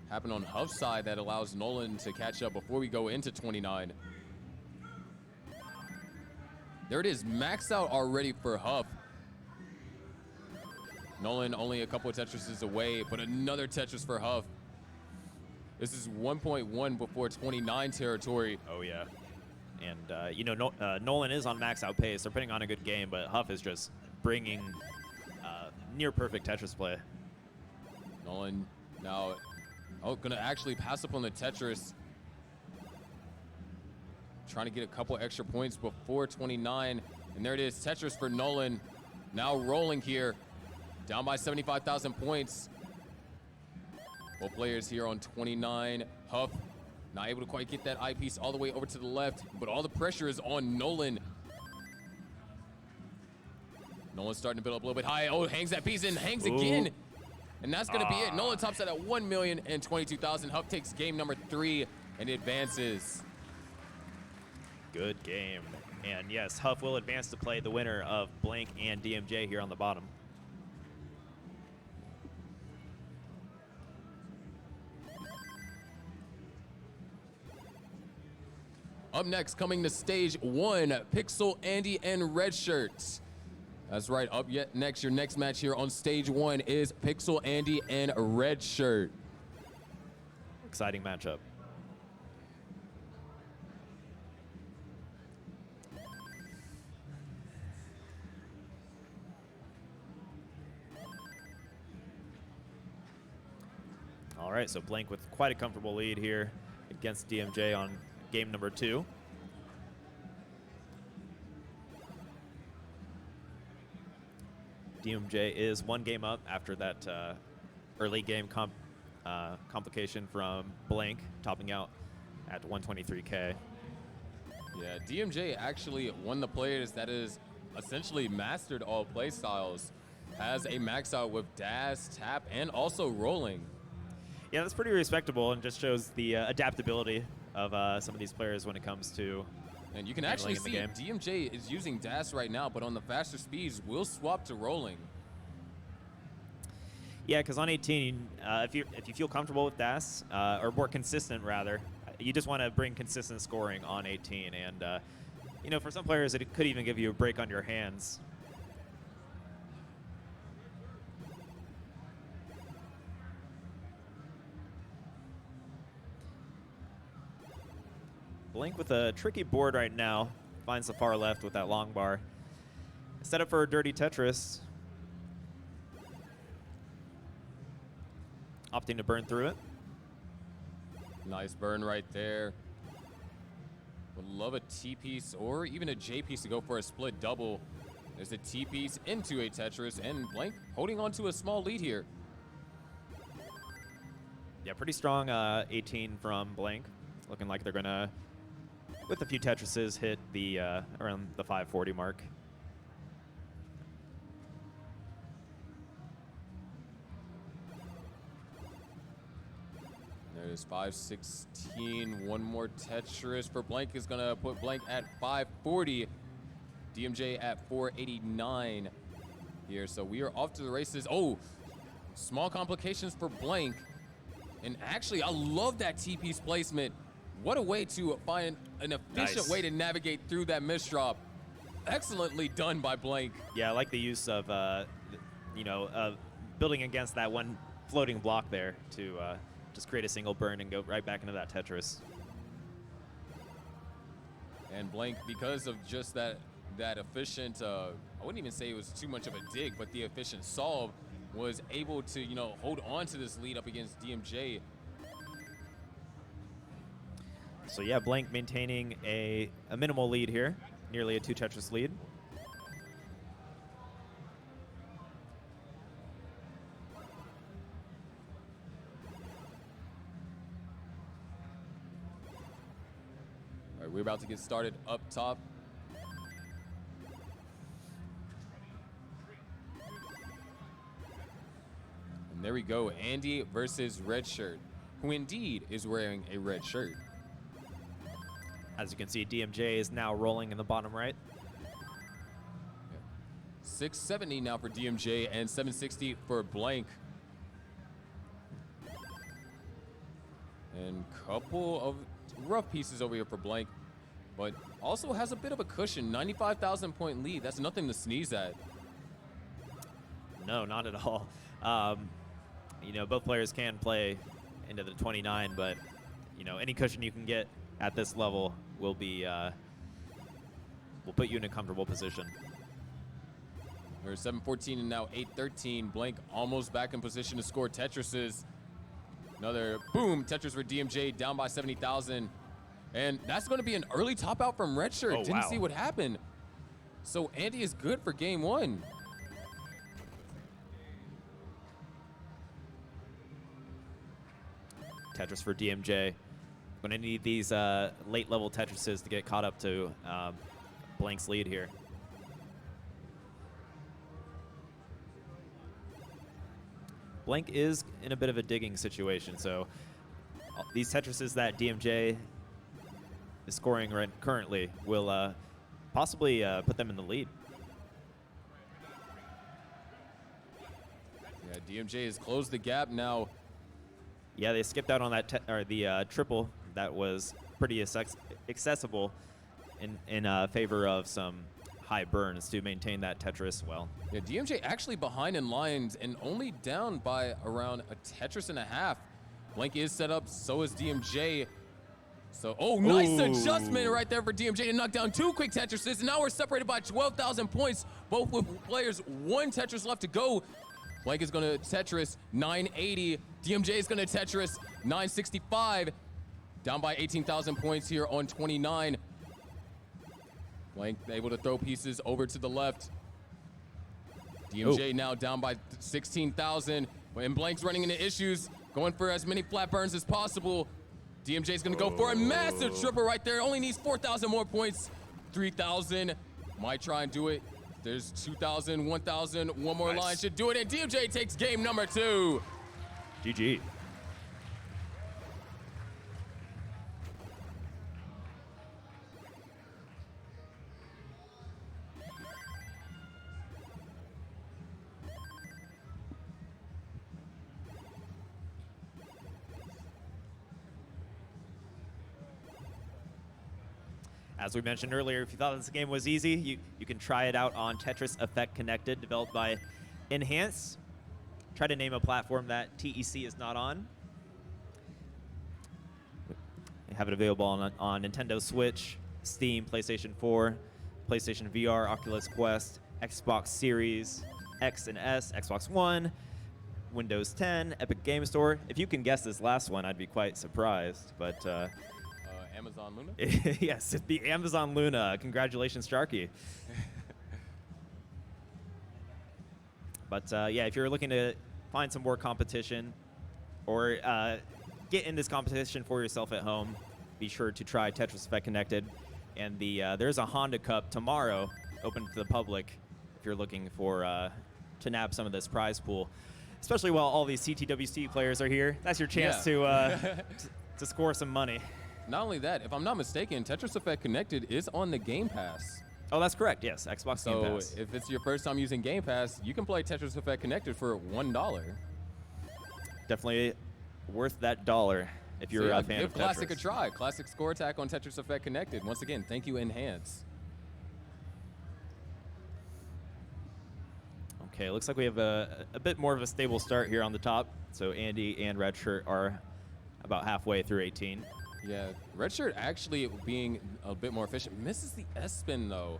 happen on Huff's side that allows Nolan to catch up before we go into 29. There it is, maxed out already for Huff. Nolan only a couple of Tetrises away, but another Tetris for Huff. This is 1.1 before 29 territory. Oh, yeah. And, Nolan is on max out pace. They're putting on a good game, but Huff is just bringing near perfect Tetris play. Nolan now, gonna actually pass up on the Tetris. Trying to get a couple extra points before 29. And there it is, Tetris for Nolan. Now rolling here, down by 75,000 points. Both players here on 29. Huff not able to quite get that eyepiece all the way over to the left, but all the pressure is on Nolan. Nolan's starting to build up a little bit high. Hangs that piece and hangs again. And that's going to be it. Nolan tops out at 1,022,000. Huff takes game number 3 and advances. Good game. And yes, Huff will advance to play the winner of Blank and DMJ here on the bottom. Up next, coming to stage 1, Pixel, Andy, and Red Shirt. That's right, up yet next, your next match here on stage 1 is Pixel, Andy, and Red Shirt. Exciting matchup. All right, so Blank with quite a comfortable lead here against DMJ on game number 2. DMJ is 1 game up after that early game complication from Blank, topping out at 123K. Yeah, DMJ actually one of the players that is essentially mastered all play styles. Has a max out with dash, tap, and also rolling. Yeah, that's pretty respectable and just shows the adaptability of some of these players when it comes to And you can actually see DMJ is using dash right now, but on the faster speeds, will swap to rolling. Yeah, because on 18, if you feel comfortable with dash, or more consistent rather, you just want to bring consistent scoring on 18. And for some players, it could even give you a break on your hands. Blank with a tricky board right now. Finds the far left with that long bar. Set up for a dirty Tetris. Opting to burn through it. Nice burn right there. Would love a T piece or even a J piece to go for a split double. There's a T-piece into a Tetris, and Blank holding on to a small lead here. Yeah, pretty strong 18 from Blank. Looking like they're going to, with a few Tetrises, hit the around the 540 mark. There's 516. One more Tetris for Blank is going to put Blank at 540. DMJ at 489 here. So we are off to the races. Oh, small complications for Blank. And actually, I love that T-piece placement. What a way to find an efficient way to navigate through that misdrop. Excellently done by Blank. Yeah, I like the use of, building against that one floating block there to just create a single burn and go right back into that Tetris. And Blank, because of just that efficient, I wouldn't even say it was too much of a dig, but the efficient solve was able to, hold on to this lead up against DMJ. So yeah, Blank maintaining a minimal lead here, nearly a 2 Tetris lead. All right, we're about to get started up top. And there we go, Andy versus Red Shirt, who indeed is wearing a red shirt. As you can see, DMJ is now rolling in the bottom right. 670 now for DMJ and 760 for Blank. And couple of rough pieces over here for Blank, but also has a bit of a cushion. 95,000 point lead. That's nothing to sneeze at. No, not at all. Both players can play into the 29, but any cushion you can get at this level will be will put you in a comfortable position. We're 714 and now 813. Blank almost back in position to score Tetrises. Another boom Tetris for DMJ, down by 70,000. And that's going to be an early top out from Redshirt. Oh, Didn't wow. see what happened. So Andy is good for game 1. Tetris for DMJ. Going to need these late level Tetrises to get caught up to Blank's lead here. Blank is in a bit of a digging situation, so these Tetrises that DMJ is scoring currently will possibly put them in the lead. Yeah, DMJ has closed the gap now. Yeah, they skipped out on that triple that was pretty accessible in favor of some high burns to maintain that Tetris well. Yeah, DMJ actually behind in lines and only down by around a Tetris and a half. Blank is set up, so is DMJ. So, nice adjustment right there for DMJ to knock down 2 quick Tetrises. And now we're separated by 12,000 points, both with players 1 Tetris left to go. Blank is going to Tetris 980. DMJ is going to Tetris 965. Down by 18,000 points here on 29. Blank able to throw pieces over to the left. DMJ now down by 16,000. And Blank's running into issues, going for as many flat burns as possible. DMJ's going to go for a massive triple right there. Only needs 4,000 more points. 3,000. Might try and do it. There's 2,000, 1,000. One more line should do it. And DMJ takes game number 2. GG. As we mentioned earlier, if you thought this game was easy, you can try it out on Tetris Effect Connected, developed by Enhance. Try to name a platform that TEC is not on. We have it available on Nintendo Switch, Steam, PlayStation 4, PlayStation VR, Oculus Quest, Xbox Series X and S, Xbox One, Windows 10, Epic Game Store. If you can guess this last one, I'd be quite surprised, but Amazon Luna? yes, it's the Amazon Luna. Congratulations, Sharky. But yeah, if you're looking to find some more competition or get in this competition for yourself at home, be sure to try Tetris Effect Connected. And there's a Honda Cup tomorrow open to the public if you're looking for to nab some of this prize pool, especially while all these CTWC players are here. That's your chance to score some money. Not only that, if I'm not mistaken, Tetris Effect Connected is on the Game Pass. Oh, that's correct. Yes, Xbox Game Pass. So if it's your first time using Game Pass, you can play Tetris Effect Connected for $1. Definitely worth that $1 if you're a fan give of Tetris. Classic a try. Classic score attack on Tetris Effect Connected. Once again, thank you, Enhance. Okay, looks like we have a bit more of a stable start here on the top. So Andy and Redshirt are about halfway through 18. Yeah, Redshirt actually being a bit more efficient. Misses the S-spin, though.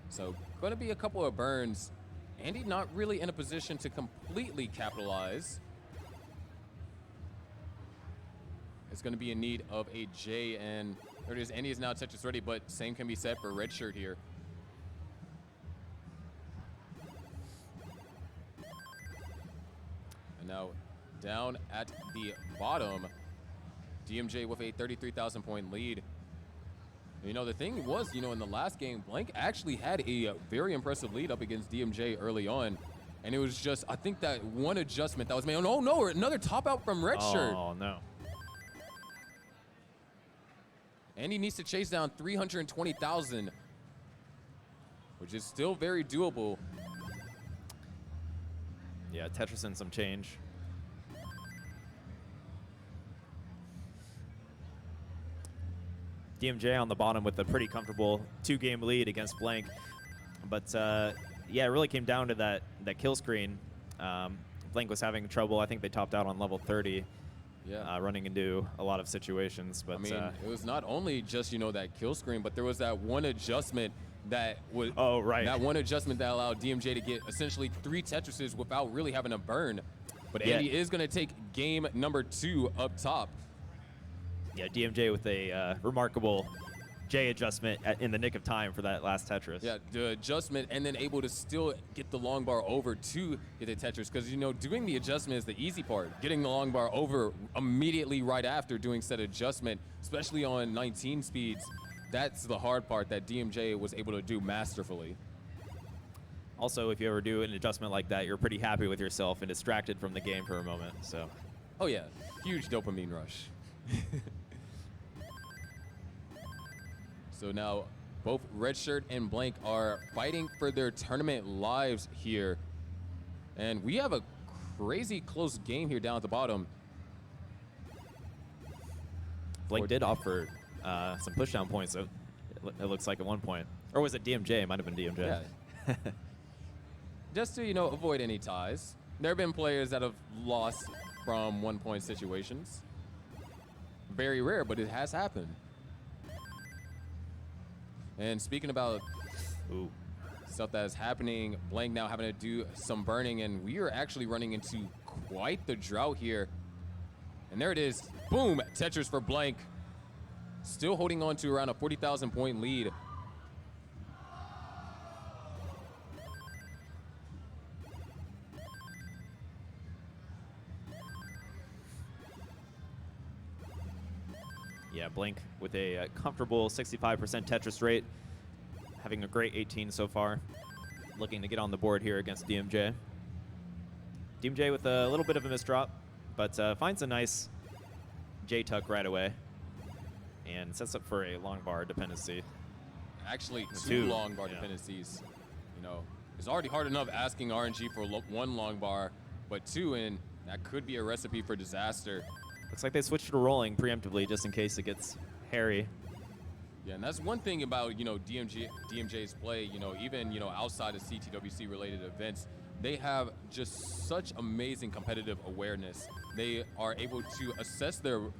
So going to be a couple of burns. Andy not really in a position to completely capitalize. It's going to be in need of a J, and there it is. Andy is now Tetris ready, but same can be said for Redshirt here. And now down at the bottom, DMJ with a 33,000 point lead. You know, the thing was, you know, in the last game, Blank actually had a very impressive lead up against DMJ early on. And it was just, I think that one adjustment that was made. Oh, no, another top out from Redshirt. Oh, no. And he needs to chase down 320,000, which is still very doable. Yeah, Tetris and some change. DMJ on the bottom with a pretty comfortable 2-game lead against Blank. But yeah, it really came down to that kill screen. Blank was having trouble. I think they topped out on level 30. Yeah. Running into a lot of situations. But I mean, it was not only just, you know, that kill screen, but there was that one adjustment that was that one adjustment that allowed DMJ to get essentially 3 Tetrises without really having a burn. But Andy is going to take game number 2 up top. Yeah, DMJ with a remarkable J adjustment in the nick of time for that last Tetris. Yeah, the adjustment, and then able to still get the long bar over to get the Tetris. Because, you know, doing the adjustment is the easy part. Getting the long bar over immediately right after doing said adjustment, especially on 19 speeds, that's the hard part that DMJ was able to do masterfully. Also, if you ever do an adjustment like that, you're pretty happy with yourself and distracted from the game for a moment. So. Oh, yeah. Huge dopamine rush. So now both Redshirt and Blank are fighting for their tournament lives here. And we have a crazy close game here down at the bottom. Blank did offer some pushdown points, it looks like at one point. Or was it DMJ? It might have been DMJ. Yeah. Just to, you know, avoid any ties. There have been players that have lost from 1-point situations. Very rare, but it has happened. And speaking about stuff that is happening, Blank now having to do some burning, and we are actually running into quite the drought here. And there it is. Boom! Tetris for Blank. Still holding on to around a 40,000 point lead. Yeah, Blank with a comfortable 65% Tetris rate, having a great 18 so far. Looking to get on the board here against DMJ. DMJ with a little bit of a misdrop, but finds a nice J-tuck right away and sets up for a long bar dependency. Actually, 2 long bar dependencies. You know, it's already hard enough asking RNG for 1 long bar, but 2 in, that could be a recipe for disaster. Looks like they switched to rolling preemptively just in case it gets hairy. Yeah, and that's one thing about, you know, DMJ's play, you know, even, you know, outside of CTWC related events, they have just such amazing competitive awareness. They are able to assess their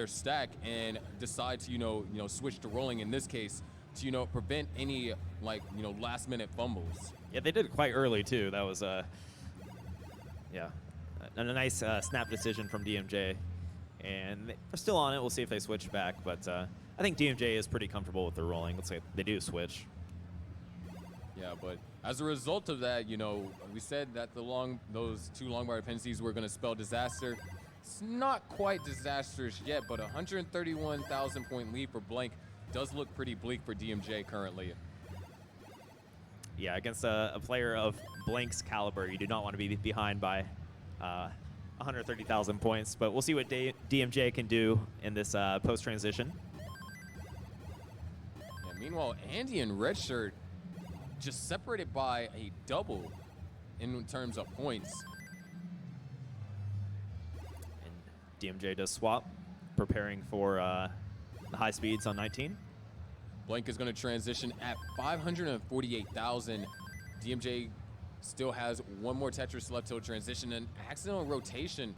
stack and decide to, you know, switch to rolling in this case to, you know, prevent any, like, you know, last minute fumbles. Yeah, they did it quite early too. That was yeah, a nice snap decision from DMJ. And they're still on it. We'll see if they switch back. But I think DMJ is pretty comfortable with the rolling. Let's say they do switch. Yeah, but as a result of that, you know, we said that those 2 long bar dependencies were going to spell disaster. It's not quite disastrous yet, but 131,000 point lead for Blank does look pretty bleak for DMJ currently. Yeah, against a player of Blank's caliber, you do not want to be behind by 130,000 points. But we'll see what DMJ can do in this post-transition. Yeah, meanwhile, Andy and Redshirt just separated by a double in terms of points. And DMJ does swap, preparing for the high speeds on 19. Blank is going to transition at 548,000. DMJ still has 1 more Tetris left till transition, and accidental rotation.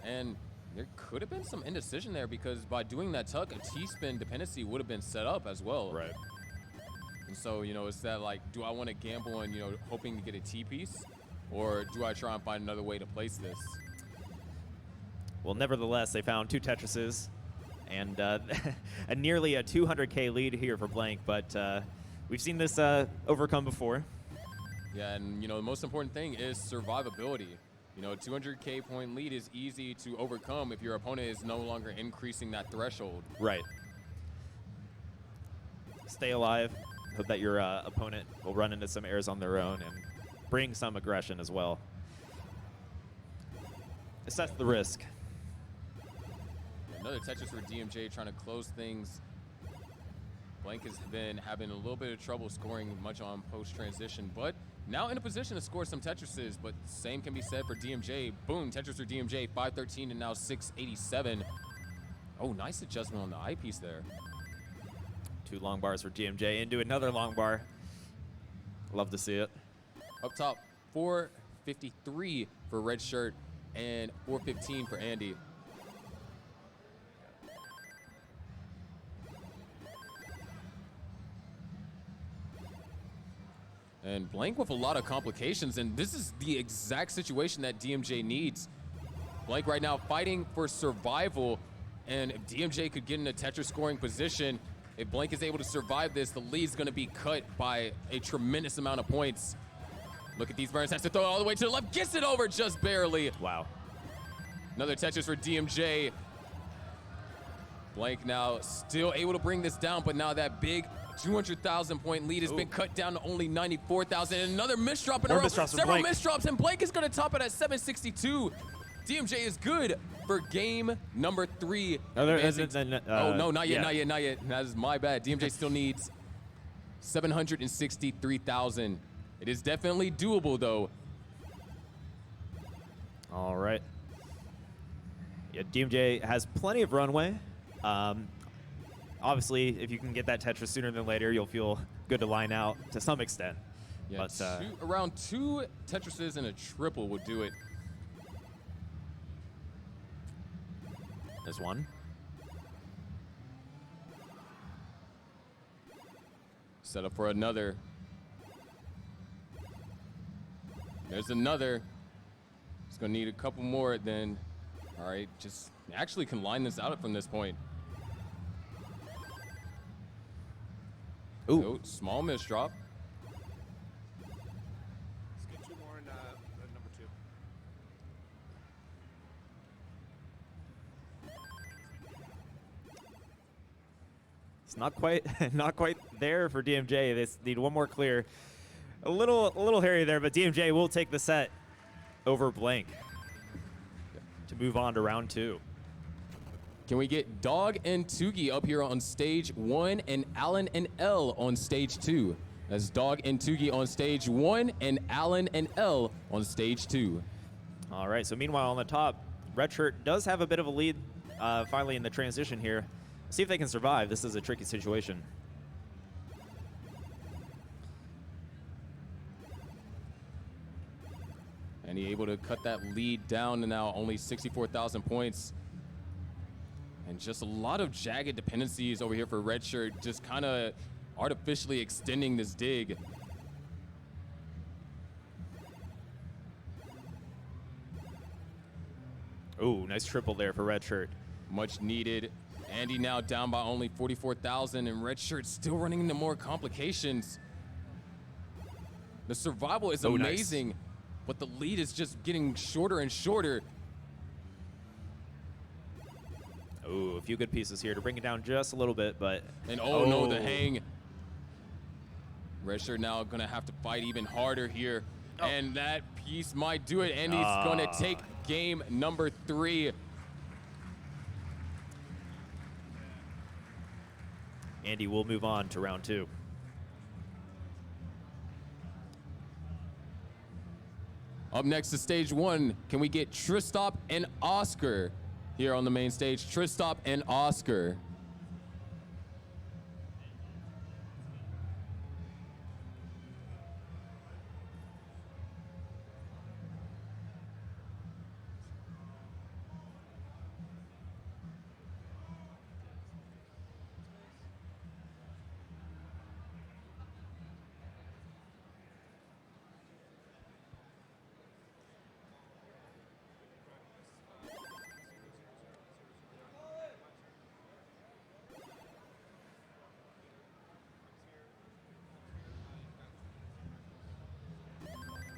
And there could have been some indecision there because by doing that tuck, a T-spin dependency would have been set up as well. Right. And so, you know, it's that like, do I want to gamble on, you know, hoping to get a T-piece, or do I try and find another way to place this? Well, nevertheless, they found 2 Tetrises and a nearly a 200K lead here for Blank, but we've seen this overcome before. Yeah, and you know, the most important thing is survivability. You know, a 200K point lead is easy to overcome if your opponent is no longer increasing that threshold. Right. Stay alive. Hope that your opponent will run into some errors on their own and bring some aggression as well. Assess the risk. Another Tetris for DMJ trying to close things. Blank has been having a little bit of trouble scoring much on post-transition, but now in a position to score some Tetrises, but same can be said for DMJ. Boom, Tetris for DMJ, 513 and now 687. Oh, nice adjustment on the eyepiece there. 2 long bars for DMJ into another long bar. Love to see it. Up top, 453 for Redshirt and 415 for Andy. And Blank with a lot of complications, and this is the exact situation that DMJ needs. Blank right now fighting for survival, and if DMJ could get in a Tetris scoring position, if Blank is able to survive this, the lead's gonna be cut by a tremendous amount of points. Look at these burns, has to throw it all the way to the left, gets it over just barely. Wow. Another Tetris for DMJ. Blank now still able to bring this down, but now that big 200,000 point lead has been cut down to only 94,000. And another misdrop in a row. Several misdrops, and Blank is going to top it at 762. DMJ is good for game number 3. Oh, no, not yet. That is my bad. DMJ still needs 763,000. It is definitely doable, though. All right. Yeah, DMJ has plenty of runway. Obviously, if you can get that Tetris sooner than later, you'll feel good to line out to some extent. Yeah, but, around 2 Tetrises and a triple would do it. There's one. Set up for another. There's another. It's gonna need a couple more then. All right, just actually can line this out from this point. Ooh, so, small misdrop. Let's get 2 more in number 2. It's not quite there for DMJ. They need one more clear. A little hairy there, but DMJ will take the set over Blank to move on to round 2. Can we get Dog and Tugi up here on stage 1 and Alan and L on stage 2? That's Dog and Tugi on stage 1 and Alan and L on stage 2. All right, so meanwhile on the top, Redshirt does have a bit of a lead finally in the transition here. See if they can survive. This is a tricky situation. And he able to cut that lead down to now only 64,000 points. And just a lot of jagged dependencies over here for Redshirt, just kind of artificially extending this dig. Ooh, nice triple there for Redshirt. Much needed. Andy now down by only 44,000, and Redshirt still running into more complications. The survival is Oh, nice. amazing, but the lead is just getting shorter and shorter. Ooh, a few good pieces here to bring it down just a little bit, but... And oh no, the hang. Red shirt now going to have to fight even harder here. And that piece might do it. And he's going to take game number 3. Andy will move on to round 2. Up next to stage 1, can we get Tristop and Oscar here on the main stage? Tristop and Oscar.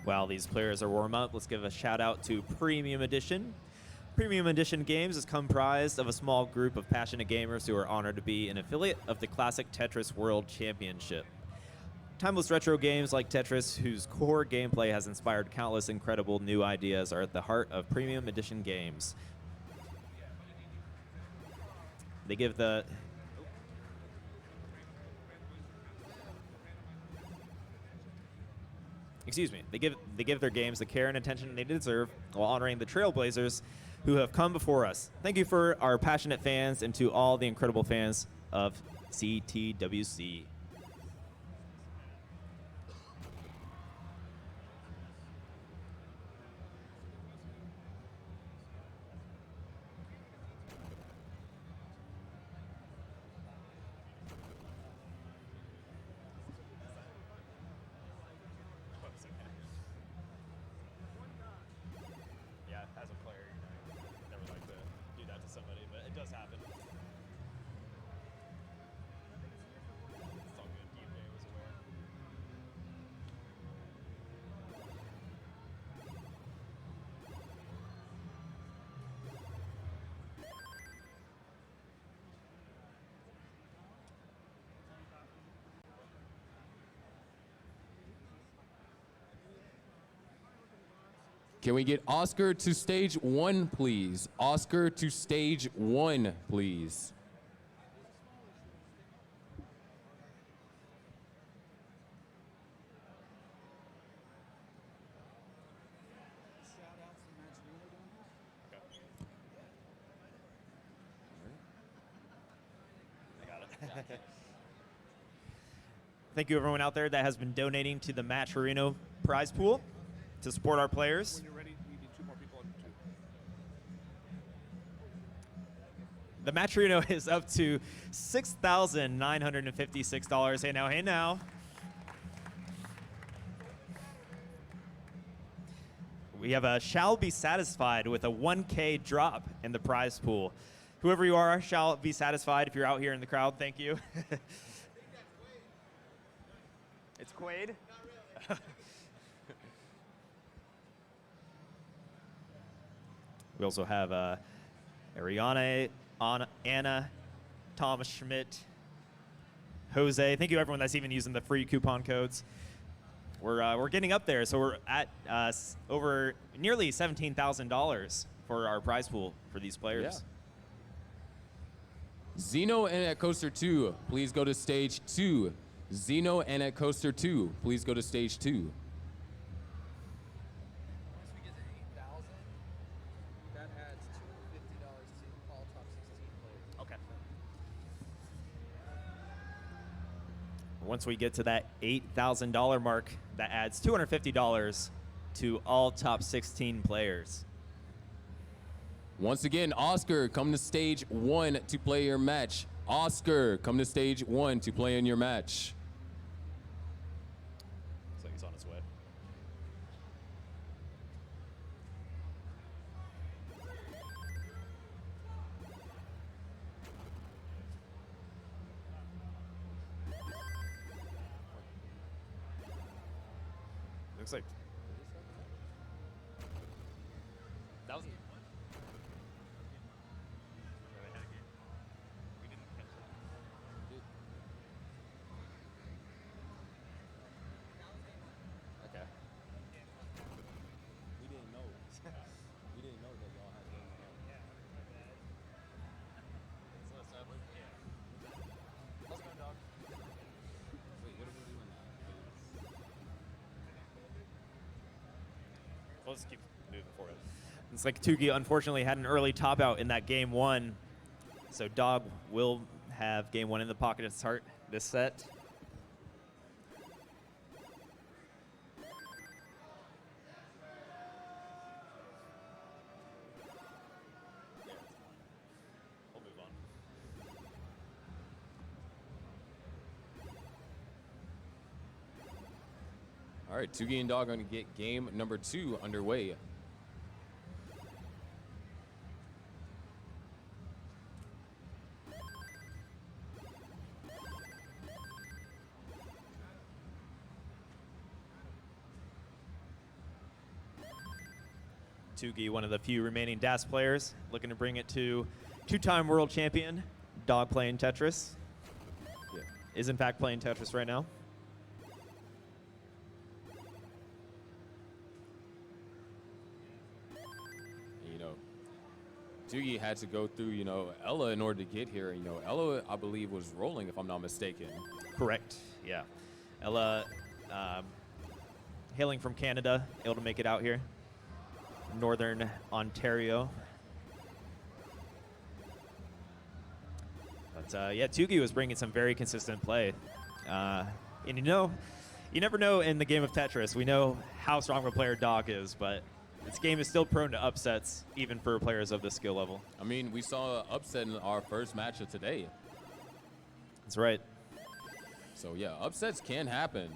While these players are warm up, let's give a shout out to Premium Edition. Premium Edition Games is comprised of a small group of passionate gamers who are honored to be an affiliate of the Classic Tetris World Championship. Timeless retro games like Tetris, whose core gameplay has inspired countless incredible new ideas, are at the heart of Premium Edition Games. They give the... Excuse me. They give their games the care and attention they deserve while honoring the trailblazers who have come before us. Thank you for our passionate fans and to all the incredible fans of CTWC. Yeah, as a player, you know, never like to do that to somebody, but it does happen. It's all good. Game Day was aware. Can we get Oscar to stage 1, please? Oscar to stage 1, please. Thank you, everyone out there that has been donating to the Matcherino prize pool to support our players. When you're ready, we need 2 more people on 2. The Matcherino is up to $6,956. Hey now, hey now. We have a shall be satisfied with a 1K drop in the prize pool. Whoever you are shall be satisfied. If you're out here in the crowd, thank you. It's Quaid? We also have Ariana, Anna, Thomas Schmidt, Jose. Thank you, everyone that's even using the free coupon codes. We're getting up there, so we're at over nearly $17,000 for our prize pool for these players. Yeah. Zeno and at Coaster 2, please go to stage 2. Zeno and at Coaster 2, please go to stage 2. Once we get to 8,000, that adds $250 to all top 16 players. Okay. Once we get to that $8,000 mark, that adds $250 to all top 16 players. Once again, Oscar, come to stage 1 to play your match. Oscar, come to stage 1 to play in your match. Looks like he's on his way. Looks like that was. Okay. We didn't know. We didn't know that y'all had game one. So let's have it. How's it going, dog? Wait, what are we doing now? We'll just keep moving forward. It's like Tugi unfortunately had an early top out in that game 1, so Dog will have game 1 in the pocket of his heart this set. We'll move on. All right, Tugi and Dog are going to get game number 2 underway. Tugi, one of the few remaining DAS players, looking to bring it to 2-time world champion, Dog playing Tetris. Yeah. Is in fact playing Tetris right now. You know, Tugi had to go through, you know, Ella in order to get here. You know, Ella, I believe, was rolling, if I'm not mistaken. Correct, yeah. Ella, hailing from Canada, able to make it out here. Northern Ontario. But yeah, Tugi was bringing some very consistent play. And you know, you never know in the game of Tetris. We know how strong of a player Dog is, but this game is still prone to upsets, even for players of this skill level. I mean, we saw an upset in our first match of today. That's right. So yeah, upsets can happen.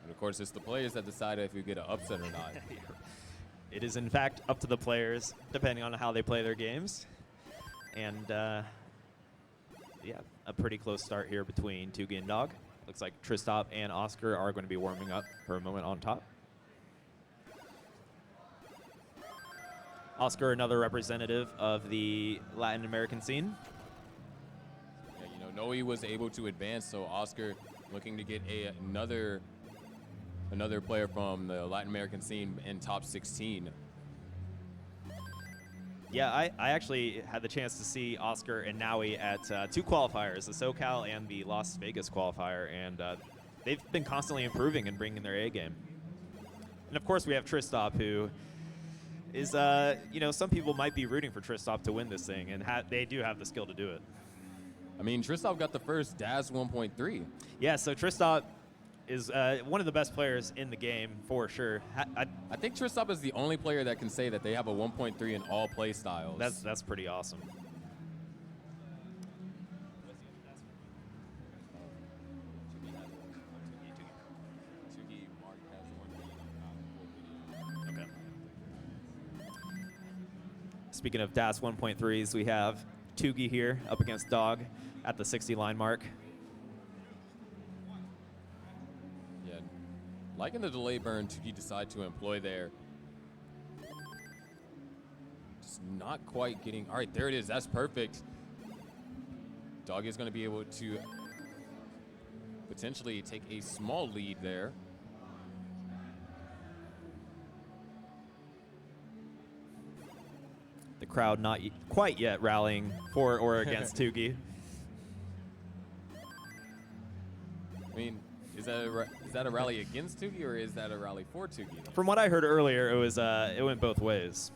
And of course, it's the players that decide if you get an upset or not. It is in fact up to the players, depending on how they play their games. And yeah, a pretty close start here between Tugi and Dog. Looks like Tristop and Oscar are going to be warming up for a moment on top. Oscar, another representative of the Latin American scene. Yeah, you know, Noe was able to advance, so Oscar looking to get another player from the Latin American scene in top 16. Yeah, I actually had the chance to see Oscar and Naui at 2 qualifiers, the SoCal and the Las Vegas qualifier, and they've been constantly improving and bringing their A game. And of course, we have Tristop, who is, you know, some people might be rooting for Tristop to win this thing, and they do have the skill to do it. I mean, Tristop got the first DAS 1.3. Yeah, so Tristop is one of the best players in the game for sure. I think Tristop is the only player that can say that they have a 1.3 in all play styles. That's pretty awesome. Okay. Speaking of DAS 1.3s, we have Tugi here up against Dog at the 60 line mark. Liking the delay burn Tugi decide to employ there. Just not quite getting. All right, there it is. That's perfect. Dog is going to be able to potentially take a small lead there. The crowd not quite yet rallying for or against Tugi. I mean, is that a rally against Tugi or is that a rally for Tugi? From what I heard earlier, it was it went both ways.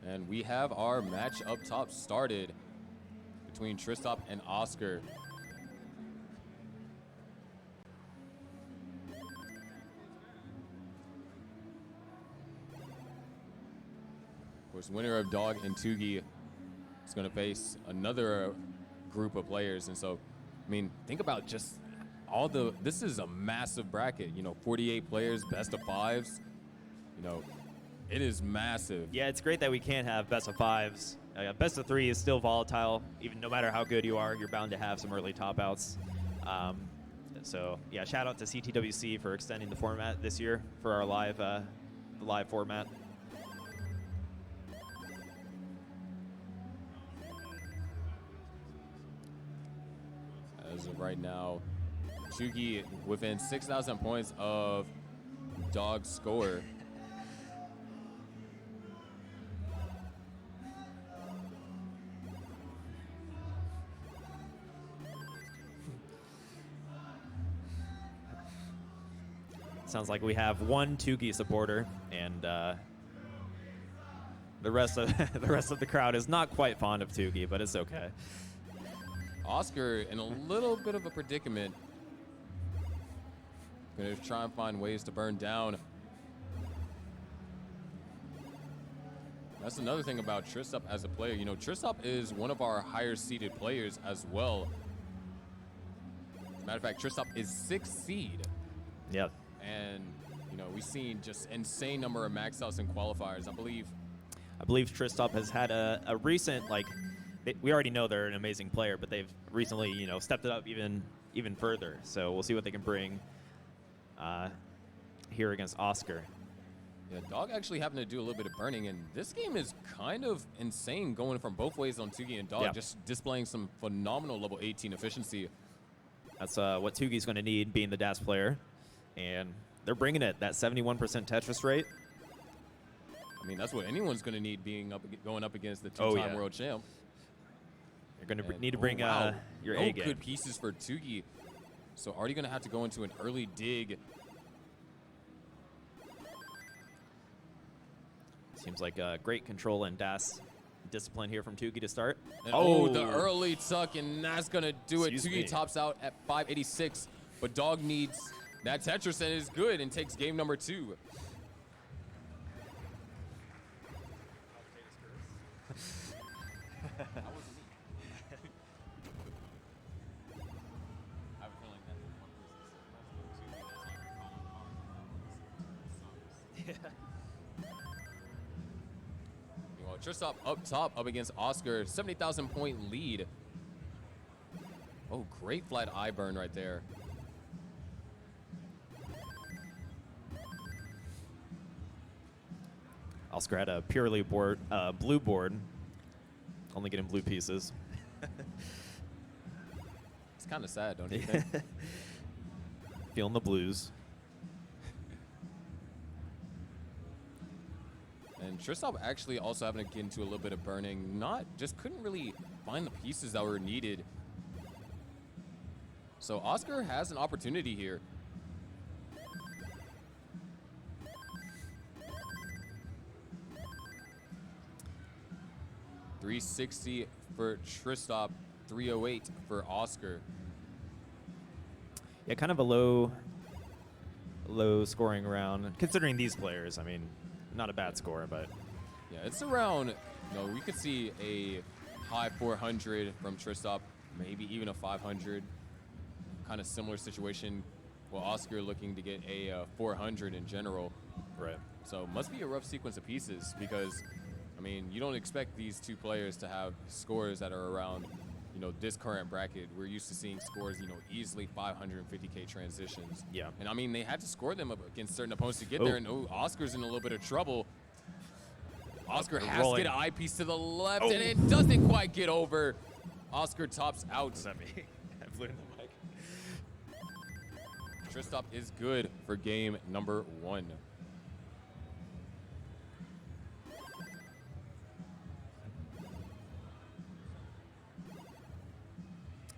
And we have our match up top started between Tristop and Oscar. Of course, winner of Dog and Tugi is going to face another group of players. And so, I mean, think about just this is a massive bracket, you know, 48 players, best of 5s, you know, it is massive. Yeah, it's great that we can have best of 5s best of 3 is still volatile. Even no matter how good you are, you're bound to have some early top outs. So yeah, shout out to CTWC for extending the format this year for our live, the live format. As of right now, Chugi within 6,000 points of Dog's score. Sounds like we have one Tugi supporter, and the rest of the crowd is not quite fond of Tugi, but it's okay. Oscar in a little bit of a predicament. Gonna try and find ways to burn down. That's another thing about Tristop as a player. You know, Tristop is one of our higher seeded players as well. As a matter of fact, Tristop is 6th seed. Yep. And, you know, we've seen just insane number of max outs and qualifiers. I believe Tristop has had a recent, like, we already know they're an amazing player, but they've recently, you know, stepped it up even further. So we'll see what they can bring here against Oscar. Yeah, Dog actually happened to do a little bit of burning, and this game is kind of insane going from both ways on Tugi and Dog, Yeah. just displaying some phenomenal level 18 efficiency. That's what Tugi's going to need, being the DAS player. And they're bringing it, that 71% Tetris rate. I mean, that's what anyone's going to need going up against the two-time world champ. You're going to need to bring wow. your No A game. good pieces for Tugi. So already going to have to go into an early dig. Seems like great control and DAS discipline here from Tugi to start. And oh, the early tuck, and that's going to do it. Excuse me. Tugi tops out at 586, but Dog needs that Tetris and is good and takes game number 2. Well, Tristop up top, up against Oscar, 70,000 point lead. Oh, great flat eye burn right there. Oscar had a purely blue board, only getting blue pieces. It's kind of sad, don't you think? Feeling the blues. And Tristop actually also having to get into a little bit of burning. Just couldn't really find the pieces that were needed. So Oscar has an opportunity here. $360 for Tristop, 308 for Oscar. Yeah, kind of a low scoring round, considering these players. I mean, not a bad score, but Yeah, it's around, we could see a high 400 from Tristop, maybe even a 500. Kind of similar situation. Well, Oscar looking to get a 400 in general. right. So must be a rough sequence of pieces because, I mean, you don't expect these two players to have scores that are around, this current bracket. We're used to seeing scores, easily 550K transitions. Yeah. And I mean, they had to score them up against certain opponents to get there. And Oscar's in a little bit of trouble. Oscar has rolling. to get an eyepiece to the left, and it doesn't quite get over. Oscar tops out. What does that mean? I blew in the mic. Tristop is good for game number 1.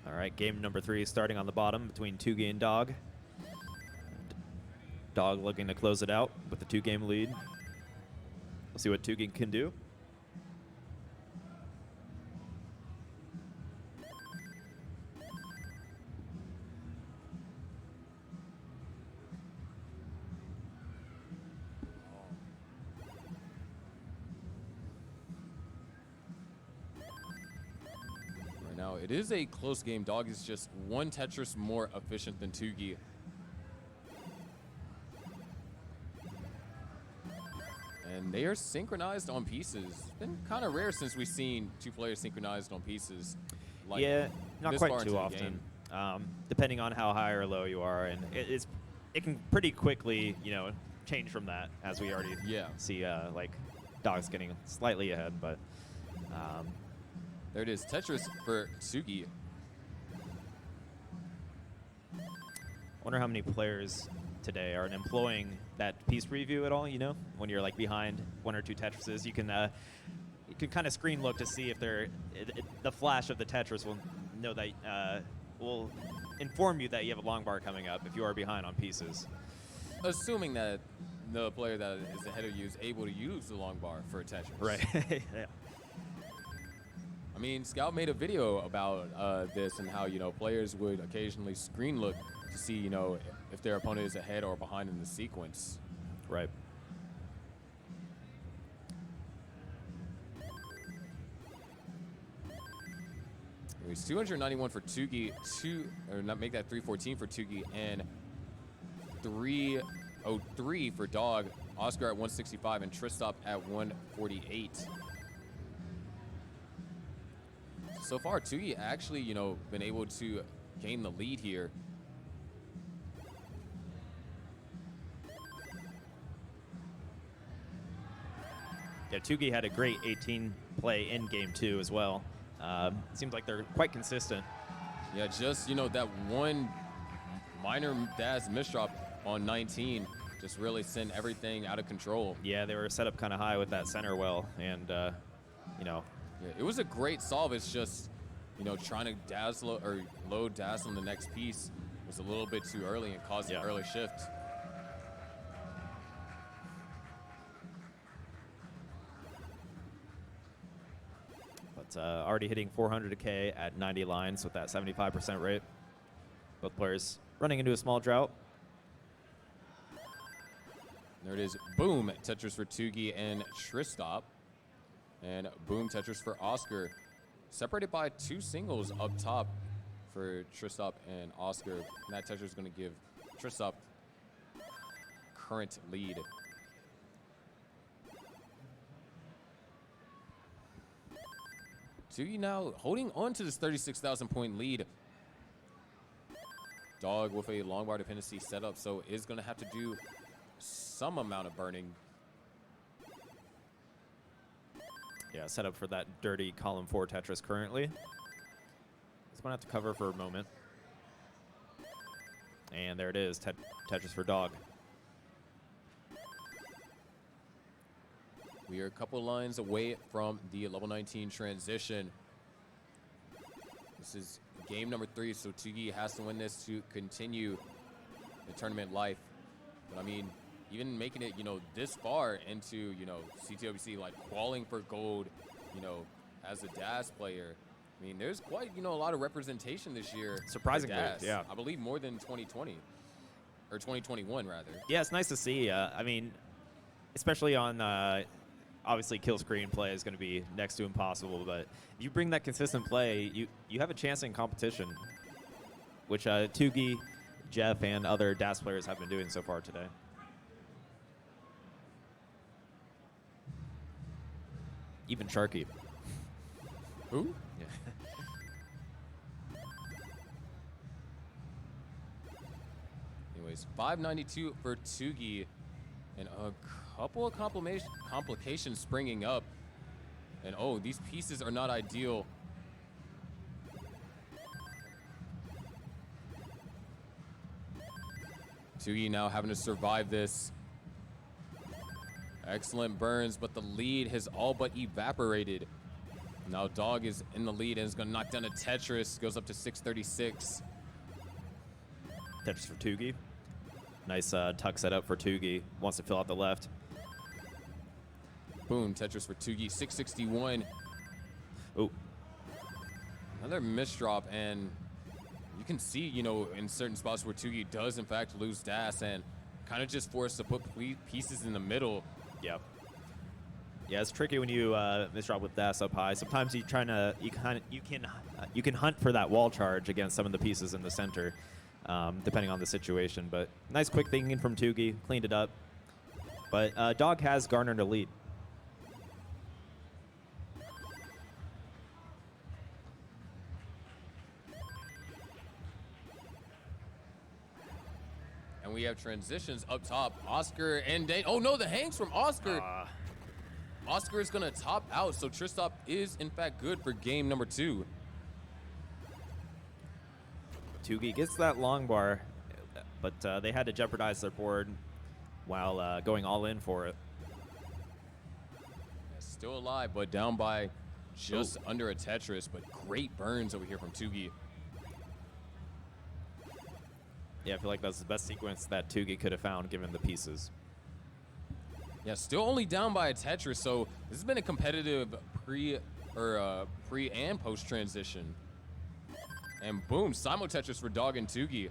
All right, game number 3 starting on the bottom between Tugi and Dog. Dog looking to close it out with a 2-game lead. We'll see what Tugi can do. Now, it is a close game. Dog is just one Tetris more efficient than Tugi. And And they are synchronized on pieces. It's been kind of rare since we've seen 2 players synchronized on pieces. Like yeah, not this quite far into too the often. game. Depending on how high or low you are, and it can pretty quickly, change from that, as we already see like Dogs getting slightly ahead, but There it is, Tetris for Tsugi. wonder how many players today are employing that piece preview at all. When you're like behind 1 or 2 Tetrises, you can kind of screen look to see if the flash of the Tetris will know that will inform you that you have a long bar coming up if you are behind on pieces. Assuming that the player that is ahead of you is able to use the long bar for a Tetris. Right. Yeah. I mean, Scout made a video about this and how, players would occasionally screen look to see, if their opponent is ahead or behind in the sequence. Right. It's 291 for Tsugi, make that 314 for Tsugi, and 303 for Dog. Oscar at 165 and Tristop at 148. So far, Tsugi actually, been able to gain the lead here. Yeah, Tsugi had a great 18 play in game 2 as well. Seems like they're quite consistent. Yeah, just, that one minor Daz misdrop on 19 just really sent everything out of control. Yeah, they were set up kind of high with that center well, and, Yeah, it was a great solve. It's just, trying to dazzle or load Daz on the next piece was a little bit too early and caused an early shift. But already hitting 400K at 90 lines with that 75% rate. Both players running into a small drought. There it is. Boom, Tetris for Tsugi and Tristop. And boom, Tetris for Oscar. Separated by 2 singles up top for Tristop and Oscar. And that Tetris is going to give Tristop current lead. Tsugi now holding on to this 36,000 point lead. Dog with a long bar dependency setup, so is going to have to do some amount of burning. Yeah, set up for that dirty column 4 Tetris currently. He's going to have to cover for a moment. And there it is, Tetris for Dog. We are a couple lines away from the level 19 transition. This is game number 3, so Tsugi has to win this to continue the tournament life. But I mean, even making it, this far into, CTWC, like qualing for gold, as a DAS player. I mean, there's quite, a lot of representation this year. Surprisingly, yeah. I believe more than 2020, or 2021 rather. Yeah, it's nice to see. I mean, especially on, obviously kill screen play is going to be next to impossible, but if you bring that consistent play, you have a chance in competition, which Tsugi, Jeff, and other DAS players have been doing so far today. Even Sharky. Who? Yeah. Anyways, 592 for Tsugi, and a couple of complications springing up. And oh, these pieces are not ideal. Tsugi now having to survive this. Excellent burns, but the lead has all but evaporated. Now Dog is in the lead and is going to knock down a Tetris. Goes up to 636. Tetris for Tsugi. Nice tuck setup for Tsugi. Wants to fill out the left. Boom, Tetris for Tsugi, 661. Oh. Another misdrop, and you can see, in certain spots where Tsugi does in fact lose DAS and kind of just forced to put pieces in the middle. Yep. Yeah, it's tricky when you misdrop with DAS up high. Sometimes you can hunt for that wall charge against some of the pieces in the center, depending on the situation. But nice quick thinking from Tsugi, cleaned it up. But Dog has garnered a lead. And we have transitions up top. Oscar and Dane. Oh no, the hangs from Oscar. Oscar is gonna top out, so Tristop is in fact good for game number 2. Tugi gets that long bar, but they had to jeopardize their board while going all in for it. Still alive, but down by just under a Tetris, but great burns over here from Tugi. Yeah, I feel like that's the best sequence that Tugi could have found given the pieces. Yeah, still only down by a Tetris, so this has been a competitive pre and post transition. And boom, simul Tetris for Dog and Tugi.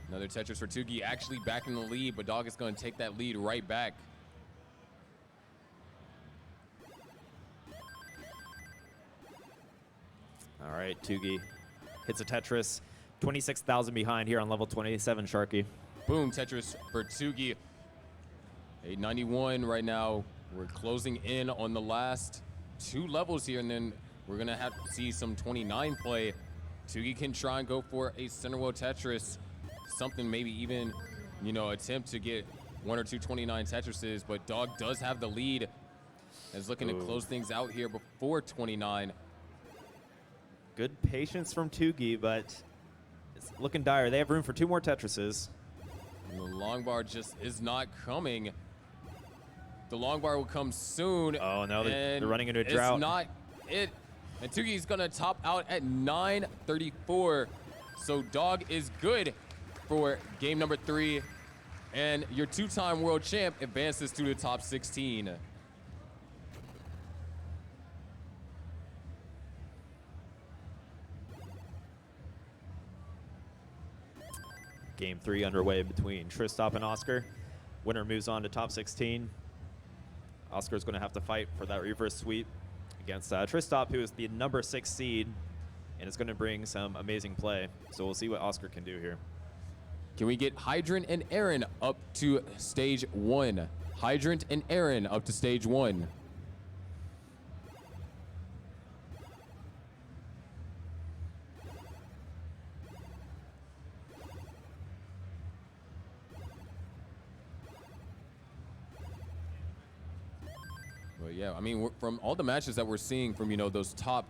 Another Tetris for Tugi, actually back in the lead, but Dog is going to take that lead right back. All right, Tugi hits a Tetris. 26,000 behind here on level 27, Sharky. Boom, Tetris for Tugi. 891 right now. We're closing in on the last 2 levels here, and then we're going to have to see some 29 play. Tugi can try and go for a center wheel Tetris. Something maybe even, you know, attempt to get 1 or 2 29 Tetrises, but Dog does have the lead. Is looking to close things out here before 29. Good patience from Tugi, but it's looking dire. They have room for 2 more Tetrises. And the long bar just is not coming. The long bar will come soon. Oh, no, they're and running into a drought. It's not it. And Tugi's going to top out at 934. So Dog is good for game number 3. And your 2-time world champ advances to the top 16. Game 3 underway between Tristop and Oscar. Winner moves on to top 16. Oscar's going to have to fight for that reverse sweep against Tristop, who is the number 6 seed, and it's going to bring some amazing play. So we'll see what Oscar can do here. Can we get Hydrant and Aaron up to stage 1? Hydrant and Aaron up to stage 1. But yeah, I mean, from all the matches that we're seeing from, you know, these top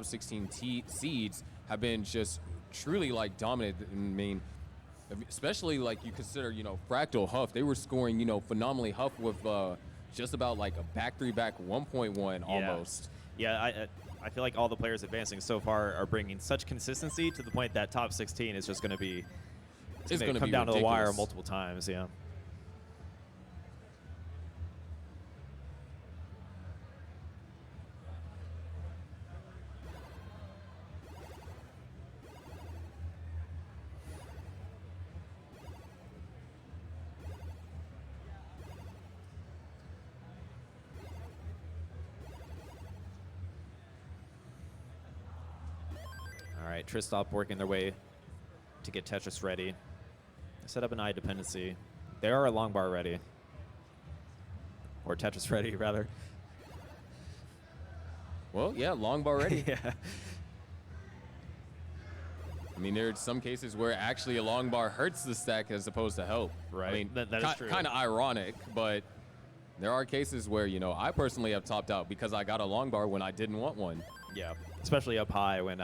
16 seeds have been just truly like dominant. I mean, especially like you consider, you know, Fractal Huff, they were scoring, you know, phenomenally. Huff with just about like a back 3 back 1.1 almost. Yeah, I feel like all the players advancing so far are bringing such consistency to the point that top 16 is just going to be it's going to come down to the wire multiple times. Yeah. All right, Tristop working their way to get Tetris ready. Set up an eye dependency. They are a long bar ready. Or Tetris ready, rather. Well, yeah, long bar ready. Yeah. I mean, there are some cases where actually a long bar hurts the stack as opposed to help. Right. I mean, that is true. Kind of ironic, but there are cases where, you know, I personally have topped out because I got a long bar when I didn't want one. Yeah, especially up high when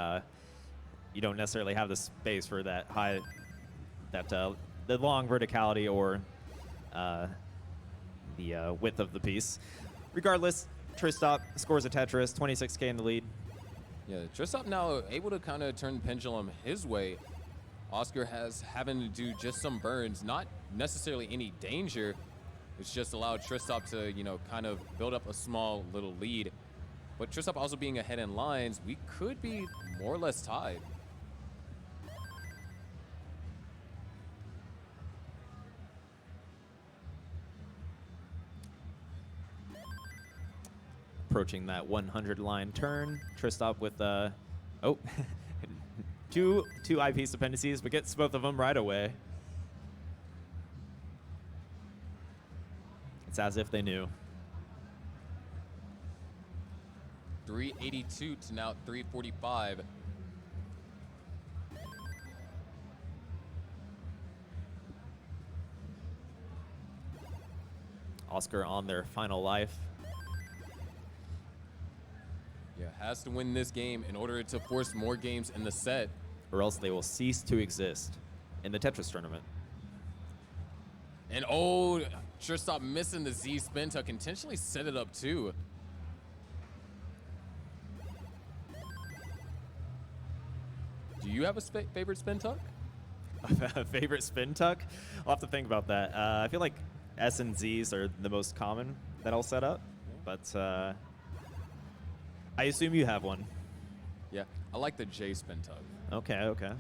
you don't necessarily have the space for that high, the long verticality or the width of the piece. Regardless, Tristop scores a Tetris, 26K in the lead. Yeah, Tristop now able to kind of turn the pendulum his way. Oscar having to do just some burns, not necessarily any danger. It's just allowed Tristop to, you know, kind of build up a small little lead. But Tristop also being ahead in lines, we could be more or less tied. Approaching that 100 line turn. Tristop with Two eyepiece dependencies, but gets both of them right away. It's as if they knew. 382 to now 345. Oscar on their final life. Yeah, has to win this game in order to force more games in the set. Or else they will cease to exist in the Tetris tournament. And oh, sure stop missing the Z spin tuck, intentionally set it up too. Do you have a favorite spin tuck? Favorite spin tuck? I'll have to think about that. I feel like S and Z's are the most common that I'll set up, but I assume you have one. Yeah, I like the J spin tuck. Okay, okay.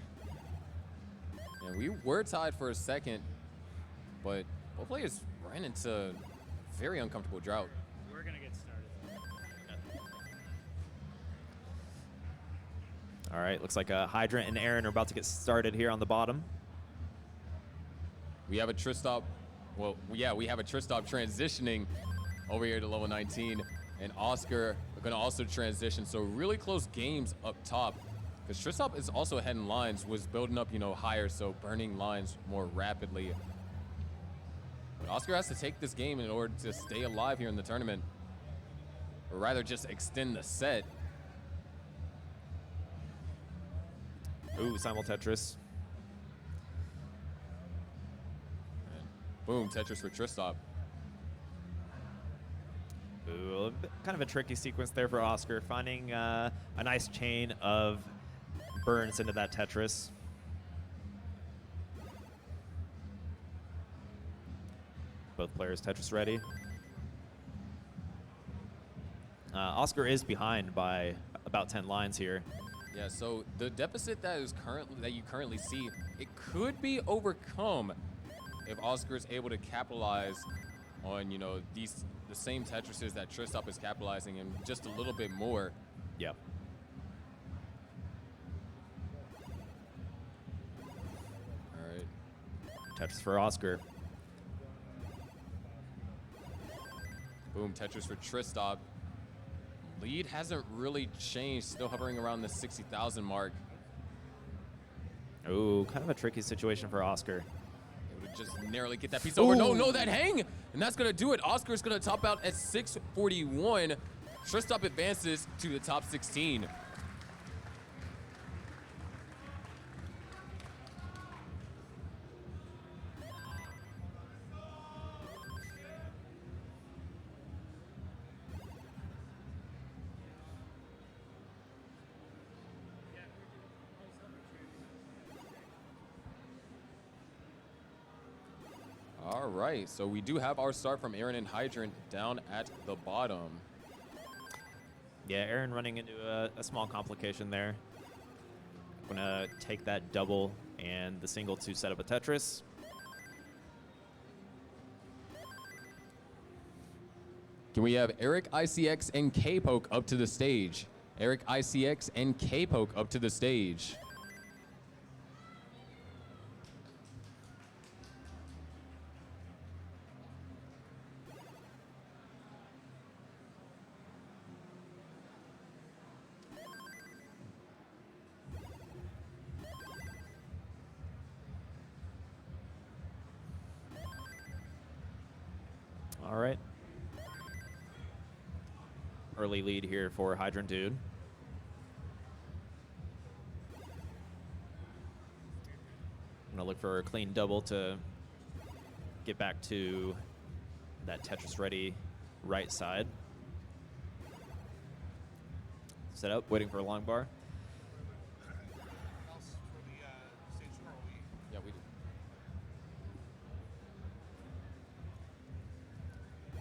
Yeah, we were tied for a second, but both players ran into a very uncomfortable drought. We're going to get started. All right, looks like Hydrant and Aaron are about to get started here on the bottom. We have a Tristop. Well, yeah, we have a Tristop transitioning over here to level 19, and Oscar are going to also transition. So really close games up top, because Tristop is also ahead in lines, was building up, you know, higher, so burning lines more rapidly. But Oscar has to take this game in order to stay alive here in the tournament, or rather just extend the set. Ooh, simul Tetris. Boom, Tetris for Tristop. Ooh, kind of a tricky sequence there for Oscar, finding a nice chain of burns into that Tetris. Both players Tetris ready. Oscar is behind by about 10 lines here. Yeah, so the deficit that you currently see, it could be overcome if Oscar is able to capitalize on, you know, the same Tetrises that Tristop is capitalizing in just a little bit more. Yep. All right. Tetris for Oscar. Boom, Tetris for Tristop. Lead hasn't really changed, still hovering around the 60,000 mark. Ooh, kind of a tricky situation for Oscar. Able to just narrowly get that piece over. No, that hang! And that's gonna do it. Oscar's gonna top out at 641. Tristop advances to the top 16. All right, so we do have our start from Aaron and Hydrant down at the bottom. Yeah, Aaron running into a small complication there. Gonna take that double and the single to set up a Tetris. Can we have Eric ICX and K-Poke up to the stage? Eric ICX and K-Poke up to the stage. All right. Early lead here for Hydrant Dude. I'm gonna look for a clean double to get back to that Tetris ready right side. Set up, waiting for a long bar. Yeah, we do.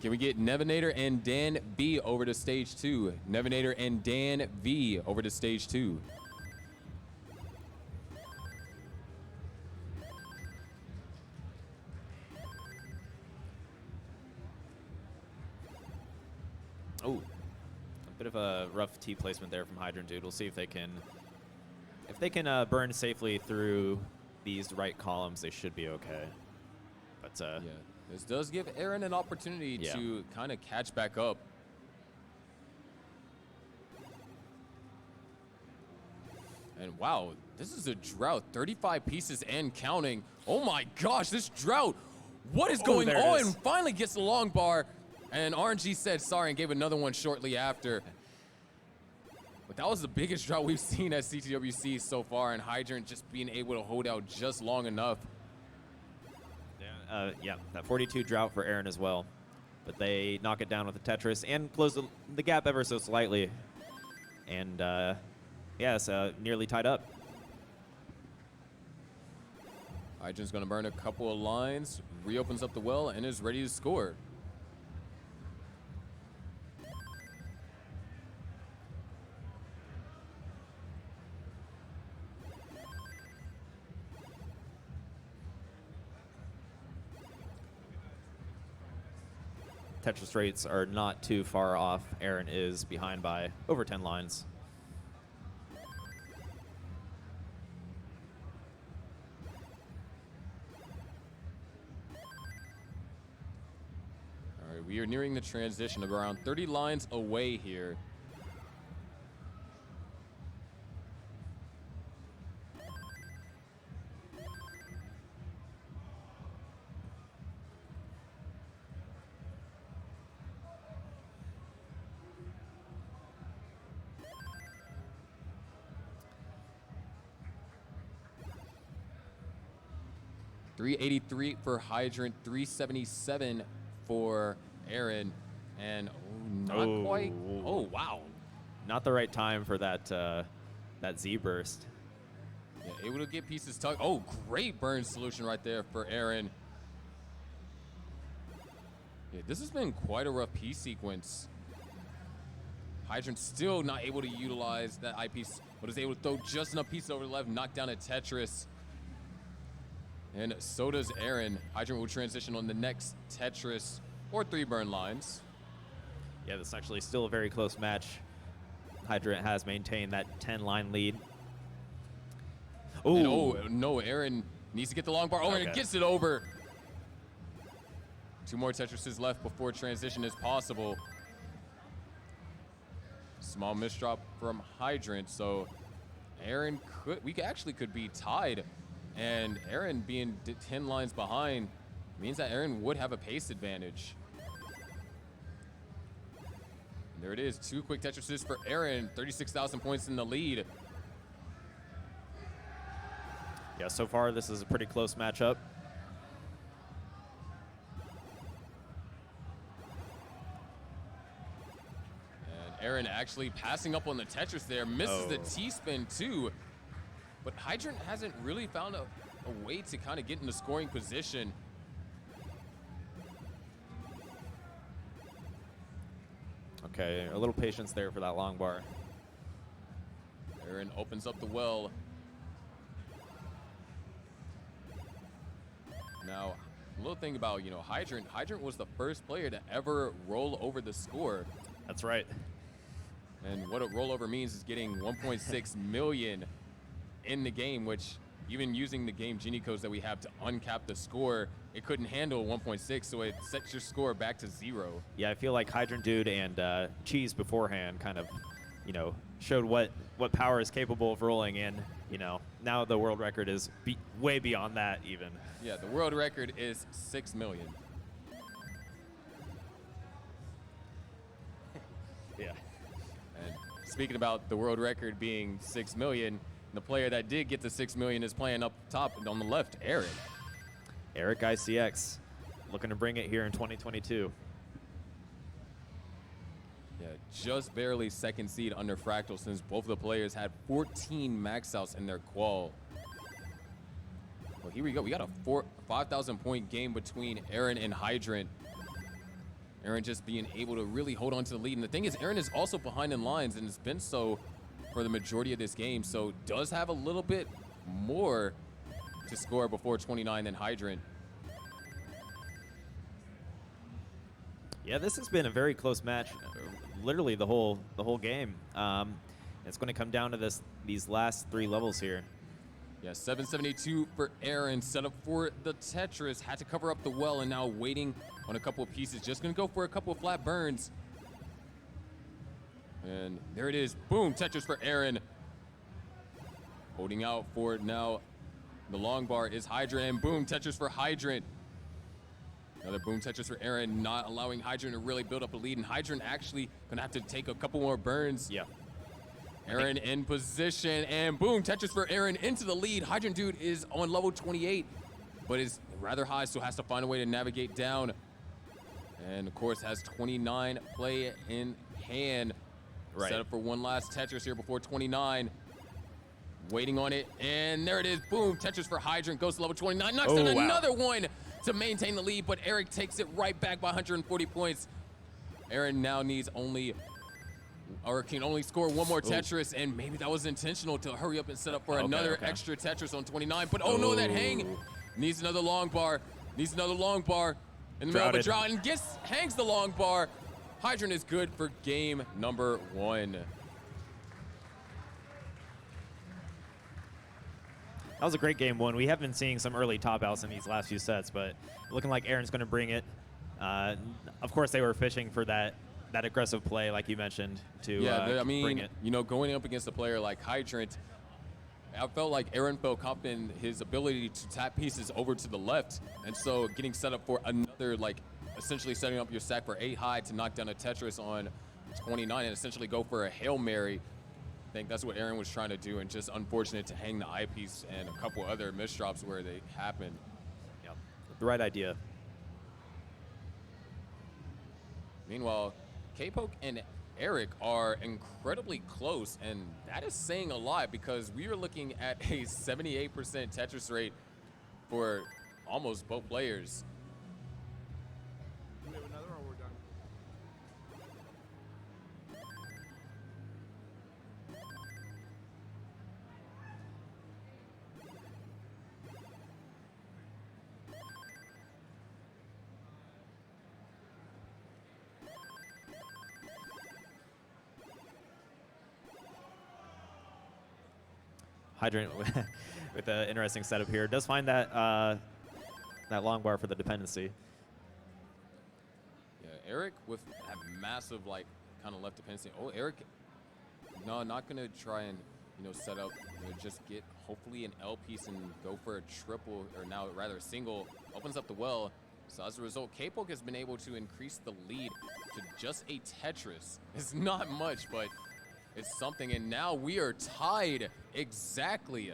Can we get Nevinator and Dan B over to stage 2? Nevinator and Dan V over to stage 2. Oh, a bit of a rough T placement there from Hydrant Dude. We'll see if they can If they can burn safely through these right columns, they should be okay. But Yeah, this does give Aaron an opportunity Yeah. to kind of catch back up. And wow, this is a drought. 35 pieces and counting. Oh my gosh, this drought. What is going there it on? is. Finally gets the long bar. And RNG said sorry and gave another one shortly after. But that was the biggest drought we've seen at CTWC so far. And Hydrant just being able to hold out just long enough. Yeah, that 42 drought for Aaron as well. But they knock it down with the Tetris and close the gap ever so slightly. And yeah, it's nearly tied up. Hydrant's going to burn a couple of lines, reopens up the well, and is ready to score. Tetris rates are not too far off. Aaron is behind by over 10 lines. All right, we are nearing the transition of around 30 lines away here. .383 for Hydrant, 377 for Aaron, and not quite. Oh wow! Not the right time for that that Z burst. Yeah, able to get pieces tucked. Oh, great burn solution right there for Aaron. Yeah, this has been quite a rough piece sequence. Hydrant still not able to utilize that eyepiece, but is able to throw just enough pieces over the left, knock down a Tetris. And so does Aaron. Hydrant will transition on the next Tetris or 3 burn lines. Yeah, this is actually still a very close match. Hydrant has maintained that 10-line lead. And oh, no, Aaron needs to get the long bar over and gets it over. 2 more Tetrises left before transition is possible. Small misdrop from Hydrant, so Aaron actually could be tied. And Aaron being 10 lines behind means that Aaron would have a pace advantage. And there it is, 2 quick Tetrises for Aaron, 36,000 points in the lead. Yeah, so far this is a pretty close matchup. And Aaron actually passing up on the Tetris there, misses the T-spin too. But Hydrant hasn't really found a way to kind of get in the scoring position. Okay, a little patience there for that long bar. Aaron opens up the well. Now, a little thing about, Hydrant. Hydrant was the first player to ever roll over the score. That's right. And what a rollover means is getting 1.6 million in the game, which even using the game Genie codes that we have to uncap the score, it couldn't handle 1.6, so it sets your score back to 0. Yeah, I feel like Hydrant Dude and Cheese beforehand kind of, showed what power is capable of rolling in. Now the world record is way beyond that even. Yeah, the world record is 6 million. Yeah. And speaking about the world record being 6 million, the player that did get the 6 million is playing up top on the left, Eric. Eric ICX, looking to bring it here in 2022. Yeah, just barely second seed under Fractal since both of the players had 14 max outs in their qual. Well, here we go. We got a 5,000 point game between Aaron and Hydrant. Aaron just being able to really hold on to the lead. And the thing is, Aaron is also behind in lines and has been so for the majority of this game, so does have a little bit more to score before 29 than Hydrant. Yeah, this has been a very close match, literally the whole game. It's going to come down to these last 3 levels here. Yeah, 772 for Aaron. Set up for the Tetris. Had to cover up the well and now waiting on a couple of pieces. Just going to go for a couple of flat burns. And there it is. Boom, Tetris for Aaron. Holding out for now. The long bar is Hydrant. And boom, Tetris for Hydrant. Another boom Tetris for Aaron, not allowing Hydrant to really build up a lead. And Hydrant actually going to have to take a couple more burns. Yeah. Aaron in position, and boom, Tetris for Aaron into the lead. Hydrant Dude is on level 28, but is rather high, so has to find a way to navigate down. And of course has 29 play in hand. Right. Set up for one last Tetris here before 29. Waiting on it, and there it is. Boom, Tetris for Hydrant, goes to level 29, knocks down another one to maintain the lead, but Eric takes it right back by 140 points. Aaron now needs or can only score one more Tetris, and maybe that was intentional to hurry up and set up for another extra Tetris on 29. But oh no, that hang needs another long bar. Needs another long bar in the middle of a drought, and hangs the long bar. Hydrant is good for game number 1. That was a great game 1. We have been seeing some early top outs in these last few sets, but looking like Aaron's going to bring it. Of course, they were fishing for that aggressive play, like you mentioned, to bring it. You know, going up against a player like Hydrant, I felt like Aaron felt confident in his ability to tap pieces over to the left, and so getting set up for another, like, essentially setting up your stack for 8 high to knock down a Tetris on 29 and essentially go for a Hail Mary. I think that's what Aaron was trying to do, and just unfortunate to hang the eyepiece and a couple other misdrops where they happened. Yeah, the right idea. Meanwhile, K-Poke and Eric are incredibly close, and that is saying a lot because we are looking at a 78% Tetris rate for almost both players. Do we have another, or we're done? Hydrant with an interesting setup here. Does find that that long bar for the dependency. Yeah, Eric with that massive, like, kind of left dependency. Oh, Eric, no, not going to try and, set up, just get hopefully an L piece and go for a triple, or now rather a single. Opens up the well. So as a result, K-Poke has been able to increase the lead to just a Tetris. It's not much, but it's something, and now we are tied exactly.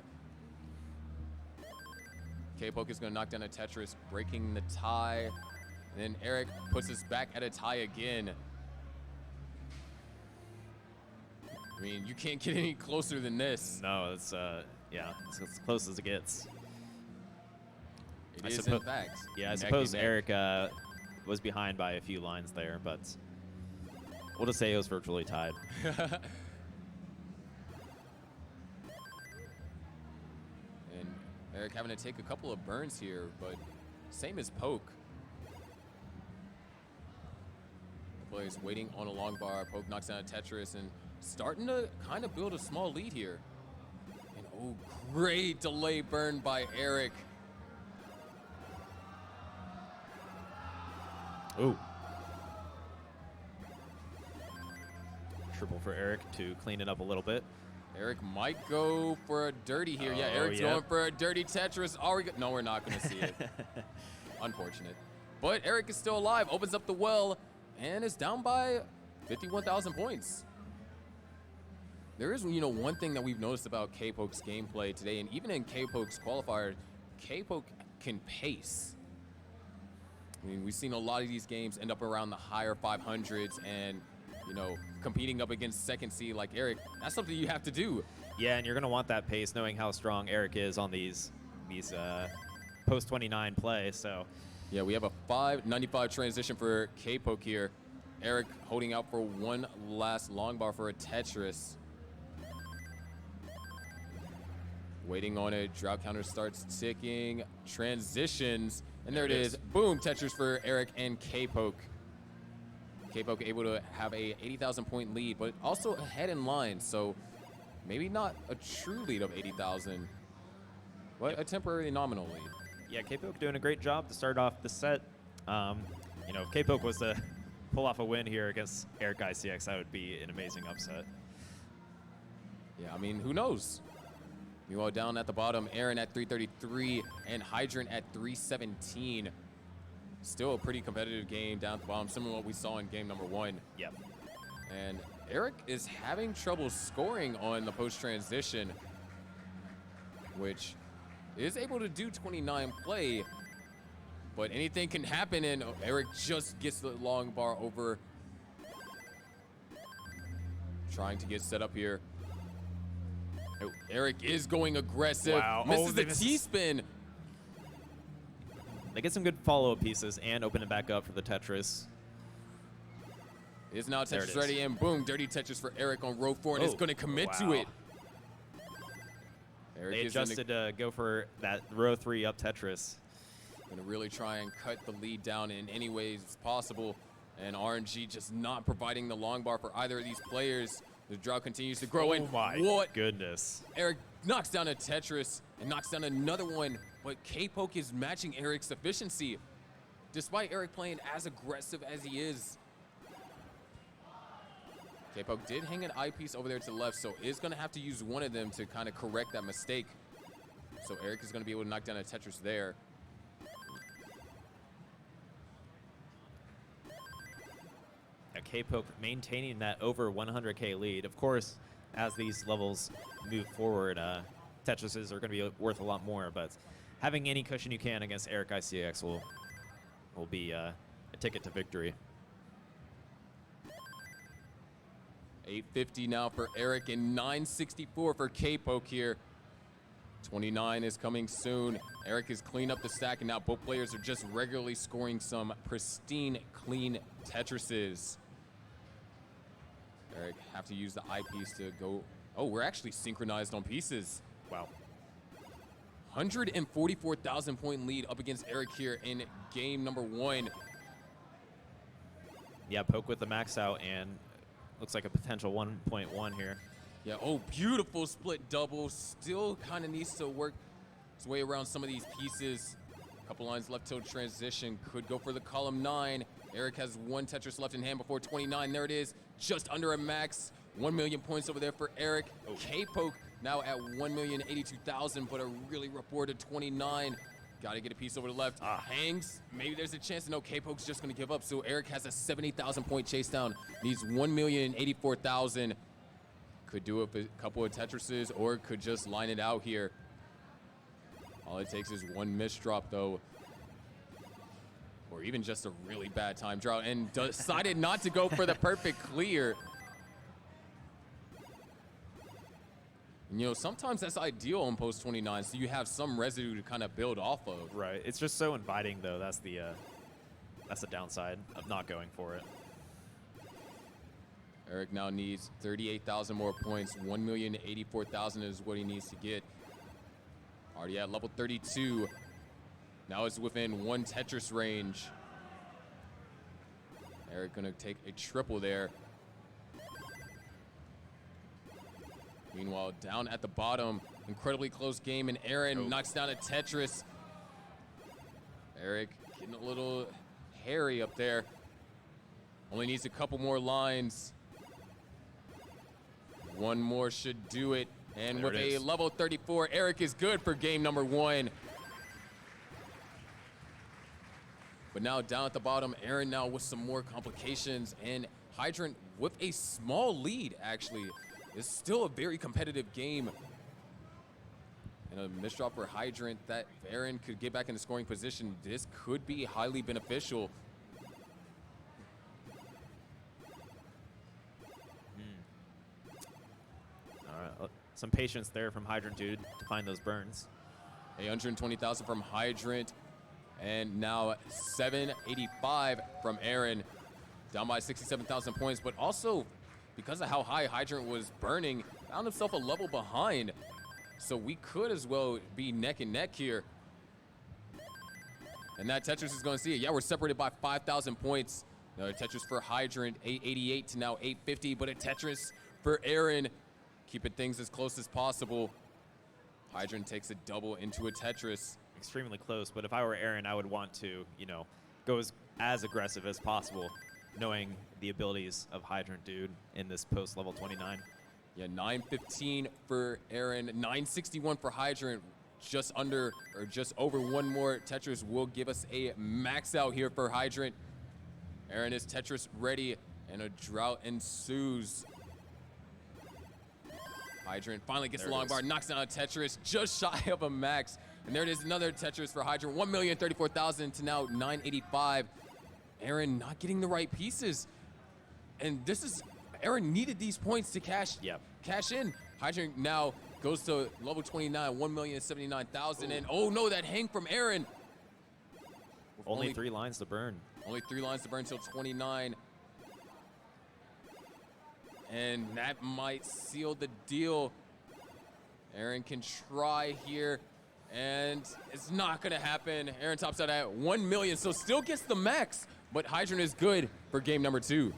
K-Poke is going to knock down a Tetris, breaking the tie. And then Eric puts us back at a tie again. I mean, you can't get any closer than this. No, it's it's as close as it gets. It is, in fact. Yeah, I suppose Eric was behind by a few lines there, but we'll just say it was virtually tied. Eric having to take a couple of burns here, but same as Poke. The player is waiting on a long bar. Poke knocks down a Tetris and starting to kind of build a small lead here. And oh, great delay burn by Eric. Ooh. Triple for Eric to clean it up a little bit. Eric might go for a dirty here. Yeah, Eric's going for a dirty Tetris. No, we're not going to see it. Unfortunate. But Eric is still alive, opens up the well, and is down by 51,000 points. There is, one thing that we've noticed about K-Poke's gameplay today, and even in K-Poke's qualifier, K-Poke can pace. I mean, we've seen a lot of these games end up around the higher 500s, and competing up against second seed like Eric, that's something you have to do. Yeah, and you're going to want that pace, knowing how strong Eric is on these post-29 play. So, yeah, we have a 595 transition for K-Poke here. Eric holding out for one last long bar for a Tetris. Waiting on it. Drought counter starts ticking. Transitions. And there it is. Boom, Tetris for Eric and K-Poke. K-Poke able to have a 80,000 point lead, but also ahead in line. So maybe not a true lead of 80,000, but a temporary nominal lead. Yeah, K-Poke doing a great job to start off the set. You know, if K-Poke was to pull off a win here against Eric ICX, that would be an amazing upset. Yeah, I mean, who knows? Meanwhile, down at the bottom, Aaron at 333 and Hydrant at 317. Still a pretty competitive game down at the bottom, similar to what we saw in game number 1. Yep. And Eric is having trouble scoring on the post-transition, which is able to do 29 play, but anything can happen, and Eric just gets the long bar over. Trying to get set up here. Oh, Eric is going aggressive. Wow. Misses the misses. T-spin. They get some good follow-up pieces and open it back up for the Tetris. Is now There it Tetris is. ready, and boom, dirty Tetris for Eric on row 4, and is Oh, going to commit to wow. it. Eric They is gonna- adjusted to go for that row 3 up Tetris. Gonna really try and cut the lead down in any ways possible. And RNG just not providing the long bar for either of these players. The drought continues to grow. Oh and my what? goodness. Eric knocks down a Tetris and knocks down another one. But K-Poke is matching Eric's efficiency. Despite Eric playing as aggressive as he is. K-Poke did hang an eyepiece over there to the left, so is gonna have to use one of them to kind of correct that mistake. So Eric is gonna be able to knock down a Tetris there. K-Poke maintaining that over 100K lead. Of course, as these levels move forward, Tetrises are going to be worth a lot more, but having any cushion you can against Eric ICX will be a ticket to victory. 850 now for Eric and 964 for K-Poke here. 29 is coming soon. Eric has cleaned up the stack, and now both players are just regularly scoring some pristine, clean Tetrises. Eric have to use the eyepiece to go. Oh, we're actually synchronized on pieces. Wow. 144,000 point lead up against Eric here in game number 1. Yeah, Poke with the max out, and looks like a potential 1.1 here. Yeah, oh, beautiful split double. Still kind of needs to work his way around some of these pieces. Couple lines left till transition. Could go for the column 9. Eric has one Tetris left in hand before 29. There it is, just under a max. 1 million points over there for Eric. Oh. K-Poke now at 1,082,000, but a really rough board at 29. Got to get a piece over the left. Hangs. Maybe there's a chance. No, K-Poke's just going to give up. So Eric has a 70,000 point chase down. Needs 1,084,000. Could do it with a couple of Tetrises, or could just line it out here. All it takes is one miss drop, though. Or even just a really bad time drought, and decided not to go for the perfect clear. And, you know, sometimes that's ideal on post 29, so you have some residue to kind of build off of. Right. It's just so inviting, though. That's the downside of not going for it. Eric now needs 38,000 more points. 1,084,000 is what he needs to get. Already at level 32. Now it's within one Tetris range. Eric gonna take a triple there. Meanwhile, down at the bottom, incredibly close game, and Aaron knocks down a Tetris. Eric getting a little hairy up there. Only needs a couple more lines. One more should do it. And There with it a is. level 34, Eric is good for game number 1. But now down at the bottom, Aaron now with some more complications, and Hydrant with a small lead, actually. It's still a very competitive game. And a misdrop for Hydrant that Aaron could get back in the scoring position. This could be highly beneficial. All right. Some patience there from Hydrant Dude to find those burns. 120,000 from Hydrant. And now 785 from Aaron. Down by 67,000 points, but also because of how high Hydrant was burning, found himself a level behind. So we could as well be neck and neck here. And that Tetris is going to see it. Yeah, we're separated by 5,000 points. Another Tetris for Hydrant, 888 to now 850, but a Tetris for Aaron. keeping things as close as possible. Hydrant takes a double into a Tetris. Extremely close, but if I were Aaron, I would want to, go as aggressive as possible, knowing the abilities of Hydrant Dude in this post level 29. Yeah, 915 for Aaron, 961 for Hydrant. Just under or just over one more Tetris will give us a max out here for Hydrant. Aaron is Tetris ready, and a drought ensues. Hydrant finally gets the long bar, knocks down a Tetris just shy of a max. And there it is, another Tetris for Hydrant. 1,034,000 to now 985. Aaron not getting the right pieces. And this is, Aaron needed these points to cash in. Hydrant now goes to level 29, 1,079,000. And oh no, that hang from Aaron. Only 3 lines to burn. Only 3 lines to burn till 29. And that might seal the deal. Aaron can try here, and it's not gonna happen. Aaron tops out at 1 million, so still gets the max, but Hydrant is good for game number 2.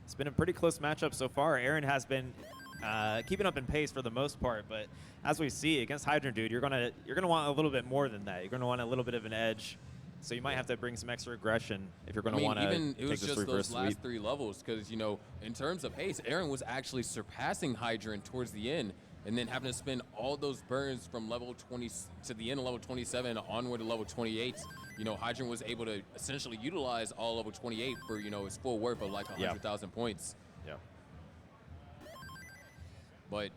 It's been a pretty close matchup so far. Aaron has been keeping up in pace for the most part, but as we see against Hydrant Dude, you're gonna want a little bit more than that. You're gonna want a little bit of an edge, so you might have to bring some extra aggression if you're gonna want to even take it was this just reverse those last sweep. 3 levels, because in terms of pace, Aaron was actually surpassing Hydrant towards the end, and then having to spend all those burns from level 20 to the end of level 27 onward to level 28. Hydrant was able to essentially utilize all level 28 for his full worth of like 100,000 points. Yeah. But,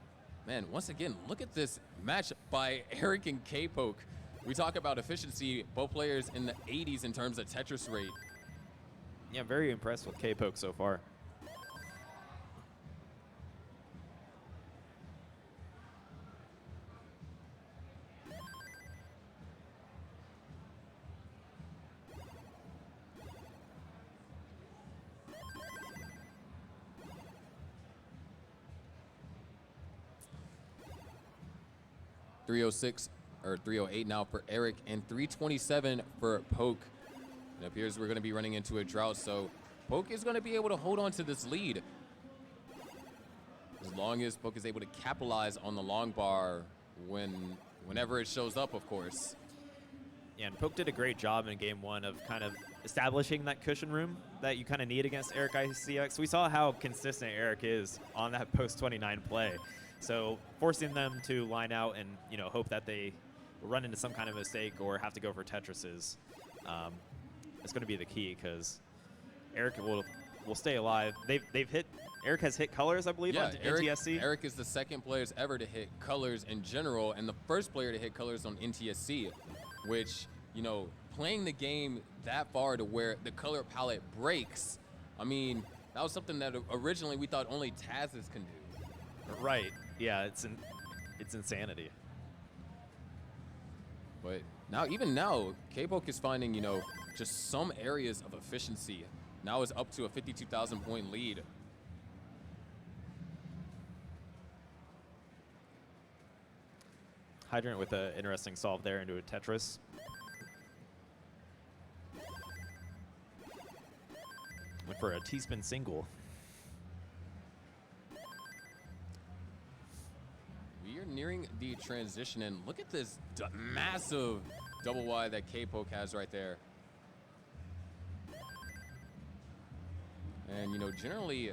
man, once again, look at this match by Eric and K-Poke. We talk about efficiency, both players in the 80s in terms of Tetris rate. Yeah, I'm very impressed with K-Poke so far. .306 or 308 now for Eric, and 327 for Poke. It appears we're going to be running into a drought, so Poke is going to be able to hold on to this lead as long as Poke is able to capitalize on the long bar whenever it shows up, of course. Yeah, and Poke did a great job in game 1 of kind of establishing that cushion room that you kind of need against Eric ICX. We saw how consistent Eric is on that post-29 play. So forcing them to line out and hope that they run into some kind of mistake or have to go for Tetrises, it's going to be the key, because Eric will stay alive. Eric has hit colors, I believe, on NTSC. Eric is the second player ever to hit colors in general, and the first player to hit colors on NTSC, which playing the game that far to where the color palette breaks. I mean, that was something that originally we thought only Taz's can do. Right. Yeah, it's insanity. But even now, K-Poke is finding, just some areas of efficiency. Now is up to a 52,000 point lead. Hydrant with an interesting solve there into a Tetris. Went for a T-spin single. We are nearing the transition, and look at this massive double wide that K-Poke has right there. And, generally,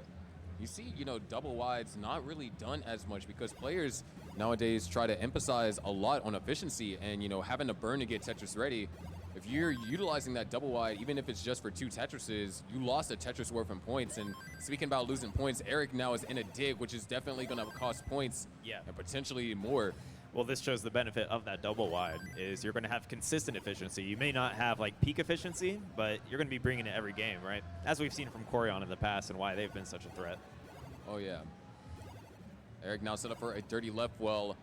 you see, double wides not really done as much because players nowadays try to emphasize a lot on efficiency and, having to burn to get Tetris ready. If you're utilizing that double wide, even if it's just for 2 Tetrises, you lost a Tetris worth in points. And speaking about losing points, Eric now is in a dig, which is definitely going to cost points and potentially more. Well, this shows the benefit of that double wide is you're going to have consistent efficiency. You may not have like peak efficiency, but you're going to be bringing it every game, right? As we've seen from Corion in the past and why they've been such a threat. Oh, yeah. Eric now set up for a dirty left well.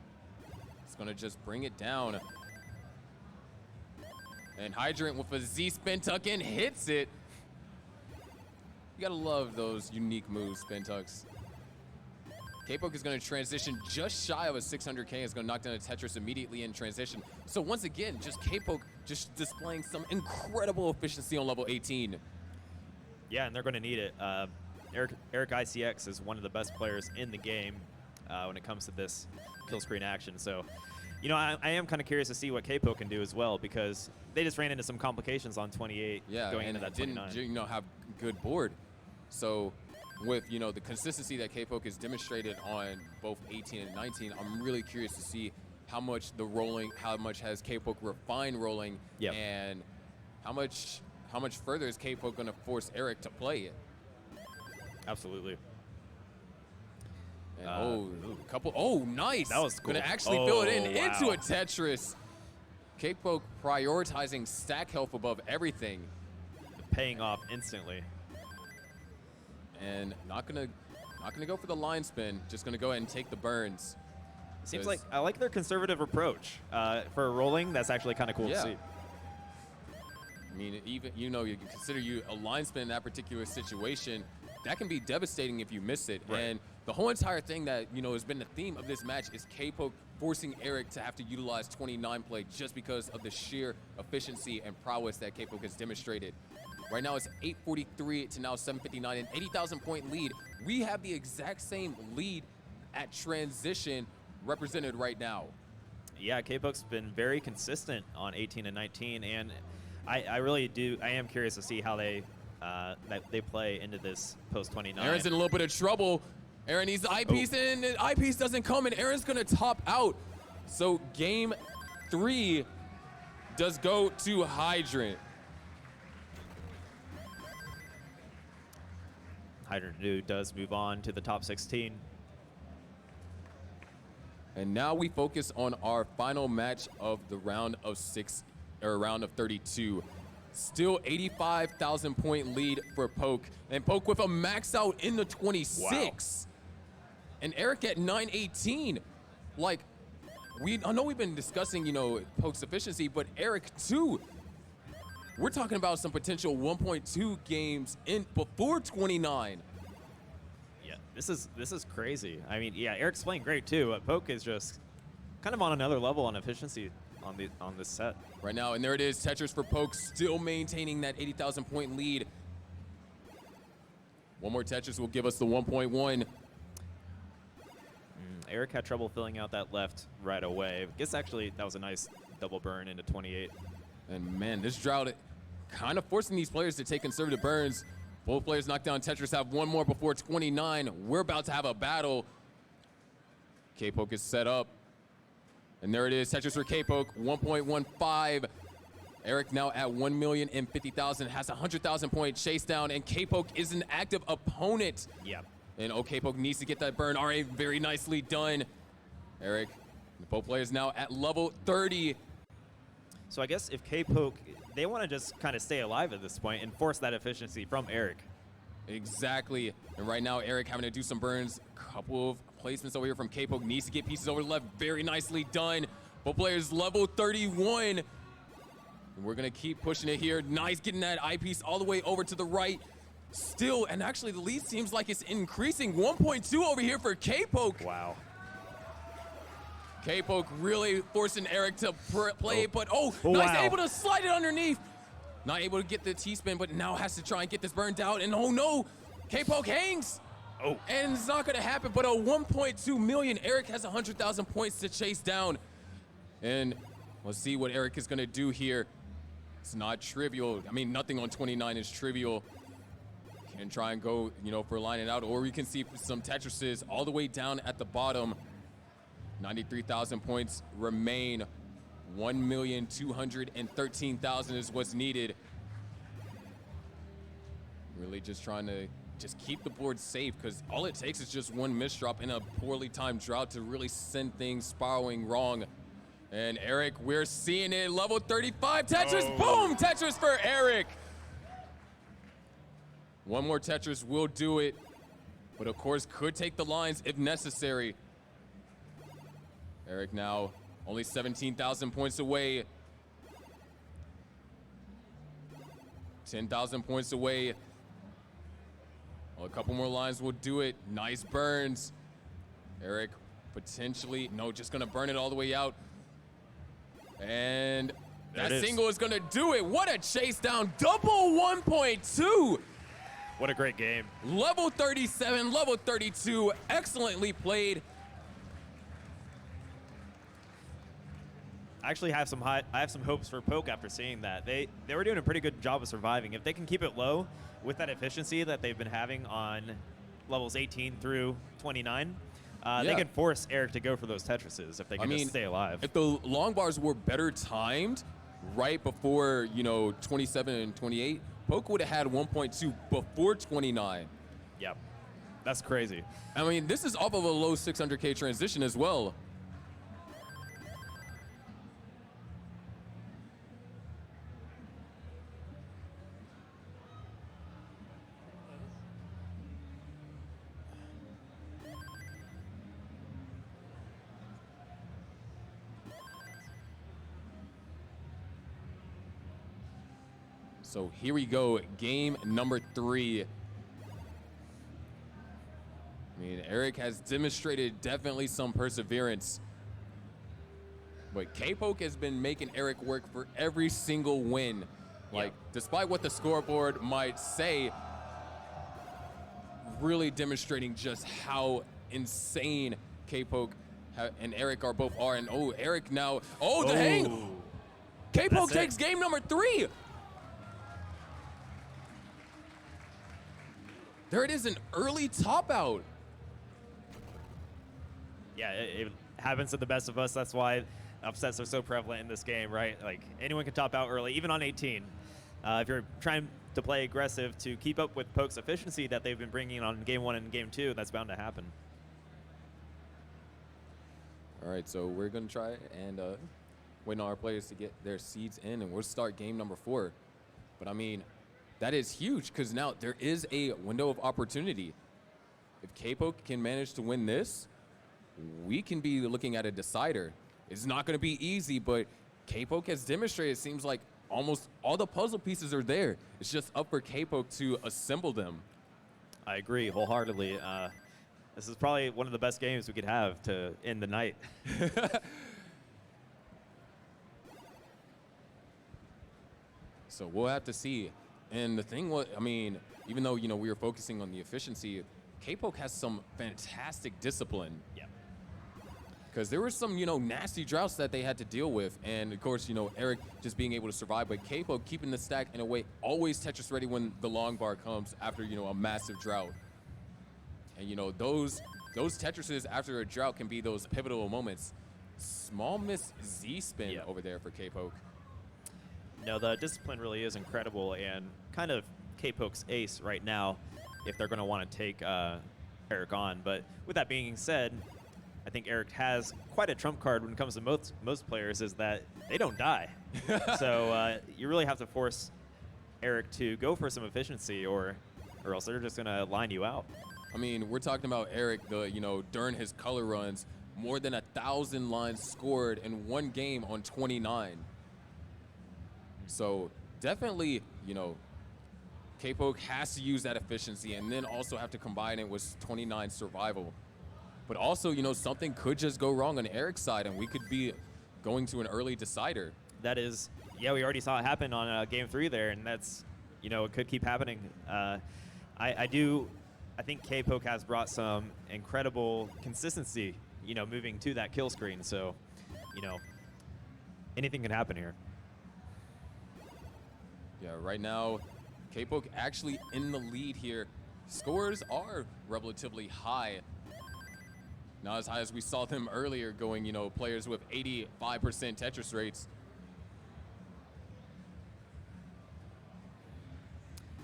It's going to just bring it down. And Hydrant with a Z spin tuck in hits it. You gotta love those unique moves, spin tucks. K-Poke is going to transition just shy of a 600K. Is going to knock down a Tetris immediately in transition. So once again, just K-Poke just displaying some incredible efficiency on level 18. Yeah, and they're going to need it. Eric ICX is one of the best players in the game when it comes to this kill screen action. So, you know, I am kind of curious to see what K-Poke can do as well, because they just ran into some complications on 28 going into that 29. Didn't, you know, have good board. So with, you know, the consistency that K-Poke has demonstrated on both 18 and 19, I'm really curious to see how much the rolling, how much has K-Poke refined rolling, and how much further is K-Poke going to force Eric to play it. Absolutely. And nice. That was cool. Going to actually fill it in wow. into a Tetris. K-Poke prioritizing stack health above everything. Paying off instantly. And not gonna go for the line spin. Just gonna go ahead and take the burns. Seems like I like their conservative approach for rolling. That's actually kind of cool to see. I mean, even you can consider a line spin in that particular situation. That can be devastating if you miss it. Right. And the whole entire thing that has been the theme of this match is K-Poke forcing Eric to have to utilize 29 play just because of the sheer efficiency and prowess that K-Poke has demonstrated. Right now it's 843 to now 759, an 80,000 point lead. We have the exact same lead at transition represented right now. Yeah, K-Poke's been very consistent on 18 and 19, and I really am curious to see how they play into this post 29. Aaron's in a little bit of trouble. Aaron needs the eyepiece, and the eyepiece doesn't come, and Aaron's gonna top out. So game 3 does go to Hydrant. Hydrant does move on to the top 16. And now we focus on our final match of the round of 32. Still 85,000 point lead for Poke. And Poke with a max out in the 26. Wow. And Eric at 918. Like, I know we've been discussing, Poke's efficiency, but Eric too. We're talking about some potential 1.2 games in before 29. Yeah, this is crazy. I mean, yeah, Eric's playing great too, but Poke is just kind of on another level on efficiency on this set. Right now, and there it is, Tetris for Poke still maintaining that 80,000 point lead. One more Tetris will give us the 1.1. Eric had trouble filling out that left right away. I guess actually that was a nice double burn into 28. And man, this drought kind of forcing these players to take conservative burns. Both players knock down Tetris, have one more before 29. We're about to have a battle. K-Poke is set up. And there it is, Tetris for K-Poke, 1.15. Eric now at 1,050,000, has a 100,000 point chase down, and K-Poke is an active opponent. Yep. And K-Poke needs to get that burn. RA very nicely done. Eric, both players now at level 30. So I guess if K-Poke, they want to just kind of stay alive at this point and force that efficiency from Eric. Exactly. And right now, Eric having to do some burns. Couple of placements over here from K-Poke. Needs to get pieces over the left. Very nicely done. Both players level 31. And we're going to keep pushing it here. Nice getting that eyepiece all the way over to the right. Still, and actually the lead seems like it's increasing. 1.2 over here for K-Poke. Wow. K-Poke really forcing Eric to play, but nice, able to slide it underneath. Not able to get the T-spin, but now has to try and get this burned out. And oh no, K-Poke hangs. And it's not gonna happen, but a 1.2 million. Eric has 100,000 points to chase down. And let's see what Eric is gonna do here. It's not trivial. I mean, nothing on 29 is trivial. Can try and go, for lining out, or we can see some Tetrises all the way down at the bottom. 93,000 points remain. 1,213,000 is what's needed. Really just trying to keep the board safe, because all it takes is just one misdrop in a poorly timed drought to really send things spiraling wrong. And Eric, we're seeing it. Level 35 Tetris. Boom! Tetris for Eric. One more Tetris will do it, but of course could take the lines if necessary. Eric now only 17,000 points away. 10,000 points away. Well, a couple more lines will do it. Nice burns. Eric potentially, no, just gonna burn it all the way out. And that single is gonna do it. What a chase down, double 1.2. What a great game. Level 37, level 32, excellently played. I actually have some hopes for Poke after seeing that. They were doing a pretty good job of surviving. If they can keep it low with that efficiency that they've been having on levels 18 through 29, they could force Eric to go for those Tetrises if they can just stay alive. If the long bars were better timed right before, 27 and 28, Poke would have had 1.2 before 29. Yep. That's crazy. I mean, this is off of a low 600K transition as well. So here we go, game number 3. I mean, Eric has demonstrated definitely some perseverance. But K-Poke has been making Eric work for every single win. Like, despite what the scoreboard might say, really demonstrating just how insane K-Poke and Eric are both are. And Eric now, the hang! K-Poke takes game number 3. There it is, an early top out. Yeah, it happens to the best of us. That's why upsets are so prevalent in this game, right? Like, anyone can top out early, even on 18. If you're trying to play aggressive to keep up with Poke's efficiency that they've been bringing on game 1 and game 2, that's bound to happen. All right, so we're going to try and wait on our players to get their seeds in, and we'll start game number 4. But, I mean, that is huge because now there is a window of opportunity. If K-Poke can manage to win this, we can be looking at a decider. It's not going to be easy, but K-Poke has demonstrated, it seems like almost all the puzzle pieces are there. It's just up for K-Poke to assemble them. I agree wholeheartedly. This is probably one of the best games we could have to end the night. So we'll have to see. And the thing was, I mean, even though, we were focusing on the efficiency, K-Poke has some fantastic discipline. Yeah. Because there were some, nasty droughts that they had to deal with. And, of course, Eric just being able to survive. But K-Poke keeping the stack in a way, always Tetris ready when the long bar comes after, a massive drought. And, those Tetrises after a drought can be those pivotal moments. Small miss Z-spin over there for K-Poke. No, the discipline really is incredible and kind of K-Poke's ace right now if they're going to want to take Eric on. But with that being said, I think Eric has quite a trump card when it comes to most players, is that they don't die. So you really have to force Eric to go for some efficiency or else they're just going to line you out. I mean, we're talking about Eric, during his color runs, more than 1,000 lines scored in one game on 29. So definitely, K-Poke has to use that efficiency and then also have to combine it with 29 survival. But also, something could just go wrong on Eric's side and we could be going to an early decider. That is, we already saw it happen on game 3 there, and that's, it could keep happening. I think K-Poke has brought some incredible consistency, moving to that kill screen. So, anything can happen here. Yeah, right now, K-Poke actually in the lead here. Scores are relatively high. Not as high as we saw them earlier going, players with 85% Tetris rates.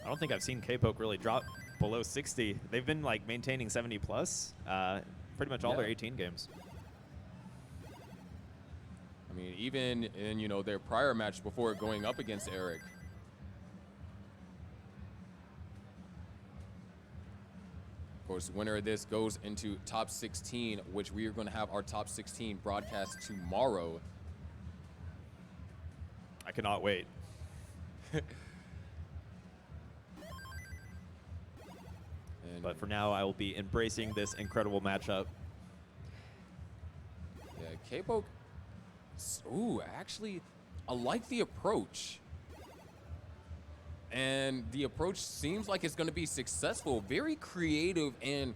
I don't think I've seen K-Poke really drop below 60. They've been like maintaining 70 plus pretty much all their 18 games. I mean, even in, their prior match before going up against Eric. Of course, winner of this goes into top 16, which we are going to have our top 16 broadcast tomorrow. I cannot wait. But for now, I will be embracing this incredible matchup. right, K-Poke. Ooh, actually, I like the approach. And the approach seems like it's going to be successful. Very creative and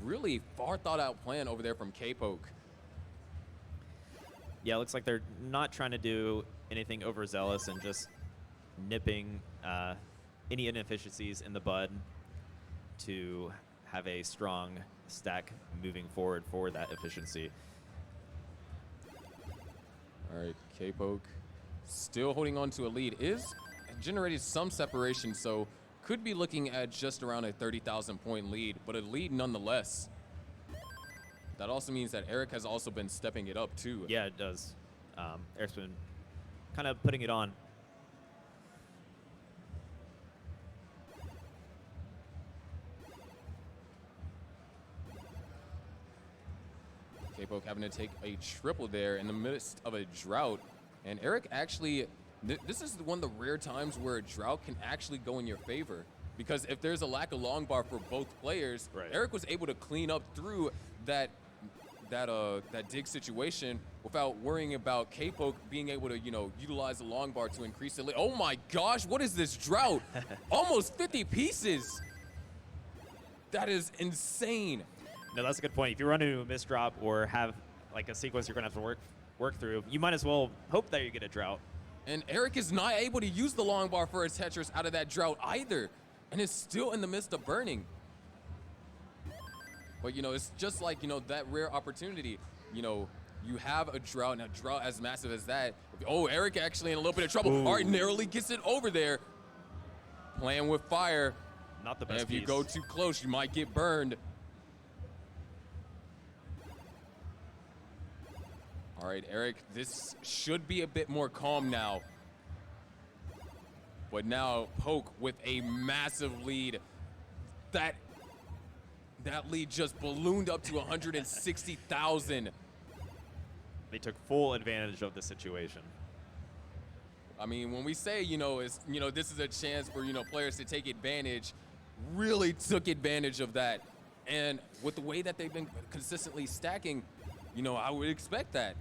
really far thought out plan over there from K-Poke. Yeah, it looks like they're not trying to do anything overzealous and just nipping any inefficiencies in the bud to have a strong stack moving forward for that efficiency. All right, K-Poke still holding on to a lead. Is generated some separation, so could be looking at just around a 30,000 point lead, but a lead nonetheless. That also means that Eric has also been stepping it up too. Yeah, it does. Eric's been kind of putting it on. K-Poke having to take a triple there in the midst of a drought. And Eric actually, this is one of the rare times where a drought can actually go in your favor. Because if there's a lack of long bar for both players, right, Eric was able to clean up through that dig situation without worrying about K-Poke being able to, utilize the long bar to increase the lead. Oh my gosh, what is this drought? Almost 50 pieces. That is insane. No, that's a good point. If you run into a misdrop or have like a sequence you're gonna have to work through, you might as well hope that you get a drought. And Eric is not able to use the long bar for his Tetris out of that drought either, and is still in the midst of burning. But it's just like that rare opportunity. You have a drought, and a drought as massive as that. Oh, Eric actually in a little bit of trouble. Ooh. All right, narrowly gets it over there. Playing with fire. Not the best And if you piece. go too close, you might get burned. All right, Eric, this should be a bit more calm now. But now Poke with a massive lead. That lead just ballooned up to 160,000. They took full advantage of the situation. I mean, when we say, this is a chance for, players to take advantage, really took advantage of that. And with the way that they've been consistently stacking, I would expect that.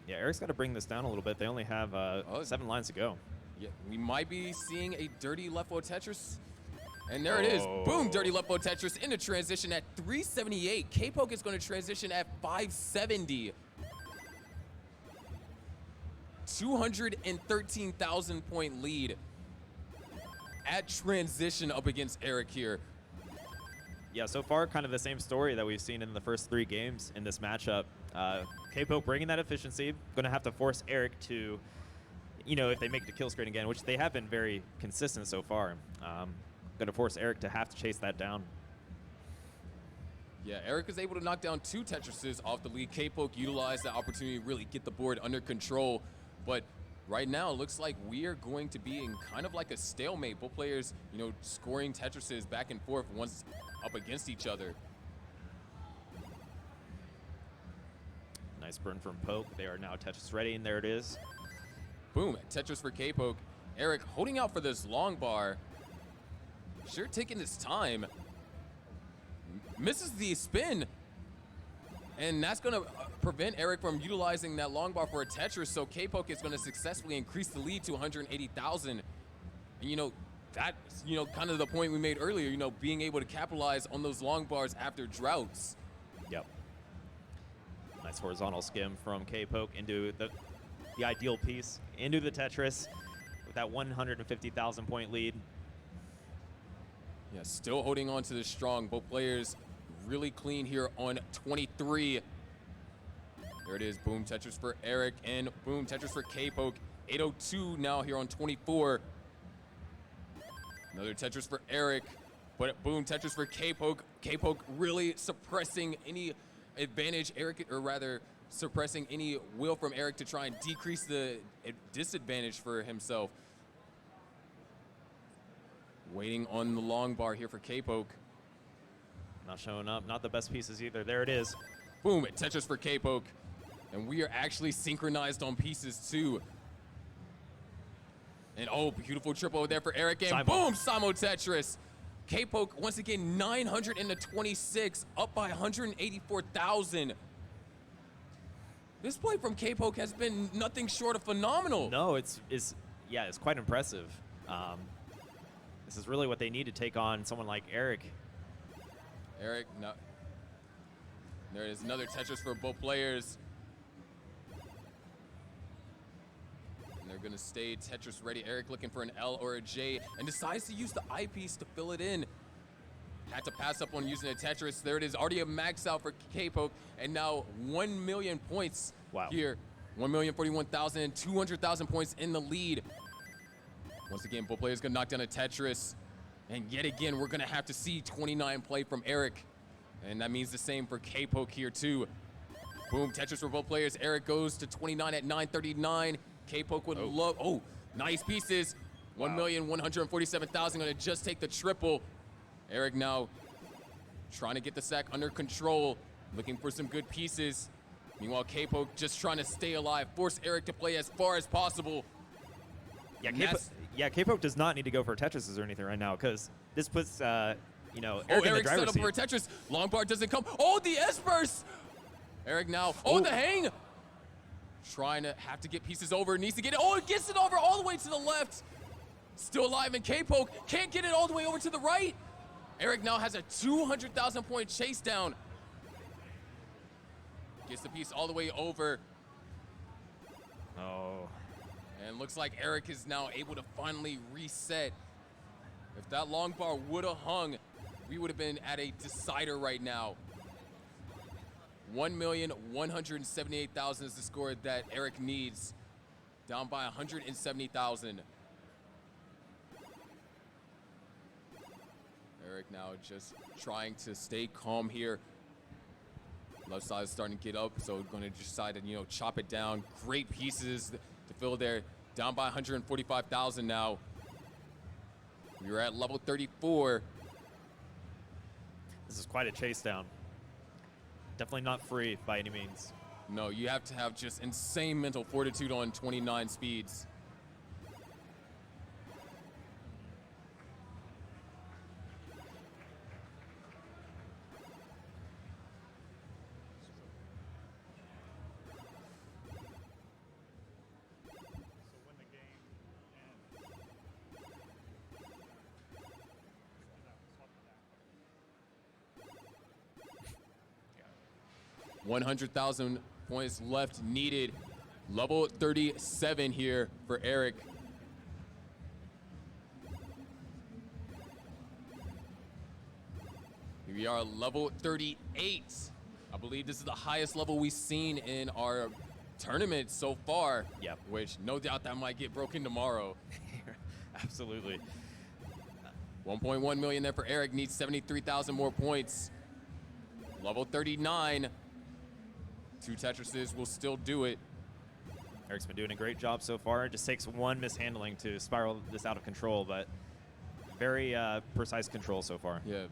Yeah, Eric's got to bring this down a little bit. They only have 7 lines to go. Yeah, we might be seeing a dirty left foot Tetris. And there it is. Boom, dirty left foot Tetris into transition at 378. K-Poke is going to transition at 570. 213,000 point lead at transition up against Eric here. Yeah, so far kind of the same story that we've seen in the first 3 games in this matchup. K-Poke bringing that efficiency, going to have to force Eric to, if they make the kill screen again, which they have been very consistent so far, going to force Eric to have to chase that down. Yeah, Eric is able to knock down 2 Tetrises off the lead. K-Poke utilized that opportunity to really get the board under control. But right now, it looks like we are going to be in kind of like a stalemate. Both players, scoring Tetrises back and forth once up against each other. Nice burn from Poke. They are now Tetris ready, and there it is. Boom, Tetris for K-Poke. Eric holding out for this long bar. Sure taking his time. Misses the spin. And that's going to prevent Eric from utilizing that long bar for a Tetris, so K-Poke is going to successfully increase the lead to 180,000. And that's, kind of the point we made earlier, being able to capitalize on those long bars after droughts. Yep. Nice horizontal skim from K-Poke into the ideal piece, into the Tetris with that 150,000 point lead. Yeah, still holding on to this strong. Both players really clean here on 23. There it is, boom, Tetris for Eric, and boom, Tetris for K-Poke. 802 now here on 24. Another Tetris for Eric, but boom, Tetris for K-Poke. K-Poke really suppressing any advantage suppressing any will from Eric to try and decrease the disadvantage for himself. Waiting on the long bar here for K-Poke. Not showing up, not the best pieces either. There it is. Boom, Tetris for K-Poke. And we are actually synchronized on pieces too. And beautiful triple over there for Eric. And boom, Samo Tetris. K-Poke once again 926, up by 184,000. This play from K-Poke has been nothing short of phenomenal. No, it's quite impressive. This is really what they need to take on someone like Eric. Eric, no. There is another Tetris for both players. And they're gonna stay Tetris ready. Eric looking for an L or a J and decides to use the eyepiece to fill it in. Had to pass up on using a Tetris. There it is, already a max out for K-Poke, and now 1 million points here. 1,041,000 and 200,000 points in the lead. Once again, both players gonna knock down a Tetris. And yet again, we're gonna have to see 29 play from Eric. And that means the same for K-Poke here too. Boom, Tetris for both players. Eric goes to 29 at 939. K-Poke would love, nice pieces. 1,147,000 gonna just take the triple. Eric now trying to get the sack under control, looking for some good pieces. Meanwhile, K-Poke just trying to stay alive, force Eric to play as far as possible. Yeah, K-Poke does not need to go for Tetrises or anything right now, because this puts, Eric in the Eric set driver's up seat. for a Tetris. Long bar doesn't come. Oh, the S-burst! Eric now, the hang! Trying to have to get pieces over, needs to get it. Oh, it gets it over all the way to the left. Still alive, and K-Poke can't get it all the way over to the right. Eric now has a 200,000 point chase down. Gets the piece all the way over. Oh. And looks like Eric is now able to finally reset. If that long bar would have hung, we would have been at a decider right now. 1,178,000 is the score that Eric needs. Down by 170,000. Eric now just trying to stay calm here. Left side is starting to get up, so going to decide to, chop it down. Great pieces to fill there. Down by 145,000 now. We're at level 34. This is quite a chase down. Definitely not free by any means. No, you have to have just insane mental fortitude on 29 speeds. So when the game ends, swap that. 100,000 points left needed. Level 37 here for Eric. Here we are, level 38. I believe this is the highest level we've seen in our tournament so far. Yep. Which no doubt that might get broken tomorrow. Absolutely. 1.1 million there for Eric, needs 73,000 more points. Level 39. 2 Tetrises will still do it. Eric's been doing a great job so far. It just takes one mishandling to spiral this out of control, but very precise control so far. Yeah,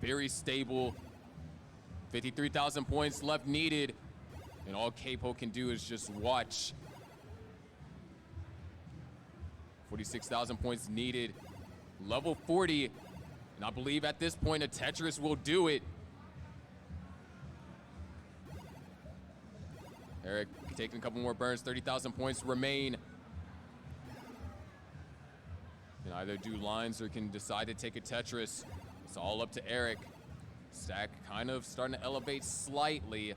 very stable. 53,000 points left needed. And all K-Poke can do is just watch. 46,000 points needed. Level 40. And I believe at this point a Tetris will do it. Eric taking a couple more burns, 30,000 points remain. Can either do lines or can decide to take a Tetris. It's all up to Eric. Stack kind of starting to elevate slightly.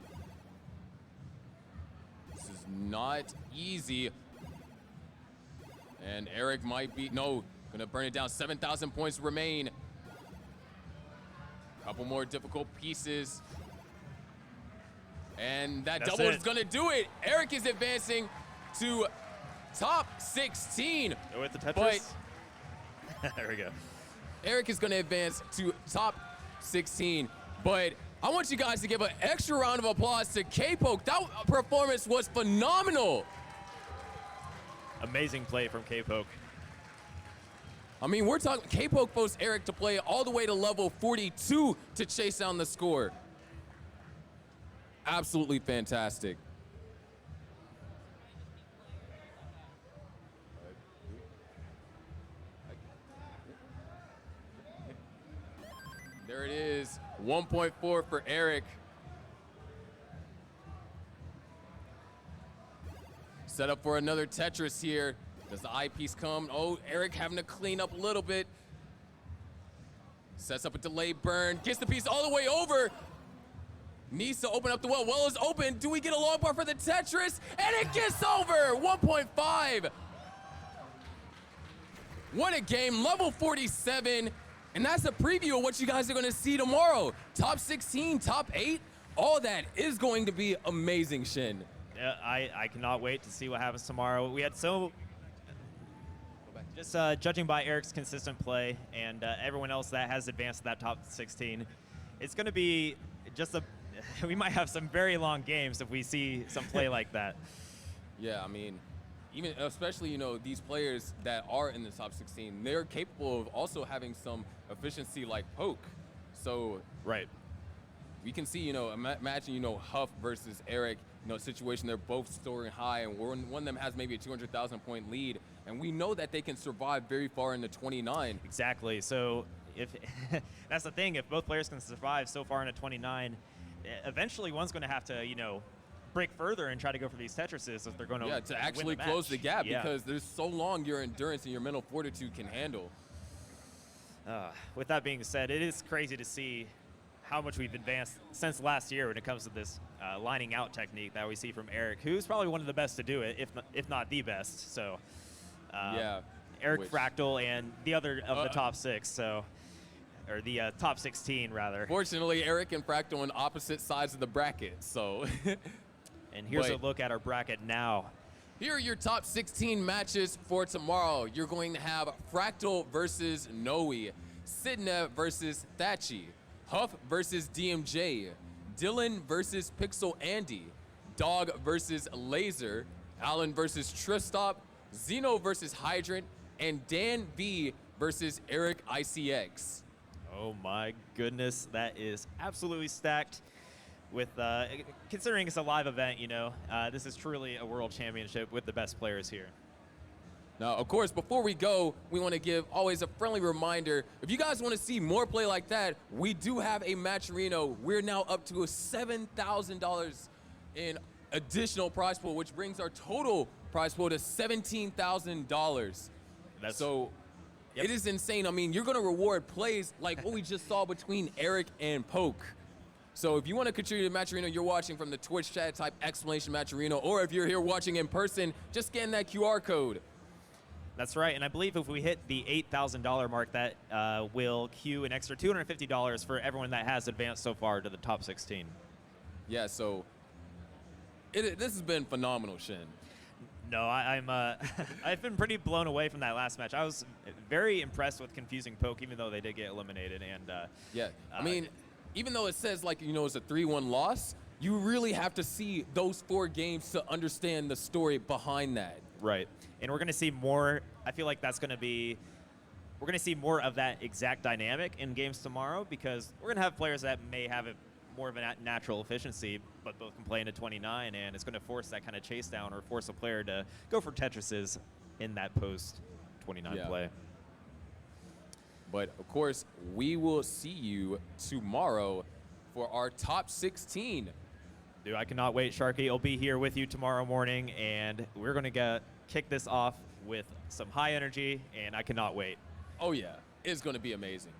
This is not easy. And Eric might be, gonna burn it down. 7,000 points remain. Couple more difficult pieces. And that That's double it. is gonna do it. Eric is advancing to top 16. Go with the Tetris. There we go. Eric is gonna advance to top 16. But I want you guys to give an extra round of applause to K-Poke. That performance was phenomenal. Amazing play from K-Poke. I mean, we're talking, K-Poke forced Eric to play all the way to level 42 to chase down the score. Absolutely fantastic. There it is, 1.4 for Eric. Set up for another Tetris here. Does the eyepiece come? Oh, Eric having to clean up a little bit. Sets up a delay burn. Gets the piece all the way over. Needs to open up the well. Well is open. Do we get a long bar for the Tetris? And it gets over. 1.5. What a game. Level 47. And that's a preview of what you guys are going to see tomorrow. Top 16, top 8. All that is going to be amazing, Shin. Yeah, I cannot wait to see what happens tomorrow. We had just judging by Eric's consistent play and everyone else that has advanced to that top 16, it's going to be just we might have some very long games if we see some play like that. Yeah, I mean, even especially, you know, these players that are in the top 16, they're capable of also having some efficiency like poke. So right, we can see, you know, imagine, you know, Huff versus Eric, you know, situation. They're both soaring high, and one of them has maybe a 200,000 point lead, and we know that they can survive very far into 29. Exactly. So if that's the thing, if both players can survive so far into 29, eventually one's going to have to, you know, break further and try to go for these Tetrises if they're going to actually win the close the gap, yeah. because there's so long your endurance and your mental fortitude can handle. With that being said, it is crazy to see how much we've advanced since last year when it comes to this lining out technique that we see from Eric, who's probably one of the best to do it, if not the best. So yeah, Eric Fractal and the other of the top 6, so or the top 16 rather. Fortunately, Eric and Fractal on opposite sides of the bracket, so. And here's a look at our bracket now. Here are your top 16 matches for tomorrow. You're going to have Fractal versus Noe, Sidnev versus Thatchy, Huff versus DMJ, Dylan versus Pixel Andy, Dog versus Laser, Alan versus Tristop, Zeno versus Hydrant, and Dan V versus Eric ICX. Oh my goodness, that is absolutely stacked. With considering it's a live event, you know, this is truly a world championship with the best players here. Now, of course, before we go, we want to give always a friendly reminder. If you guys want to see more play like that, we do have a Matcherino. We're now up to a $7,000 in additional prize pool, which brings our total prize pool to $17,000. So it is insane. I mean, you're going to reward plays like what we just saw between Eric and Poke. So if you want to contribute to Matcherino, you're watching from the Twitch chat, type exclamation Matcherino, or if you're here watching in person, just scan that QR code. That's right, and I believe if we hit the $8,000 mark, that will queue an extra $250 for everyone that has advanced so far to the top 16. Yeah, so this has been phenomenal, Shin. No, I'm I've been pretty blown away from that last match. I was very impressed with confusing Poke, even though they did get eliminated. And yeah, I mean, even though it says like, you know, it's a 3-1 loss, you really have to see those 4 games to understand the story behind that. Right. And we're going to see more. I feel like that's going to be, we're going to see more of that exact dynamic in games tomorrow, because we're going to have players that may have more of a natural efficiency, but both can play into 29, and it's going to force that kind of chase down or force a player to go for Tetrises in that post 29 play. But of course, we will see you tomorrow for our top 16. Dude, I cannot wait, Sharky. I'll be here with you tomorrow morning, and we're going to kick this off with some high energy, and I cannot wait. Oh yeah, it's going to be amazing.